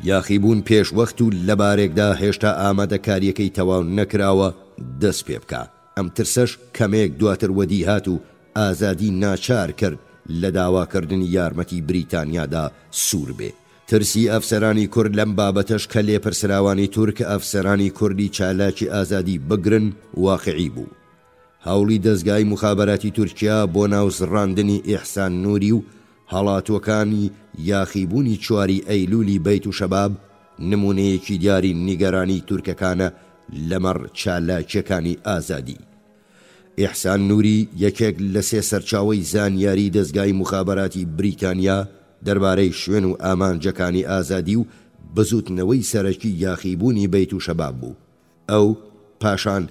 یاخیبوون پێش وەخت و لەبارێکدا هێشتا ئامادەکاریەکەی تەواو نەکراوە دەست پێ بکە. ئەم ترسەش کەمێک دواتر وەدی هات و ئازادی ناچار کرد لە داواکردنی یارمەتی بریتانیادا سوور بێ. ترسی ئەفسەرانی کورد لەم بابەتەش کە لێپرسراوانی تورک ئەفسەرانی کوردی چالاکی ئازادی بگرن واقعی بوو. هەوڵی دەستگای مخابەراتی تورکیا بۆ ناوزڕاندنی ئیحسان نووری و هەڵاتوەکانی یاخیبوونی 4 ئەیلولی بەیت و شەباب نمونەیەکی دیاری نیگەرانی تورکەکانە لەمەڕ چالاکیەکانی ئازادی. ئیحسان نووری یەکێک لە 3 سەرچاوەی زانیاری دەستگای مخابەراتی بریتانیا دەربارەی شوێن و ئامانجەکانی ئازادی و بزوتنەوەی سەرەکی یاخیبوونی بەیت و شەباب بوو. ئەو پاشان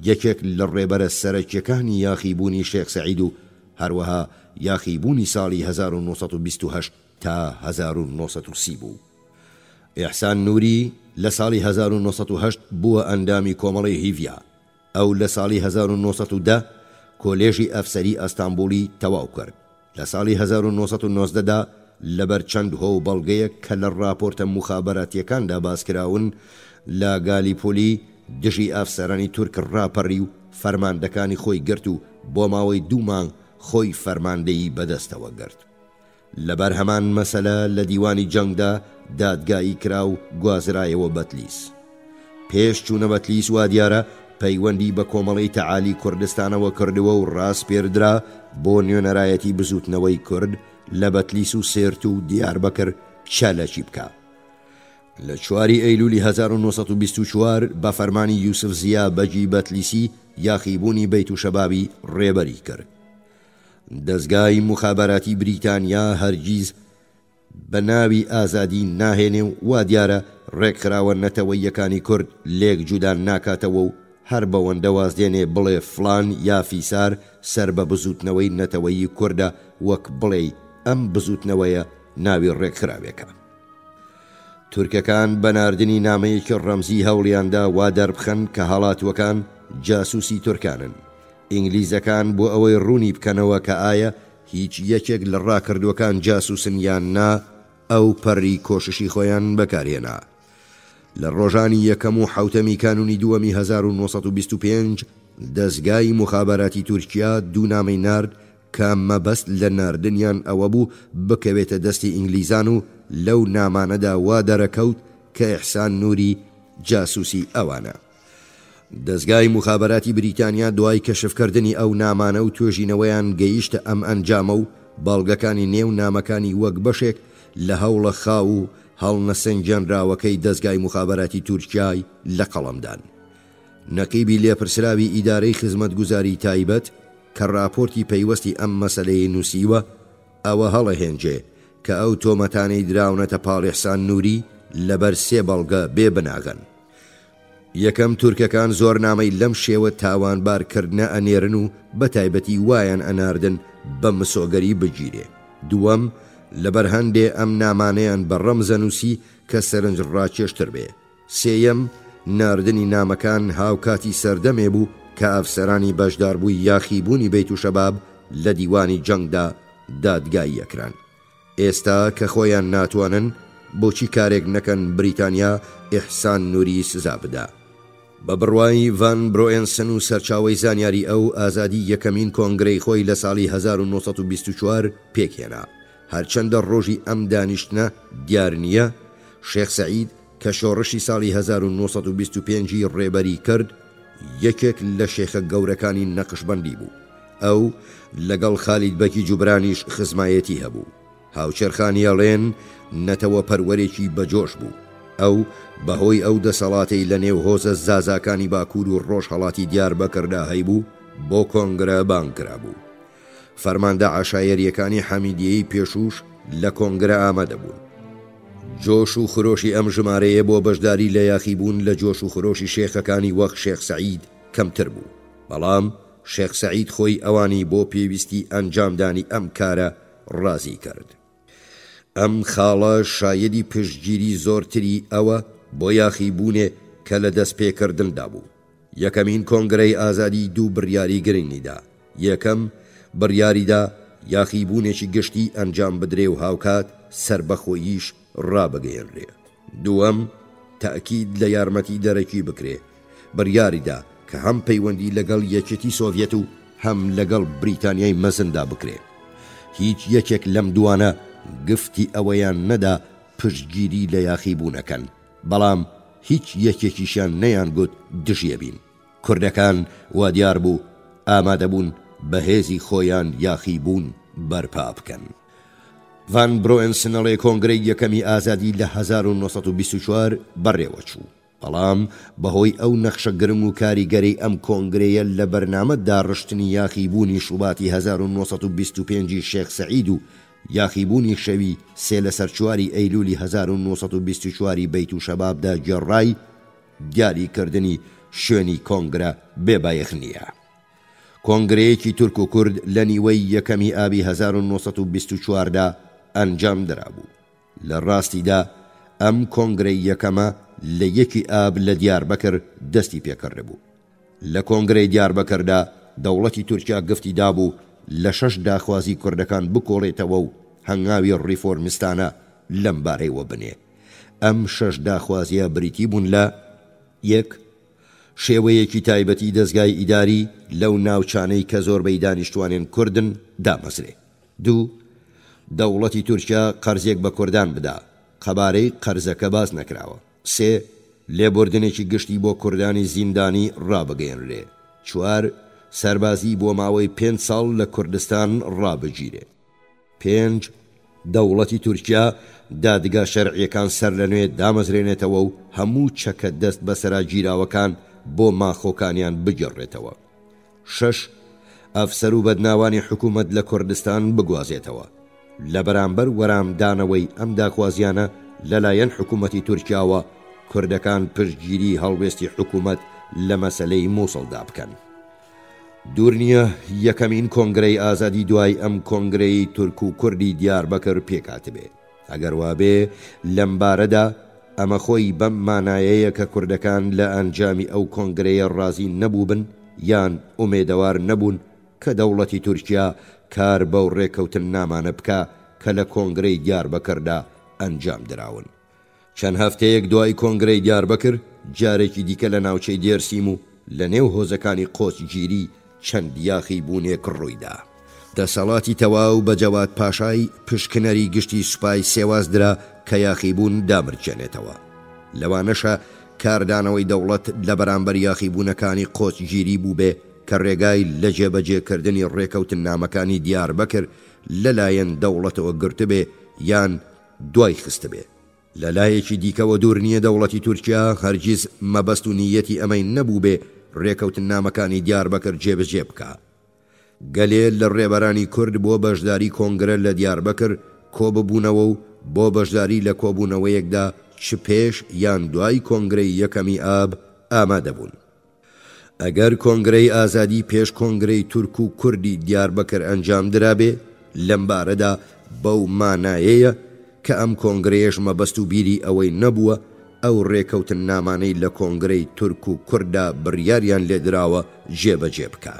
یەکێک لە ڕێبەرە سەرەکیەکانی یاخیبوونی شێخ سەعید و هەروەها یاخیبوونی ساڵی 1928 تا 1930 بوو. ئیحسان نووری لە ساڵی 1908 بووە ئەندامی کۆمەڵی هیڤیا. ئەو لە ساڵی 1910 کۆلێژی ئەفسەری ئەستانبولی تەواو کرد. لە ساڵی 1990دا لەبەر چەند هۆ بەڵگەیەک کە لە راپۆرتە مخابەراتیەکاندا باسکراون لە گالیپۆلی دژی ئافسەرانی تورک ڕاپەڕی و فەرماندەکانی خۆی گرت و بۆ ماوەی 2 مانگ خۆی فەرماندەیی بەدەستەوە گرت. لەبەر هەمان مەسەلە لە دیوانی جەنگدا دادگایی کرا و گوازرایەوە بەتلیس. پێش چوونە بەتلیس وا دیارە پەیوەندی بە کۆمەڵی تەعالی کوردستانەوە کردووە و ڕاست پێردرا بۆ نوێنەرایەتی بزوتنەوەی کورد لە بەتلیس و سێرت و دیاربەکر چالەکی بکە. لە 4 ئەیلولی 1924 بە فەرمانی یوسف زیا بەجی بەتلیسی یاخیبوونی بەیت و شەبابی ڕێبەری کرد. دەستگای مخابەراتی بریتانیا هەرگیز بە ناوی ئازادی ناهێنێ و وا دیارە ڕێکخراوە نەتەوەیەکانی کورد لێک جودان ناکاتەوە و هەر بەوەندە وازدێنێ بڵێ فلان یا فیسار سەر بە بزوتنەوەی نەتەوەیی کووردە وەک بڵێ ئەم بزوتنەوەیە ناوی ڕێکخراوێکە. تورکەکان بەناردنی نامەیەکی ڕەمزی هەوڵیاندا وا دەربخەن کە هەڵاتوەکان جاسووسی تورکانن. ئینگلیزەکان بۆ ئەوەی ڕوونی بکەنەوە کە ئایا هیچ یەکێک لە ڕاکردوەکان جاسووسن یان نا، ئەو پەڕی کۆششی خۆیان بەکارهێنا. لە ڕۆژانی یەکەم و حوتەمی کانونی دووەمی 1925 دەستگای مخابەراتی تورکیا دوو نامەی نارد کە مەبەست لە ناردنیان ئەوە بوو بکەوێتە دەستی ئینگلیزان و لەو نامانەدا وا دەرەکەوت کە ئیحسان نووری جاسووسی ئەوانە. دەستگای مخابەراتی بریتانیا دوای کەشفکردنی ئەو نامانە و توێژینەوەیان گەیشتە ئەم ئەنجامە و باڵگەکانی نێو نامەکانی وەک بەشێک لە هەوڵە خاو و هەڵنەسەنجێنراوەکەی دەستگای مخابەراتی تورکیای لە قەڵەمدان. نەقیبی لێپرسراوی ئیدارەی خزمەتگوزاری تایبەت کە راپۆرتی پەیوەستی ئەم مەسەلەیە نووسیوە ئەوە هەڵەهێنجێ کە ئەو تۆمەتانەی دراونەتە پاڵ ئیحسان نووری لەبەر 3 بەڵگە بێ بناغن. یەکەم تورکەکان زۆر نامەی لەم شێوە تاوانبارکردنە ئەنێرن و بەتایبەتی وایان ئەناردن بە مسۆگەری بگیرێ. دووەم لەبەر هەندێ ئەم نامانەیان بە ڕەمزە نووسی کە سەرنج ڕاکێشتر بێ. سێیەم ناردنی نامەکان هاوکاتی سەردەمێ بوو کە ئەفسەرانی بەشداربووی یاخیبوونی بەیت و شەباب لە دیوانی جەنگدا دادگایی یەکران. ئێستا کە خۆیان ناتوانن بۆچی کارێک نەکەن بریتانیا ئیحسان نووری سزا بدا. بە بڕوای ڤان برۆئنسن و سەرچاوەی زانیاری ئەو ئازادی یەکەمین کۆنگرەی خۆی لە ساڵی 1924 پێکهێنا. هەرچەندە ڕۆژی ئەم دانیشتنە دیار نییە، شێخ سەعید کە شۆڕشی ساڵی 1925 ڕێبەری کرد یەکێک لە شێخە گەورەکانی نەقشبەندی بوو. ئەو لەگەڵ خالید بەکی جوبرانیش خزمایەتی هەبوو. هاوچەرخانی ئەڵێن نەتەوە پەروەرێکی بەجۆش بوو. ئەو بەهۆی ئەو دەسەڵاتەی لە نێو هۆزە زازاکانی باکوور و ڕۆژهەڵاتی دیاربەکردا هەیبوو بۆ کۆنگرە بانکرا بوو. فەرماندە عەشایەریەکانی حەمیدیەی پێشوش لە کۆنگرە ئامادە بوون. جۆش و خرۆشی ئەم ژمارەیە بۆ بەشداری لە یاخیبوون لە جۆش و خرۆشی شێخەکانی وەک شێخ سەعید کەمتر بوو. بەڵام شێخ سەعید خۆی ئەوانی بۆ پێویستی ئەنجامدانی ئەم کارە ڕازی کرد. ئەم خاڵە شایەدی پشتگیری زۆرتری ئەوە بۆ یاخیبوونێ کە لە دەست پێکردندا بوو. یەکەمین کۆنگرەی ئازادی دوو بڕیاری گرنگیدا. یەکەم بڕیاریدا یاخیبوونێکی گشتی ئەنجام بدرێ و هاوکات سربەخۆییش ڕابگەیەنرێ. دووەم تەئکید لە یارمەتی دەرەکی بکرێ. بڕیاریدا کە هەم پەیوەندی لەگەڵ یەکێتی سۆڤیەت و هەم لەگەڵ بریتانیای مەزندا بکرێ. هیچ یەکێک لەم دوانە گفتی ئەوەیان نەدا پشتگیری لە یاخیبوونەکەن، بەڵام هیچ یەکێکیشیان نەیانگوت دژیە بین. کوردەکان وا دیار بوو ئامادەبوون بەهێزی خۆیان یاخیبوون بەرپا بکەن. ڤان برۆئنسنەڵێ کۆنگرەی یەکەمی ئازادی لە 1924 بەڕێوە چوو، بەڵام بەهۆی ئەو نەخشە گرنگ و کاریگەری ئەم کۆنگرەیە لە بەرنامەدا ڕشتنی یاخیبوونی شوباتی 1925 شێخ سەعید و یاخیبوونی شەوی 3/4 ئەیلولی 1924 بەیت و شەبابدا گێڕای دیاریکردنی شوێنی کۆنگرە بێبایەخ نییە. کۆنگرەیەکی تورک و کورد لە نیوەی یەکەمی ئابی 1924دا ئەنجام درابوو. لە ڕاستیدا ئەم کۆنگرەی یەکەمە لە 1 ئاب لە دیاربەکر دەستی پێکردبوو. لە کۆنگرەی دیاربەکردا دەوڵەتی تورکیا گفتی دابوو لە 6 داخوازی کوردەکان بکۆڵێتەوە و هەنگاوی ڕیفۆرمیستانە لەم بارەیەوە بنێ. ئەم 6 داخوازیە بریتی بوون لە: 1. شێوەیەکی تایبەتی دەستگای ئیداری لەو ناوچانەی کە زۆربەی دانیشتوانێن کوردن دامەزرێ. 2. دەوڵەتی تورکیا قەرزێک بە کوردان بدا، قەبارەی قەرزەکە باز نەکراوە. 3. لێبوردنێکی گشتی بۆ کوردانی زیندانی ڕابگەیەنرێ. 4. سەربازی بۆ ماوەی 5 ساڵ لە کوردستان ڕابگیرێ. 5. دەوڵەتی تورکیا دادگا شەرعیەکان سەر لە نوێ دامەزرێنێتەوە و هەموو چەکە دەست بەسەرا گیراوەکان بۆ ماخۆکانیان بگەڕێتەوە. 6. ئەفسەر و بەدناوانی حکوومەت لە کوردستان بگوازێتەوە. لە بەرامبەر وەرامدانەوەی ئەم داخوازیانە لەلایەن حکوومەتی تورکیاوە کوردەکان پشتگیری هەڵوێستی حکوومەت لە مەسەلەی مووسڵدا بکەن. دوور نییە یەکەمین کۆنگرەی ئازادی دوای ئەم کۆنگرەی تورک و کوردی دیاربەکر پێکاتبێ. ئەگەر وابێ لەم بارەدا ئەمە خۆی بەم مانایەیە کە کوردەکان لە ئەنجامی ئەو کۆنگرەیە ڕازی نەبوو بن یان ئومێدەوار نەبوون کە دەوڵەتی تورکیا کار بەو ڕێکەوتن نامانە بکە کە لە کۆنگرەی دیاربەکردا ئەنجام دراون. چەند هەفتەیەک دوای کۆنگرەی دیاربەکر جارێکی دیکە لە ناوچەی دێرسیم و لە نێو هۆزەکانی قۆچگیری چەند یاخیبوونێک ڕوویدا. دەسەڵاتی تەواو بە جەواد پاشای پشکنەری گشتی سوپای سێوازدرا کە یاخیبوون دامرچێنێتەوە. لەوانەشە کاردانەوەی دەوڵەت لە بەرامبەر یاخیبوونەکانی قۆچگیری بوو بێ کە ڕێگای لە جێبەجێکردنی ڕێکەوتن نامەکانی دیاربەکر لەلایەن دەوڵەتەوە گرتبێ یان دوای خستبێ. لە لایەکی دیکەوە دوور نییە دەوڵەتی تورکیا هەرگیز مەبەست و نیەتی ئەمەی نەبوو بێ ڕێکەوتن نامەکانی دیاربەکر جێبەجێ بکە. گەلێ لە ڕێبەرانی کورد بۆ بەشداری کۆنگرە لە دیاربەکر کۆببوونەوە و بۆ بەشداری لە کۆبوونەوەیەکدا چ پێش یان دوای کۆنگرەی یەکەمی ئاب ئامادەبوون. ئەگەر کۆنگرەی ئازادی پێش کۆنگرەی تورک و کوردی دیاربەکر ئەنجام درابێ لەم بارەدا بەو مانایەیە کە ئەم کۆنگرەیەش مەبەست و بیری ئەوەی نەبووە ئەو ڕێکەوتن نامانەی لە کۆنگرەی تورک و کووردا بڕیاریان لێدراوە جێبەجێ بکە.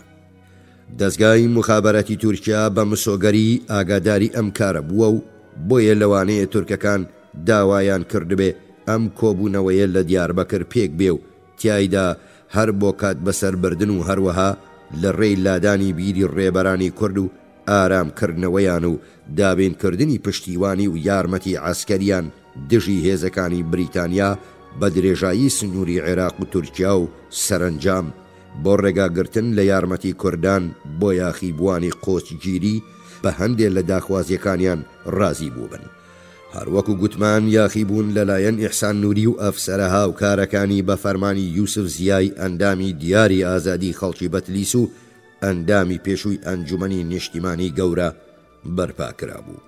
دەستگای مخابەراتی تورکیا بە مسۆگەری ئاگاداری ئەم کارە بووە و بۆیە لەوانەیە تورکەکان داوایان کردبێ ئەم کۆبوونەوەیە لە دیاربەکر پێک بێ و تیایدا هەر بۆ کات بەسەربردن و هەروەها لە ڕێی لادانی بیری ڕێبەرانی کورد و ئارامکردنەوەیان و دابینکردنی پشتیوانی و یارمەتی عەسکەریان دژی هێزەکانی بریتانیا بە درێژایی سنووری عێراق و تورکیا و سەرنجام بۆ ڕێگاگرتن لە یارمەتی کوردان بۆ یاخیبوانی قۆچگیری بە هەندێک لە داخوازیەکانیان ڕازی بوو بن. هەروەکو گوتمان یاخیبوون لەلایەن ئیحسان نووری و ئەفسەرە هاوکارەکانی بە فەرمانی یوسف زیای ئەندامی دیاری ئازادی خەڵکی بەتلیس و ئەندامی پێشووی ئەنجومەنی نیشتیمانی گەورە بەرپا کرابوو.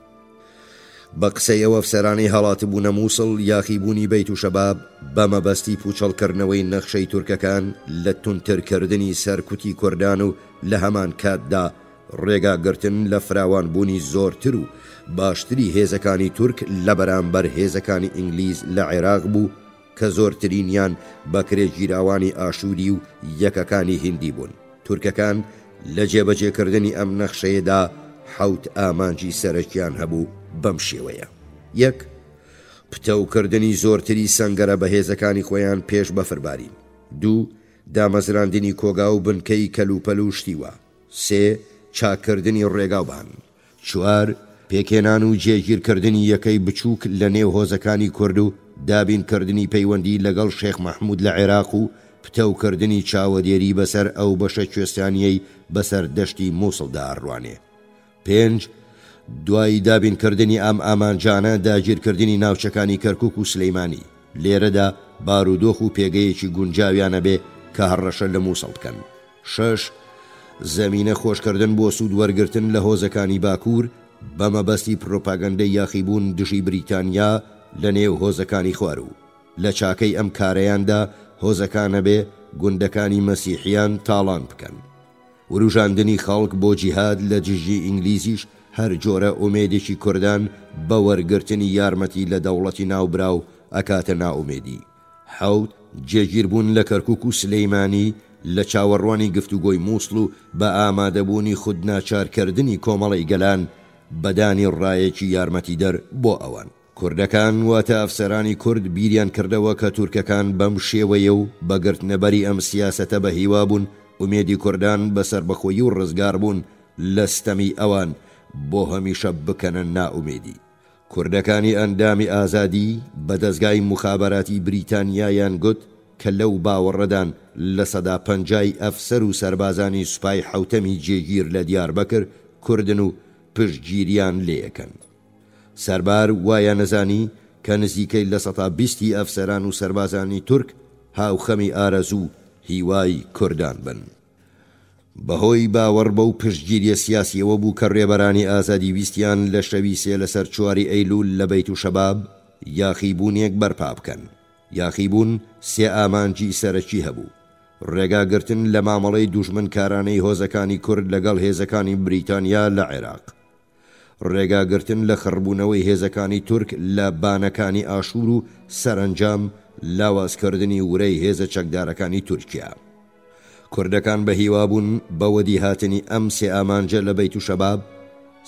بە قسەی ئەو ئەفسەرانی هەڵاتبوونە مووسڵ یاخیبوونی بەیت و شەباب بە مەبەستی پوچەڵکردنەوەی نەخشەی تورکەکان لە تونترکردنی سەرکوتی کوردان و لە هەمان کاتدا ڕێگاگرتن لە فراوانبوونی زۆرتر و باشتری هێزەکانی تورک لە بەرامبەر هێزەکانی ئینگلیز لە عێراق بوو کە زۆرترینیان بەکرێ گیراوانی ئاشووری و یەکەکانی هیندی بوون. تورکەکان لە جێبەجێکردنی ئەم نەخشەیەدا 7 ئامانجی سەرەکیان هەبوو بەم شێوەیە. 1. پتەوکردنی زۆرتری سەنگەرە بەهێزەکانی خۆیان پێش بەفرباری. 2. دامەزراندنی کۆگا و بنکەی کەلوپەل و شتیوە. 3. چاکردنی ڕێگاوبان. 4. پێکێنان و جێگیرکردنی یەکەی بچووک لە نێو هۆزەکانی کورد و دابینکردنی پەیوەندی لەگەڵ شێخ مەحموود لە عێراق و پتەوکردنی چاوەدێری بەسەر ئەو بەشە کوێستانیەی بەسەر دەشتی مووسڵدا ئەڕوانێ. 5. دوای دابینکردنی ئەم ئامانجانە داگیرکردنی ناوچەکانی کەرکووک و سلەیمانی. لێرەدا بارودۆخ و پێگەیەکی گونجاویانە بێ کە هەڕەشە لە مووسڵ بکەن. 6. زەمینە خۆشکردن بۆ سوود وەرگرتن لە هۆزەکانی باکوور بە مەبەستی پرۆپاگەندەی یاخیبوون دژی بریتانیا لە نێو هۆزەکانی خوار و لە چاکەی ئەم کارەیاندا هۆزەکانە بێ گوندەکانی مەسیحیان تاڵان بکەن. وروژاندنی خەڵک بۆ جیهاد لە دژی ئینگلیزیش هەر جۆرە ئومێدێکی کوردان بە وەرگرتنی یارمەتی لە دەوڵەتی ناوبراو ئەکاتە ناومێدی. 7. جێگیربوون لە کەرکووک و سلەیمانی لە چاوەڕوانی گفتوگۆی مووسڵ و بە ئامادەبوونی خودناچارکردنی کۆمەڵی گەلان بەدانی ڕایەکی یارمەتی دەر بۆ ئەوان. کوردەکان واتە ئەفسەرانی کورد بیریان کردەوە کە تورکەکان بەم شێوەیە و بەگرتنەبەری ئەم سیاسەتە بە هیوا بوون ئومێدی کوردان بەسەر بەخۆیی و ڕزگار بوون لە ستەمی ئەوان بۆ هەمیشە بکەنە نائومێدی. کوردەکانی ئەندامی ئازادی بە دەستگای مخابەراتی بریتانیایان گوت کە لەو باوەڕەدان لە سەدا 50 ئەفسەر و سەربازانی سوپای حوتەمی جێگیر لە دیاربەکر کوردن و پشتگیریان لێیەکەن. سەربار وایە نەزانی کە نزیکەی لە 120 ئەفسەران و سەربازانی تورک هاوخەمی ئارەزوو هیوای کوردان بن. بەهۆی باوەڕ بەو پشتگیریە سیاسیەوە بوو کە ڕێبەرانی ئازادی ویستیان لە شەوی 3 لەسەر 4 ئەیلول لە بەیت و شەباب یاخیبوونێک بەرپا بکەن. یاخیبوون 3 ئامانجی سەرەکی هەبوو: ڕێگاگرتن لە مامەڵەی دوژمنکارانەی هۆزەکانی کورد لەگەڵ هێزەکانی بریتانیا لە عێراق، ڕێگاگرتن لە خڕبوونەوەی هێزەکانی تورک لە بانەکانی ئاشور و سەرنجام لاوازکردنی ورەی هێزە چەکدارەکانی تورکیا. کوردەکان بە هیوابوون بەوەدی هاتنی ئەم 3 ئامانجە لە بەیت و شەباب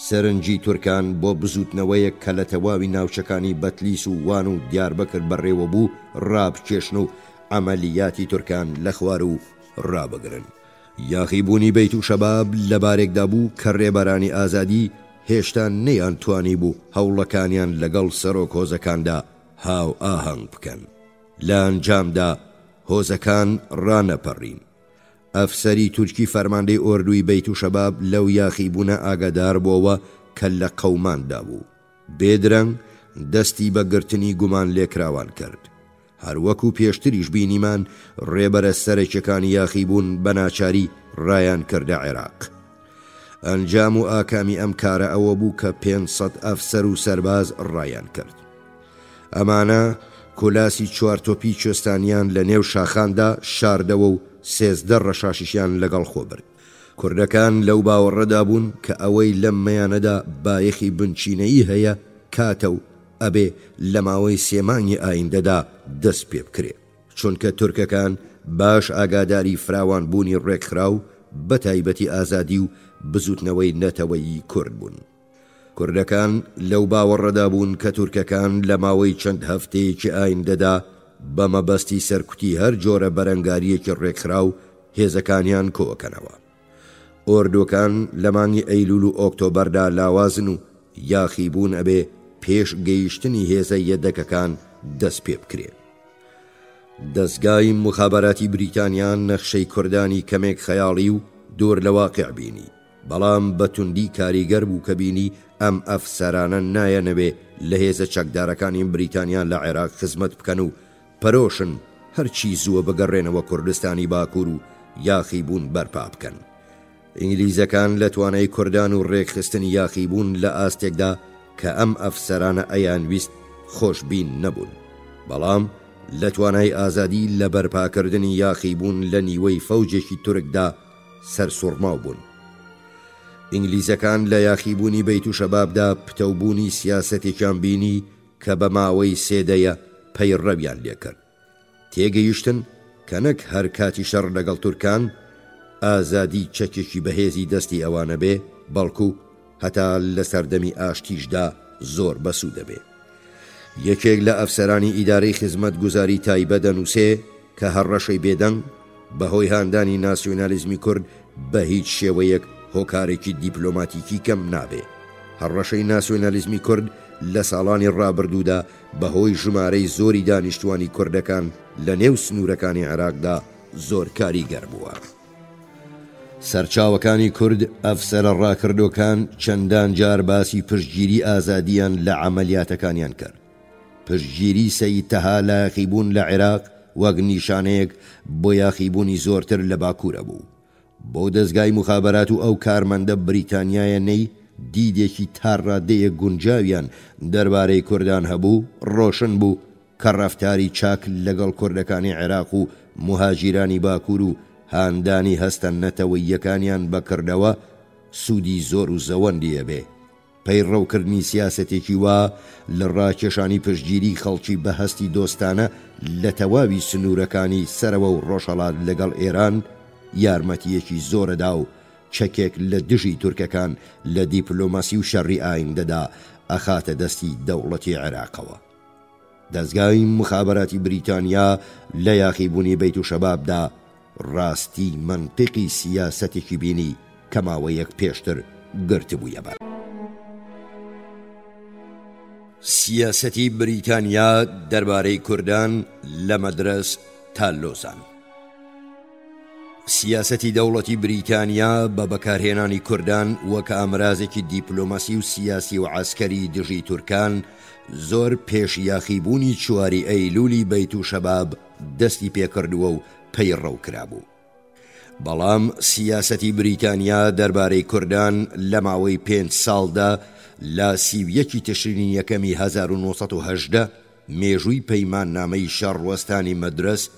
سەرنجی تورکان بۆ بزوتنەوەیەک کە لە تەواوی ناوچەکانی بەتلیس و وان و دیاربەکر بەڕێوە بوو ڕابکێشن و عملیاتی تورکان لە خوار و ڕابگرن. یاخیبوونی بەیت و شەباب لەبارێکدا بوو کە ڕێبەرانی ئازادی هێشتا نەیانتوانی بوو هەوڵەکانیان لەگەڵ سەرۆک هۆزەکاندا هاو ئاهەنگ بکەن. لە ئەنجامدا هۆزەکان ڕانەپەڕین. ئەفسەری تورکی فەرماندەی ئۆردوی بەیت و شەباب لەو یاخیبوونە ئاگادار بۆەوە کە لە قەوماندا بوو. بێدرەنگ دەستی بە گرتنی گومان لێکراوان کرد. هەروەکو پێشتریش بینیمان ڕێبەرە سەرەکیەکانی یاخیبوون بە ناچاری ڕایان کردە عێراق. ئەنجام و ئاکامی ئەم کارە ئەوە بوو کە 500 ئەفسەر و سەرباز ڕایان کرد. ئەمانە کۆلاسی 4 تۆپی کوێستانیان لە نێو شاخاندا شاردەوە و 13 ڕەشاشیشیان لەگەڵ خۆ برد. کوردەکان لەو باوەڕەدا بوون کە ئەوەی لەم مەیانەدا بایەخی بنچینەیی هەیە کاتە و ئەبێ لە ماوەی 3 مانگی ئایندەدا دەست پێ بکرێ، چونکە تورکەکان باش ئاگاداری فراوان بوونی ڕێکخراو بە تایبەتی ئازادی و بزوتنەوەی نەتەوەیی کورد بوون. کوردەکان لەو باوەڕەدا بوون کە تورکەکان لە ماوەی چەند هەفتەیەکی ئایندەدا بە مەبەستی سەرکوتی هەر جۆرە بەرەنگاریەکی ڕێکخراو هێزەکانیان کۆکەنەوە. ئۆردۆکان لە مانگی ئەیلول و ئۆکتۆبەردا لاوازن و یاخیبوون ئەبێ پێش گەیشتنی هێزە یەدەکەکان دەست پێ بکرێ. دەستگای مخابەراتی بریتانیان نەخشەی کوردانی کەمێک خەیاڵی و دوور لە واقع بینی، بەڵام بەتوندی کاریگەر بوو کە بینی ئەم ئەفسەرانە نایەنەوێ لە هێزە چەکدارەکانی بریتانیان لە عێراق خزمەت بکەن و پەرۆشن هەرچی زووە بگەڕێنەوە کوردستانی باکوور و یاخیبوون بەرپا بکەن. ئینگلیزەکان لە توانای کوردان و ڕێکخستنی یاخیبوون لە ئاستێکدا کە ئەم ئەفسەرانە ئەیانویست خۆشبین نەبوون، بەڵام لە توانای ئازادی لە بەرپاکردنی یاخیبوون لە نیوەی فەوجێکی تورکدا سەرسوڕماو بوون. ئینگلیزەکان لە یاخیبوونی بەیت و شەبابدا پتەوبوونی سیاسەتێکیان بینی کە بە ماوەی 3 دەیە پەیڕەویان لێ کرد. تێگەیشتن کە نەک هەر کاتی شەڕ لەگەڵ تورکان ئازادی چەکێکی بەهێزی دەستی ئەوانە بێ، بەڵکو هەتا لە سەردەمی ئاشتیشدا زۆر بەسوو دەبێ. یەکێک لە ئەفسەرانی ئیدارەی خزمەت گوزاری تایبەت دەنووسێ کە هەڕەشەی بێدەنگ بەهۆی هاندانی ناسیۆنالیزمی کورد بە هیچ شێوەیەک هۆکارێکی دیپلۆماتیکی کەم نابێ. هەڕەشەی ناسیۆنالیزمی کورد لە ساڵانی ڕابردوودا بەهۆی ژمارەی زۆری دانیشتوانی کوردەکان لە نێو سنوورەکانی عێراقدا زۆر کاریگەر بووە. سەرچاوەکانی کورد ئەفسەرە ڕاکردۆکان چەندان جار باسی پشتگیری ئازادیان لە عەمەلیاتەکانیان کرد. پشتگیری سەید تەها لە یاخیبوون لە عێراق وەک نیشانەیەک بۆ یاخیبوونی زۆرتر لە باکوورە بوو. بۆ دەستگای مخابەرات و ئەو کارمەندە بریتانیایە نەی دیدێکی تاڕادەیە گونجاویان دەربارەی کوردان هەبوو، ڕۆشن بوو کە ڕەفتاری چاک لەگەڵ کوردەکانی عێراق و مهاجیرانی باکوور و هاندانی هەستە نەتەوەییەکانیان بەکردەوە سوودی زۆر و زەوەندیە بێ. پەیڕەوکردنی سیاسەتێکی وا لە ڕاکێشانی پشتگیری خەڵکی بەهەستی دۆستانە لە تەواوی سنوورەکانی سەرەوە و ڕۆژهەڵات لەگەڵ ئێران یارمەتیەکی زۆرەدا و چەکێک لە دژی تورکەکان لە دیپلۆماسی و شەڕی ئایندەدا ئەخاتە دەستی دەوڵەتی عێراقەوە. دەستگای مخابەراتی بریتانیا لە یاخیبوونی بەیت و شەبابدا ڕاستی منطقی سیاسەتێکی بینی کە ماوەیەک پێشتر گرتبوویە بەر. سیاسەتی بریتانیا دەربارەی کوردان لە مەدرەس تا لۆزان. سیاسەتی دەوڵەتی بریتانیا بە بەکارهێنانی کوردان وەک ئامرازێکی دیپلۆماسی و سیاسی و عەسکەری دژی تورکان زۆر پێش یاخیبوونی 4 ئەیلولی بەیت و شەباب دەستی پێکردووە و پەیڕەو کرابوو. بەڵام سیاسەتی بریتانیا دەربارەی کوردان لە ماوەی 5 ساڵدا لە 31 تشرینی یەکەمی 1970 مێژووی پەیماننامەی شەڕوەستانی مەدرەس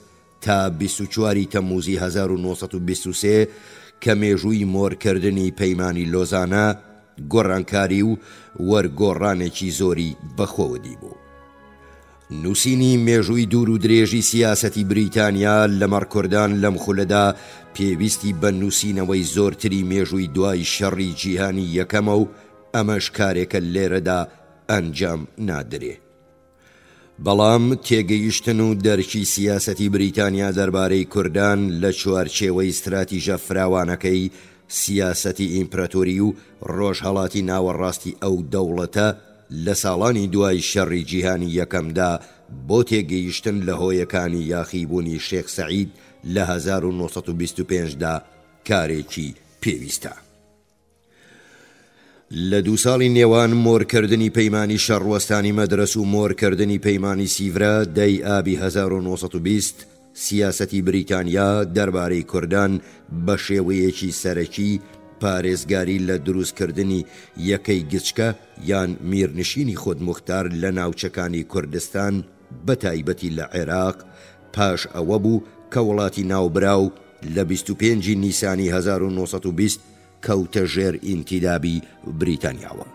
تا 24 تەمووزی 1923 کە مێژووی مۆرکردنی پەیمانی لۆزانە گۆڕانکاری و وەرگۆڕانێکی زۆری بەخۆوەدی بوو. نووسینی مێژووی دوور و درێژی سیاسەتی بریتانیا لەمەڕ کوردان لەم خولەدا پێویستی بە نووسینەوەی زۆرتری مێژووی دوای شەڕی جیهانی یەکەمە و ئەمەش کارێکە لێرەدا ئەنجام نادرێ. بەڵام تێگەیشتن و دەرکی سیاسەتی بریتانیا دەربارەی کوردان لە چوارچێوەی استراتیژە فراوانەکەی سیاسەتی ئیمپراتۆری و ڕۆژهەڵاتی ناوەڕاستی ئەو دەوڵەتە لە ساڵانی دوای شەڕی جیهانی یەکەمدا بۆ تێگەیشتن لە هۆیەکانی یاخیبوونی شێخ سەعید لە 1925دا کارێکی پێویستە. لە 2 ساڵی نێوان مۆرکردنی پەیمانی شەڕوەستانی مەدرەس و مۆرکردنی پەیمانی سیڤرە دەی ئابی 1920 سیاسەتی بریتانیا دەربارەی کوردان بە شێوەیەکی سەرەکی پارێزگاری لە دروستکردنی یەکەی گچکە یان میرنشینی خودموختار لە ناوچەکانی کوردستان بە تایبەتی لە عێراق پاش ئەوە بوو کە وڵاتی ناوبراو لە 25 نیسانی 1920 کەوتە ژێر ئینتیدابی بریتانیاوە.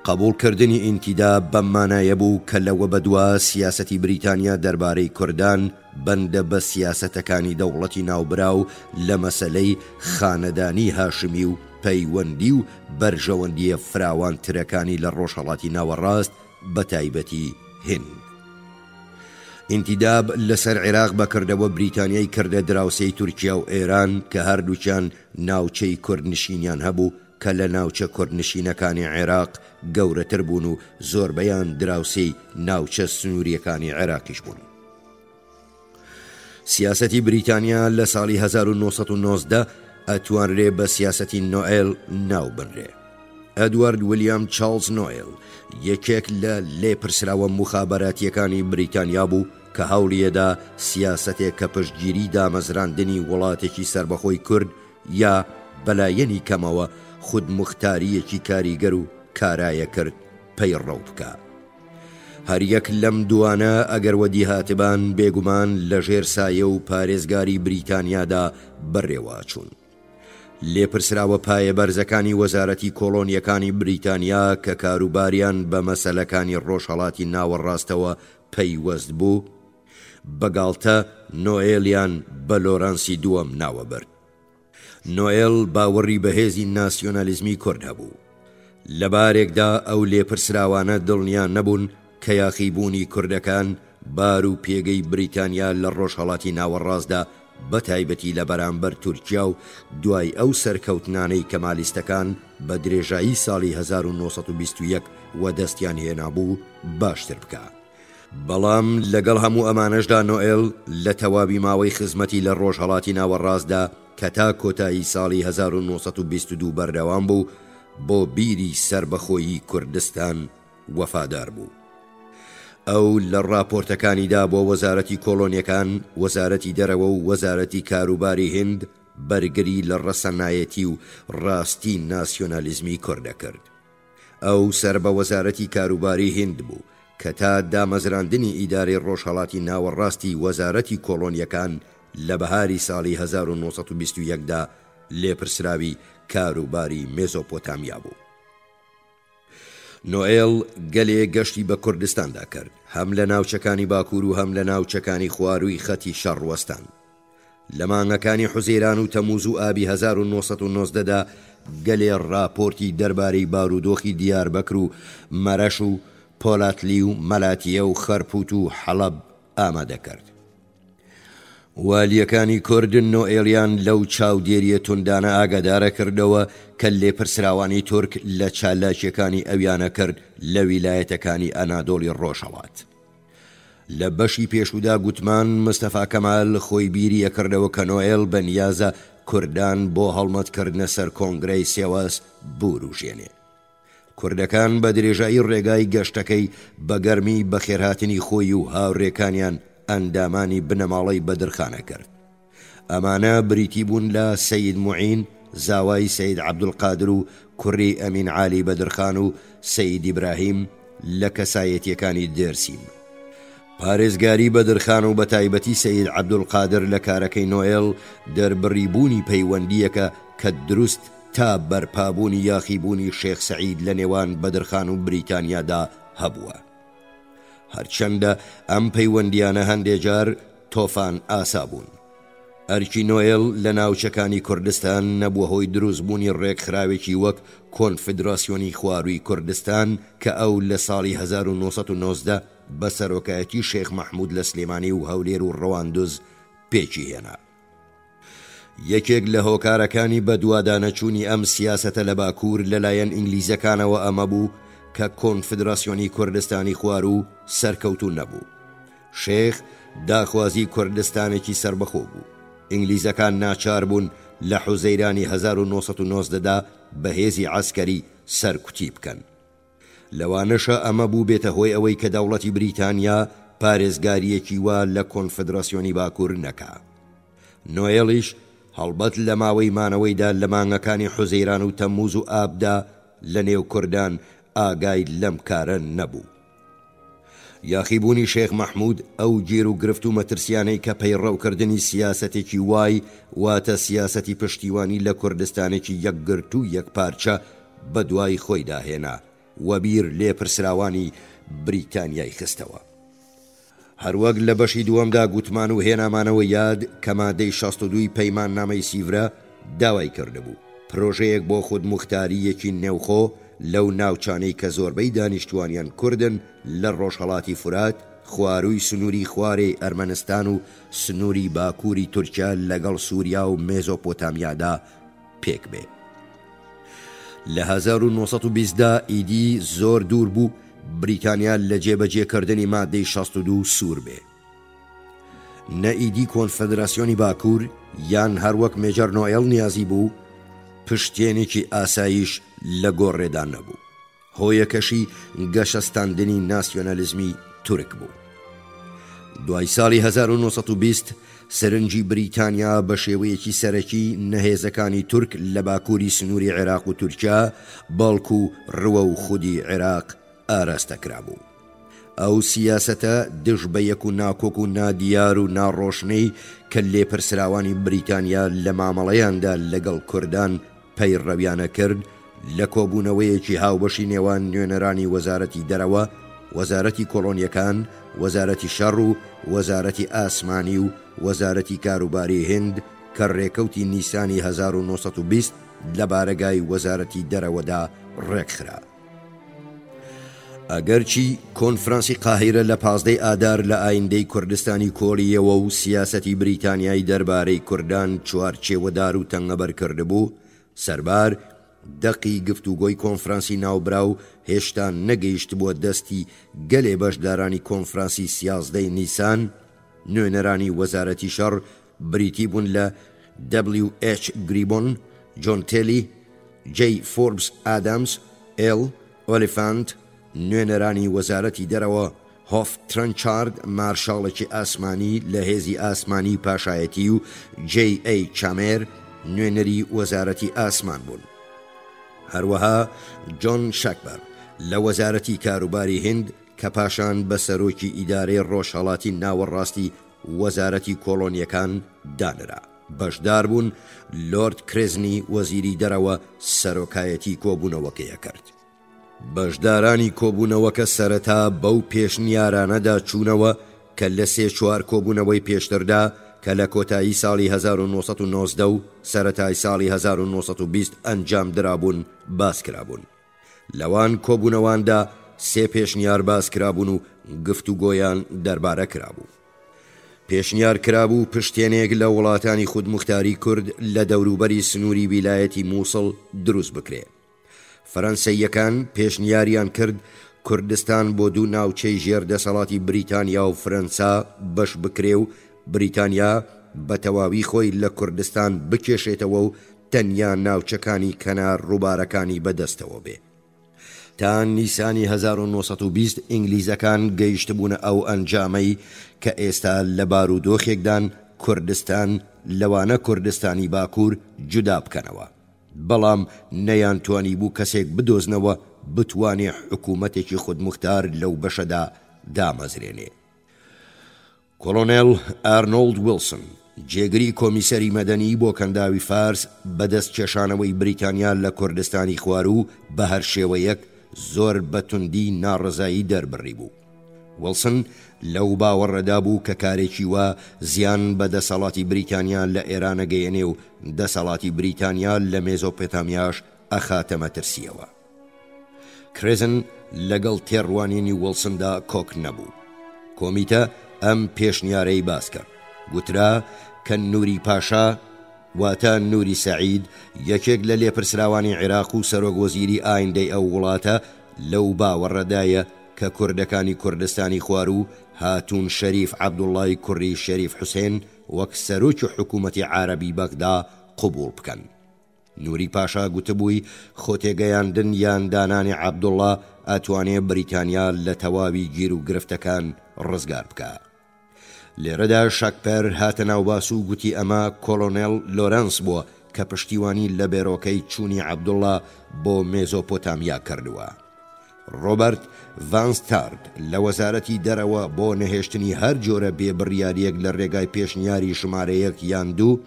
قبولکردنی ئینتیداب بەممانایە بوو کە لەوە بەدووە سیاسەتی بریتانیا دەربارەی کوردان بەندە بە سیاسەتەکانی دەوڵەتی ناوبراو لە مەسەلەی خانەدانی هاشمی و پەیوەندی و بەرژەوەندیە فراوانترەکانی لە ڕۆژهەڵاتی ناوەڕاست بە تایبەتی هند. ئینتیداب لەسەر عێراق بەکردەوە بریتانیای کردە دراوسەی تورکیا و ئێران کە هەردووچیان ناوچەی کوردنشینیان هەبوو کە لە ناوچە کوردنشینەکانی عێراق گەورەتر بوون و زۆربەیان دراوسەی ناوچە سنووریەکانی عێراقیش بوون. سیاسەتی بریتانیا لە ساڵی 1990 ئەتوانرێ بە سیاسەتی نۆئێل ناو بنرێ. ئەدوارد ویلیام چارلز نۆئێل یەکێک لە لێپرسراوە مخابەراتیەکانی بریتانیا بوو کە هەوڵیەدا سیاسەتێک کە پشتگیری دامەزراندنی وڵاتێکی سربەخۆی کورد یا بەلایەنی کەمەوە خودموختاریەکی کاریگەر و کارایە کرد پەیڕەو بکە. هەریەک لەم دوانە ئەگەر وەدی هاتبان بێگومان لە ژێر سایە و پارێزگاری بریتانیادا بەڕێواچوون. لێپرسراوە پایە بەرزەکانی وەزارەتی کۆڵۆنیەکانی بریتانیا کە کاروباریان بە مەسەلەکانی ڕۆژهەڵاتی ناوەڕاستەوە پەیوەست بوو بەگاڵتە نۆئێلیان بە لۆرانسی دووەم ناوەبرد. نۆئێل باوەڕی بە هێزی ناسیۆنالیزمی کورد هەبوو. لەبارێکدا ئەو لێپرسراوانە دڵنیان نەبوون کە یاخیبوونی کوردەکان بار و پێگەی بریتانیا لە ڕۆژهەڵاتی ناوەڕاستدا بە تایبەتی لە بەرامبەر تورکیا و دوای ئەو سەرکەوتنانەی کەمالیستەکان بە درێژایی ساڵی 1921 و دەستیان هێنابوو باشتر بکە. بەڵام لەگەڵ هەموو ئەمانەشدا نۆئێل لە تەواوی ماوەی خزمەتی لە ڕۆژهەڵاتی ناوەڕاستدا کە تا کۆتایی ساڵی 1922 بەردەوام بوو بۆ بیری سربەخۆیی کوردستان وەفادار بوو. ئەو لە راپۆرتەکانیدا بۆ وەزارەتی کۆلۆنیەکان، وەزارەتی دەرەوە و وەزارەتی کاروباری هند بەرگری لە ڕەسەنایەتی و ڕاستی ناسیۆنالیزمی کوردە کرد. ئەو سەر بە وەزارەتی کاروباری هند بوو کە تا دامەزراندنی ئیدارەی ڕۆژهەڵاتی ناوەڕاستی وەزارەتی کۆلۆنیەکان لە بەهاری ساڵی 1921دا لێپرسراوی کاروباری مێزۆپۆتامیا بوو. نۆئێل گەلێ گەشتی بە کوردستاندا کرد، هەم لە ناوچەکانی باکوور و هەم لە ناوچەکانی خواروی خەتی شەڕوەستان. لە مانگەکانی حوزەیران و تەمووز و ئابی 1990دا گەلێ راپۆرتی دەربارەی بارودۆخی دیاربەکر و مەرەش و پۆلاتلی و مەلاتیە و خەرپوت و حەڵەب ئامادە کرد. والیەکانی کوردن نۆئێلیان لەو چاودێریە توندانە ئاگادارە کردەوە کە لێپرسراوانی تورک لە چالاکیەکانی ئەویانە کرد لە ویلایەتەکانی ئەنادۆڵی ڕۆژهەڵات. لە بەشی پێشودا گوتمان مستەفا کەمال خۆی بیری ئەکردەوە کە نۆئێل بەنیازە کوردان بۆ هەڵمەتکردنە سەر کۆنگرەی سێواز بوروژێنێ. کوردەکان بە درێژایی ڕێگای گەشتەکەی بە گەرمی بەخێرهاتنی خۆی و هاوڕێکانیان ئەندامانی بنەماڵەی بەدرخانە کرد. ئەمانە بریتی بوون لە سەید موعین، زاوای سەید عەبدولقادر و کوڕی ئەمین عالی بەدرخان و سەید ئیبراهیم لە کەسایەتیەکانی دێرسیم. پارێزگاری بەدرخان و بە تایبەتی سەید عەبدولقادر لە کارەکەی نۆئێل دەربڕیبوونی پەیوەندیەکە کە دروست تا بەرپابوونی یاخیبوونی شێخ سەعید لە نێوان بەدرخان و بریتانیادا هەبووە. هەرچەندە ئەم پەیوەندیانە هەندێک جار تۆفان ئاسا بوون. ئەرکی نۆئێل لە ناوچەکانی کوردستان نەبووە هۆی دروستبوونی ڕێکخراوێکی وەک کۆنفدراسیۆنی خواروی کوردستان کە ئەو لە ساڵی 1990 بە سەرۆکایەتی شێخ مەحموود لە سلێمانی و هەولێر و ڕەواندوز پێچی هێنا. یەکێک لە هۆکارەکانی بە دووادانەچوونی ئەم سیاسەتە لە باکوور لەلایەن ئینگلیزەکانەوە ئەمە بوو کە کۆنفدراسیۆنی کوردستانی خوار و سەرکەوتوو نەبوو. شێخ داخوازی کوردستانێکی سربەخۆ بوو. ئینگلیزەکان ناچار بوون لە حوزەیرانی 1990دا بەهێزی عەسکەری سەرکوتی بکەن. لەوانەشە ئەمە بوو بێتە هۆی ئەوەی کە دەوڵەتی بریتانیا پارێزگاریەکی وا لە کۆنفدراسیۆنی باکوور نەکا. نۆئێلیش هەڵبەت لە ماوەی مانەوەیدا لە مانگەکانی حوزەیران و تەمووز و ئابدا لە نێو کوردان ئاگای لەم کارە نەبوو. یاخیبوونی شێخ مەحموود ئەو گیر و گرفت و مەترسیانەی کە پەیڕەوکردنی سیاسەتێکی وای واتە سیاسەتی پشتیوانی لە کوردستانێکی یەکگرت و یەکپارچە بە دوای خۆی داهێنا و بیر لێپرسراوانی بریتانیای خستەوە. هەروەک لە بەشی دووەمدا گوتمان و هێنامانەوە یاد کە مادەی 62 پەیمان نامەی سیڤرە داوای کردبوو پرۆژەیەک بۆ خودموختاریەکی نێوخۆ لەو ناوچانەی کە زۆربەی دانیشتوانیان کوردن لە ڕۆژهەڵاتی فورات، خواروی سنووری خوارێ ئەرمەنستان و سنووری باکووری تورکیا لەگەڵ سووریا و مێزۆپۆتامیادا پێک بێ. لە 1920دا ئیدی زۆر دوور بوو بریتانیا لە جێبەجێکردنی مادەی 62 سوور بێ. نە ئیدی کۆنفدراسیۆنی باکوور یان هەروەک مێجەر نۆئێل نیازی بوو پشتێنێکی ئاسایش لە گۆڕێدا نەبوو. هۆیەکەشی گەشەستاندنی ناسیۆنالیزمی تورک بوو. دوای ساڵی 1920 سەرنجی بریتانیا بە شێوەیەکی سەرەکی نەهێزەکانی تورک لە باکووری سنووری عێراق و تورکیا بەڵکو و ڕوە و خودی عێراق ئاراستەکرا بوو. ئەو سیاسەتە دژ بە یەک و ناکۆک و نادیار و ناڕۆشنەی کە لێپرسراوانی بریتانیا لە مامەڵەیاندا لەگەڵ کوردان پەیڕەویانە کرد لە کۆبوونەوەیەکی هاوبەشی نێوان نوێنەرانی وەزارەتی دەرەوە وەزارەتی کۆڵۆنیەکان، وەزارەتی شەڕ و وەزارەتی ئاسمانی و وەزارەتی کاروباری هند کە ڕێکەوتی نیسانی 1920 لە بارەگای وەزارەتی دەرەوەدا ڕێکخرا. ئەگەرچی کۆنفرانسی قاهیرە لە 15 ئادار لە ئایندەی کوردستانی کۆڵیەوە و سیاسەتی بریتانیای دەربارەی کوردان چوارچێوەدار و تەنگەبەر کردبوو، سەربار دەقی گفتوگۆی کۆنفرانسی ناوبراو هێشتا نەگەیشت بۆ دەستی گەلێ بەشدارانی کۆنفرانسی 11 نیسان. نوێنەرانی وەزارەتی شەڕ بریتی بوون لە W.H. گریبۆن، جۆن تێلی، جەی فۆربس ئادامس، ئێل ئۆلیفانت. نوێنەرانی وەزارەتی دەرەوە هۆف ترەنچارد، مارشاڵێکی ئاسمانی لە هێزی ئاسمانی پاشایەتی و جەی ئەی چامێر، نوێنەری وەزارەتی ئاسمان بوون. هەروەها جۆن شەکبەر لە وەزارەتی کاروباری هند کە پاشان بە سەرۆکی ئیدارەی ڕۆژهەڵاتی ناوەڕاستی وەزارەتی کۆڵۆنیەکان دانرا. بەشدار بوون لۆرد کرێزنی وەزیری دەرەوە سەرۆکایەتی کۆبوونەوەکەیە کرد. بەشدارانی کۆبوونەوەکە سەرەتا بەو پێشنیارانەدا چوونەوە کە لە 3-4 کۆبوونەوەی پێشتردا کە لە کۆتایی ساڵی 1990 و سەرەتای ساڵی 1920 ئەنجام درابوون باسکرابوون. لەوان کۆبوونەواندا 3 پێشنیار باسکرابوون و گفتوگۆیان دەربارە کرابوو. پێشنیار کرابوو پشتێنێک لە وڵاتانی خودموختاری کورد لە دەوروبەری سنووری ویلایەتی مووسڵ دروست بکرێ. فەرەنسەیەکان پێشنیاریان کرد کوردستان بۆ 2 ناوچەی ژێردەسەڵاتی بریتانیا و فەرەنسا بەش بکرێ و بریتانیا بە تەواوی خۆی لە کوردستان بکێشێتەوە و تەنیا ناوچەکانی کەنار ڕووبارەکانی بەدەستەوە بێ. تا نیسانی 1920 ئینگلیزەکان گەیشتبوونە ئەو ئەنجامەی کە ئێستا لە بارودۆخێکدان کوردستان لەوانە کوردستانی باکوور جودا بکەنەوە، بەڵام نەیانتوانی بوو کەسێک بدۆزنەوە بتوانێ حکوومەتێکی خودموختار لەو بەشەدا دامەزرێنێ. کۆلۆنێل ئارنۆڵد ویلسن، جێگری کۆمیسەری مەدەنی بۆ کەنداوی فارس، بەدەست کێشانەوەی بریتانیا لە کوردستانی خوار و بە هەر شێوەیەک زۆر بەتوندی ناڕزایی دەربڕی بوو. ویلسن لەو باوەڕەدا بوو کە کارێکی وە زیان بە دەسەڵاتی بریتانیا لە ئێرانە گەیەنێ و دەسەڵاتی بریتانیا لە مێزۆپۆتامیاش ئەخاتە مەترسیەوە. کرێزن لەگەڵ تێڕوانینی ویلسندا کۆک نەبوو. کۆمیتە ئەم پێشنیارەی باس کرد. گوترا کە نووری پاشا واتە نووری سەعید، یەکێک لە لێپرسراوانی عێراق و سەرۆکوەزیری ئایندەی ئەو وڵاتە، لەو باوەڕەدایە کە کوردەکانی کوردستانی خوار و هاتوون شەریف عەبدوڵڵای کوڕی شەریف حوسێن وەک سەرۆکی حکوومەتی عارەبی بەغدا قبوڵ بکەن. نووری پاشا گوتبووی خۆتێگەیاندن یان دانانی عەبدوڵڵا ئەتوانێ بریتانیا لە تەواوی گیر و گرفتەکان ڕزگار بکە. لێرەدا شەکپەر هاتە ناوباس و گوتی ئەمە کۆلۆنێل لۆرەنس بووە کە پشتیوانی لە بێرۆکەی چوونی عەبدوڵڵا بۆ مێزۆپۆتامیا کردووە. ڕۆبەرت ڤانستارد لە وەزارەتی دەرەوە بۆ نەهێشتنی هەر جۆرە بێبڕیاریەک لە ڕێگای پێشنیاری ژمارە 1 یان 2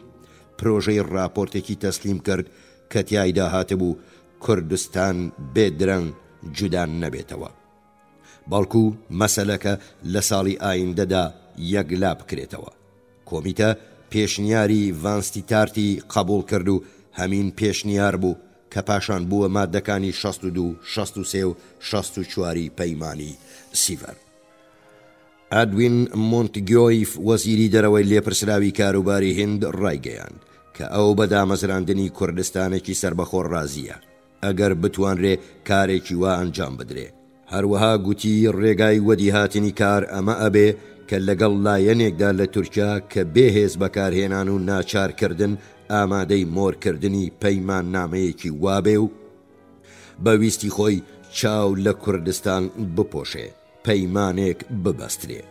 پرۆژەی راپۆرتێکی تەسلیم کرد کە تیایدا هاتبوو کوردستان بێدرەنگ جودان نەبێتەوە، بەڵکو مەسەلەکە لە ساڵی ئایندەدا یەکلا بکرێتەوە. کۆمیتە پێشنیاری ڤانستیتارتی قبول کرد و هەمین پێشنیار بوو کە پاشان بووە مادەکانی 62، 63 و 64 پەیمانی سیڤەر. ئەدوین مۆنتگۆیف وەزیری دەرەوەی لێپرسراوی کاروباری هند ڕایگەیاند کە ئەو بە دامەزراندنی کوردستانێکی سربەخۆر رازیە ئەگەر بتوانرێ کارێکی وا ئەنجام بدرێ. هەروەها گوتی ڕێگای وەدی هاتنی کار ئەمە ئەبێ کە لەگەڵ لایەنێکدا لە تورکیا کە بێهێز بەکارهێنان و ناچارکردن ئامادەی مۆرکردنی پەیمان نامەیەکی وابێ و بەویستی خۆی چاو لە کوردستان بپۆشێ، پەیمانێک ببەسترێ.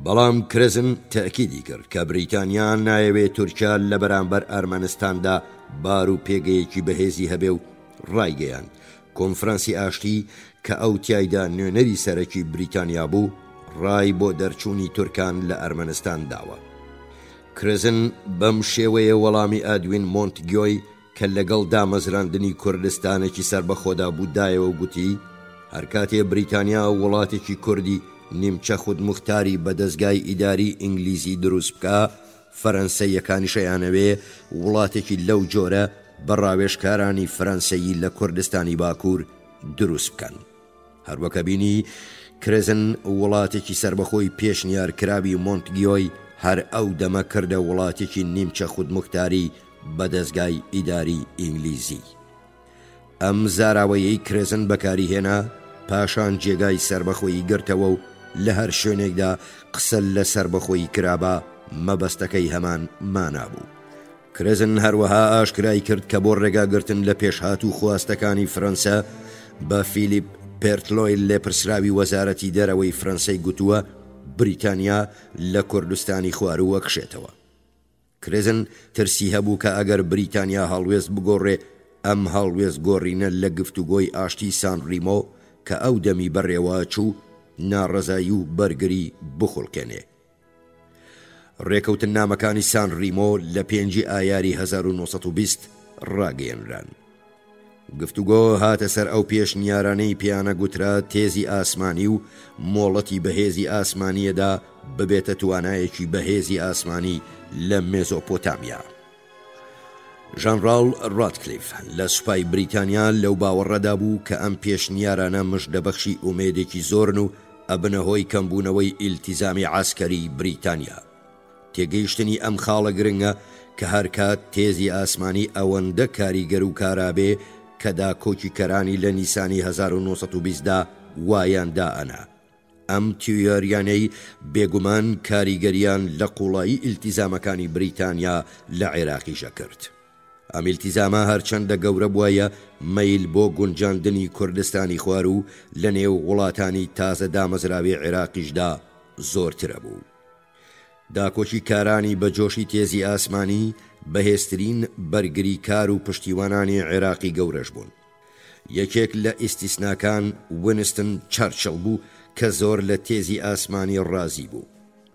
بەڵام کرێزن تەکیدی کرد کە بریتانیا نایەوێت تورکیا لە بەرامبەر ئەرمەنستاندا بار و پێگەیەکی بەهێزی هەبێ و ڕایگەیاند کۆنفرانسی ئاشتی کە ئەو تیایدا نوێنەری سەرەکی بریتانیا بوو ڕای بۆ دەرچوونی تورکان لە ئەرمەنستان داوە. کرێزن بەم شێوەیە وەڵامی ئەدوین مۆنتگۆی کە لەگەڵ دامەزراندنی کوردستانێکی سربەخۆدا بوودایەوە گوتی هەرکاتێ بریتانیا وڵاتێکی کوردی نیمچە خودمختاری بە دەستگای ئیداری ئینگلیزی دروست بکە، فەرەنسەیەکانیشەیانەوێ وڵاتێکی لەو جۆرە بە ڕاوێژکارانی فەرەنسەیی لە کوردستانی باکوور دروست بکەن. هەروەکە بینی کرێزن وڵاتێکی سربەخۆی پێشنیارکراوی مۆنتگیۆی هەر ئەو دەمە کردە وڵاتێکی نیمچە خودمختاری بە دەستگای ئیداری ئینگلیزی. ئەم زاراوەیەی کرێزن بەکاریهێنا پاشان جێگای سربەخۆیی گرتەوە و لە هەر شوێنێکدا قسە لە سربەخۆیی کرابە مەبەستەکەی هەمان مانابوو. کرێزن هەروەها ئاشکرای کرد کە بۆ ڕێگاگرتن لە پێشهاتوو خواستەکانی فەرەنسا بە فیلیپ پێرتلۆی لێپرسراوی وەزارەتی دەرەوەی فەرەنسای گوتووە بریتانیا لە کوردستانی خوارووە کشێتەوە. کرێزن ترسی هەبوو کە ئەگەر بریتانیا هەڵوێست بگۆڕێ ئەم هەڵوێست گۆڕینە لە گفتوگۆی ئاشتی سان ڕیمۆ کە ئەو دەمی بەڕێوە چوو ناڕەزایی و بەرگری بخڵکێنێ. ڕێکەوتن نامەکانی سان ڕیمۆ لە 5 ئایاری 1920 ڕاگەیەنران. گفتوگۆ هاتە سەر ئەو پێشنیارانەی پیانە گوترا تێزی ئاسمانی و مۆڵەتی بەهێزی ئاسمانیەدا ببێتە توانایەکی بەهێزی ئاسمانی لە مێزۆپۆتامیا. ژەنڕاڵ ڕاتکلیف لە سوپای بریتانیا لەو باوەڕەدا بوو کە ئەم پێشنیارانە مژدەبەخشی ئومێدێکی زۆرن و ئەبنە هۆی کەمبوونەوەی ئیلتیزامی عاسکەری بریتانیا. تێگەیشتنی ئەم خاڵە گرنگە کە هەرکات تێزی ئاسمانی ئەوەندە کاریگەر و کارابێ کە داکۆکی کەرانی لە نیسانی 1920دا وایاندا ئەنا. ئەم تیۆریانەی بێگومان کاریگەریان لە قوڵایی ئیلتیزامەکانی بریتانیا لە عێراقیشە کرد. ئەم ئیلتیزامە هەرچەندە گەورە بووایە مەیل بۆ گونجاندنی کوردستانی خوار و لە نێو وڵاتانی تازە دامەزراوی عێراقیشدا زۆرترە بوو. داکۆکی کارانی بە جۆشی تێزی ئاسمانی بەهێزترین بەرگری کار و پشتیوانانی عێراقی گەورەش بوون. یەکێک لە ئیستیسناکان وینستن چەرچڵ بوو کە زۆر لە تێزی ئاسمانی ڕازی بوو.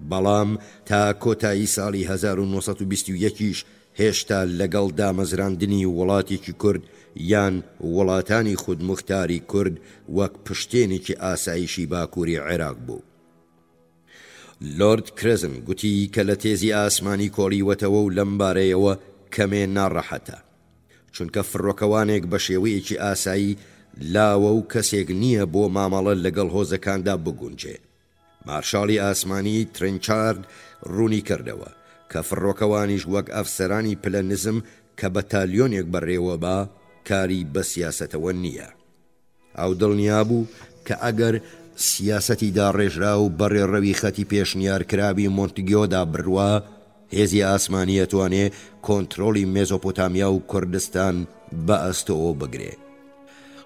بەڵام تا کۆتایی ساڵی 1921 هێشتا لەگەڵ دامەزراندنی وڵاتێکی کورد یان وڵاتانی خودمختاری کورد وەک پشتێنێکی ئاسایشی باکووری عێراق بوو. لۆرد کرێزن گوتی کە لە تێزی ئاسمانی کۆڵیوەتەوە و لەم بارەیەوە کەمێ ناڕەحەتە، چونکە فڕۆکەوانێک بە شێوەیەکی ئاسایی لاوە و کەسێک نییە بۆ مامەڵە لەگەڵ هۆزەکاندا بگونجێ. مارشاڵی ئاسمانی ترنچارد ڕوونی کردەوە کە فڕۆکەوانیش وەک ئەفسەرانی پلە نزم کە بەتالیۆنێک بەڕێوە با کاری بە سیاسەتەوە نییە. ئەو دڵنیا بوو کە ئەگەر سیاسەتی داڕێژرا و بەڕێڕەوی خەتی پێشنیارکراوی مۆنتگیۆدا بڕوا، هێزی ئاسمانی ئەتوانێ کۆنتڕۆلی مێزۆپۆتامیا و کوردستان بە ئەستەوە بگرێ.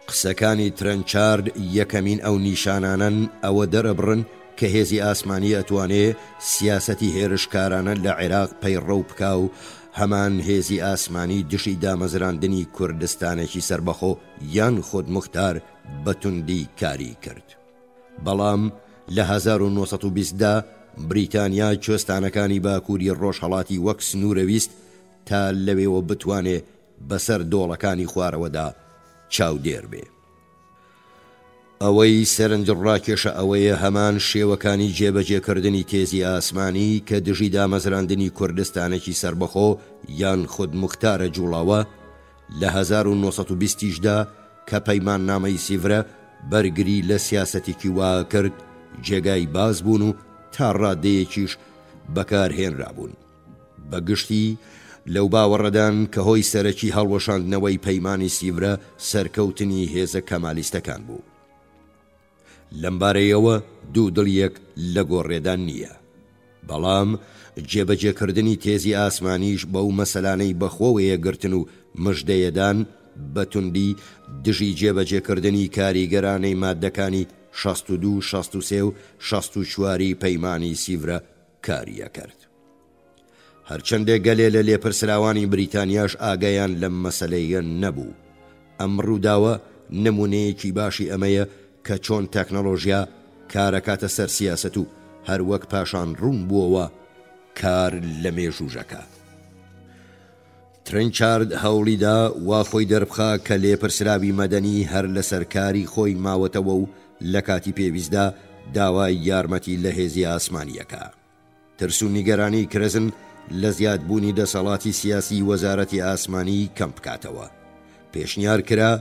قسەکانی ترنچارد یەکەمین ئەو نیشانانن ئەوە دەرەبڕن کە هێزی ئاسمانی ئەتوانێ سیاسەتی هێرشکارانە لە عێراق پەیڕەو بکا و هەمان هێزی ئاسمانی دشی دامەزراندنی کوردستانێکی سربەخۆ یان خودمختار بەتوندی کاری کرد. بەڵام لە 1920دا بریتانیا کوێستانەکانی باکووری ڕۆژهەڵاتی وەک سنوورەویست تا لەوێوە بتوانێ بەسەر دۆڵەکانی خوارەوەدا چاودێر بێ. ئەوەی سەرنجڕاکێشە ئەوەیە هەمان شێوەکانی جێبەجێکردنی تێزی ئاسمانی کە دژی دامەزراندنی کوردستانێکی سربەخۆ یان خودمختارە جوڵاوە لە 1920دا کە پەیمان نامەی سیڤرە بەرگری لە سیاسەتێکی وا کرد جێگای باز بوون و تا ڕادەیەکیش بەکارهێنرابوون. بەگشتی لەو باوەڕەدان کە هۆی سەرەکی هەڵوەشاندنەوەی پەیمانی سیڤرە سەرکەوتنی هێزە کەمالیستەکان بوو. لەمبارەیەوە دوو دڵیەک لە گۆڕێدان نییە. بەڵام جێبەجێکردنی تێزی ئاسمانیش بەو مەسەلانەی بەخۆوەیە گرتن و مژدەیەدان بەتوندی دژی جێبەجێکردنی کاریگەرانەی مادەکانی 62، 63 و 64 پەیمانی سیڤرە کاریە کرد. هەرچەندێک گەلێ لە لێپرسراوانی بریتانیاش ئاگایان لەم مەسەلەیە نەبوو. ئەم ڕووداوە نمونەیەکی باشی ئەمەیە کە چۆن تەکنۆلۆژیا کارەکاتە سەر سیاسەت و هەروەک پاشان ڕوون بووەوە کار لە مێژوژەکە. ترنچارد هەوڵیدا وا خۆی دەربخا کە لێپرسراوی مەدەنی هەر لە سەرکاری خۆی ماوەتەوە و لە کاتی پێویستدا داوای یارمەتی لە هێزی ئاسمانیەکە. ترس و نیگەرانی کرزن لە زیادبوونی دەسەڵاتی سیاسی وەزارەتی ئاسمانی کەم بکاتەوە. پێشنیار کرا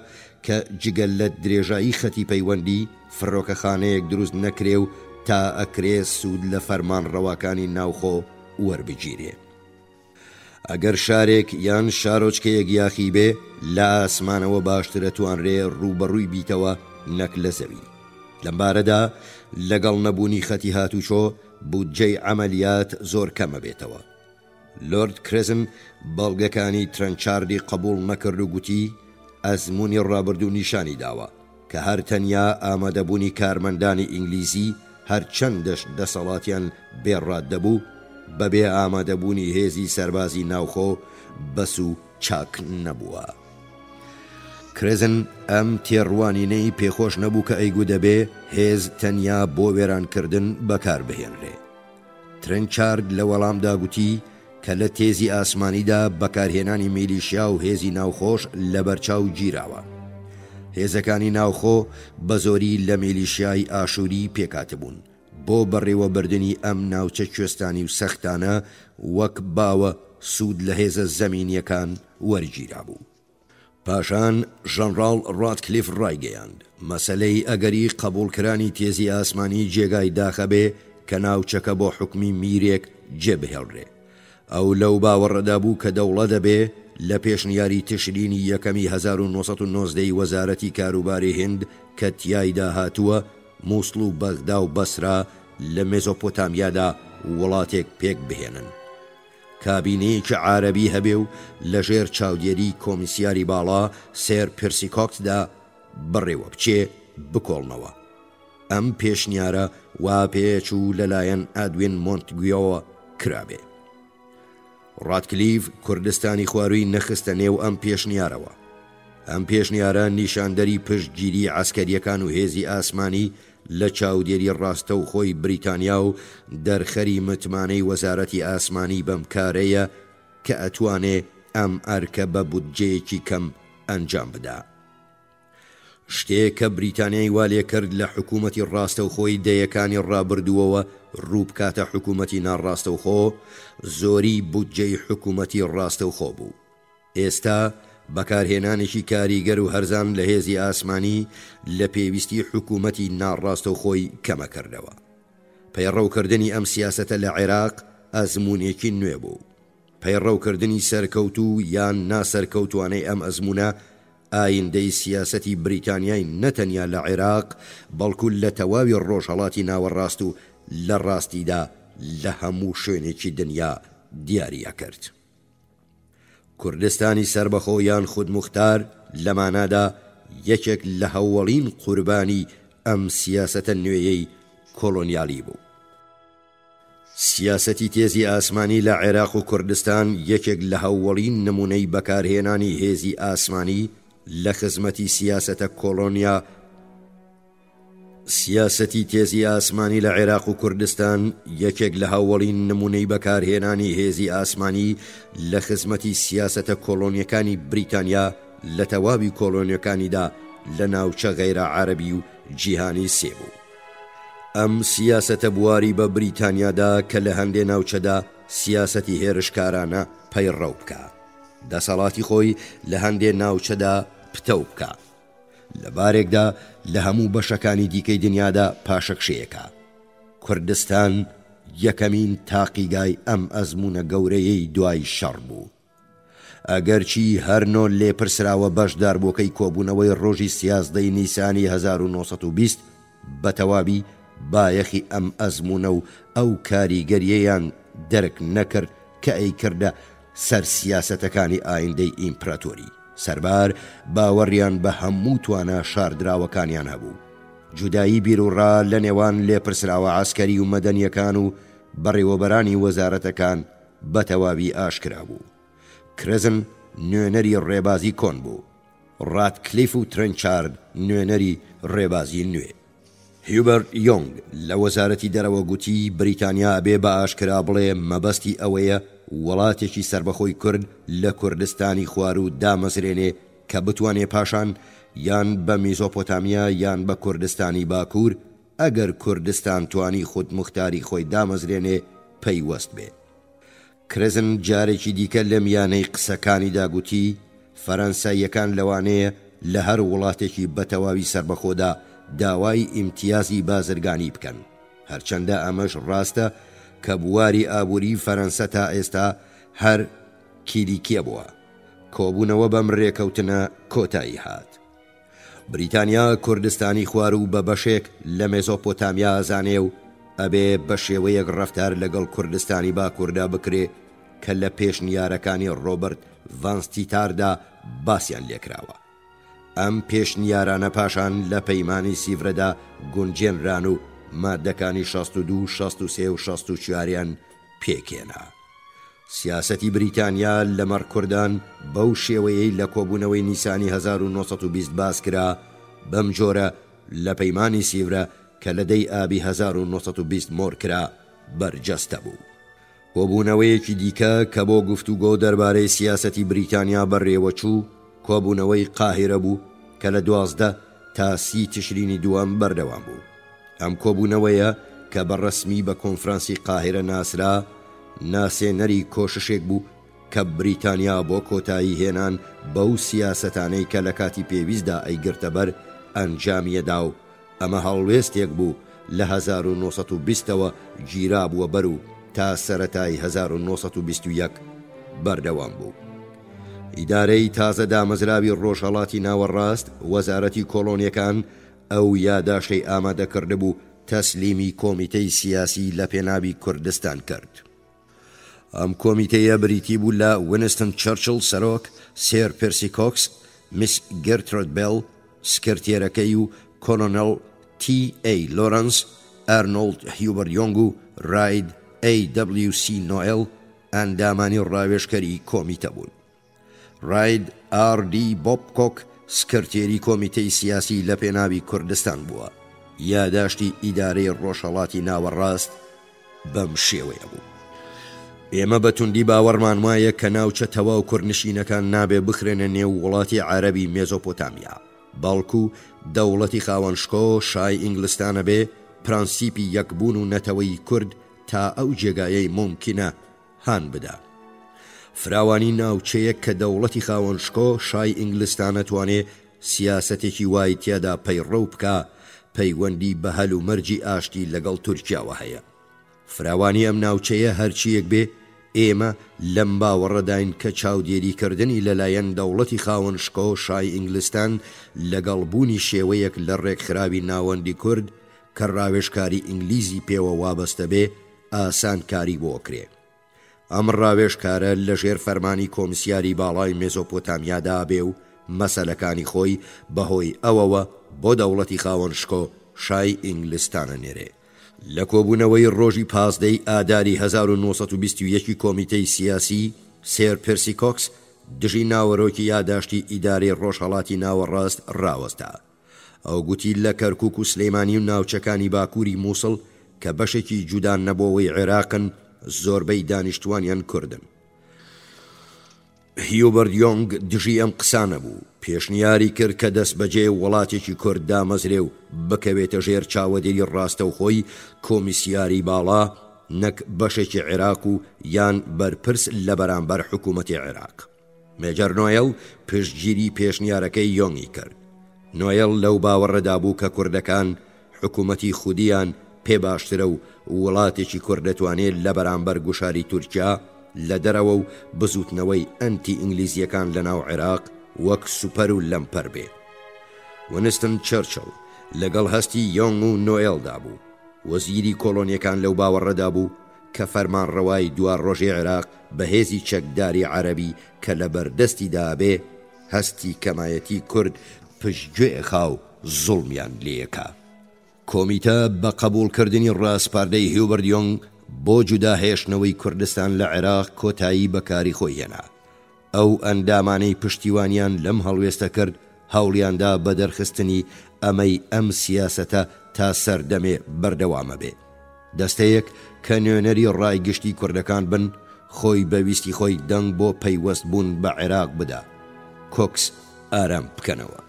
کە جگەل لە درێژایی خەتی پەیوەندی فڕۆکەخانەیەک دروست نەکرێ و تا ئەکرێ سوود لە فەرمان ڕەواکانی ناوخۆ وەربگیرێ. ئەگەر شارێک یان شارۆچکەیەک یاخی بێ لە ئاسمانەوە باشترە توانرێ ڕوبەڕووی بیتەوە نەک لە زەوی. لەمبارەدا لەگەڵ نەبوونی خەتی هاتوچۆ بودجەی عەمەلیات زۆر کەمە بێتەوە. لۆرد کرزن بەڵگەکانی ترەنچاردی قبوڵ نەکرد و گوتی ئەزموونی ڕابردوو نیشانی داوە کە هەر تەنیا ئامادەبوونی کارمەندانی ئینگلیزی هەرچەندەش دەسەڵاتیان بێڕات دەبوو بەبێ ئامادەبوونی هێزی سەربازی ناوخۆ بەس و چاک نەبووە. کرزن ئەم تێڕوانینەی پێخۆش نەبوو کە ئەیگو دەبێ هێز تەنیا بۆ وێرانکردن بەکاربهێنرێ. ترنچارد لە وەڵامدا گوتی کە لە تێزی ئاسمانیدا بەکارهێنانی میلیشیا و هێزی ناوخۆش لە بەرچاو گیراوە. هێزەکانی ناوخۆ بە زۆری لە میلیشیای ئاشووری پێکاتبوون بۆ بەڕێوەبردننی ئەم ناوچە کوێستانی و سەختانە وەک باوە سوود لە هێزە زەمینیەکان وەرگیرا بوو. پاشان ژەنڕاڵ ڕاتکلیف ڕایگەیاند مەسەلەی ئەگەری قبولکرانی تێزی ئاسمانی جێگای داخەبێ کە ناوچەکە بۆ حکمی میرێک جێبهێڵرێ. ئەو لەو باوەڕەدا بوو کە دەوڵە دەبێ لە پێشنیاری تشرینی یەکەمی 1990 وەزارەتی کاروباری هند کە تیایدا هاتووە مووسڵ و بەغدا و بەسرا لە مێزۆپۆتامیادا وڵاتێک پێک بهێنن. کابینەیەکی عارەبی هەبێ و لەژێر چاودێری کۆمیسیاری باڵا سێر پرسیکۆکتدا بڕێوە بچێ بکۆڵنەوە. ئەم پێشنیارە وا پێچوو لەلایەن ئەدوین مۆنتگویەوە کرابێ. ڕاتکلیف کوردستانی خوارووی نەخستە نێو ئەم پێشنیارەوە. ئەم پێشنیارە نیشاندەری پشتگیری عەسکەریەکان و هێزی ئاسمانی لە چاودێری ڕاستە و خۆی بریتانیا و دەرخەری متمانەی وەزارەتی ئاسمانی بەم کارەیە کە ئەتوانێ ئەم ئەرکە بە بودجەیەکی کەم ئەنجام بدا. شتێک کە بریتانیای والێ کرد لە حکوومەتی ڕاستەوخۆی دەیەکانی ڕابردووەوە ڕووبکاتە حکوومەتی ناڕاستەوخۆ زۆری بودجەی حکوومەتی ڕاستەوخۆ بوو. ئێستا بەکارهێنانێکی کاریگەر و هەرزان لە هێزی ئاسمانی لە پێویستی حکوومەتی ناڕاستەوخۆی کەمەکردەوە. پەیڕەوکردنی ئەم سیاسەتە لە عێراق ئەزموونێکی نوێ بوو. پەیڕەوکردنی سەرکەوتو یان ناسەرکەوتوانەی ئەم ئەزمونە ئایندەی سیاسەتی بریتانیای نەتەنیا لە عێراق بەڵکو لە تەواوی ڕۆژهەڵاتی ناوەڕاست و لە ڕاستیدا لە هەموو شوێنێکی دنیا دیاریە کرد. کوردستانی سربەخۆ یان خودموختار لەمانادا یەکێک لە هەوڵین قوربانی ئەم سیاسەتە نوێیەی کۆلۆنیالی بوو. سیاسەتی تێزی ئاسمانی لە عێراق و کوردستان یەکێک لە هەوڵین نمونەی بەکارهێنانی هێزی ئاسمانی لە خزمەتی سیاسەتە کۆلۆنیا. سیاسەتی تێزی ئاسمانی لە عێراق و کوردستان یەکێک لە هەوڵین نمونەی بەکارهێنانی هێزی ئاسمانی لە خزمەتی سیاسەتە کۆلۆنیەکانی بریتانیا لە تەواوی کۆلۆنیەکانیدا لە ناوچە غەیرە عەرەبی و جیهانی سێ بوو. ئەم سیاسەتە بواری بە بریتانیادا کە لە هەندێ ناوچەدا سیاسەتی هێرشکارانە پەیڕەو بکە، دەسەڵاتی خۆی لە هەندێ ناوچەدا پتەو بکە، لەبارێکدا لە هەموو بەشەکانی دیکەی دنیادا پاشەکشەیەکە. کوردستان یەکەمین تاقیگای ئەم ئەزمونە گەورەیەی دوای شەڕ بوو. ئەگەرچی هەرنۆ لێپرسراوە بەشدار بۆکەی کۆبوونەوەی ڕۆژی 13 نیسانی 1920 بەتەواوی بایەخی ئەم ئەزمونە و ئەو کاریگەریەیان دەرک نەکرد کە ئەیکردە سەر سیاسەتەکانی ئایندەی ئیمپراتۆری. سەربار باوەڕیان بە هەموو توانە شاردراوەکانیان هەبوو. جودایی بیرروڕا لە نێوان لێپرسراوە عەسکەری و مەدەنیەکان و بەڕێوەبەرانی وەزارەتەکان بەتەواوی ئاشکرا بوو. کرزن نوێنەری ڕێبازی کۆن بوو. ڕاتکلیف و ترنچارد نوێنەری ڕێبازی نوێ. هیوبەرت یۆنگ لە وەزارەتی دەرەوە گوتی بریتانیا ئەبێ بە ئاشکرا بڵێ مەبەستی ئەوەیە وڵاتێکی سربەخۆی کورد لە کوردستانی خوار و دامەزرێنێ کە بتوانێ پاشان یان بە میزۆپۆتامیا یان بە کوردستانی باکوور ئەگەر کوردستان توانی خود مختاری خۆی دامەزرێنێ پەیوەست بێ. کرزن جارێکی دیکە لە میانەی قسەکانیدا گوتی فەرەنساییەکان لەوانەیە لە هەر وڵاتێکی بەتەواوی سربەخۆدا داوای ئیمتیازی بازرگانی بکەن، هەرچەندە ئەمەش ڕاستە کە بواری ئابووری فەرەنسا تا ئێستا هەر کیلیکیە بووە. کۆبوونەوە بەم ڕێکەوتنە کۆتایی هات. بریتانیا کوردستانی خوار و بە بەشێک لە مێزۆپۆتامیا ئازانێ و ئەبێ بە شێوەیەک ڕەفتار لەگەڵ کوردستانی باکووردا بکرێ کە لە پێشنیارەکانی ڕۆبەرت ڤانستیتاردا باسییان لێکراوە. ئەم پێشنیارانە پاشان لە پەیمانی سیڤرەدا گونجێنران و مادەکانی 62، 63 و 64یان پێکێنا. سیاسەتی بریتانیا لەمەڕ کوردان بەو شێوەیەی لە کۆبوونەوەی نیسانی 1920 باس کرا، بەم جۆرە لە پەیمانی سیڤرە کە لەدەی ئابی 1920 مۆر کرا بەرجەستە بوو. کۆبوونەوەیەکی دیکە کە بۆ گفتوگۆ دەربارەی سیاسەتی بریتانیا بەڕێوەچوو کۆبوونەوەی قاهیرە بوو کە لە 12 تا 30 تشرینی دووەم بەردەوام بوو. ئەم کۆبوونەوەیە کە بەڕەسمی بە کۆنفرانسی قاهیرە ناسرا، ناسێنەری کۆششێک بوو کە بریتانیا بۆ کۆتایی هێنان بەو سیاسەتانەی کە لە کاتی پێویستدا ئەیگرتە بەر ئەنجامیەدا و ئەمە هەڵوێستێک بوو لە 1920ەوە گیرا بووە بەر و تا سەرەتای 1921 بەردەوام بوو. ئیدارەی تازە دامەزراوی ڕۆژهەڵاتی ناوەڕاست وەزارەتی کۆڵۆنیەکان ئەو یاداشەی ئامادەکرد بوو تەسلیمی کۆمیتەی سیاسی لە پێناوی کوردستان کرد. ئەم کۆمیتەیە بریتی بوو لە وینستن چەرچڵ سەرۆک، سێر پێرسی کۆکس، میس گێرترۆد بێڵ سکرتێرەکەی و کۆلۆنەڵ تی ئەی لۆرەنس، ئەرنۆڵد هیوبەرت یۆنگ و ڕاید AWC نۆئێل ئەندامانی ڕاوێژکەری کۆمیتە بوون. ڕاید RD بۆبکۆک سکرتێری کۆمیتەی سیاسی لە پێناوی کوردستان بووە. یاداشتی ئیدارەی ڕۆژهەڵاتی ناوەڕاست بەم شێوەیە بوو. ئێمە بەتوندی باوەڕمان وایە کە ناوچە تەواو کوردنشینەکان نابێ بخرێنە نێو وڵاتی عەرەبی مێزۆپۆتامیا، بەڵکو دەوڵەتی خاوەنشکۆ شای ئینگلستانە بێ پرانسیپی یەکبوون و نەتەوەی کورد تا ئەو جێگایەی ممکنە هان بدا. فراوانی ناوچەیەک کە دەوڵەتی خاوەنشکۆ شای ئینگلستانە توانێ سیاسەتێکی وای تیادا پەیڕەو بکە، پەیوەندی بە هەل و مەرجی ئاشتی لەگەڵ تورکیاوە هەیە. فراوانی ئەم ناوچەیە هەرچیەک بێ، ئێمە لەم باوەڕەداین کە چاودێریکردنی لەلایەن دەوڵەتی خاوەنشکۆ شای ئینگلستان لەگەڵ بوونی شێوەیەک لە ڕێکخراوی ناوەندی کورد کە ڕاوێژکاری ئینگلیزی پێوە وابەستە بێ ئاسان کاری بۆ کرێ. ئەم ڕاوێژکارە لە ژێر فەرمانی کۆمسیاری باڵای مێزۆپۆتامیادا بێ و مەسەلەکانی خۆی بەهۆی ئەوەوە بۆ دەوڵەتی خاوەنشکۆ شای ئینگلستانە نێرێ. لە کۆبوونەوەی ڕۆژی 15 ئاداری 1921 کۆمیتەی سیاسی، سێر پێرسی کۆکس دژی ناوەڕۆکی یاداشتی ئیدارەی ڕۆژهەڵاتی ناوەڕاست ڕاوەستا. ئەو گوتی لە کەرکووک و سلەیمانی و ناوچەکانی باکووری مووسڵ کە بەشێکی جودان نەبووەوەی عێراقن، زۆربەی دانیشتوانیان کوردن. هیوبەرت یۆنگ دژی ئەم قسانە بوو، پێشنیاری کرد کە دەست بەجێ وڵاتێکی کورد دامەزرێ و بکەوێتە ژێر چاوەدێری ڕاستە و خۆی کۆمیسیاری باڵا، نەک بەشێکی عێراق و یان بەرپرس لە بەرامبەر حکوومەتی عێراق. مێجەر نۆیل پشتگیری پێشنیارەکەی یۆنگی کرد. نۆیل لەو باوەڕەدا بوو کە کوردەکان حکوومەتی خودیان پێ باشترە و وڵاتێکی کورد دەتوانێت لە بەرامبەر گوشاری تورکیا لە دەرەوە و بزوتنەوەی ئەنتی ئینگلیزیەکان لە ناو عێراق وەک سوپەر و لەمپەر بێ. وینستن چەرچڵ لەگەڵ هەستی یۆنگ و نۆئێلدا بوو. وەزیری کۆڵۆنیەکان لەو باوەڕەدا بوو کە فەرمانڕەوای دوار ڕۆژی عێراق بە هێزی چەکداری عەرەبی کە لە بەردەستی دابێ هەستی کەمایەتی کورد پشتگوێ خاو زوڵمیان لێیەکا. کۆمیتە بە قبولکردنی ڕاستپاردەی هیوبەرت یۆنگ بۆ جوداهێشتنەوەی کوردستان لە عێراق کۆتایی بەکاری خۆی هێنا. ئەو ئەندامانەی پشتیوانیان لەم هەڵوێستە کرد هەوڵیاندا بە دەرخستنی ئەمەی ئەم سیاسەتە تا سەردەمێ بەردەوامە بێ. دەستەیەک کە نوێنەری ڕایگشتی کوردەکان بن خۆی بەویستی خۆی دەنگ بۆ پەیوەست بوون بە عێراق بدا. کۆکس ئارام بکەنەوە.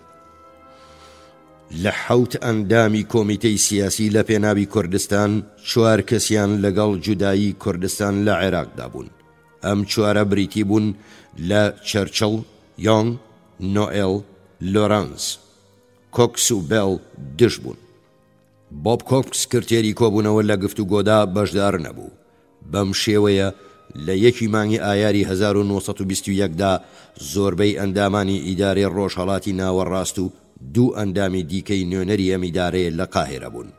لە 7 ئەندامی کۆمیتەی سیاسی لە پێناوی کوردستان 4 کەسیان لەگەڵ جودایی کوردستان لە عێراقدا بوون. ئەم 4 بریتی بوون لە چەرچڵ، یۆنگ، نۆئێل، لۆرانس. کۆکس و بێڵ دژ بوون. بۆب کۆکس کردێری کۆبوونەوە لە گفتوگۆدا بەشدار نەبوو. بەم شێوەیە لە 1 مانگی ئایاری 1921دا زۆربەی ئەندامانی ئیدارەی ڕۆژهەڵاتی ناوەڕاست و 2 ئەندامی دیکەی نوێنەری ئەم ئیدارەیە لە قاهێرە بوون.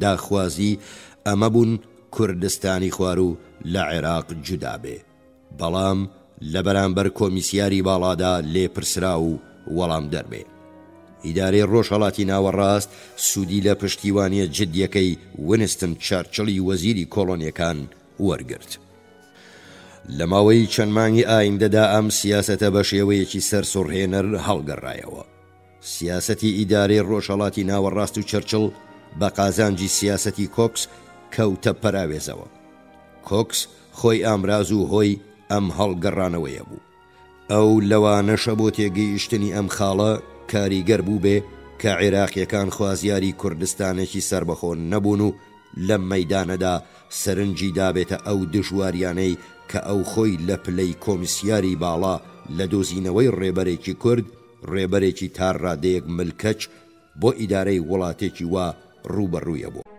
داخوازی ئەمە بوون کوردستانی خوار و لە عێراق جودا بێ. بەڵام لە بەرامبەر کۆمیسیاری باڵادا لێپرسرا و وەڵام دەربێ. ئیدارەی ڕۆژهەڵاتی ناوەڕاست سوودی لە پشتیوانیە جدیەکەی وینستن چەرچڵی وەزیری کۆڵۆنیەکان وەرگرت. لە ماوەی چەند مانگی ئایندەدا ئەم سیاسەتە بە شێوەیەکی سەرسوڕهێنەر هەڵگەڕایەوە. سیاسەتی ئیدارەی ڕۆژهەڵاتی ناوەڕاست و چەرچڵ بە قازانجی سیاسەتی کۆکس کەوتە پەراوێزەوە. کۆکس خۆی ئامراز و هۆی ئەم هەڵگەڕانەوەیە بوو. ئەو لەوانەشە بۆ تێگەیشتنی ئەم خاڵە کاریگەر بوو بێ کە عێراقیەکان خوازیاری کوردستانێکی سربەخۆ نەبوون و لەم مەیدانەدا سەرنجی دابێتە ئەو دژواریانەی کە ئەو خۆی لە پلەی کۆمیسیاری باڵا لە دۆزینەوەی ڕێبەرێکی کورد ڕێبەرێکی تارڕادەیەک ملکەچ بۆ ئیدارەی وڵاتێکی وا ڕوبەڕوویە بوو.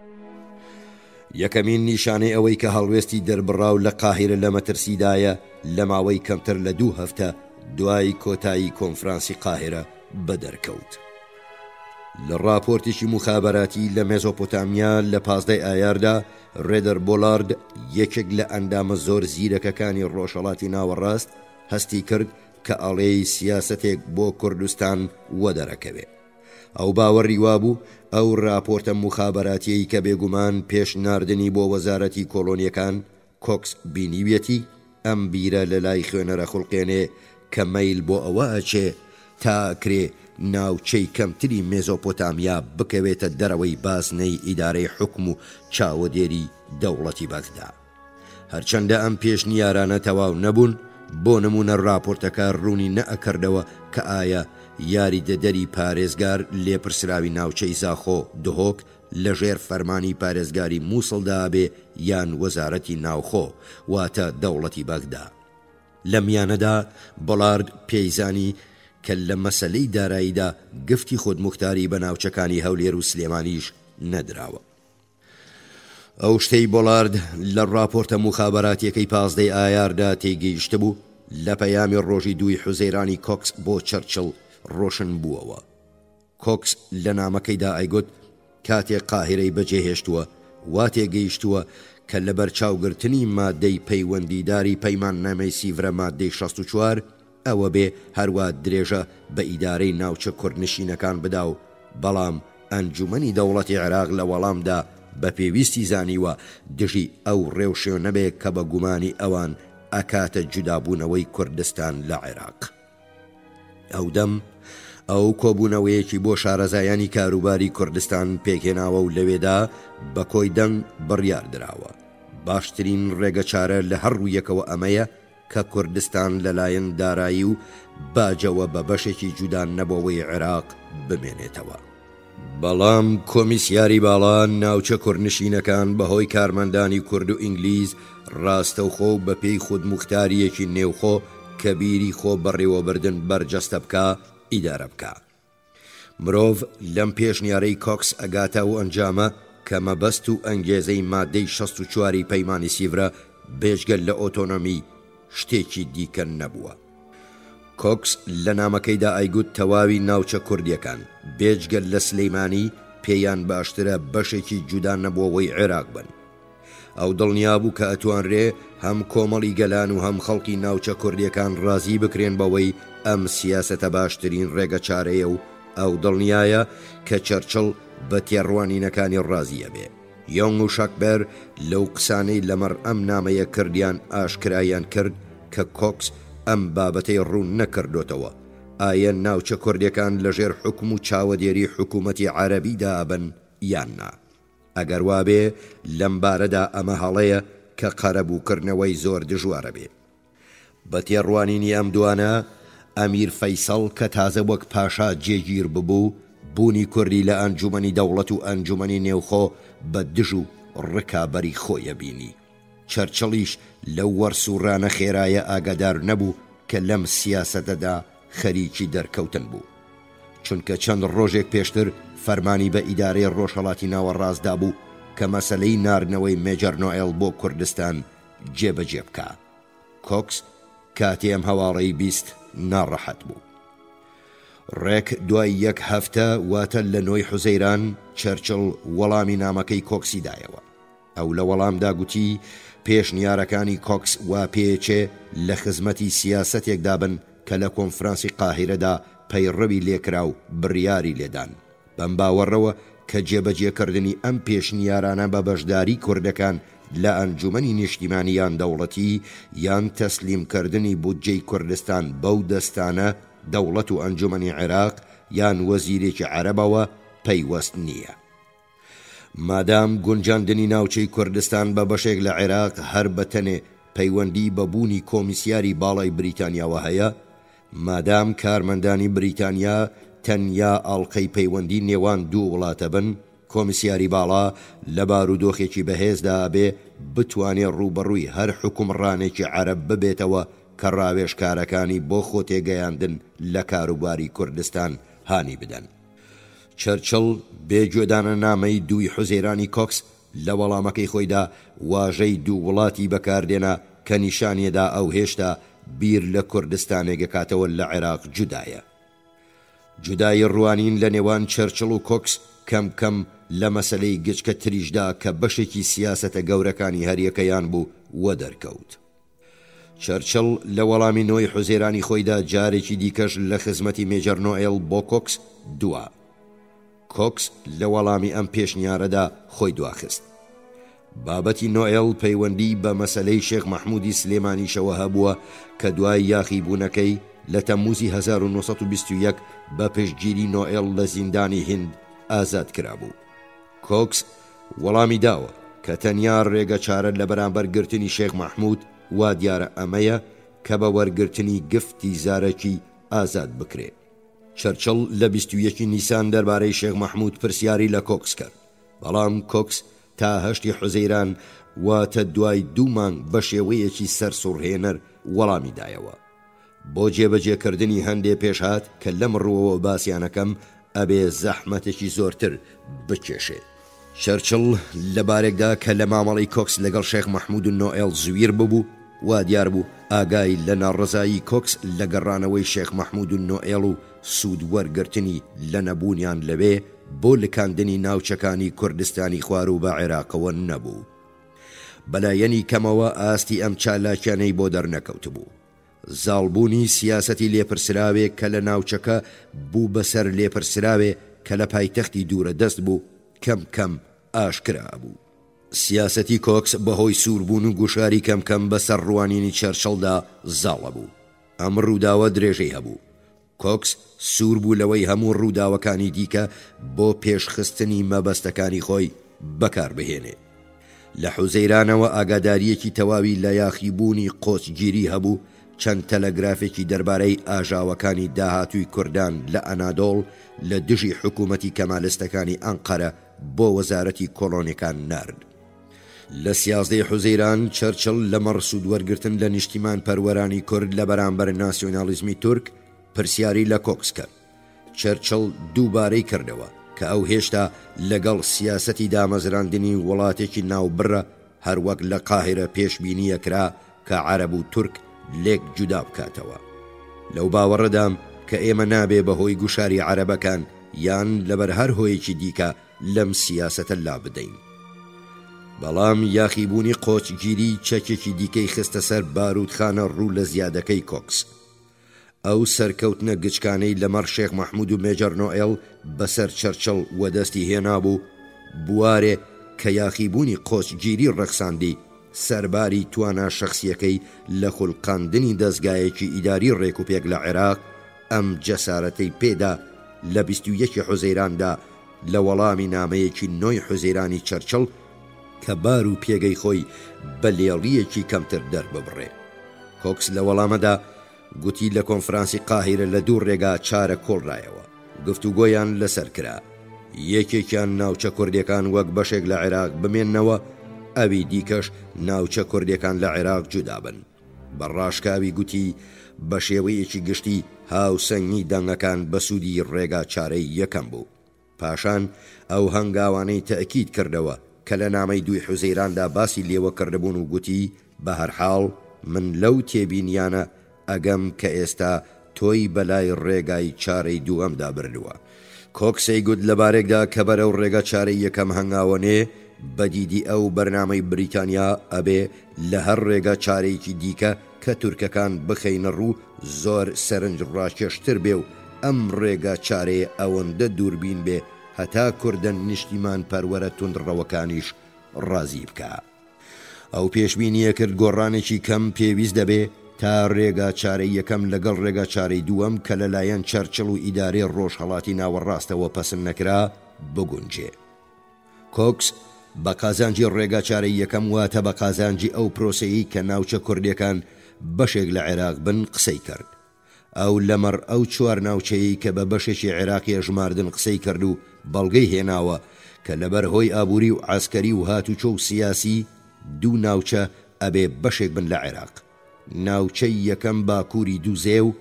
یەکەمین نیشانەی ئەوەی کە هەڵوێستی دەربڕاو لە قاهیرە لە مەترسیدایە لە ماوەی کەمتر لە 2 هەفتە دوای کۆتایی کۆنفرانسی قاهیرە بەدەرکەوت. لە راپۆرتێکی مخابەراتی لە مێزۆپۆتامیا لە 15 ئایاردا ڕێدەر بۆلارد یەکێک لە ئەندامە زۆر زیرەکەکانی ڕۆژهەڵاتی ناوەڕاست هەستی کرد کە ئەڵێی سیاسەتێک بۆ کوردستان وەدەرەکەوێ. ئەو باوەڕی وابوو ئەو راپۆرتە مخابەراتیەی کە بێگومان پێش ناردنی بۆ وەزارەتی کۆڵۆنیەکان کۆکس بینیویەتی ئەم بیرە لە لای خوێنەرە خوڵقێنێ کە مەیل بۆ ئەوە ئەچێ تاکرێ ناوچەی کەمتری مێزۆپۆتامیا بکەوێتە دەرەوەی بازنەی ئیدارەی حکم و چاوەدێری دەوڵەتی بەغدا. هەرچەندە ئەم پێشنیارانە تەواو نەبوون، بۆ نمونە راپۆرتەکە ڕوونی نەئەکردەوە کە ئایا یاریدەدەری پارێزگار لێپرسراوی ناوچەی زاخۆ دهۆک لەژێر فەرمانی پارێزگاری مووسڵدا بێ یان وەزارەتی ناوخۆ واتە دەوڵەتی بەغدا. لە میانەدا بۆلارد پێیزانی کە لە مەسەلەی داراییدا گفتی خودموختاری بە ناوچەکانی هەولێر و سلێمانیش نەدراوە. ئەو شتەی بۆلارد لە راپۆرتە مخابەراتیەکەی 15 ئایاردا تێگەیشتە بوو لە پەیامی ڕۆژی 2 حوزەیرانی کۆکس بۆ چەرچڵ ڕۆشن بووەوە. کۆکس لە نامەکەیدا ئەیگوت کاتێک قاهیرەی بەجێهێشتووە وا تێگەیشتووە کە لە بەرچاوگرتنی مادەی پەیوەندیداری پەیماننامەی سیڤرە مادەی 64 ئەوە بێ هەروە درێژە بە ئیدارەی ناوچە کوردنشینەکان بدا و بەڵام ئەنجومەنی دەوڵەتی عێراق لە وەڵامدا بە پێویستی زانیوە دژی ئەو ڕێوشێو نەبێ کە بە گومانی ئەوان ئەکاتە جودابوونەوەی کوردستان لە عێراق. ئەو دەم ئەو کۆبوونەوەیەکی بۆ شارەزایانی کاروباری کوردستان پێکهێناوە و لەوێدا بە کۆی دەنگ بڕیاردراوە. باشترین ڕێگە چارە لە هەڕوو یەکەوە ئەمەیە کە کوردستان لەلایەن دارایی و باجەوە بە بەشێکی جودان نەبەوەی عێراق بمێنێتەوە. بەڵام کۆمیسیاری باڵا ناوچە کوردنشینەکان بەهۆی کارمەندانی کورد و ئینگلیز ڕاستەوخۆ بە پێی خودموختاریەکی نێوخۆ کە بیری خۆ بەڕێوەبردن بەرجەستە بکە ئیدارە بکە. مرۆڤ لەم پێشنیارەی کۆکس ئەگاتە و ئەنجامە کە مەبەست و ئەنگێزەی مادەی 64 پەیمانی سیڤرە بێژگەل لە ئۆتۆنۆمی شتێکی دیکە نەبووە. کۆکس لە نامەکەیدا ئەیگوت تەواوی ناوچە کوردیەکان بێجگەل لە سلەیمانی پێیان باشترە بەشێکی جودان نەبووەوەی عێراق بن. ئەو دڵنیا بوو کە ئەتوانرێ هەم کۆمەڵی گەلان و هەم خەڵکی ناوچە کوردیەکان ڕازی بکرێن بەوەی ئەم سیاسەتە باشترین ڕێگە چارەیە و ئەو دڵنیایە کە چەرچڵ بە تێڕوانینەکانی ڕازیە بێ. یۆنگ و شەکبەر لەو قسانەی لەمەڕ ئەم نامەیە کردیان ئاشکرایان کرد کە کۆکس ئەم بابەتەی ڕوون نەکردوتەوە ئایا ناوچە کوردیەکان لەژێر حکم و چاوەدێری حکوومەتی عەرەبیدا ئەبن یاننا. ئەگەر وابێ لەم بارەدا ئەمە هەڵەیە کە قەرەبووکردنەوەی زۆر دژوارە بێ. بە تێڕوانینی ئەم دوانە ئەمیر فەیسەڵ کە تازە وەک پاشا جێگیر ببوو بوونی کوردی لە ئەنجومەنی دەوڵەت و ئەنجومەنی نێوخۆ بە دژ و ڕکابەری خۆیە بینی. چەرچڵیش لەو وەرسوڕانە خێرایە ئاگادار نەبوو کە لەم سیاسەتەدا خەریکی دەرکەوتن بوو، چونکە چەند ڕۆژێک پێشتر فەرمانی بە ئیدارەی ڕۆژهەڵاتی ناوەڕاستدا بوو کە مەسەلەی ناردنەوەی مێجەر نۆئێل بۆ کوردستان جێبەجێ بکە. کۆکس کاتی ئەم هەواڵەی بیست ناڕەحەت بوو. ڕێک دوای یەک هەفتە واتە لە 9 حوزەیران چەرچڵ وەڵامی نامەکەی کۆکسی دایەوە. ئەو لە وەڵامدا گوتی پێشنیارەکانی کۆکس وا پێچێ لە خزمەتی سیاسەتێکدا بن کە لە کۆنفرانسی قاهیرەدا پەیڕەوی لێکرا و بڕیاری لێدان. بەم باوەڕەوە کە جێبەجێکردنی ئەم پێشنیارانە بە بەشداری کوردەکان لە ئەنجومەنی نیشتیمانیان دەوڵەتی یان تەسلیمکردنی بودجەی کوردستان بەو دەستانە دەوڵەت و ئەنجومەنی عێراق یان وەزیرێکی عەرەبەوە پەیوەست نییە. مادام گونجاندنی ناوچەی کوردستان بە بەشێک لە عێراق هەر بەتەنێ پەیوەندی بەبوونی کۆمیسیاری باڵای بریتانیاوە هەیە، مادام کارمەندانی بریتانیا تەنیا ئاڵقەی پەیوەندی نێوان دوو وڵاتە بن، کۆمیسیاری باڵا لە بارودۆخێکی بەهێزدا بێ بتوانێت ڕوبەڕووی هەر حکومڕانێکی عەرەب ببێتەوە کە ڕاوێژکارەکانی بۆ خۆ تێگەیاندن لە کاروباری کوردستان هانی بدەن. چەرچڵ بێگوێدانە نامەی 2 حوزەیرانی کۆکس لە وەڵامەکەی خۆیدا واژەی دوو وڵاتی بەکاردێنا کە نیشانیەدا ئەو هێشتا بیر لە کوردستانێک کاتەوە لە عێراق جودایە. جودای ڕوانین لە نێوان چەرچڵ و کۆکس کەم کەم لە مەسەلەی گچکە تریشدا کە بەشێکی سیاسەتە گەورەکانی هەریەکەیان بوو وە دەرکەوت. چەرچڵ لە وەڵامی 9 حوزەیرانی خۆیدا جارێکی دیکەش لە خزمەتی مێجەر نۆئێل بۆ کۆکس دووە. کۆکس لە وەڵامی ئەم پێشنیارەدا خۆی دواخست. بابەتی نۆئێل پەیوەندی بە مەسەلەی شێخ مەحموودی سلێمانیشەوە هەبووە کە دوای یاخی بوونەکەی لە تەمموزی 1921 بە پشتگیری نۆئێل لە زیندانی هیند ئازاد کرابوو. کۆکس وەڵامی داوە کە تەنیا ڕێگە چارە لە بەرامبەر گرتنی شێخ مەحموود وا دیارە ئەمەیە کە بە وەرگرتنی گفتی زارەکی ئازاد بکرێ. چەرچڵ لە 21 نیسان دەربارەی شێخ مەحموود پرسیاری لە کۆکس کرد، بەڵام کۆکس تا 8 حوزەیران واتە دوای 2 مانگ بە شێوەیەکی سەرسوڕهێنەر وەڵامی دایەوە. بۆ جێبەجێکردنی هەندێ پێشهات کە لەم ڕووەوە باسییانەکەم ئەبێ زەحمەتێکی زۆرتر بکێشێ. چەرچڵ لەبارێکدا کە لە مامەڵەی کۆکس لەگەڵ شێخ مەحموود و نۆئێل زویر ببوو وا دیار بوو ئاگای لە ناڕزایی کۆکس لە گەڕانەوەی شێخ مەحموود و نۆئێل و سوود وەرگرتنی لە نەبوونیان لەوێ بۆ لکاندنی ناوچەکانی کوردستانی خوار و بە عێراقەوە نەبوو. بەلایەنی کەمەوە ئاستی ئەم چالاکیانەی بۆ دەرنەکەوت بوو. زاڵبوونی سیاسەتی لێپرسراوێ کە لە ناوچەکە بوو بەسەر لێپرسراوێ کە لە پایتەختی دوورە دەست بوو کەم کەم ئاشکرا بوو. سیاسەتی کۆکس بەهۆی سووربوون و گوشاری کەم کەم بەسەر ڕوانینی چەرچڵدا زاڵە بوو. ئەم ڕووداوە درێژەی هەبوو. کۆکس سوور بوو لەوەی هەموو ڕووداوەکانی دیکە بۆ پێشخستنی مەبەستەکانی خۆی بەکاربهێنێ. لە حوزەیرانەوە ئاگاداریەکی تەواوی لە یاخیبوونی قۆچگیری هەبوو، چەند تەلەگرافێکی دەربارەی ئاژاوەکانی داهاتووی کوردان لە ئەنادۆڵ لە دژی حکوومەتی کەمالستەکانی ئەنقەرە بۆ وەزارەتی کۆڵۆنیەکان نارد. لە 11 حوزەیران چەرچڵ لە مەڕسوود وەرگرتن لە نیشتیمان پەروەرانی کورد لە بەرامبەر ناسیۆنالیزمی تورک پرسیاری لە کۆکس کرد. چەرچڵ دووبارەی کردەوە کە ئەو هێشتا لەگەڵ سیاسەتی دامەزراندنی وڵاتێکی ناوبڕە هەروەک لە قاهرە پێشبینیە کرا کە عەرەب و تورک لێک جودا بکاتەوە. لەو باوەڕەدام کە ئێمە نابێ بەهۆی گوشاری عەرەبەکان یان لەبەر هەر هۆیەکی دیکە لەم سیاسەتە لا بدەین. بەڵام یاخیبوونی قۆچگیری چەکێکی دیکەی خستە سەر بارودخانە ڕوو لە زیادەکەی کۆکس. ئەو سەرکەوتنە گچکانەی لەمەڕ شێخ مەحموود و مێجەر نۆئێل بەسەر چەرچڵ وەدەستی هێنابوو بوارێ کە یاخیبوونی قۆچگیری ڕەخساندی سەرباری توانا شخصیەکەی لە خوڵقاندنی دەستگایەکی ئیداری ڕێکوپێک لە عێراق ئەم جەسارەتەی پێدا لە 21 حوزەیراندا لە وەڵامی نامەیەکی نۆی حوزەیرانی چەرچڵ کە بار و پێگەی خۆی بە لێڵیەکی کەمتر دەرببڕێ. کۆکس لە وەڵامەدا گوتی لە کۆنفرانسی قاهیرە لە دوو ڕێگا چارە کۆڵڕایەوە، گفتوگۆیان لەسەر کرا، یەکێکیان ناوچە کوردیەکان وەک بەشێک لە عێراق بمێننەوە، ئەوی دیکەش ناوچە کوردیەکان لە عێراق جودا بن. بەڕاشکاوی گوتی بە شێوەیەکی گشتی هاوسەنگی دەنگەکان بە سوودی ڕێگا چارەی یەکەم بوو. پاشان ئەو هەنگاوانەی تەئکید کردەوە کە لە نامەی دوی حوزەیراندا باسی لێوە کردبوون و گوتی بە هەرحاڵ من لەو تێبینیانە ئەگەم کە ئێستا تۆی بەلای ڕێگای چارەی دووەمدا بردووە. کۆکسەی گوت لەبارێکدا کە بەرەو ڕێگە چارەی یەکەم هەنگاوەنێ بەدیدی ئەو بەرنامەی بریتانیا ئەبێ لە هەر ڕێگە چارەیەکی دیکە کە تورکەکان بخەینە ڕوو زۆر سەرنج ڕاکێشتر بێ و ئەم ڕێگە چارەیە ئەوەندە دووربین بێ هەتا کوردن نیشتیمان پەروەرە توندڕەوەکانیش ڕازی بکە. ئەو پێشبینیە کرد گۆڕانێکی کەم پێویست دەبێ تا ڕێگا چارەی یەکەم لەگەڵ ڕێگا چارەی دووەم کە لەلایەن چەرچڵ و ئیدارەی ڕۆژهەڵاتی ناوەڕاستەوە پەسەند نەکرا بگونجێ. کۆکس بە قازانجی ڕێگا چارەی یەکەم واتە بە قازانجی ئەو پرۆسەیی کە ناوچە کوردیەکان بەشێک لە عێراق بن قسەی کرد. ئەو لەمەڕ ئەو چوار ناوچەیە کە بە بەشێکی عێراقی ژماردن قسەی کرد و بەڵگەی هێناوە کە لەبەر هۆی ئابووری و عسکەری و هاتوچۆ و سیاسی دوو ناوچە ئەبێ بەشێک بن لە عێراق. ناوچەی یەکەم باکووری دووزێ و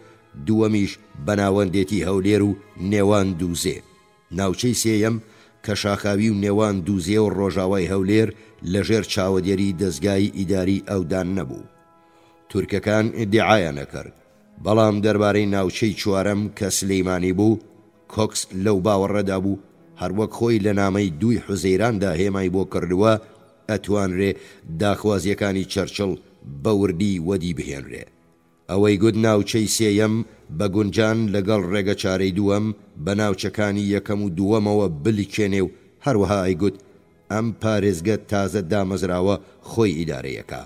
دووەمیش بەناوەندێتی هەولێر و نێوان دووزێ. ناوچەی سێیەم کە شاخاوی و نێوان دووزێ و ڕۆژاوای هەولێر لەژێر چاوەدێری دەستگای ئیداری ئەودان نەبوو. تورکەکان ئیدعایە نەکرد، بەڵام دەربارەی ناوچەی چوارەم کە سلەیمانی بوو کۆکس لەو باوەڕەدا بوو هەروەک خۆی لە نامەی دوی حوزەیراندا هێمای بۆ کردووە ئەتوانرێ داخوازیەکانی چەرچڵ بەوردی وەدی بهێنرێ. ئەوەی گوت ناوچەی سێیەم بە گونجان لەگەڵ ڕێگە چارەی دووەم بە ناوچەکانی یەکەم و دووەمەوە بلیکێنێ و هەروەها ئەیگوت ئەم پارێزگە تازە دامەزراوە خۆی ئیدارەیەکە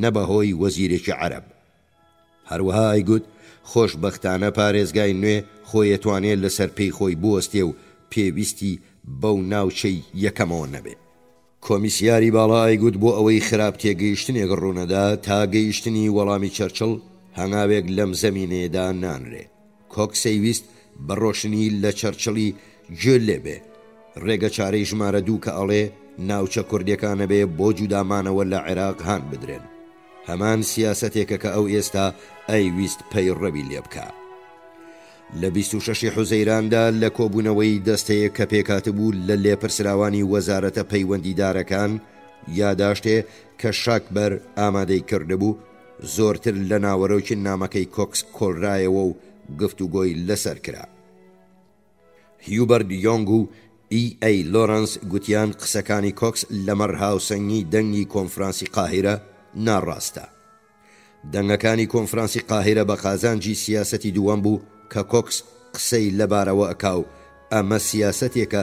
نەبەهۆی وەزیرێکی عەرەب. هەروەها ئەیگوت خۆشبەختانە پارێزگای نوێ خۆی ئەتوانێت لەسەر پێی خۆی بوەستێ و پێویستی بەو ناوچەی یەکەمەوە نەبێت. کۆمیسیاری باڵا ئەیگوت بۆ ئەوەی خراپ تێگەیشتنێک ڕوونەدا تا گەیشتنی وەڵامی چەرچڵ هەنگاوێک لەم زەمینەیەدا نانرێ. کۆکسەی ویست بە ڕۆشنی لە چەرچڵی گوێ لێبێ ڕێگە چارەی ژمارە دوو کە ئەڵێ ناوچە کوردیەکانە بێ بۆ جودامانەوە لە عێراق هان بدرێن. هەمان سیاسەتێکە کە ئەو ئێستا ئەیویست پەیڕەوی لێ بکە. لە 26 حوزەیراندا لە کۆبوونەوەی دەستەیە کە پێکاتبوو لە لێپرسراوانی وەزارەتە پەیوەندیدارەکان یاداشتێ کە شاکبەر ئامادەی کردبوو زۆرتر لە ناوەڕۆکی نامەکەی کۆکس کۆڵرایەوە و گفتوگۆی لەسەر کرا. هیوبەرت یۆنگ و ئەی لۆرەنس گوتیان قسەکانی کۆکس لەمەڕ هاوسەنگی دەنگی کۆنفرانسی قاهیرە ناڕاستە. دەنگەکانی کۆنفرانسی قاهیرە بە قازانجی سیاسەتی دووەم بوو کە کۆکس قسەی لەبارەوە ئەکاو ئەمە سیاسەتێکە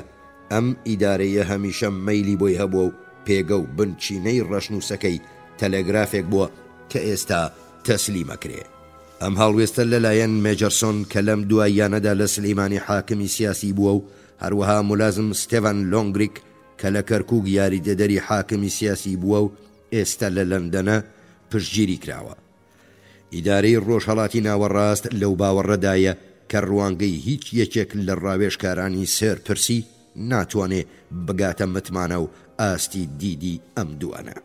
ئەم ئیدارەیە هەمیشە مەیلی بۆی هەبووە و پێگە و بنچینەی ڕەشنووسەکەی تەلەگرافێک بووە کە ئێستا تەسلیمەکرێ. ئەم هەڵوێستە لەلایەن مێجەرسۆن کە لەم دواییانەدا لە سلەیمانی حاکمی سیاسی بووە و هەروەها مولازم ستێڤان لۆنگریک کە لە کەرکووک یاریدەدەری حاکمی سیاسی بووە و ئێستا لە لەندەنە پشتگیری کراوە. ئیدارەی ڕۆژهەڵاتی ناوەڕاست لەو باوەڕەدایە کە ڕوانگەی هیچ یەکێک لە ڕاوێژکارانی سێرپرسی ناتوانێ بگاتە متمانە و ئاستی دیدی ئەم دوانە.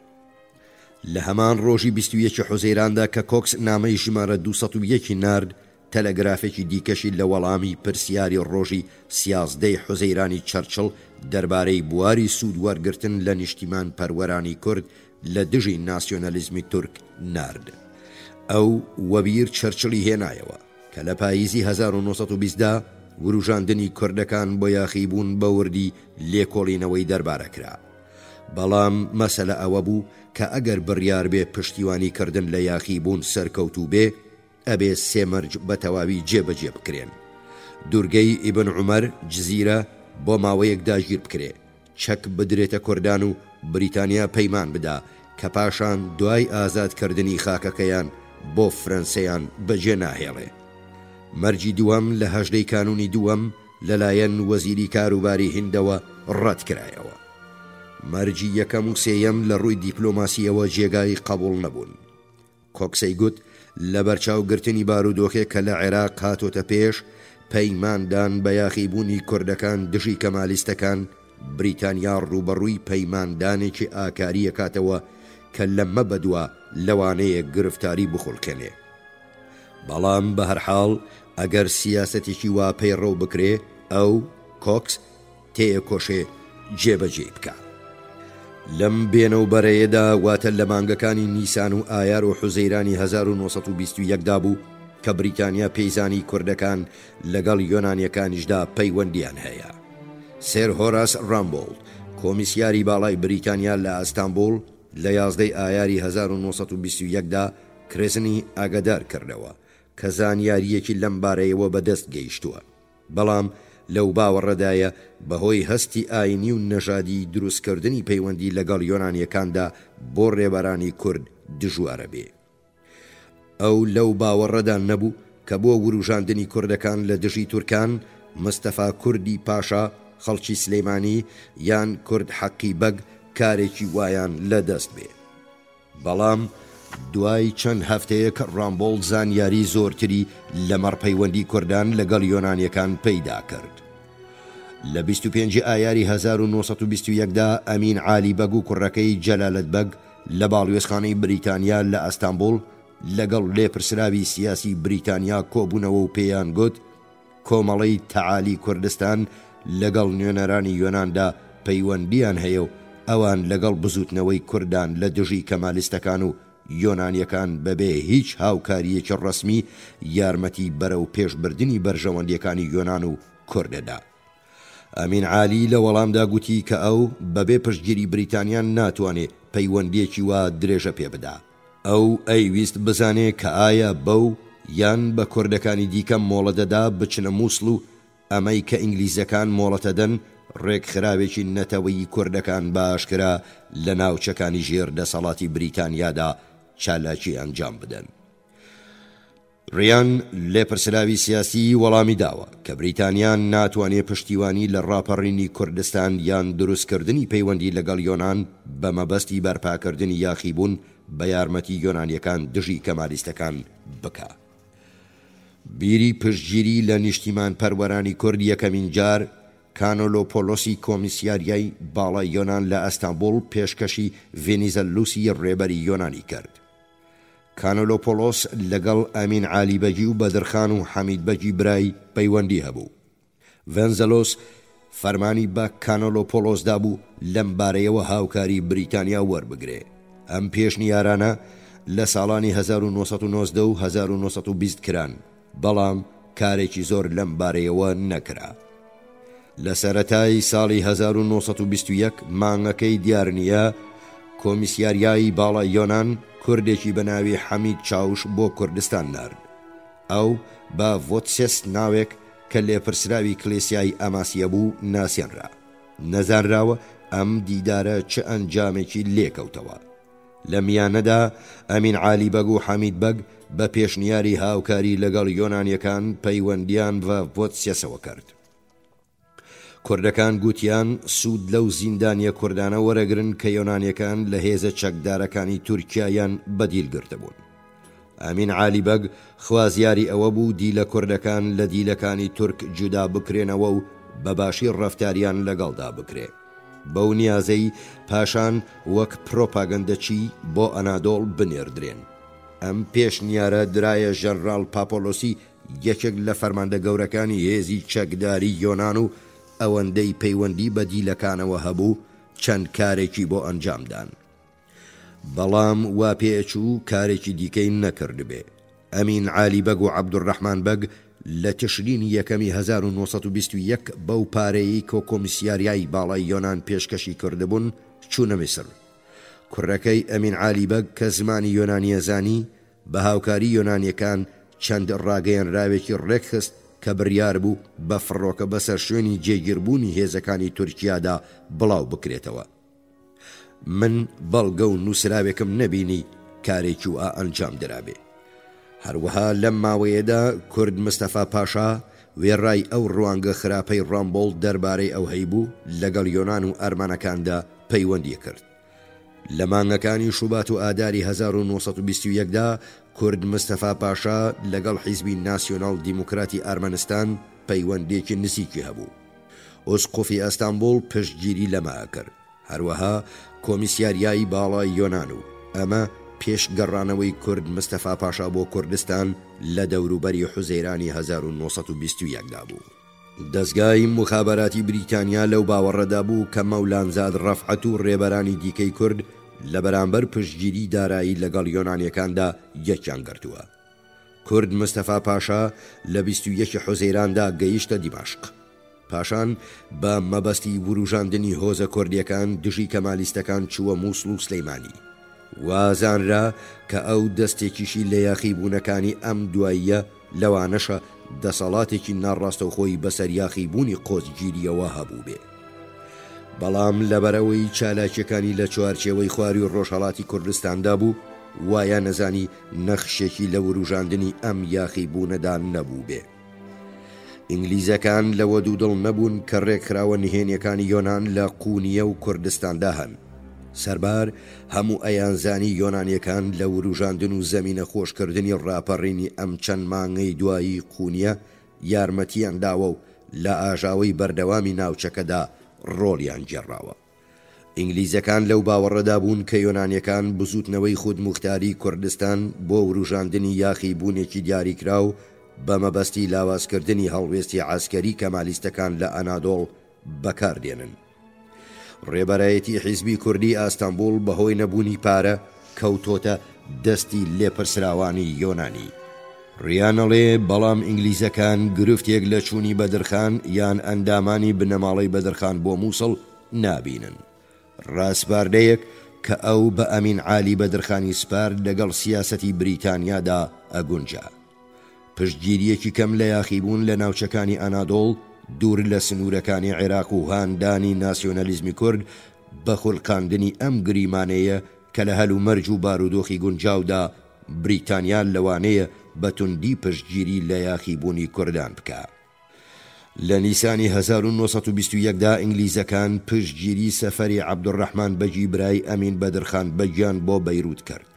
لە هەمان ڕۆژی 21 حوزەیراندا کە کۆکس نامەی ژمارە 201 نارد تەلەگرافێکی دیکەشی لە وەڵامی پرسیاری ڕۆژی 11 حوزەیرانی چەرچڵ دەربارەی بواری سوود وەرگرتن لە نیشتیمان پەروەرانی کورد لە دژی ناسیۆنەلیزمی تورک نارد. ئەو وەبیر چەرچڵی هێنایەوە کە لە پاییزی 1920دا وروژاندنی کوردەکان بۆ یاخیبوون بە وردی لێکۆڵینەوەی دەربارەکرا. بەڵام مەسەلە ئەوە بوو کە ئەگەر بڕیار بێ پشتیوانی کردن لە یاخیبوون سەرکەوتوو بێ ئەبێ سێمەرج بە تەواوی جێبەجێ بکرێن. دوورگەی ئیبن عومەر جزیرە بۆ ماوەیەک داگیر بکرێ، چەک بدرێتە کوردان و بریتانیا پەیمان بدا کە پاشان دوای ئازادکردنی خاکەکەیان بۆ فرەنسەیان بەجێ ناهێڵێ. مەرجی دووەم لە 18 کانونی دووەم لەلایەن وەزیری کاروباری هیندەوە ڕەت کرایەوە. مەرجی یەکەم و سێیەم لە ڕووی دیپلۆماسیەوە جێگای قبوڵ نەبوون. کۆکسەی گوت لە بەرچاوگرتنی بارودۆخێک کە لە عێراق هاتۆتە پێش پەیماندان بە یاخیبوونی کوردەکان دژی کەمالیستەکان، بریتانیا ڕوبەڕووی پەیماندانێکی ئاکاریە کاتەوە کە لەمە بەدووە لەوانەیە گرفتاری بخۆڵکەنێ. بەڵام بە هەرحاڵ ئەگەر سیاسەتێکی وا پەیڕەو بکرێ ئەو کۆکس تێیە کۆشێ جێبەجێ بکە. لەم بێنەوبەرەیەدا واتە لە مانگەکانی نیسان و ئایار و حوزەیرانی 1921دا بوو کە بریتانیا پەیزانی کوردەکان لەگەڵ یۆنانیەکانیشدا پەیوەندیان هەیە. سێر هۆراس رامبۆڵد، کۆمیسیاری باڵای بریتانیا لە ئەستانبول لە 11 ئایاری 1921دا کرێزنی ئاگادار کردەوە کە زانیاریەکی لەم بارەیەوە بەدەست گەیشتووە. بەڵام لەو باوەڕەدایە بەهۆی هەستی ئاینی و نەژادی دروستکردنی پەیوەندی لەگەڵ یۆنانیەکاندا بۆ ڕێبەرانی کورد دژوارە بێ. ئەو لەو باوەڕەدا نەبوو کە بۆ وروژاندنی کوردەکان لە دژی تورکان مستەفا کوردی پاشا، خەڵکی سلەیمانی یان کورد حەقی بەگ کارێکی وایان لەدەست بێ. بەڵام دوای چەند هەفتەیەک رامبۆڵد زانیاری زۆرتری لەمەڕ پەیوەندی کوردان لەگەڵ یۆنانیەکان پەیدا کرد. لە 25 ئایاری 1921دا ئەمین عالی بەگ و کوڕەکەی جەلالەت بەگ لە باڵوێزخانەی بریتانیا لە ئەستانبول لەگەڵ لێپرسراوی سیاسی بریتانیا کۆبوونەوە و پێیان گوت کۆمەڵەی تەعالی کوردستان لەگەڵ نوێنەرانی یۆناندا پەیوەندیان هەیە و ئەوان لەگەڵ بزوتنەوەی کوردان لە دژی کەمالیستەکان و یۆنانیەکان بەبێ هیچ هاوکاریەکی ڕەسمی یارمەتی بەرەو پێشبردننی بەرژەوەندیەکانی یۆنان و کوردەدا. ئەمین عالی لە وەڵامدا گوتی کە ئەو بەبێ پشتگیری بریتانیان ناتوانێت پەیوەندیەکی وا درێژە پێ بدا. ئەو ئەیویست بزانێ کە ئایا بەو یان بە کوردەکانی دیکە مۆڵە دەدا بچنە مووسڵ و ئەمەی کە ئینگلیزەکان مۆڵەتەدەن ڕێکخراوێکی نەتەوەی کوردەکان باشکرا لە ناوچەکانی ژێر دەسەڵاتی بریتانیادا چالاکی ئەنجام بدەن. ڕیان لێپرسراوی سیاسی وەڵامی داوە کە بریتانیان ناتوانێت پشتیوانی لە ڕاپەڕینی کوردستان یان دروستکردنی پەیوەندی لەگەڵ یۆنان بە مەبەستی بەرپاکردنی یاخیبوون بە یارمەتی یۆنانیەکان دژی کەمالیستەکان بکە. بیری پشتگیری لە نیشتیمان پەروەرانی کورد یەکەمین جار کانۆلۆپۆلۆسی کۆمیسیاریای باڵای یۆنان لە ئەستانبول پێشکەشی ڤێنیزەلوسی ڕێبەری یۆنانی کرد. کانۆلۆپۆلۆس لەگەڵ ئەمین عالی بەگی و بەدرخان و حەمید بەگی برای پەیوەندی هەبوو. ڤێنزەلۆس فەرمانی بە کانۆلۆپۆلۆسدا بوو لەم بارەیەوە هاوکاری بریتانیا وەربگرێ. ئەم پێشنیارانە لە ساڵانی 1990 و 1920 کران، بەڵام کارێکی زۆر لەم بارەیەوە نەکرا. لە سەرەتای ساڵی 1921 مانگەکەی دیار نییە کۆمیسیاریای باڵای یۆنان کوردێکی بە ناوی حەمید چاوش بۆ کوردستان نارد. ئەو بە ڤۆتسێس ناوێک کە لێپرسراوی کلێسیای ئەماسیە بوو ناسێنرا. نەزانراوە ئەم دیدارە چه ئەنجامێکی لێکەوتەوە. لە میانەدا ئەمین عالی بەگ و حەمید بەگ بە پێشنیاری هاوکاری لەگەڵ یۆنانیەکان پەیوەندیان بە ڤۆتسێسەوە کرد. کوردەکان گوتیان سوود لەو زیندانیە کوردانە وەرەگرن کە یۆنانیەکان لە هێزە چەکدارەکانی تورکیایان بەدیلگرتبوون. ئەمین عالی بەگ خوازیاری ئەوە بوو دیلە کوردەکان لە دیلەکانی تورک جودا بکرێنەوە و بەباشی ڕەفتاریان لەگەڵدا بکرێ. بەو نیازەی پاشان وەک پرۆپاگەندەچی بۆ ئەنادۆڵ بنێردرێن. ئەم پێشنیارە درایە ژەنڕاڵ پاپۆلۆسی یەکێک لە فەرماندە گەورەکانی هێزی چەکداری یۆنان و ئەوەندەی پەیوەندی بە دیلەکانەوە هەبوو چەند کارێکی بۆ ئەنجامدان. بەڵام وا پێچوو کارێکی دیکەی نەکرد بێ. ئەمین عالی بەگ و عەبدوڕەحمان بەگ لە تشرینی یەکەمی 1921 بەو پارەیەی کۆ کۆمیسیاریای باڵای یۆنان پێشکەشی کردبوون چوونە میسر. کوڕەکەی ئەمین عالی بەگ کە زمانی یۆنانیە زانی بە هاوکاری یۆنانیەکان چەند ڕاگەیەنراوێکی ڕێکخست کە بڕیار بوو بە فڕۆکە بەسەر شوێنی جێگیربوونی هێزەکانی تورکیادا بڵاو بکرێتەوە. من بەڵگە و نووسراوێکم نەبینی کارێکی و ئەنجام درابێ. هەروەها لەم ماوەیەدا کورد مستەفا پاشا وێڕای ئەو ڕوانگە خراپەی ڕامبۆڵ دەربارەی ئەو هەیبوو لەگەڵ یۆنان و ئەرمانەکاندا پەیوەندی کرد. لە مانگەکانی شوبات و ئاداری 1921دا کورد مستەفا پاشا لەگەڵ حیزبی ناسیۆناڵ دیموکراتی ئارمەنستان پەیوەندێکی نزیکی هەبوو. ئوسقوفی ئەستانبوڵ پشتگیری لەمە کرد، هەروەها کۆمیسیاریایی باڵای یۆنان و ئەمە پێش گەڕانەوەی کورد مستەفا پاشا بۆ کوردستان لە دەوروبەری حوزەیرانی 1921دا بوو. دەستگای مخابەراتی بریتانیا لەو باوەڕەدا بوو کە مەولانزاد ڕەفعەت و ڕێبەرانی دیکەی کورد لە بەرامبەر پشتگیری دارایی لەگەڵ یۆنانیەکاندا یەکیان گرتووە. کورد مستەفا پاشا لە 21 حوزەیراندا گەیشتە دیماشق. پاشان بە مەبەستی وروژاندنی هۆزە کوردیەکان دژی کەمالیستەکان چووە مووسڵ و سلەیمانی. وازانرا کە ئەو دەستێکیشی لە یاخیبوونەکانی ئەم دواییە لەوانەشە دەسەڵاتێکی ناڕاستەوخۆی بەسەر یاخیبوونی قۆزگیریەوە هەبوو بێ. بەڵام لەبەرەوەی چالاکیەکانی لە چوارچێوەی خواری و ڕۆژهەڵاتی کوردستاندا بوو، وایە نەزانی نەخشێکی لە وروژاندنی ئەم یاخیبوونەدا نەبوو بێ. ئینگلیزەکان لەوە دوودڵ نەبوون کە ڕێکخراوە نهێنیەکانی یۆنان لە قونیە و کوردستاندا هەن. سەربار هەموو ئەیانزانی یۆنانیەکان لە وروژاندن و زەمینە خۆشکردنی ڕاپەڕینی ئەم چەند مانگەی دوایی قونیە یارمەتیان داوە و لە ئاژاوەی بەردەوامی ناوچەکەدا ڕۆڵیان جێڕاوە. ئینگلیزەکان لەو باوەڕەدا بوون کە یۆنانیەکان بزوتنەوەی خودموختاری کوردستان بۆ وروژاندنی یاخیبوونێکی دیاریکرا و بە مەبەستی لاوازکردنی هەڵوێستی عاسکەری کەمالیستەکان لە ئەنادۆڵ بەکاردێنن. ڕێبەرایەتی حیزبی کوردی ئاستانبوڵ بەهۆی نەبوونی پارە کەوتۆتە دەستی لێپرسراوانی یۆنانی. ڕیانەڵێ بەڵام ئینگلیزەکان گرفتێک لە چوونی بەدرخان یان ئەندامانی بنەماڵەی بەدرخان بۆ مووسڵ نابینن. ڕاستباردەیەک کە ئەو بە ئەمین عالی بەدرخانی سپار لەگەڵ سیاسەتی بریتانیادا ئەگونجا. پشتگیریەکی کەم لە یاخیبوون لە ناوچەکانی ئەنادۆڵ دوور لە سنوورەکانی عێراق و هاندانی ناسیۆنەلیزمی کورد بە خوڵقاندنی ئەم گریمانەیە کە لە هەلو مەرج و بارودۆخی گونجاودا بریتانیا لەوانەیە بەتوندی پشتگیری لە یاخیبوونی کوردان بکە. لە نیسانی 1921دا ئینگلیزەکان پشتگیری سەفەری عەبدوڕەحمان بەجی برای ئەمین بەدرخان بەگیان بۆ بەیروت کرد.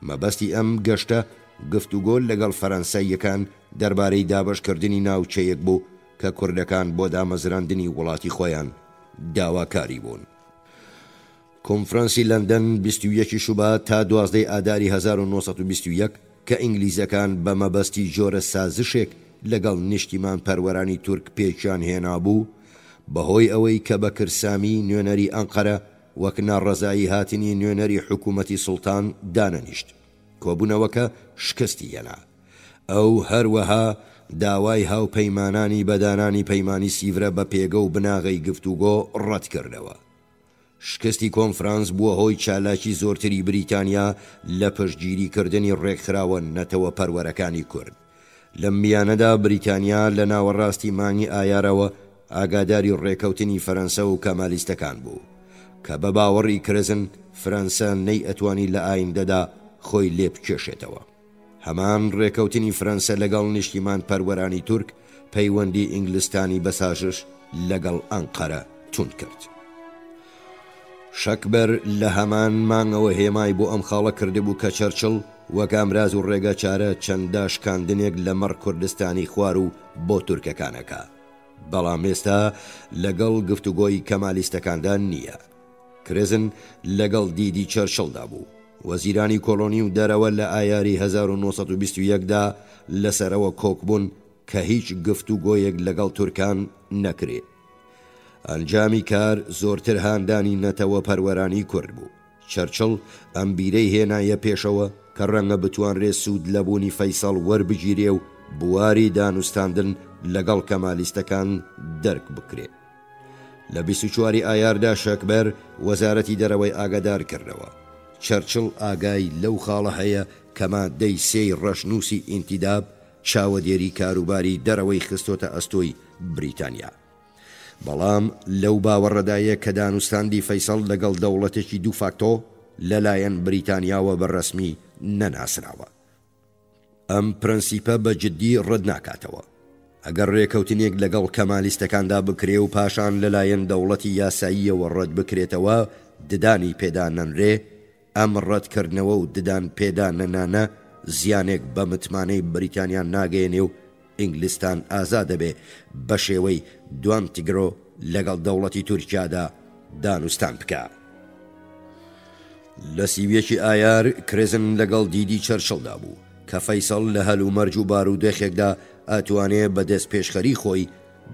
مەبەستی ئەم گەشتە گفتوگۆ لەگەڵ فەرەنساییەکان دەربارەی دابەشکردنی ناوچەیەک بوو کە کوردەکان بۆ دامەزراندنی وڵاتی خۆیان داواکاری بوون. کۆنفرەنسی لەندەن 21 شوبات تا 12 ئاداری 1921 کە ئینگلیزەکان بە مەبەستی جۆرە سازشێک لەگەڵ نیشتیمان پەروەرانی تورک پێچیان هێنابوو، بەهۆی ئەوەی کە بە کرسامی نوێنەری ئەنقەرە وەک ناڕەزایی هاتنی نوێنەری حکوومەتی سوڵتان دانەنیشت. کۆبوونەوەکە شکستی هێنا. ئەو هەروەها داوای هاوپەیمانانی بەدانانی پەیمانی سیڤرە بە پێگە و بناغی گفتوگۆ ڕەت کردەوە. شکستی کۆنفرانس بووە هۆی چالاکی زۆرتری بریتانیا لە پشتگیریکردنی ڕێکخراوە نەتەوە پەروەرەکانی کورد. لەم میانەدا بریتانیا لە ناوەڕاستی مانگی ئایارەوە ئاگاداری ڕێکەوتنی فەرەنسە و کەمالیستەکان بوو کە بە باوەڕی کرزن فەرەنسا نەی ئەتوانی لە ئایندەدا خۆی لێ بکێشێتەوە. هەمان ڕێکەوتنی فەرەنسا لەگەڵ نیشتیمان پەروەرانی تورک پەیوەندی ئینگلستانی بەساژش لەگەڵ ئەنقەرە تون کرد. شەکبەر لە هەمان مانگەوە هێمای بۆ ئەم خاڵە کردبوو کە چەرچڵ وەک ئامراز و ڕێگە چارە چەندە شکاندنێک لە مەڕ کوردستانی خوار و بۆ تورکەکانەکە. بەڵام ئێستا لەگەڵ گفتوگۆی کەمالیستەکاندا نییە. کرزن لەگەڵ دیدی چەرچڵدا بوو. وەزیرانی کۆلۆنی و دەرەوە لە ئایاری 1921دا لەسەرەوە کۆکبوون کە هیچ گفتوگۆیەک لەگەڵ تورکان نەکرێت. ئەنجامی کار زۆرتر هاندانی نەتەوە پەروەرانی کورد بوو. چەرچڵ ئەم بیرەی هێنایە پێشەوە کە ڕەنگە بتوانرێت سوود لەبوونی فەیساڵ وەربگیرێ و بواری دانوستاندن لەگەڵ کەمالیستەکان دەرک بکرێت. لە 24 ئایاردا شەکبەر وەزارەتی دەرەوەی ئاگادار کردەوە. چەرچڵ ئاگای لەو خاڵە هەیە کە مادەی 3 ڕەشنووسی ئینتیداب چاوەدێری کاروباری دەرەوەی خستۆتە ئەستۆی بریتانیا. بەڵام لەو باوەڕەدایە کە دانوستاندی فەیسەڵ لەگەڵ دەوڵەتێکی دوو فاکتۆ لەلایەن بریتانیاوە بەڕەسمی نەناسراوە. ئەم پرەنسیپە بە جددی ڕەت ناکاتەوە. ئەگەر ڕێکەوتنێک لەگەڵ کەمالیستەکاندا بکرێ و پاشان لەلایەن دەوڵەتی یاساییەوە ڕەت بکرێتەوە ددانی پێدا نەنرێ، ئەم ڕەتکردنەوە و ددان پێدا نەنانە زیانێک بە متمانەی بریتانیا ناگەێنێ و ئینگلیستان ئازا دەبێ بە شێوەی دوام تیگرۆ لەگەڵ دەوڵەتی تورکیادا دانوستان بکە. لە سیویەکی ئایار کرێزن لەگەڵ دیدی چەرچڵدا بوو کە فەیسەڵ لە هەلومەرج و بارودۆخێکدا ئەتوانێ بە دەست پێشخەری خۆی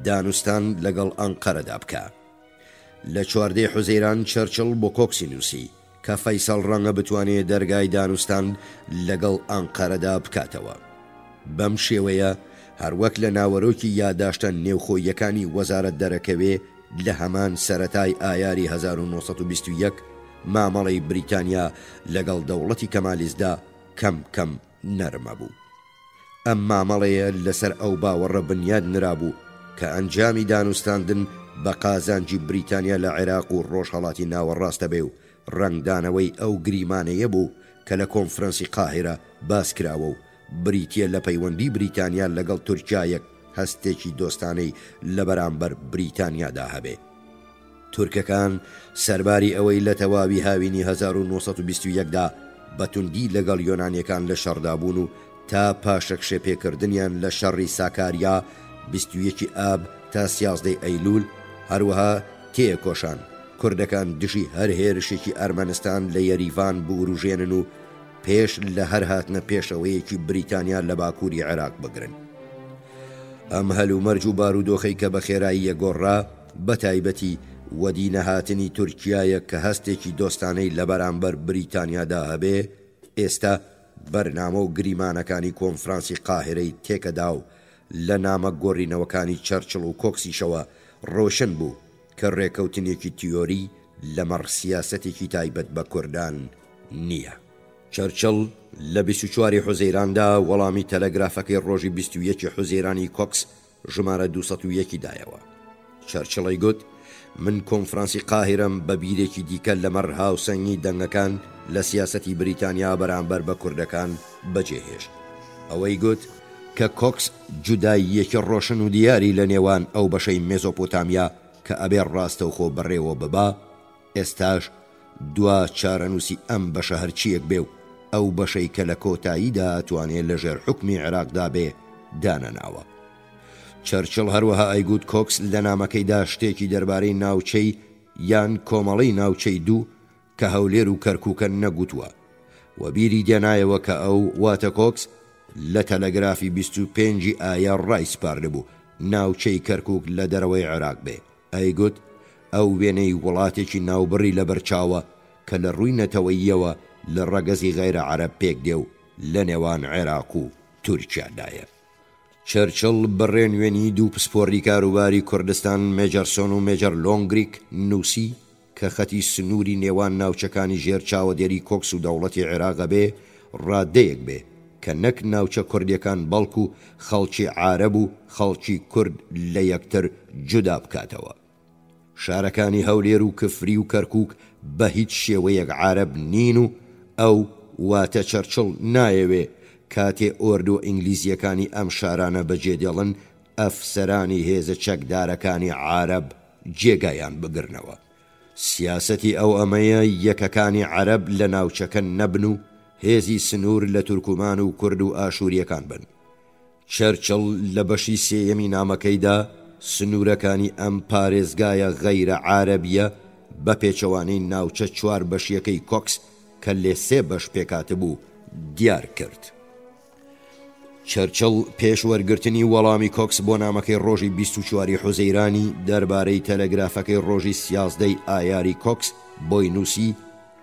دانوستان لەگەڵ ئەنقەرەدا بکە. لە 14 حوزەیران چەرچڵ بۆ کۆکسی نووسی کە فەیسەڵ ڕەنگە بتوانێت دەرگای دانوستان لەگەڵ ئەنقەرەدا بکاتەوە. بەم شێوەیە هەروەک لە ناوەرۆکی یادداشتە نێوخۆیەکانی وەزارەت دەرەکەوێ لە هەمان سەرەتای ئایاری 1921 مامەڵەی بریتانیا لەگەڵ دەوڵەتی کەمالیستدا کەم کەم نەرمە بوو. ئەم مامەڵەیە لەسەر ئەو باوەڕە بنیاد نرابوو کە ئەنجامی دانوستاندن بە قازانجی بریتانیا لە عێراق و ڕۆژهەڵاتی ناوەڕاستە بێ و ڕنگدانەوەی ئەو گریمانەیە بوو کە لە کۆنفرەنسی قاهرە باس کراوە و بریتیە لە پەیوەندی بریتانیا لەگەڵ تورکیایەک هەستێکی دۆستانەی لە بەرامبەر بریتانیادا هەبێ. تورکەکان سەرباری ئەوەی لە تەواوی هاوینی 1921دا بەتوندی لەگەڵ یۆنانیەکان لە شەڕدابوون و تا پاشە کشێپێکردنیان لە شەڕی ساکاریا 21 ئاب تا 11 ئەیلول هەروەها تێکۆشان کوردەکان دژی هەر هێرشێکی ئەرمەنستان لە یەریڤان بوروژێنن و پێش لە هەر هاتنە پێشەوەیەکی بریتانیا لە باکووری عێراق بگرن. ئەم هەلومەرج و بارودۆخەی کە بە خێرایی یەگۆڕا بە تایبەتی وەدی نەهاتنی تورکیایە کە هەستێکی دۆستانەی لە بەرامبەر بریتانیادا هەبێ، ئێستا بەرنامە و گریمانەکانی کۆنفرانسی قاهرەی تێکەدا و لە نامە گۆڕینەوەکانی چەرچڵ و کۆکسیشەوە ڕۆشن بوو کە ڕێکەوتنێکی تیۆری لەمەڕ سیاسەتێکی تایبەت بە کوردان نییە. چەرچڵ لە 24 حوزەیراندا وەڵامی تەلەگرافەکەی ڕۆژی 21 حوزەیرانی کۆکس ژمارە 201 دایەوە. چەرچڵی گوت: من کۆنفرانسی قاهرەم بە بیرێکی دیکە لەمەڕ هاوسەنگی دەنگەکان لە سیاسەتی بریتانیا بەرامبەر بە کوردەکان بەجێهێشت. ئەوەی گوت کە کۆکس جوداییەکی ڕۆشن و دیاری لە نێوان ئەو بەشەی مێزۆپۆتامیا کە ئەبێ ڕاستەوخۆ بەڕێوە ببا، ئێستاش دوا چارەنووسی ئەم بەشە هەرچیەک بێ و ئەو بەشەی کە لە کۆتاییدا ئەتوانێت لە ژێر حوکمی عێراقدا بێ دانەناوە. چەرچڵ هەروەها ئەیگوت کۆکس لە نامەکەیدا شتێکی دەربارەی ناوچەی یان کۆمەڵەی ناوچەی دوو کە هەولێر و کەرکووکە نەگوتووە و بیری دێنایەوە کە ئەو واتە کۆکس لە تەلەگرافی 25 ئایار ڕای سپاردەبوو ناوچەی کەرکووک لە دەرەوەی عێراق بێ. ئەیگوت ئەو وێنەی وڵاتێکی ناوبڕی لە بەرچاوە کە لە ڕووی نەتەوەییەوە لە ڕەگەزی غەیرە عەرەب پێک دێ و لە نێوان عێراق و تورکیادایە. چەرچڵ بەڕێ نوێنی دوو پسپۆڕی کاروباری کوردستان مێجەرسۆن و مێجەر لۆنگریک نووسی کە خەتی سنووری نێوان ناوچەکانی ژێر چاوەدێری کۆکس و دەوڵەتی عێراقە بێ ڕادەیەک بێ کە نەک ناوچە کوردیەکان بەڵکو خەڵکی عارەب و خەڵکی کورد لە یەکتر جودا بکاتەوە. شارەکانی هەولێر و کفری و کەرکووک بە هیچ شێوەیەک عارەب نین و ئەو واتە چەرچڵ نایەوێ کاتێ ئۆردۆ ئینگلیزیەکانی ئەم شارانە بەجێ دێڵن ئەفسەرانی هێزە چەکدارەکانی عارەب جێگایان بگرنەوە. سیاسەتی ئەو ئەمەیە یەکەکانی عەرەب لە ناوچەکە نەبن و هێزی سنوور لە تورکومان و کورد و ئاشوریەکان بن. چەرچڵ لە بەشی سێیەمی نامەکەیدا سنوورەکانی ئەم پارێزگایە غەیرە عارەبیە بە پێچەوانەی ناوچە 4 بەشیەکەی کۆکس کە لێ 3 بەش پێکاتبوو دیار کرد. چەرچڵ پێش وەرگرتنی وەڵامی کۆکس بۆ نامەکەی ڕۆژی 24 حوزەیرانی دەربارەی تەلەگرافەکەی ڕۆژی 13 ئایاری کۆکس بۆی نووسی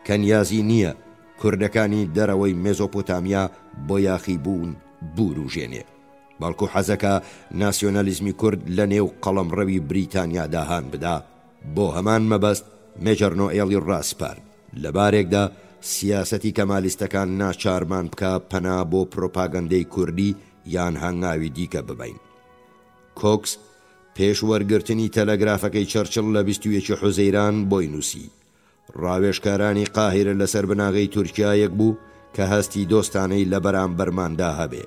کە نیازی نییە کوردەکانی دەرەوەی مێزۆپۆتامیا بۆ یاخی بوون بوروژێنێ، بەڵکو حەزەکە ناسیۆنالیزمی کورد لە نێو قەڵەمڕەوی بریتانیادا هان بدا. بۆ هەمان مەبەست مێجەر نۆئێڵی ڕاسپارد لەبارێکدا سیاسەتی کەمالیستەکان ناچارمان بکە پەنا بۆ پرۆپاگەندەی کوردی یان هەنگاوی دیکە ببین. کۆکس پێش وەرگرتنی تەلەگرافەکەی چەرچڵ لە 21 حوزەیران بۆی نووسی ڕاوێژکارانی قاهرە لەسەر بناغەی تورکیایەک بوو کە هەستی دۆستانەی لە بەرامبەرماندا هەبێ.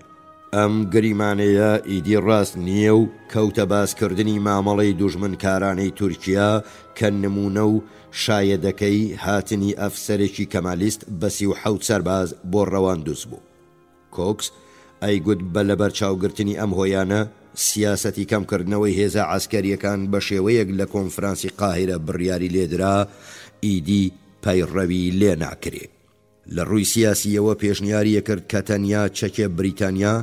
ئەم گریمانەیە ئیدی ڕاست نییە و کەوتە باسکردنی مامەڵەی دوژمنکارانەی تورکیا کە نمونە و شایەدەکەی هاتنی ئەفسەرێکی کەمالیست بە 37 سەرباز بۆ ڕەواندوس بوو. کۆکس ئەیگوت بە لەبەر چاوگرتنی ئەم هۆیانە سیاسەتی کەمکردنەوەی هێزە عەسکەریەکان بە شێوەیەک لە کۆنفرانسی قاهیرە بڕیاری لێدرا ئیدی پەیڕەوی لێ ناکرێ. لە ڕووی سیاسیەوە پێشنیاریە کرد کە تەنیا چەکێ بریتانیا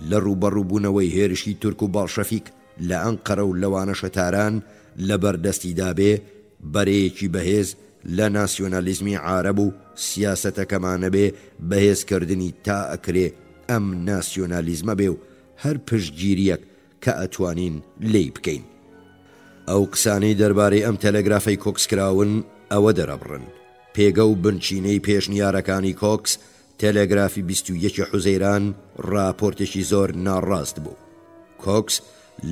لە ڕوبەڕووبوونەوەی هێرشی تورک و باڵشەفیک لە ئەنقەرە و لەوانە شەتاران لە بەردەستیدا بێ بەرەیەکی بەهێز لە ناسیۆنالیزمی عارەب و سیاسەتەکەمانە بێ بەهێزکردنی تا ئەکرێ ئەم ناسیۆنالیزمە بێ و هەر پشتگیریەک کە ئەتوانین لێی بکەین. ئەو قسانەی دەربارەی ئەم تەلەگرافەی کۆکسکراون ئەوە دەرەبڕن. پێگە و بنچینەی پێشنیارەکانی کۆکس تەلەگرافی 21 حوزەیران راپۆرتێکی زۆر ناڕاست بوو. کۆکس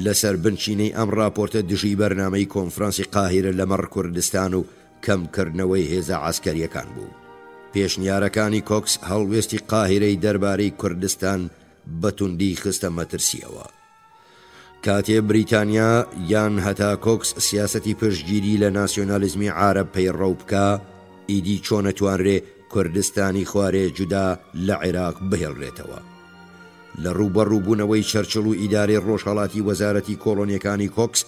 لەسەر بنچینەی ئەم راپۆرتە دژی بەرنامەی کۆنفرانسی قاهیرە لە مەڕ کوردستان و کەمکردنەوەی هێزە عەسکەریەکان بوو. پێشنیارەکانی کۆکس هەڵوێستی قاهیرەی دەربارەی کوردستان بەتوندی خستە مەترسیەوە. کاتێ بریتانیا یان هەتا کۆکس سیاسەتی پشتگیری لە ناسیۆنالیزمی عارەب پەیڕەو بکە، ئیدی چۆنەتوانرێ کوردستانی خوارێ جودا لە عێراق بهێڵرێتەوە. لە ڕوبەڕووبوونەوەی چەرچڵ و ئیدارەی ڕۆژهەڵاتی وەزارەتی کۆڵۆنیەکانی کۆکس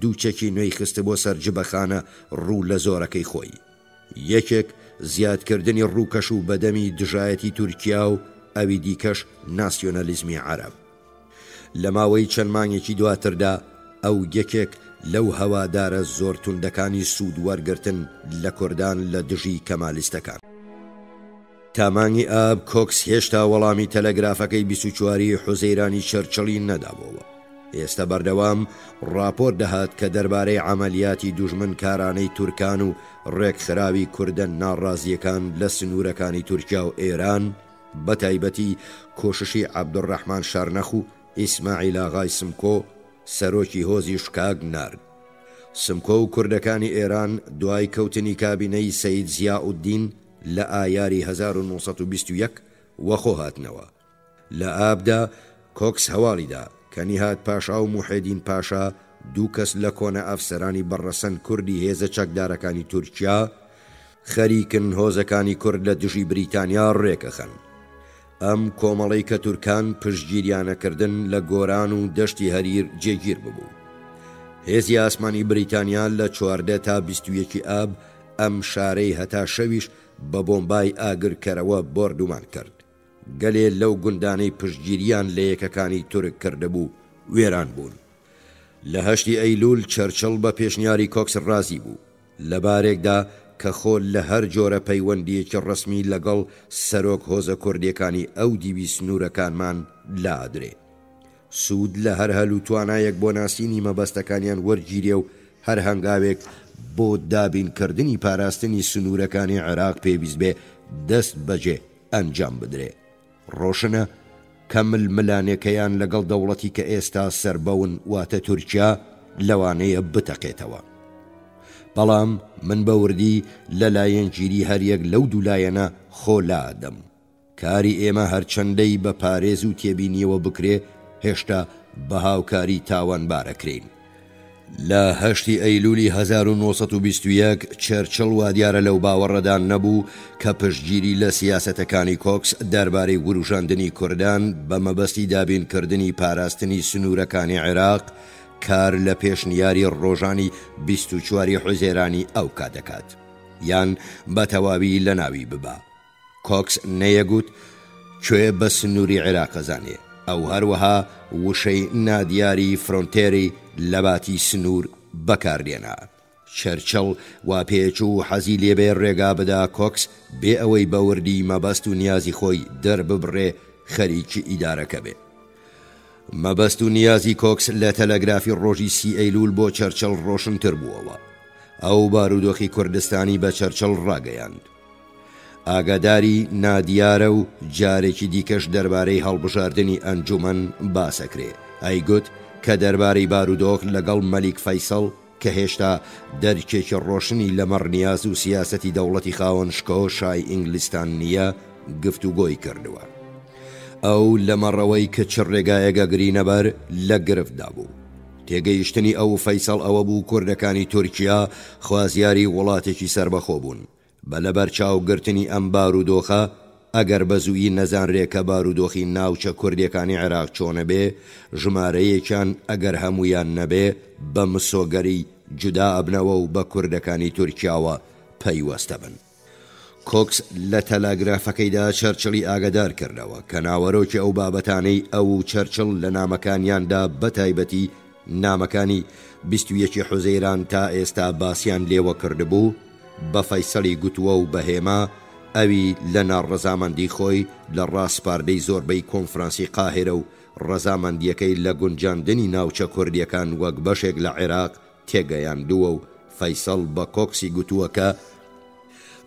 دووچەکی نوێی خست بۆ سەر جبەخانە ڕوو لە زۆرەکەی خۆی. یەکێک زیادکردنی ڕووکەش و بەدەمی دژایەتی تورکیا و ئەوی دیکەش ناسیۆنالیزمی عەرەب. لە ماوەی چەند مانگێکی دواتردا ئەو یەکێک لەو هەوادارە زۆر توندەکانی سوود وەرگرتن لە کوردان لە دژی کەمالیستەکان. تامانگی ئاب کۆکس هێشتا وەڵامی تەلەگرافەکەی 24 حوزەیرانی چەرچڵی نەدابەوە. ئێستا بەردەوام راپۆر دەهات کە دەربارەی عەمەلیاتی دوژمنکارانەی تورکان و ڕێکخراوی کوردە ناڕازیەکان لە سنوورەکانی تورکیا و ئێران بە تایبەتی کۆششی عەبدوڕەحمان شارنەخ و ئیسماعیل ئاغای سمکۆ سەرۆکی هۆزی شکاگ نارد. سمکۆ و کوردەکانی ئێران دوای کەوتنی کابینەی سەید زیاءالدین لە ئایاری 1921 وەخۆ هاتنەوە. لە ئابدا کۆکس هەواڵیدا کە نیهات پاشا و موحێدین پاشا دوو کەس لە کۆنە ئەفسەرانی بەڕەسەن کوردی هێزە چەکدارەکانی تورکیا خەریکن هۆزەکانی کورد لە دژی بریتانیا ڕێکەخەن. ئەم کۆمەڵەی کە تورکان پشتگیریانەکردن لە گۆران و دەشتی هەریر جێگیر ببوو. هێزی ئاسمانی بریتانیا لە 14 تا 21 ئاب ئەم شارەی هەتا شەویش بە بۆمبای ئاگرکەرەوە بۆردومان کرد. گەلێ لەو گوندانەی پشتگیریان لە یەکەکانی تورک کردهبوو وێران بوون. لە 8 ئەیلول چەرچڵ بە پێشنیاری کۆکس ڕازی بوو لەبارێکدا کە خۆ لە هەر جۆرە پەیوەندیەکی ڕسمی لەگەڵ سەرۆک هۆزە کوردیەکانی ئەو دیوی سنوورەکانمان لادرێ. سوود لە هەر هەل و توانایەک بۆ ناسینی مەبەستەکانیان وەرگیرێ و هەر هەنگاوێک بۆ دابینکردنی پاراستنی سنوورەکانی عێراق پێویست بێ دەست بەجێ ئەنجام بدرێ. ڕۆشنە کە ململانێکەیان لەگەڵ دەوڵەتی کە ئێستا سەربەون واتە تورکیا لەوانەیە بتەقێتەوە. بەڵام من بەوردی لەلایەنگیری هەریەک لەو دوولایەنە خۆلادەم. کاری ئێمە هەرچەندەی بە پارێز و تێبینیەوە بکرێ هێشتا بە هاوکاری تاوانبارەکرین. لە 8 ئەیلولی 1921 چەرچڵ وا دیارە لەو باوەڕەدان نەبوو کە پشتگیری لە سیاسەتەکانی کۆکس دەربارەی وروژاندنی کوردان بە مەبەستی دابینکردنی پاراستنی سنوورەکانی عێراق کار لە پێشنیاری ڕۆژانی 24 حوزەیرانی ئەو کاتەکات یان بە تەواوی لە ناوی ببا. کۆکس نەیەگوت کوێ بە سنووری عێراق ئەزانێ، ئەو هەروەها وشەی نادیاری فرۆنتێری لەباتی سنوور بەکاردێنا. چەرچڵ وا پێچوو حەزی لێبێ ڕێگا بدا کۆکس بێ ئەوەی بەوردی مەبەست و نیازی خۆی دەرببڕێ خەریکی ئیدارەکە بێ. مەبەست و نیازی کۆکس لە تەلەگرافی ڕۆژی 30 ئەیلول بۆ چەرچڵ ڕۆشنتر بووەوە. ئەو بارودۆخی کوردستانی بە چەرچڵ ڕاگەیاند. ئاگاداری نادیارە و جارێکی دیکەش دەربارەی هەڵبژاردننی ئەنجومەن باسەکرێ. ئەیگوت کە دەربارەی بارودۆخ لەگەڵ مەلیک فەیسەڵ کە هێشتا دەرکێکی ڕۆشنی لە مەڕنیاز و سیاسەتی دەوڵەتی خاوەن شکۆ شای ئینگلیستان نییە گفتوگۆی کردووە. ئەو لەمەڕەوەی کە چ ڕێگایەکە گرینەبەر لە گرفتدا بوو. تێگەیشتنی ئەو فەیسەڵ ئەوە بوو کوردەکانی تورکیا خوازیاری وڵاتێکی سربەخۆ بوون. بەلەبەر چاوگرتنی ئەم بارودۆخە ئەگەر بەزوویی نەزانرێکە بارودۆخی ناوچە کوردیەکانی عێراق چۆنە بێ، ژمارەیەکیان ئەگەر هەمویان نەبێ بە مسۆگەری جودا ئەبنەوە و بە کوردەکانی تورکیاوە پەیوەستە بن. کۆکس لە تەلاگرافەکەیدا چەرچڵی ئاگادار کردەوە کە ناوەرۆکی ئەو بابەتانەی ئەو و چەرچڵ لە نامەکانیاندا بەتایبەتی نامەکانی 21 حوزەیران تا ئێستا باسییان لێوە کردبوو بە فەیسەڵی گوتووە و بەهێما ئەوی لە ناڕەزامەندی خۆی لە ڕاستپاردەی زۆربەی کۆنفرانسی قاهێرە و ڕەزامەندیەکەی لە گونجاندنی ناوچە کوردیەکان وەک بەشێک لە عێراق تێگەیاندووە و فەیسەڵ بە کۆکسی گوتووە کە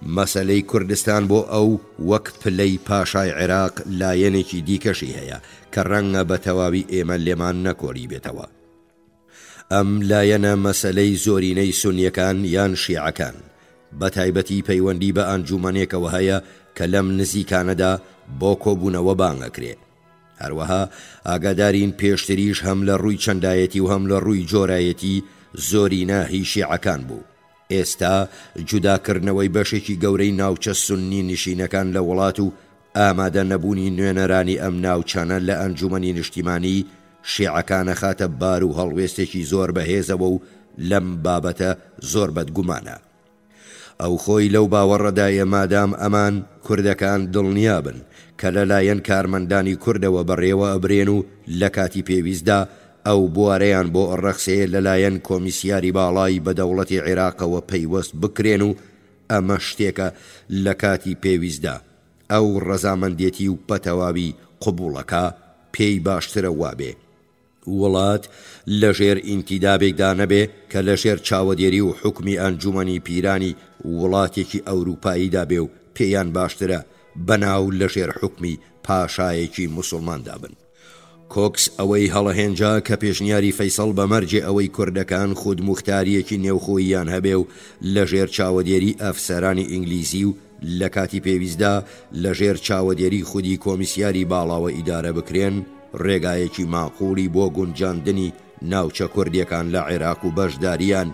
مەسەلەی کوردستان بۆ ئەو وەک پلەی پاشای عێراق لایەنێکی دیکەشی هەیە کە ڕەنگە بە تەواوی ئێمە لێمان نەکۆری بێتەوە. ئەم لایەنە مەسەلەی زۆرینەی سونیەکان یان شیعەکان بە تایبەتی پەیوەندی بە ئەنجومەنێکەوە هەیە کە لەم نزیکانەدا بۆ کۆبوونەوە بانگەکرێ. هەروەها ئاگادارین پێشتریش هەم لە ڕووی چەندایەتی و هەم لە ڕووی جۆرایەتی زۆرینە هی شیعەکان بوو. ئێستا جوداکردنەوەی بەشێکی گەورەی ناوچە سونی نشینەکان لە وڵات و ئامادە نەبوونی نوێنەرانی ئەم ناوچانە لە ئەنجومەنی نیشتیمانی شیعەکانە خاتە بار و هەڵوێستێکی زۆر بەهێزەوە و لەم بابەتە زۆر بەدگومانە. ئەو خۆی لەو باوەڕەدایە مادام ئەمان کوردەکان دڵنیابن کە لەلایەن کارمەندانی کوردەوە بەڕێوە ئەبرێن و لە کاتی پێویستدا ئەو بوارەیان بۆ ئەڕەخسێ لەلایەن کۆمیسیاری باڵای بەدەوڵەتی عێراقەوە پەیوەست بکرێن و ئەمە شتێکە لە کاتی پێویستدا ئەو ڕەزامەندێتی و بەتەواوی قبوڵەکە پێی باشترە وابێ. وڵات لەژێر ئینتیدابێکدا نەبێ کە لەژێر چاوەدێری و حکمی ئەنجومەنی پیرانی وڵاتێکی ئەوروپاییدا بێ و پێیان باشترە بەناو لەژێر حکمی پاشایەکی موسڵماندا بن. کۆکس ئەوەی هەڵەهێنجا کە پێشنیاری فەیسەڵ بە مەرجێ ئەوەی کوردەکان خود موختاریەکی نێوخۆییان هەبێ و لەژێر چاوەدێری ئەفسەرانی ئینگلیزی و لە کاتی پێویستدا لەژێر چاوەدێری خودی کۆمیسیاری باڵاوە ئیدارە بکرێن ڕێگایەکی ماقوڵی بۆ گونجاندنی ناوچە کوردیەکان لە عێراق و بەشداریان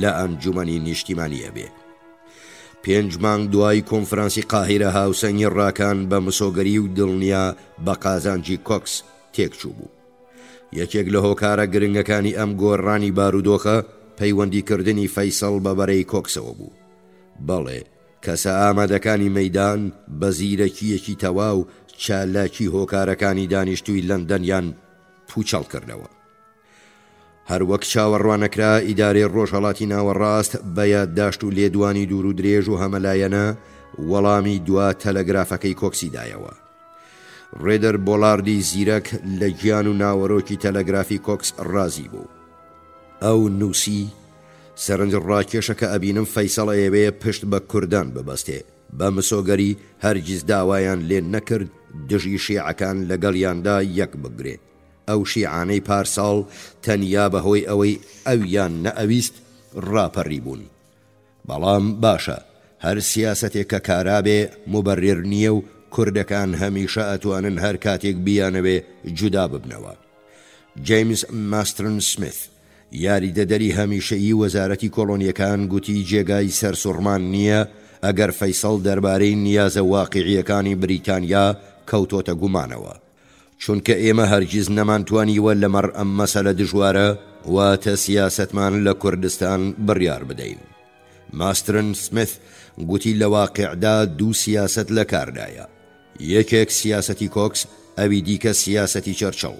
لە ئەنجومەنی نیشتیمانیە بێ. 5 مانگ دوای کۆنفرانسی قاهیرە هاوسەنگی ڕاکان بە مسۆگەری و دڵنیا بە قازانجی کۆکس تێکچوو بوو. یەکێک لە هۆکارە گرنگەکانی ئەم گۆڕانی بارودۆخە پەیوەندیکردنی فەیسەڵ بە بەرەی کۆکسەوە بوو. بەڵێ کەسە ئامادەکانی مەیدان بە زیرەکیەکی تەواو چالاکی هۆکارەکانی دانیشتووی لەندەنیان پوچەڵ کردەوە. هەروەک چاوەڕوانەکرا ئیدارەی ڕۆژهەڵاتی ناوەڕاست بە یادداشت و لێدوانی دوور و درێژ و هەمەلایەنە وەڵامی دوا تەلەگرافەکەی کۆکسیدایەوە. ڕێدەر بۆڵاردی زیرەک لە گیان و ناوەڕۆکی تەلەگرافی کۆکس ڕازی بوو. ئەو نووسی سەرنج ڕاکێشەکە ئەبینم فەیسەڵ ئێوێ پشت بە کوردان ببەستێ بە مسۆگەری هەرگیز داوایان لێ نەکرد دژی شیعەکان لەگەڵیاندا یەک بگرێ. ئەو شیعانەی پارساڵ تەنیا بەهۆی ئەوەی ئەویان نەئەویست ڕاپەڕی بوون. بەڵام باشە هەر سیاسەتێک کە کارابێ مبەرر نییە و کوردەکان هەمیشە ئەتوانن هەر کاتێک بیانەوێ جودا ببنەوە. جیمز ماسترن سمیت یاریدەدەری هەمیشەیی وەزارەتی کۆڵۆنیەکان گوتی جێگای سەرسوڕمان نییە ئەگەر فەیسەڵ دەربارەی نیازە واقعیەکانی بریتانیا کەوتۆتە گومانەوە، چونکە ئێمە هەرگیز نەمانتوانیوە لەمەڕ ئەم مەسەلە دژوارە واتە سیاسەتمان لە کوردستان بڕیار بدەین. ماسترن سمیت گوتی لە واقعدا دوو سیاسەت لە کاردایە، یەکێک سیاسەتی کۆکس ئەوی دیکە سیاسەتی چەرچەڵ،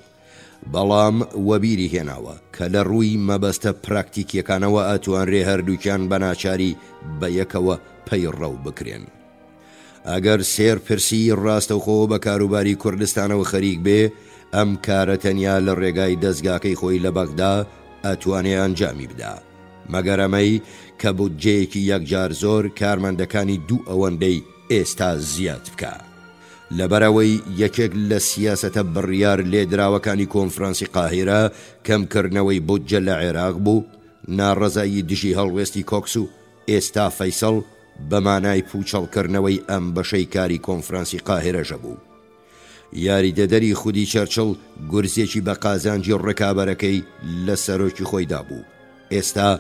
بەڵام وەبیری هێناوە کە لە ڕووی مەبەستە پراکتیکیەکانەوە ئەتوانرێ هەردووکیان بەناچاری بە یەکەوە پەیڕەو بکرێن. ئەگەر سێر پرسی ڕاستەوخۆ بە کاروباری کوردستانەوە خەریک بێ ئەم کارە تەنیا لە ڕێگای دەستگاکەی خۆی لە بەغدا ئەتوانێ ئەنجامی بدا، مەگەرەمەی کە بودجەیەکی یەکجار زۆر کارمەندەکانی دوو ئەوەندەی ئێستا زیاد بکە. لەبەرەوەی یەکێک لە سیاسەتە بڕیار لێدراوەکانی کۆنفرانسی قاهیرە کەمکردنەوەی بودجە لە عێراق بوو، ناڕەزایی دژی هەڵوێستی کۆکس و ئێستا فەیسەڵ بەمانای پوچەڵکردنەوەی ئەم بەشەی کاری کۆنفرانسی قاهیرەژە بوو. یاریدەدەری خودی چەرچڵ گورزێکی بە قازانجی ڕکابەرەکەی لە سەرۆکی خۆیدا بوو. ئێستا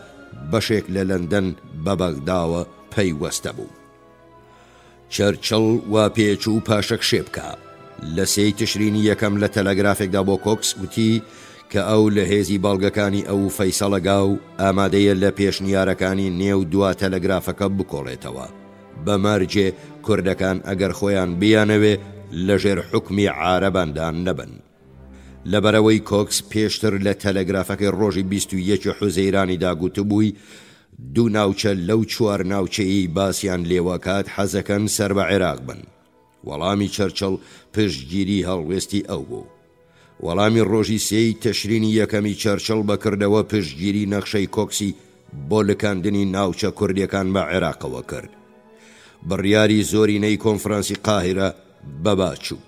بەشێک لە لەندەن بە بەغداوە پەیوەستە بوو. چەرچڵ وا پێچوو پاشەک شێبکە. لە 3 تشرینی یەکەم لە تەلەگرافێکدا بۆ کۆکس گوتی کە ئەو لە هێزی بەڵگەکانی ئەو فەیسەڵەگا و ئامادەیە لە پێشنیارەکانی نێو دوا تەلەگرافەکە بکۆڵێتەوە. بەمەرجێ کوردەکان ئەگەر خۆیان بیانەوێ لەژێر حکمی عارەباندان نەبن. لەبەرەوەی کۆکس پێشتر لە تەلەگرافەکەی ڕۆژی 21 حوزەیرانیدا گوتبووی 2 ناوچە لەو 4 ناوچەیی باسییان لێوەکات حەزەکەن سەر بە عێراق بن. وەڵامی چەرچڵ پشتگیری هەڵوێستی ئەو بوو. وەڵامی ڕۆژی 3 تەشرینی یەکەمی چەرچڵ بەکردەوە پشتگیری نەخشەی کۆکسی بۆ لکاندنی ناوچە کوردیەکان بە عێراقەوە کرد. بڕیاری زۆرینەی کۆنفرانسی قاهیرە بەباچوو.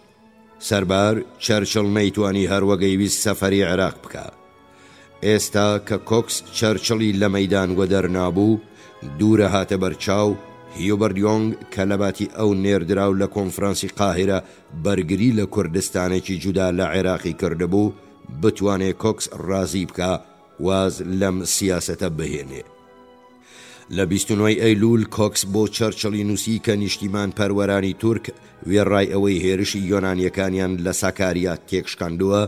سەربار چەرچڵ نەیتوانی هەروەگەی ویست سەفەری عێراق بکە. ئێستا کە کۆکس چەرچڵی لە مەیدان وەدەر نابوو، دوورە هاتە بەرچاو. هیوبەرت یۆنگ کە لەباتی ئەو نێردراو لە کۆنفرانسی قاهیرە بەرگری لە کوردستانێکی جودا لە عێراقی کردبوو، بتوانێت کۆکس ڕازی بکە واز لەم سیاسەتە بهێنێ. لە 29 ئەیلول کۆکس بۆ چەرچڵی نووسی کە نیشتیمان پەروەرانی تورک وێڕای ئەوەی هێرشی یۆنانیەکانیان لە ساکاریات تێکشکاندووە،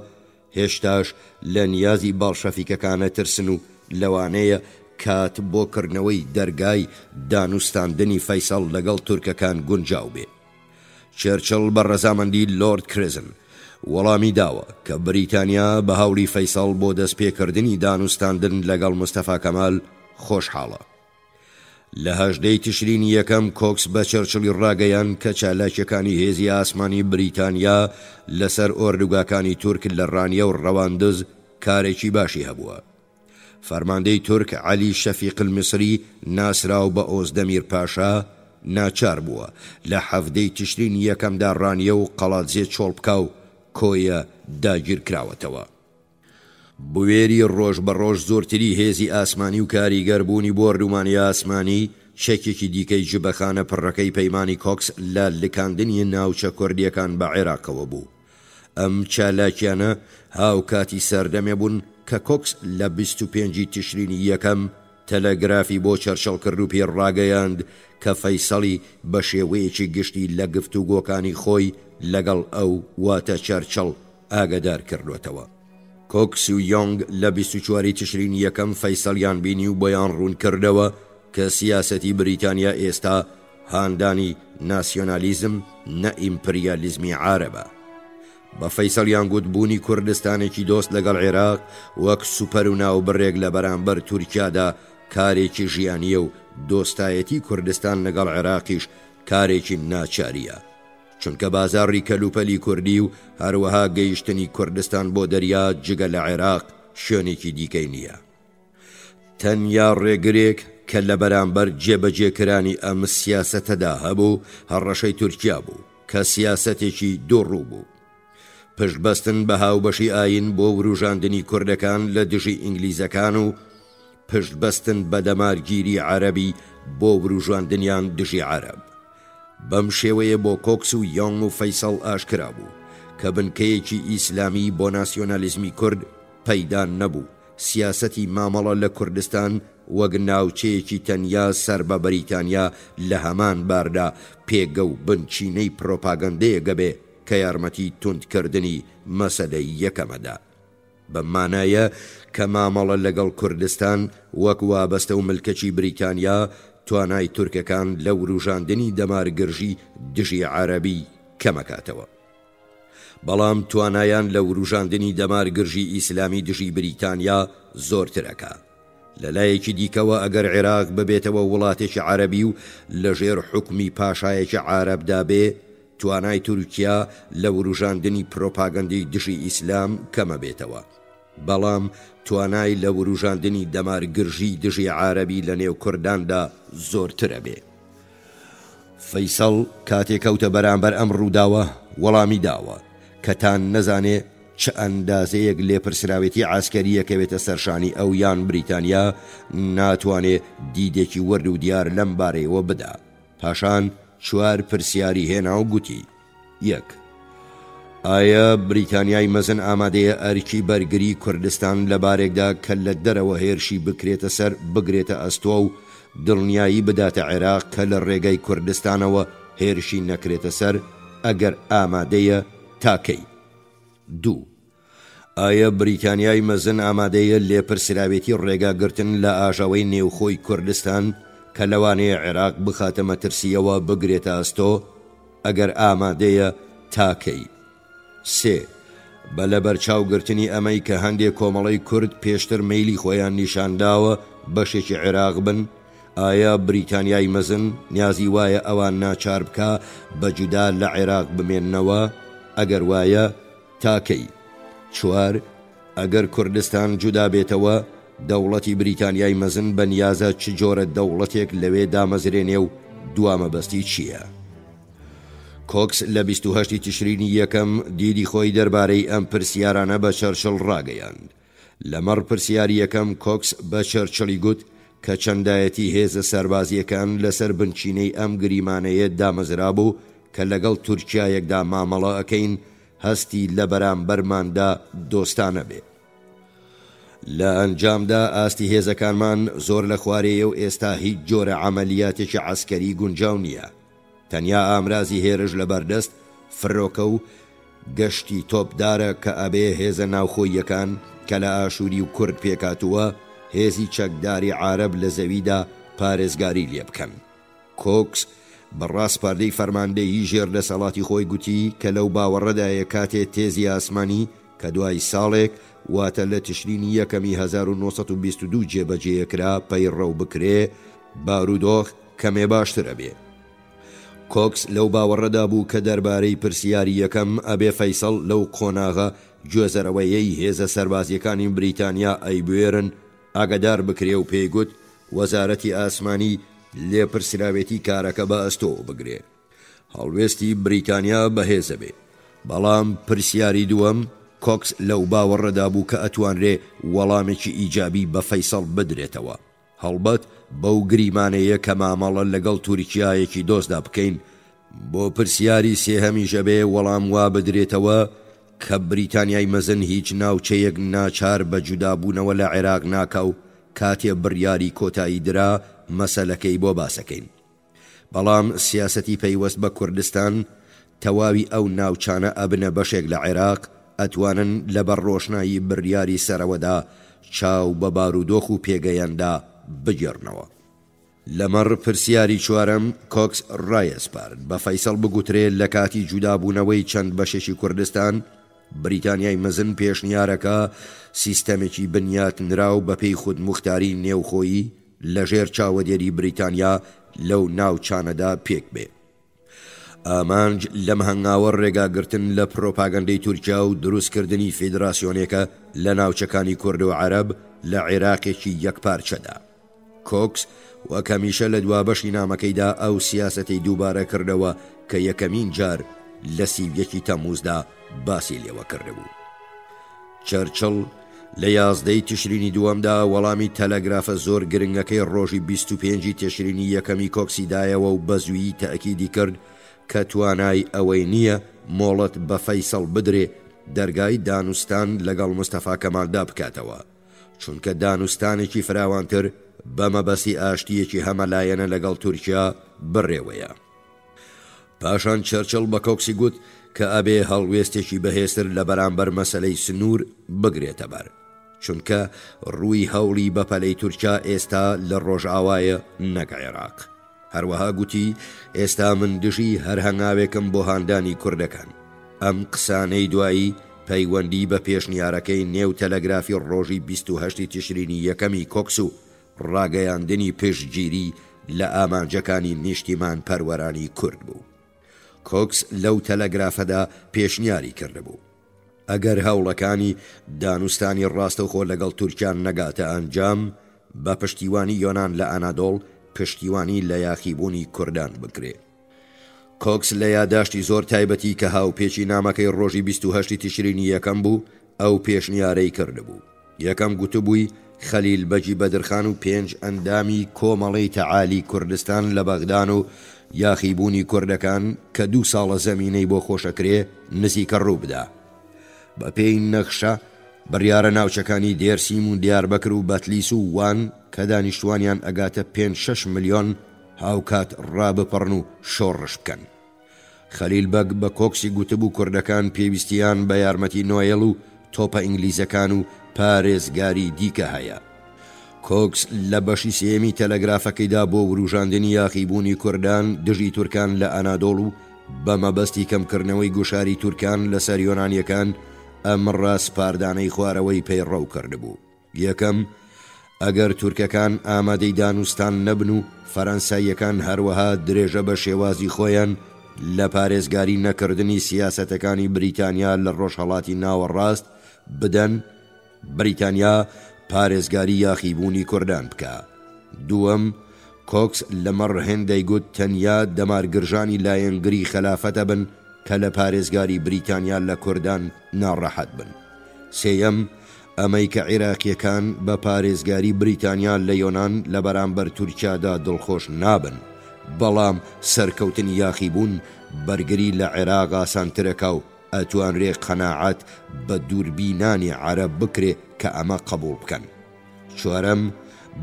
هێشتاش لە نیازی باڵشەفیکەکانە ترسن و لەوانەیە کات بۆ کردنەوەی دەرگای دانوستاندنی فەیسەڵ لەگەڵ تورکەکان گونجاو بێ. چەرچڵ بە ڕەزامەندی لۆرد کرزن وەڵامی داوە کە بریتانیا بە هەوڵی فەیسەڵ بۆ دەستپێکردنی دانوستاندن لەگەڵ مستەفا کەمال خۆشحاڵە. لە 18 تشرینی یەکەم کۆکس بە چەرچڵی ڕاگەیان کە چالاکیەکانی هێزی ئاسمانی بریتانیا لەسەر ئۆردوگاکانی تورک لە ڕانیە و ڕەواندز کارێکی باشی هەبووە. فەرماندەی تورک عەلی شەفیق المسری ناسراو بە ئۆزدەمیر پاشا ناچار بووە لە 17 تشرینی یەکەمدا ڕانیە و قەڵاتزێ چۆڵپکا و کۆیە داگیر کراوەتەوە. بوێری ڕۆژ بە ڕۆژ زۆرتری هێزی ئاسمانی و کاریگەربوونی بۆ ڕوومانی ئاسمانی چەکێکی دیکەی جبەخانە پڕەکەی پەیمانی کۆکس لە لکاندنی ناوچە کوردیەکان بە عێراقەوە بوو. ئەم چالاکیانە هاوکاتی سەردەمێ بوون کە کۆکس لە 25 تشرینی یەکەم تەلەگرافی بۆ چەرچڵ کرد و پێڕاگەیاند کە فەیسەڵی بە شێوەیەکی گشتی لە گفتوگۆکانی خۆی لەگەڵ ئەو واتە چەرچڵ ئاگادار کردوێتەوە. کۆکس و یۆنگ لە 24 تشرینی یەکەم فەیسەڵیان بینی و بۆیان ڕوون کردەوە کە سیاسەتی بریتانیا ئێستا هاندانی ناسیۆنالیزم نە ئیمپریالیزمی عارەبە. بە فەیسەڵیان گوتبوونی کوردستانێکی دۆست لەگەڵ عێراق وەک سوپەر و ناوبڕێک لە بەرامبەر تورکیادا کارێکی ژیانیە و دۆستایەتی کوردستان لەگەڵ عێراقیش کارێکی ناچاریە، چونکە بازاڕی کەلوپەلی کوردی و هەروەها گەیشتنی کوردستان بۆ دەریا جگە لە عێراق شوێنێکی دیکەی نییە. تەنیا ڕێگرێک کە لە بەرامبەر جێبەجێکرانی ئەم سیاسەتەدا هەبوو هەڕەشەی تورکیا بوو کە سیاسەتێکی دووڕوو بوو. پشتبەستن بە هاوبەشی ئاین بۆ وروژاندنی کوردەکان لە دژی ئینگلیزەکان و پشتبەستن بە دەمارگیری عەرەبی بۆ وروژاندنیان دژی عەرەب. بەم شێوەیە بۆ کۆکس و یۆنگ و فەیسەڵ ئاشکرا بوو کە بنکەیەکی ئیسلامی بۆ ناسیۆنالیزمی کورد پەیدا نەبوو. سیاسەتی مامەڵە لە کوردستان وەک ناوچەیەکی تەنیا سەر بە بەریتانیا لە هەمان باردا پێگە و بنچینەی پرۆپاگەندەیە گەبێ کە یارمەتی توندکردنی مەسەلەی یەکەمەدا. بەمانایە کە مامەڵە لەگەڵ کوردستان وەک وابەستە و ملکەچی بریتانیا توانای تورکەکان لە وروژاندنی دەمارگرژی دژی عەرەبی کەمەکاتەوە. بەڵام توانایان لە وروژاندنی دەمارگرژی ئیسلامی دژی بریتانیا زۆرترەکە. لەلایەکی دیکەوە ئەگەر عێراق ببێتەوە وڵاتێکی عەرەبی و لەژێر حکمی پاشایەکی عارەبدا بێ، توانای تورکیا لە وروژاندنی پرۆپاگەندەی دژی ئیسلام کەمە بێتەوە، بەڵام توانای لە وروژاندنی دەمارگرژی دژی عارەبی لە نێو کورداندا زۆرترە بێ. فەیسەڵ کاتێکەوتە بەرامبەر ئەم ڕووداوە وەڵامی داوە کە تان نەزانێ چ ئەندازەیەک لێپرسراوێتی عاسکەریەکەوێتە سەرشانی ئەو یان بریتانیا ناتوانێ دیدێکی وەرد و دیار لەم بارەیەوە بدا. پاشان 4 پرسیاری هێنا و گوتی: 1. ئایا بریتانیای مەزن ئامادەیە ئەرکی بەرگری کوردستان لە بارێکدا کە لە دەرەوە هێرشی بکرێتە سەر بگرێتە ئەستۆ و دڵنیایی بداتە عێراق کە لە ڕێگەی کوردستانەوە هێرشی نەکرێتە سەر ئەگەر ئامادەیە تاکەی؟ 2. ئایا بریتانیای مەزن ئامادەیە لێپرسراوێتی ڕێگاگرتن لە ئاژەوەی نێوخۆی کوردستان کە لەوانەیە عێراق بخاتە مەترسیەوە بگرێتە ئەستۆ ئەگەر ئامادەیە تاکەی؟ 3. بە لەبەرچاوگرتنی ئەمەی کە هەندێک کۆمەڵی کورد پێشتر مەیلی خۆیان نیشانداوە بەشێکی عێراق بن، ئایا بریتانیای مەزن نیازی وایە ئەوان ناچار بکە بە جودا لە عێراق بمێننەوە؟ ئەگەر وایە تاکەی؟ 4. ئەگەر کوردستان جودا بێتەوە دەوڵەتی بریتانیای مەزن بە نیازە چ جۆرە دەوڵەتێک لەوێ دامەزرێنێ و دوامەبەستی چییە؟ کۆکس لە 28 تشرینی یەکەم دیدی خۆی دەربارەی ئەم پرسیارانە بە چەرچڵ ڕاگەیاند. لەمەڕ پرسیاری یەکەم کۆکس بە چەرچڵی گوت کە چەندایەتی هێزە سەربازیەکان لەسەر بنچینەی ئەم گریمانەیە دامەزرا بوو کە لەگەڵ تورکیایەکدا مامەڵە ئەکەین هەستی لە بەرامبەرماندا دۆستانە بێ. لە ئەنجامدا ئاستی هێزەکانمان زۆر لە خوارەیە و ئێستا هیچ جۆرە عەمەلیاتێکی عەسکەری گونجاو نییە. تەنیا ئامرازی هێرش لە بەردەست فرۆکە و گەشتی تۆپدارە کە ئەبێ هێزە ناوخۆیەکان کە لە ئاشووری و کورد پێکاتووە هێزی چەکداری عارەب لە زەویدا پارێزگاری لێ بکەن. کۆکس بەڕاست پاردەی فەرماندەیی ژێر لە سەڵاتی خۆی گوتی کە لەو باوەڕەدایە کاتێ تێزی ئاسمانی کە دوای ساڵێک واتە لە تشرینی یەکەمی 1922 جێبەجێکرا پەیڕەو بکرێ بارودۆخ کەمێ باشترە بێ. کۆکس لەو باوەڕەدا بوو کە دەربارەی پرسیاری یەکەم ئەبێ فەیسەڵ لەو قۆناغە گوێزەرەوەیەی هێزە سەربازیەکانی بریتانیا ئەیبوێرن ئاگادار بکرێ و پێیگوت وەزارەتی ئاسمانی لێپرسراوێتی کارەکە بە ئەستۆ بگرێ. هەڵوێستی بریتانیا بەهێزە بێ. بەڵام پرسیاری دووەم کۆکس لەو باوەڕەدا بوو کە ئەتوانرێ وەڵامێکی ئیجابی بە فەیسەڵ بدرێتەوە. هەڵبەت بەو گریمانەیە کە مامەڵە لەگەڵ تورکیایەکی دۆستدا بکەین بۆ پرسیاری سێهەمیشە بێ وەڵام وا بدرێتەوە کە بریتانیای مەزن هیچ ناوچەیەک ناچار بە جودابوونەوە لە عێراق ناکە و کاتێ بڕیاری کۆتایی درا مەسەلەکەی بۆ باسەکەین. بەڵام سیاسەتی پەیوەست بە کوردستان تەواوی ئەو ناوچانە ئەبنە بەشێک لە عێراق ئەتوانن لەبەر ڕۆشنایی بڕیاری سەرەوەدا چاو بە بارودۆخ و پێگەیاندا بگێڕنەوە. لەمەڕ پرسیاری چوارەم کۆکس ڕایەسپارد بە فەیسەڵ بگوترێت لە کاتی جودابوونەوەی چەند بەشێکی کوردستان بریتانیای مەزن پێشنیارەکە سیستەمێکی بنیاتنراو بەپێی خود موختاری نێوخۆیی لەژێر چاوەدێری بریتانیا لەو ناوچانەدا پێک بێ. ئامانج لەم هەنگاوە ڕێگاگرتن لە پرۆپاگەندەی تورکیا و دروستکردنی فیدراسیۆنێکە لە ناوچەکانی کورد و عەرەب لە عێراقێکی یەکپارچەدا. کۆکس وەکەمیشە لە دوابەشی نامەکەیدا ئەو سیاسەتەی دووبارە کردەوە کە یەکەمین جار لە 31 تەمووزدا باسی لێوە کردبوو. چەرچڵ لە 11 تشرینی دووەمدا وەڵامی تەلەگرافە زۆر گرنگەکەی ڕۆژی 25 تشرینی یەکەمی کۆکسیدایەوە و بەزوویی تەئکیدی کرد کە توانای ئەوەی نییە مۆڵەت بە فەیسەڵ بدرێ دەرگای دانوستان لەگەڵ مستەفا کەمالدا بکاتەوە، چونکە دانوستانێکی فراوانتر بەمەبەستی ئاشتیەکی هەمەلایەنە لەگەڵ تورکیا بڕێوەیە. پاشان چەرچڵ بە کۆکسی گوت کە ئەبێ هەڵوێستێکی بەهێزتر لە بەرامبەر مەسەلەی سنوور بگرێتە بەر، چونکە ڕووی هەوڵی بەپەلەی تورکیا ئێستا لە ڕۆژئاوایە نەک عێراق. هەروەها گوتی ئێستا من دژی هەر هەنگاوێکم بۆ هاندانی کوردەکان. ئەم قسانەی دوایی پەیوەندی بە پێشنیارەکەی نێو تەلەگرافی ڕۆژی 28 تشرینی یەکەمی کۆکس و ڕاگەیاندنی پشتگیری لە ئامانجەکانی نیشتیمان پەروەرانی کورد بوو. کۆکس لەو تەلەگرافەدا پێشنیاری کردبوو ئەگەر هەوڵەکانی دانوستانی ڕاستەوخۆ لەگەڵ تورکیان نەگاتە ئەنجام بە پشتیوانی یۆنان لە ئەنادۆڵ پشتیوانی لە یاخیبوونی کوردان بکرێ. کۆکس لە یاداشتی زۆر تایبەتی کە هاوپێچی نامەکەی ڕۆژی 28 تشرینی یەکەم بوو ئەو پێشنیارەی کردبوو. یەکەم گوتبووی خەلیل بەجی بەدرخان و 5 ئەندامی کۆمەڵەی تەعالی کوردستان لە بەغدان و یاخیبوونی کوردەکان کە 2 ساڵە زەمینەی بۆ خۆشەکرێ نزیکە ڕوو بدا. بە پێی نەخشە بڕیارە ناوچەکانی دێرسیم و دیاربەکر و بەتلیس و وان کە دانیشتوانیان ئەگاتە 5-6 ملیۆن هاوکات ڕابپەڕن و شۆڕش بکەن. خەلیل بەگ بە کۆکسی گوتبوو کوردەکان پێویستیان بە یارمەتی نۆیڵ و تۆپە ئینگلیزەکان و پارێزگاری دیکە هەیە. کۆکس لە بەشی سێمی تەلەگرافەکەیدا بۆ وروژاندنی یاخیبوونی کوردان دژی تورکان لە ئەنادۆڵ و بە مەبەستی کەمکردنەوەی گوشاری تورکان لەسەر یۆنانیەکان ئەم ڕاستپاردانەی خوارەوەی پەیڕەو کردبوو. یەکەم، ئەگەر تورکەکان ئامادەی دانوستان نەبن و فەرەنساییەکان هەروەها درێژە بە شێوازی خۆیان لە پارێزگاری نەکردنی سیاسەتەکانی بریتانیا لە ڕۆژهەڵاتی ناوەڕاست بدەن، بریتانیا پارێزگاری یاخیبوونی کوردان بکە. دووەم، کۆکس لەمەڕ هێندەی گوت تەنیا دەمارگرژانی لایەنگری خەلافەتە بن کە لە پارێزگاری بریتانیا لە کوردان ناڕەحەت بن. سێیەم، ئەمەی کە عێراقیەکان بە پارێزگاری بریتانیا لە یۆنان لە بەرامبەر تورکیادا دڵخۆش نابن، بەڵام سەرکەوتنی یاخیبوون بەرگری لە عێراق ئاسانترەکە و ئەتوانرێ قەناعەت بە دووربینانی عەرەب بکرێ کە ئەمە قبوڵ بکەن. چوارەم،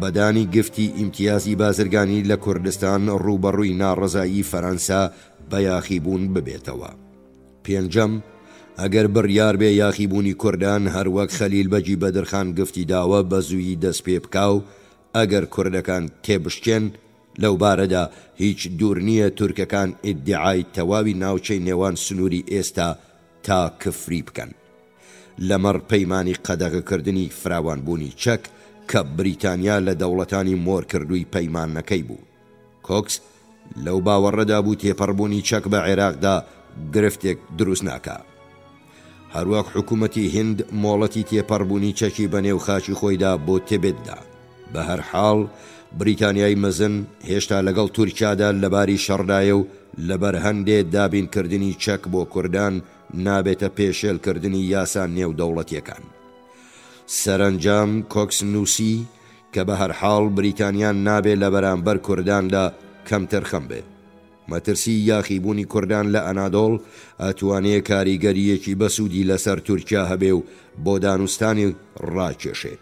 بەدانی گفتی ئیمتیازی بازرگانی لە کوردستان ڕوبەڕووی ناڕەزایی فەرەنسا بە یاخیبوون ببێتەوە. پێنجەم، ئەگەر بڕیار بێ یاخیبوونی کوردان هەروەک خەلیل بەجی بەدرخان گفتی داوە بە زوویی دەست پێ بکا و ئەگەر کوردەکان تێبشتێن لەو بارەدا هیچ دوور نییە تورکەکان ئیدعای تەواوی ناوچەی نێوان سنووری ئێستا تا کفری بکەن. لەمەڕ پەیمانی قەدەغەکردنی فراوانبوونی چەک کە بریتانیا لە دەوڵەتانی مۆر کردووی پەیمانەکەی بوو. کۆکس لەو باوەڕەدا بوو تێپەڕبوونی چەک بە عێراقدا گرفتێک دروست ناکا. هەروەک حکوومەتی هند مۆڵەتی تێپەڕبوونی چەکی بەنێو خاچی خۆیدا بۆ تێبێتدا. بە هەر حاڵ بریتانیای مەزن هێشتا لەگەڵ تورکیادا لەباری شەڕدایە و لەبەر هەندێ دابینکردنی چەک بۆ کوردان نابێتە پێشێلکردنی یاسا نێو دەوڵەتیەکان. سەرنجام کۆکس نووسی کە بە هەر حاڵ بریتانیان نابێ لە بەرامبەر کورداندا کەمتر خەم بێ. مەترسی یاخیبوونی کوردان لە ئەنادۆڵ ئەتوانێ کاریگەریەکی بەسوودی لەسەر تورکیا هەبێ و بۆ دانوستانی ڕاکێشێ.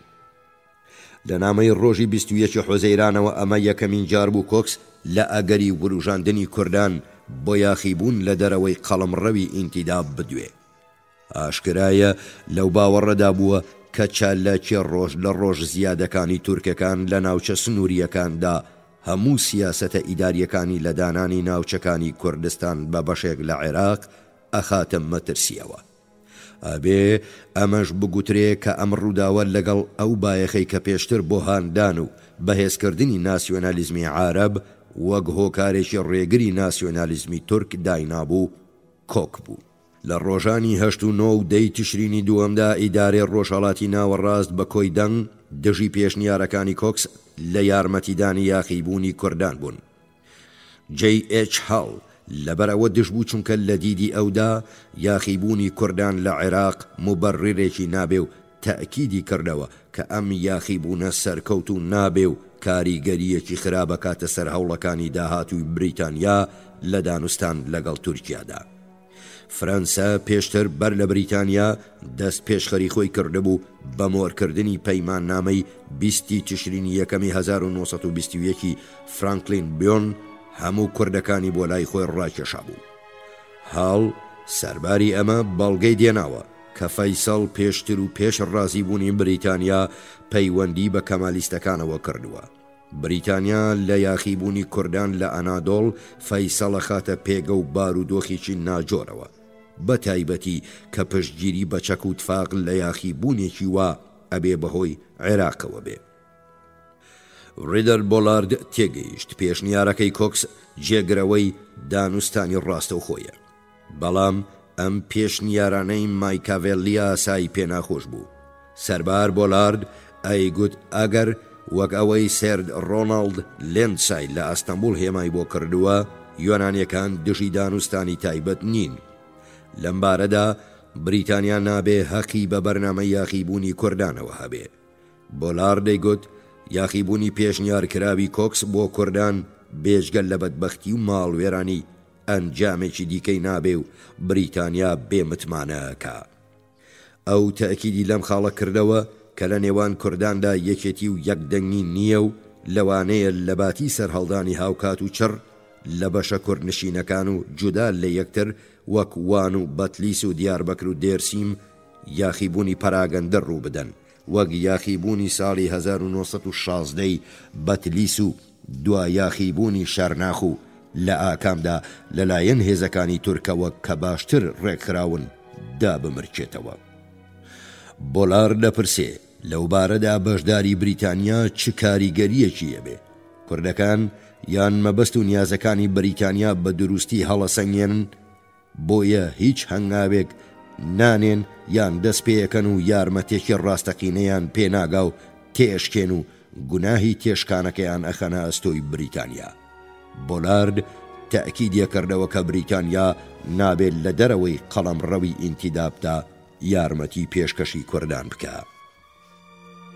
لە نامەی ڕۆژی 21 حوزەیرانەوە ئەمە یەکەمین جار بوو کۆکس لە ئەگەری وروژاندنی کوردان بۆ یاخیبوون لە دەرەوەی قەڵەمڕەوی ئینتیداب بدوێ. ئاشکرایە لەو باوەڕەدا بووە کە چالاکی ڕۆژ لە ڕۆژ زیادەکانی تورکەکان لە ناوچە سنووریەکاندا هەموو سیاسەتە ئیداریەکانی لە دانانی ناوچەکانی کوردستان بە بەشێک لە عێراق ئەخاتە مەترسیەوە. ئەبێ ئەمەش بگوترێ کە ئەم ڕووداوە لەگەڵ ئەو بایەخەی کە پێشتر بۆ هاندان و بەهێزکردنی ناسیۆنالیزمی عارەب وەک هۆکارێکی ڕێگری ناسیۆنالیزمی تورک داینابوو کۆک بوو. لە ڕۆژانی 8 و 9 و 10 تشرینی دووەمدا ئیدارێ ڕۆژهەڵاتی ناوەڕاست بە کۆی دەنگ دژی پێشنیارەکانی کۆکس لە یارمەتیدانی یاخیبوونی کوردان بوون. J.H. هەڵ لەبەرەوە دژ بوو چونکە لە دیدی ئەودا یاخیبوونی کوردان لە عێراق موبەڕیرێکی نابێ و تەئکیدی کردەوە کە ئەم یاخیبوونە سەرکەوت و نابێ و کاریگەریەکی خراپە کاتە سەر هەوڵەکانی داهاتووی بریتانیا لە دانوستان لەگەڵ تورکیادا. فەرەنسا پێشتر بەر لە بریتانیا دەست پێشخەری خۆی کردبوو بە مۆرکردنی پەیماننامەی 20 تشرینی یەکەمی 1921 فرانکلین بیۆن هەموو کوردەکانی بۆ لای خۆی ڕاکێشا بوو. هاڵ سەرباری ئەمە بەڵگەی دێناوە کە فەیسەڵ پێشتر و پێش ڕازیبوونی بریتانیا پەیوەندی بە کەمالیستەکانەوە کردووە. بریتانیا لە یاخیبوونی کوردان لە ئەنادۆڵ فەیسەڵە خاتە پێگە و بارودۆخێکی ناجۆرەوە، بە تایبەتی کە پشتگیری بە چەک و تفاق لە یاخیبوونێکی وا ئەبێ بەهۆی عێراقەوە بێ. ڕیدەر بۆلارد تێگەیشت پێشنیارەکەی کۆکس جێگرەوەی دانوستانی ڕاستەوخۆیە، بەڵام ئەم پێشنیارانەی مایکاڤێلی ئاسایی پێناخۆش بوو. سەربار بۆلارد ئەیگوت ئەگەر وەک ئەوەی سێرد ڕۆناڵد لێندسای لە ئەستەمبول هێمای بۆ کردووە یۆنانیەکان دژی دانوستانی تایبەت نین. لەم بارەدا بریتانیا نابێ هەقی بە بەرنامە یاخیبوونی کوردانەوە هەبێ. بۆلار دەیگوت یاخیبوونی پێشنیارکراوی کۆکس بۆ کوردان بێژگەل لە بەدبەختی و ماڵوێرانی ئەنجامێکی دیکەی نابێ و بریتانیا بێمتمانەکە. ئەو تەئکیدی لەم خاڵە کردەوە کە لە نێوان کورداندا یەکێتی و یەکدەنگی نییە و لەوانەیە لە باتی سەرهەڵدانی هاوکات و چڕ لە بەشە کوردنشینەکان و جودا لە یەکتر وەک وان و بەتلیس و دیاربەکر و دێرسیم یاخیبوونی پەراگەندە ڕوو بدەن، وەک یاخیبوونی ساڵی 1916 بەتلیس و دوا یاخیبوونی شەرناخ و لە ئاکامدا لەلایەن هێزەکانی تورکەوە کە باشتر ڕێکخراون دابمرچێتەوە. بۆلار دەپرسێ لەوبارەدا بەشداری بریتانیا چ کاریگەریەکی هەبێ؟ کوردەکان یان مەبەست و نیازەکانی بریتانیا بە دروستی هەڵەسەنگێنن بۆیە هیچ هەنگاوێک نانێن یان دەست پێیەکەن و یارمەتێکی ڕاستەقینەیان پێناگا و تێشکێن و گوناهی تێشکانەکەیان ئەخەنە ئەستۆی بریتانیا. بۆلارد تەئکیدیەکردەوە کە بریتانیا نابێت لە دەرەوەی قەڵەمڕەوی ئینتیدابدا یارمەتی پێشکەشی کوردان بکە.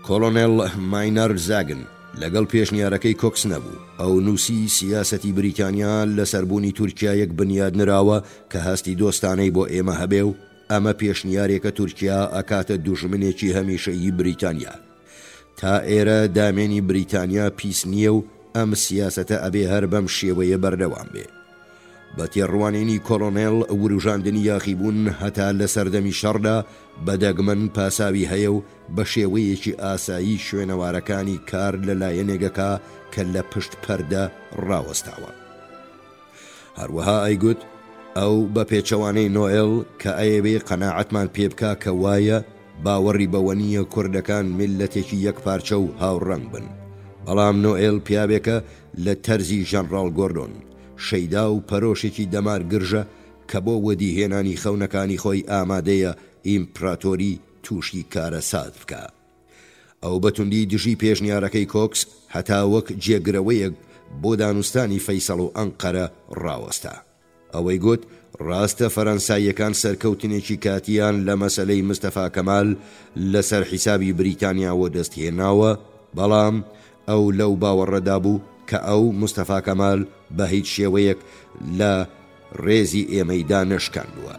کۆلۆنێل ماینەر زاگن لەگەڵ پێشنیارەکەی کۆکس نەبوو. ئەو نووسی سیاسەتی بریتانیا لەسەربوونی تورکیا یەک بنیاد نراوە کە هەستی دۆستانەی بۆ ئێمە هەبێ و ئەمە پێشنیارێکە تورکیا ئەکاتە دوژمنێکی هەمیشەیی بریتانیا. تا ئێرە دامێنی بریتانیا پیس نییە و ئەم سیاسەتە ئەبێ هەر بەم شێوەیە بەردەوام بێ. بە تێڕوانینی کۆلۆنێل وروژاندنی یاخیبوون هەتا لە سەردەمی شەڕدا بەدەگمەن پاساوی هەیە و بە شێوەیەکی ئاسایی شوێنەوارەکانی کار لەلایەنێگەکە کە لە پشت پەردە ڕاوەستاوە. هەروەها ئەیگوت ئەو بە پێچەوانەی نۆئێل کە ئەیەوێ قەناعەتمان پێ بکا کە وایە باوەڕی بەوە نییە کوردەکان میلەتێکی یەک پارچە و هاوڕەنگ بن. بەڵام نۆئێل پیاوێکە لە تەرزی ژەنڕاڵ گۆردۆن، شەیدا و پەرۆشێکی دەمار گرژە کە بۆ وەدیهێنانی خەونەکانی خۆی ئامادەیە ئیمپراتۆری تووشی کارە سات بکە. ئەو بەتوندی دژی پێشنیارەکەی کۆکس هەتا وەک جێگرەوەیەک بۆ دانوستانی فەیسەڵ و ئەنقەرە ڕاوەستا. ئەوەی گوت ڕاستە فەرەنساییەکان سەرکەوتنێکی کاتیان لە مەسەلەی مستەفا کەمال لەسەر حیسابی بریتانیاوە دەستهێناوە، بەڵام ئەو لەو باوەڕەدا بوو کە ئەو مستەفا کەمال بە هیچ شێوەیەک لە ڕێزی ئێمەیدا نەشکاندووە.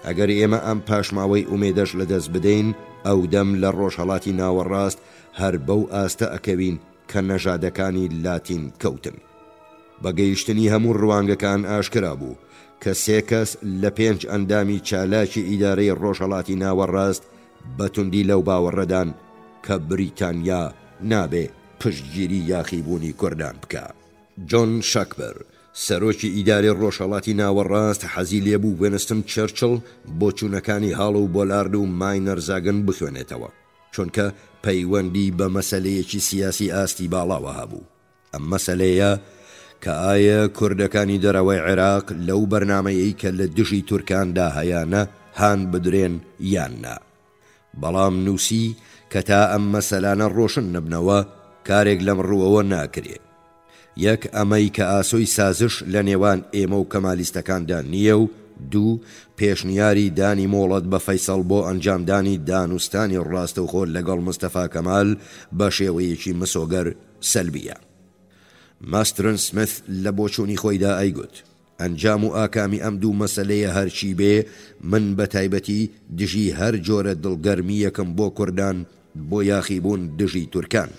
ئەگەر ئێمە ئەم پاشماوەی ئومێدەش لەدەست بدەین ئەو دەم لە ڕۆژهەڵاتی ناوەڕاست هەر بەو ئاستە ئەکەوین کە نەژادەکانی لاتین کەوتن. بەگەیشتنی هەموو ڕوانگەکان ئاشکرا بوو کە 3 کەس لە 5 ئەندامی چالاکی ئیدارەی ڕۆژهەڵاتی ناوەڕاست بەتوندی لەو باوەڕەدان کە بریتانیا نابێ پشتگیری یاخیبوونی کوردان بکە. جۆن شاکبەر سەرۆکی ئیدارەی ڕۆژهەڵاتی ناوەڕاست حەزی لێبوو وێنستن چەرچڵ بۆ چوونەکانی هاڵ و بۆلارد و ماینەر زاگن بخوێنێتەوە، چونکە پەیوەندی بە مەسەلەیەکی سیاسی ئاستی باڵاوە هەبوو. ئەم مەسەلەیە کە ئایا کوردەکانی دەرەوەی عێراق لەو بەرنامەیەی کە لە دژی تورکاندا هەیانە هان بدرێن یان نا. بەڵام نووسی کە تا ئەم مەسەلانە ڕۆشن نەبنەوە کارێک لەم ڕووەوە ناکرێ. یەک ئەمەی کە ئاسۆی سازش لە نێوان ئێمە و کەمالیستەکاندا نییە و دوو پێشنیاری دانی مۆڵەت بە فەیسەڵ بۆ ئەنجامدانی دانوستانی ڕاستەوخۆ لەگەڵ مستەفا کەمال بە شێوەیەکی مسۆگەر سەلبیە. ماسترن سمث لە بۆچوونی خۆیدا ئەیگوت ئەنجام و ئاکامی ئەم دوو مەسەلەیە هەرچی بێ من بە تایبەتی دژی هەر جۆرە دڵگەرمی یەکەم بۆ کوردان بۆ یاخیبوون دژی تورکان.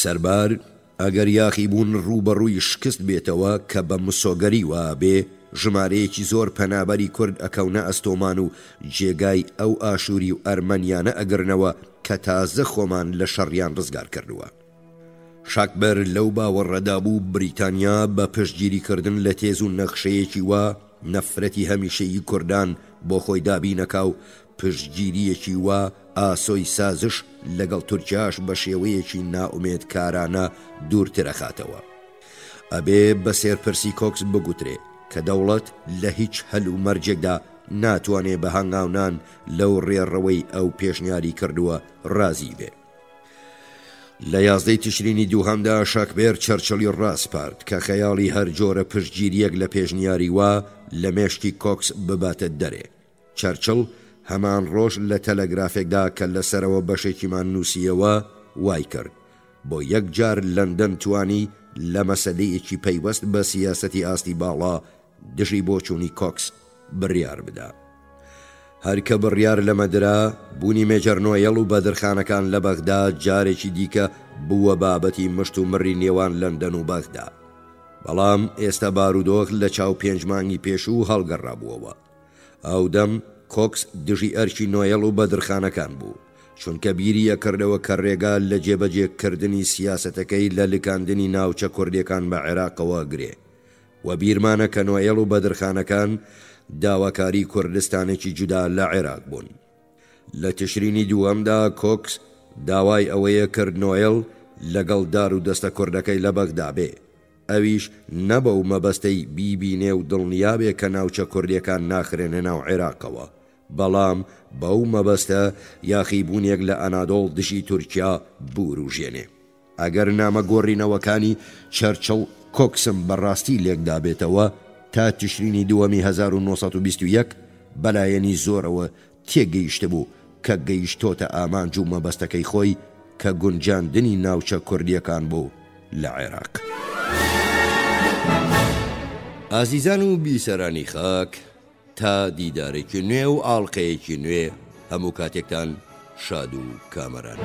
سەربار ئەگەر یاخیبوون ڕوبەڕووی شکست بێتەوە کە بە مسۆگەری وابێ ژمارەیەکی زۆر پەنابەری کورد ئەکەونە ئەستۆمان و جێگای ئەو ئاشووری و ئەرمەنیانە ئەگرنەوە کە تازە خۆمان لە شەڕیان ڕزگار کردووە. شاکبەر لەو باوەڕەدا بوو بریتانیا بە پشتگیریکردن لە تێز و نەخشەیەکی وا نەفرەتی هەمیشەیی کوردان بۆ خۆی دابینەکە و پشتگیریەکی وا ئاسۆی سازش لەگەڵ تورکیاش بە شێوەیەکی ناومێدکارانە دوورترەخاتەوە. ئەبێ بە سێرپرسی کۆکس بگوترێ کە دەوڵەت لە هیچ هەل و مەرجێکدا ناتوانێ بە هەنگاونان لەو ڕێڕەوەی ئەو پێشنیاری کردووە ڕازی بێ. لە 11 تشرینی دووهەمدا شاکبێر چەرچڵی ڕاستپارد کە خەیاڵی هەر جۆرە پشتگیریەک لە پێشنیاری وا لە مێشکی کۆکس بباتە دەرێ. چەرچڵ هەمان ڕۆژ لە تەلەگرافێکدا کە لەسەرەوە بەشێکیمان نووسیەوە وای کرد بۆ یەک جار لەندەن توانی لە مەسەلەیەکی پەیوەست بە سیاسەتی ئاستی باڵا دژی بۆ چوونی کۆکس بڕیار بدا. هەرکە بڕیار لەمەدرا بوونی مێجەر نۆیەڵ و بەدرخانەکان لە بەغدا جارێکی دیکە بووە بابەتی مشت و مڕی نێوان لەندەن و بەغدا. بەڵام ئێستا بارودۆخ لە چاو 5 مانگی پێشوو هەڵگەڕابووەوە. ئەو دەم کۆکس دژی ئەرکی نۆیەڵ و بەدرخانەکان بوو، چونکە بیری ئەکردەوە کە ڕێگا لە جێبەجێکردنی سیاسەتەکەی لە لکاندنی ناوچە کوردیەکان بە عێراقەوە گرێ و بیرمانە کە نۆیەڵ و بەدرخانەکان داواکاری کوردستانێکی جودا لە عێراق بوون. لە تشرینی دووەمدا کۆکس داوای ئەوەیە کرد نۆیەڵ لەگەڵ دار و دەستە کوردەکەی لە بەغدا بێ، ئەویش نەبە و مەبەستەی بیبینێ و دڵنیابێ کە ناوچە کوردیەکان ناخرێنە ناو عێراقەوە، بەڵام بەو مەبەستە یاخیبوونێک لە ئەنادۆڵ دژی تورکیا بوروژێنێ. ئەگەر نامە گۆڕینەوەکانی چەرچڵ کۆکسم بەڕاستی لێکدا بێتەوە تا تشرینی دووەمی 1921 بەلایەنی زۆرەوە تێگەیشتە بوو کە گەیشتۆتە ئامانج و مەبەستەکەی خۆی کە گونجاندنی ناوچە کوردیەکان بوو لە عێراق. ئازیزان و بیسەرانی خاک، تا دیدارێکی نوێ و ئاڵقەیەکی نوێ هەموو کاتێکتان شاد و کامەران.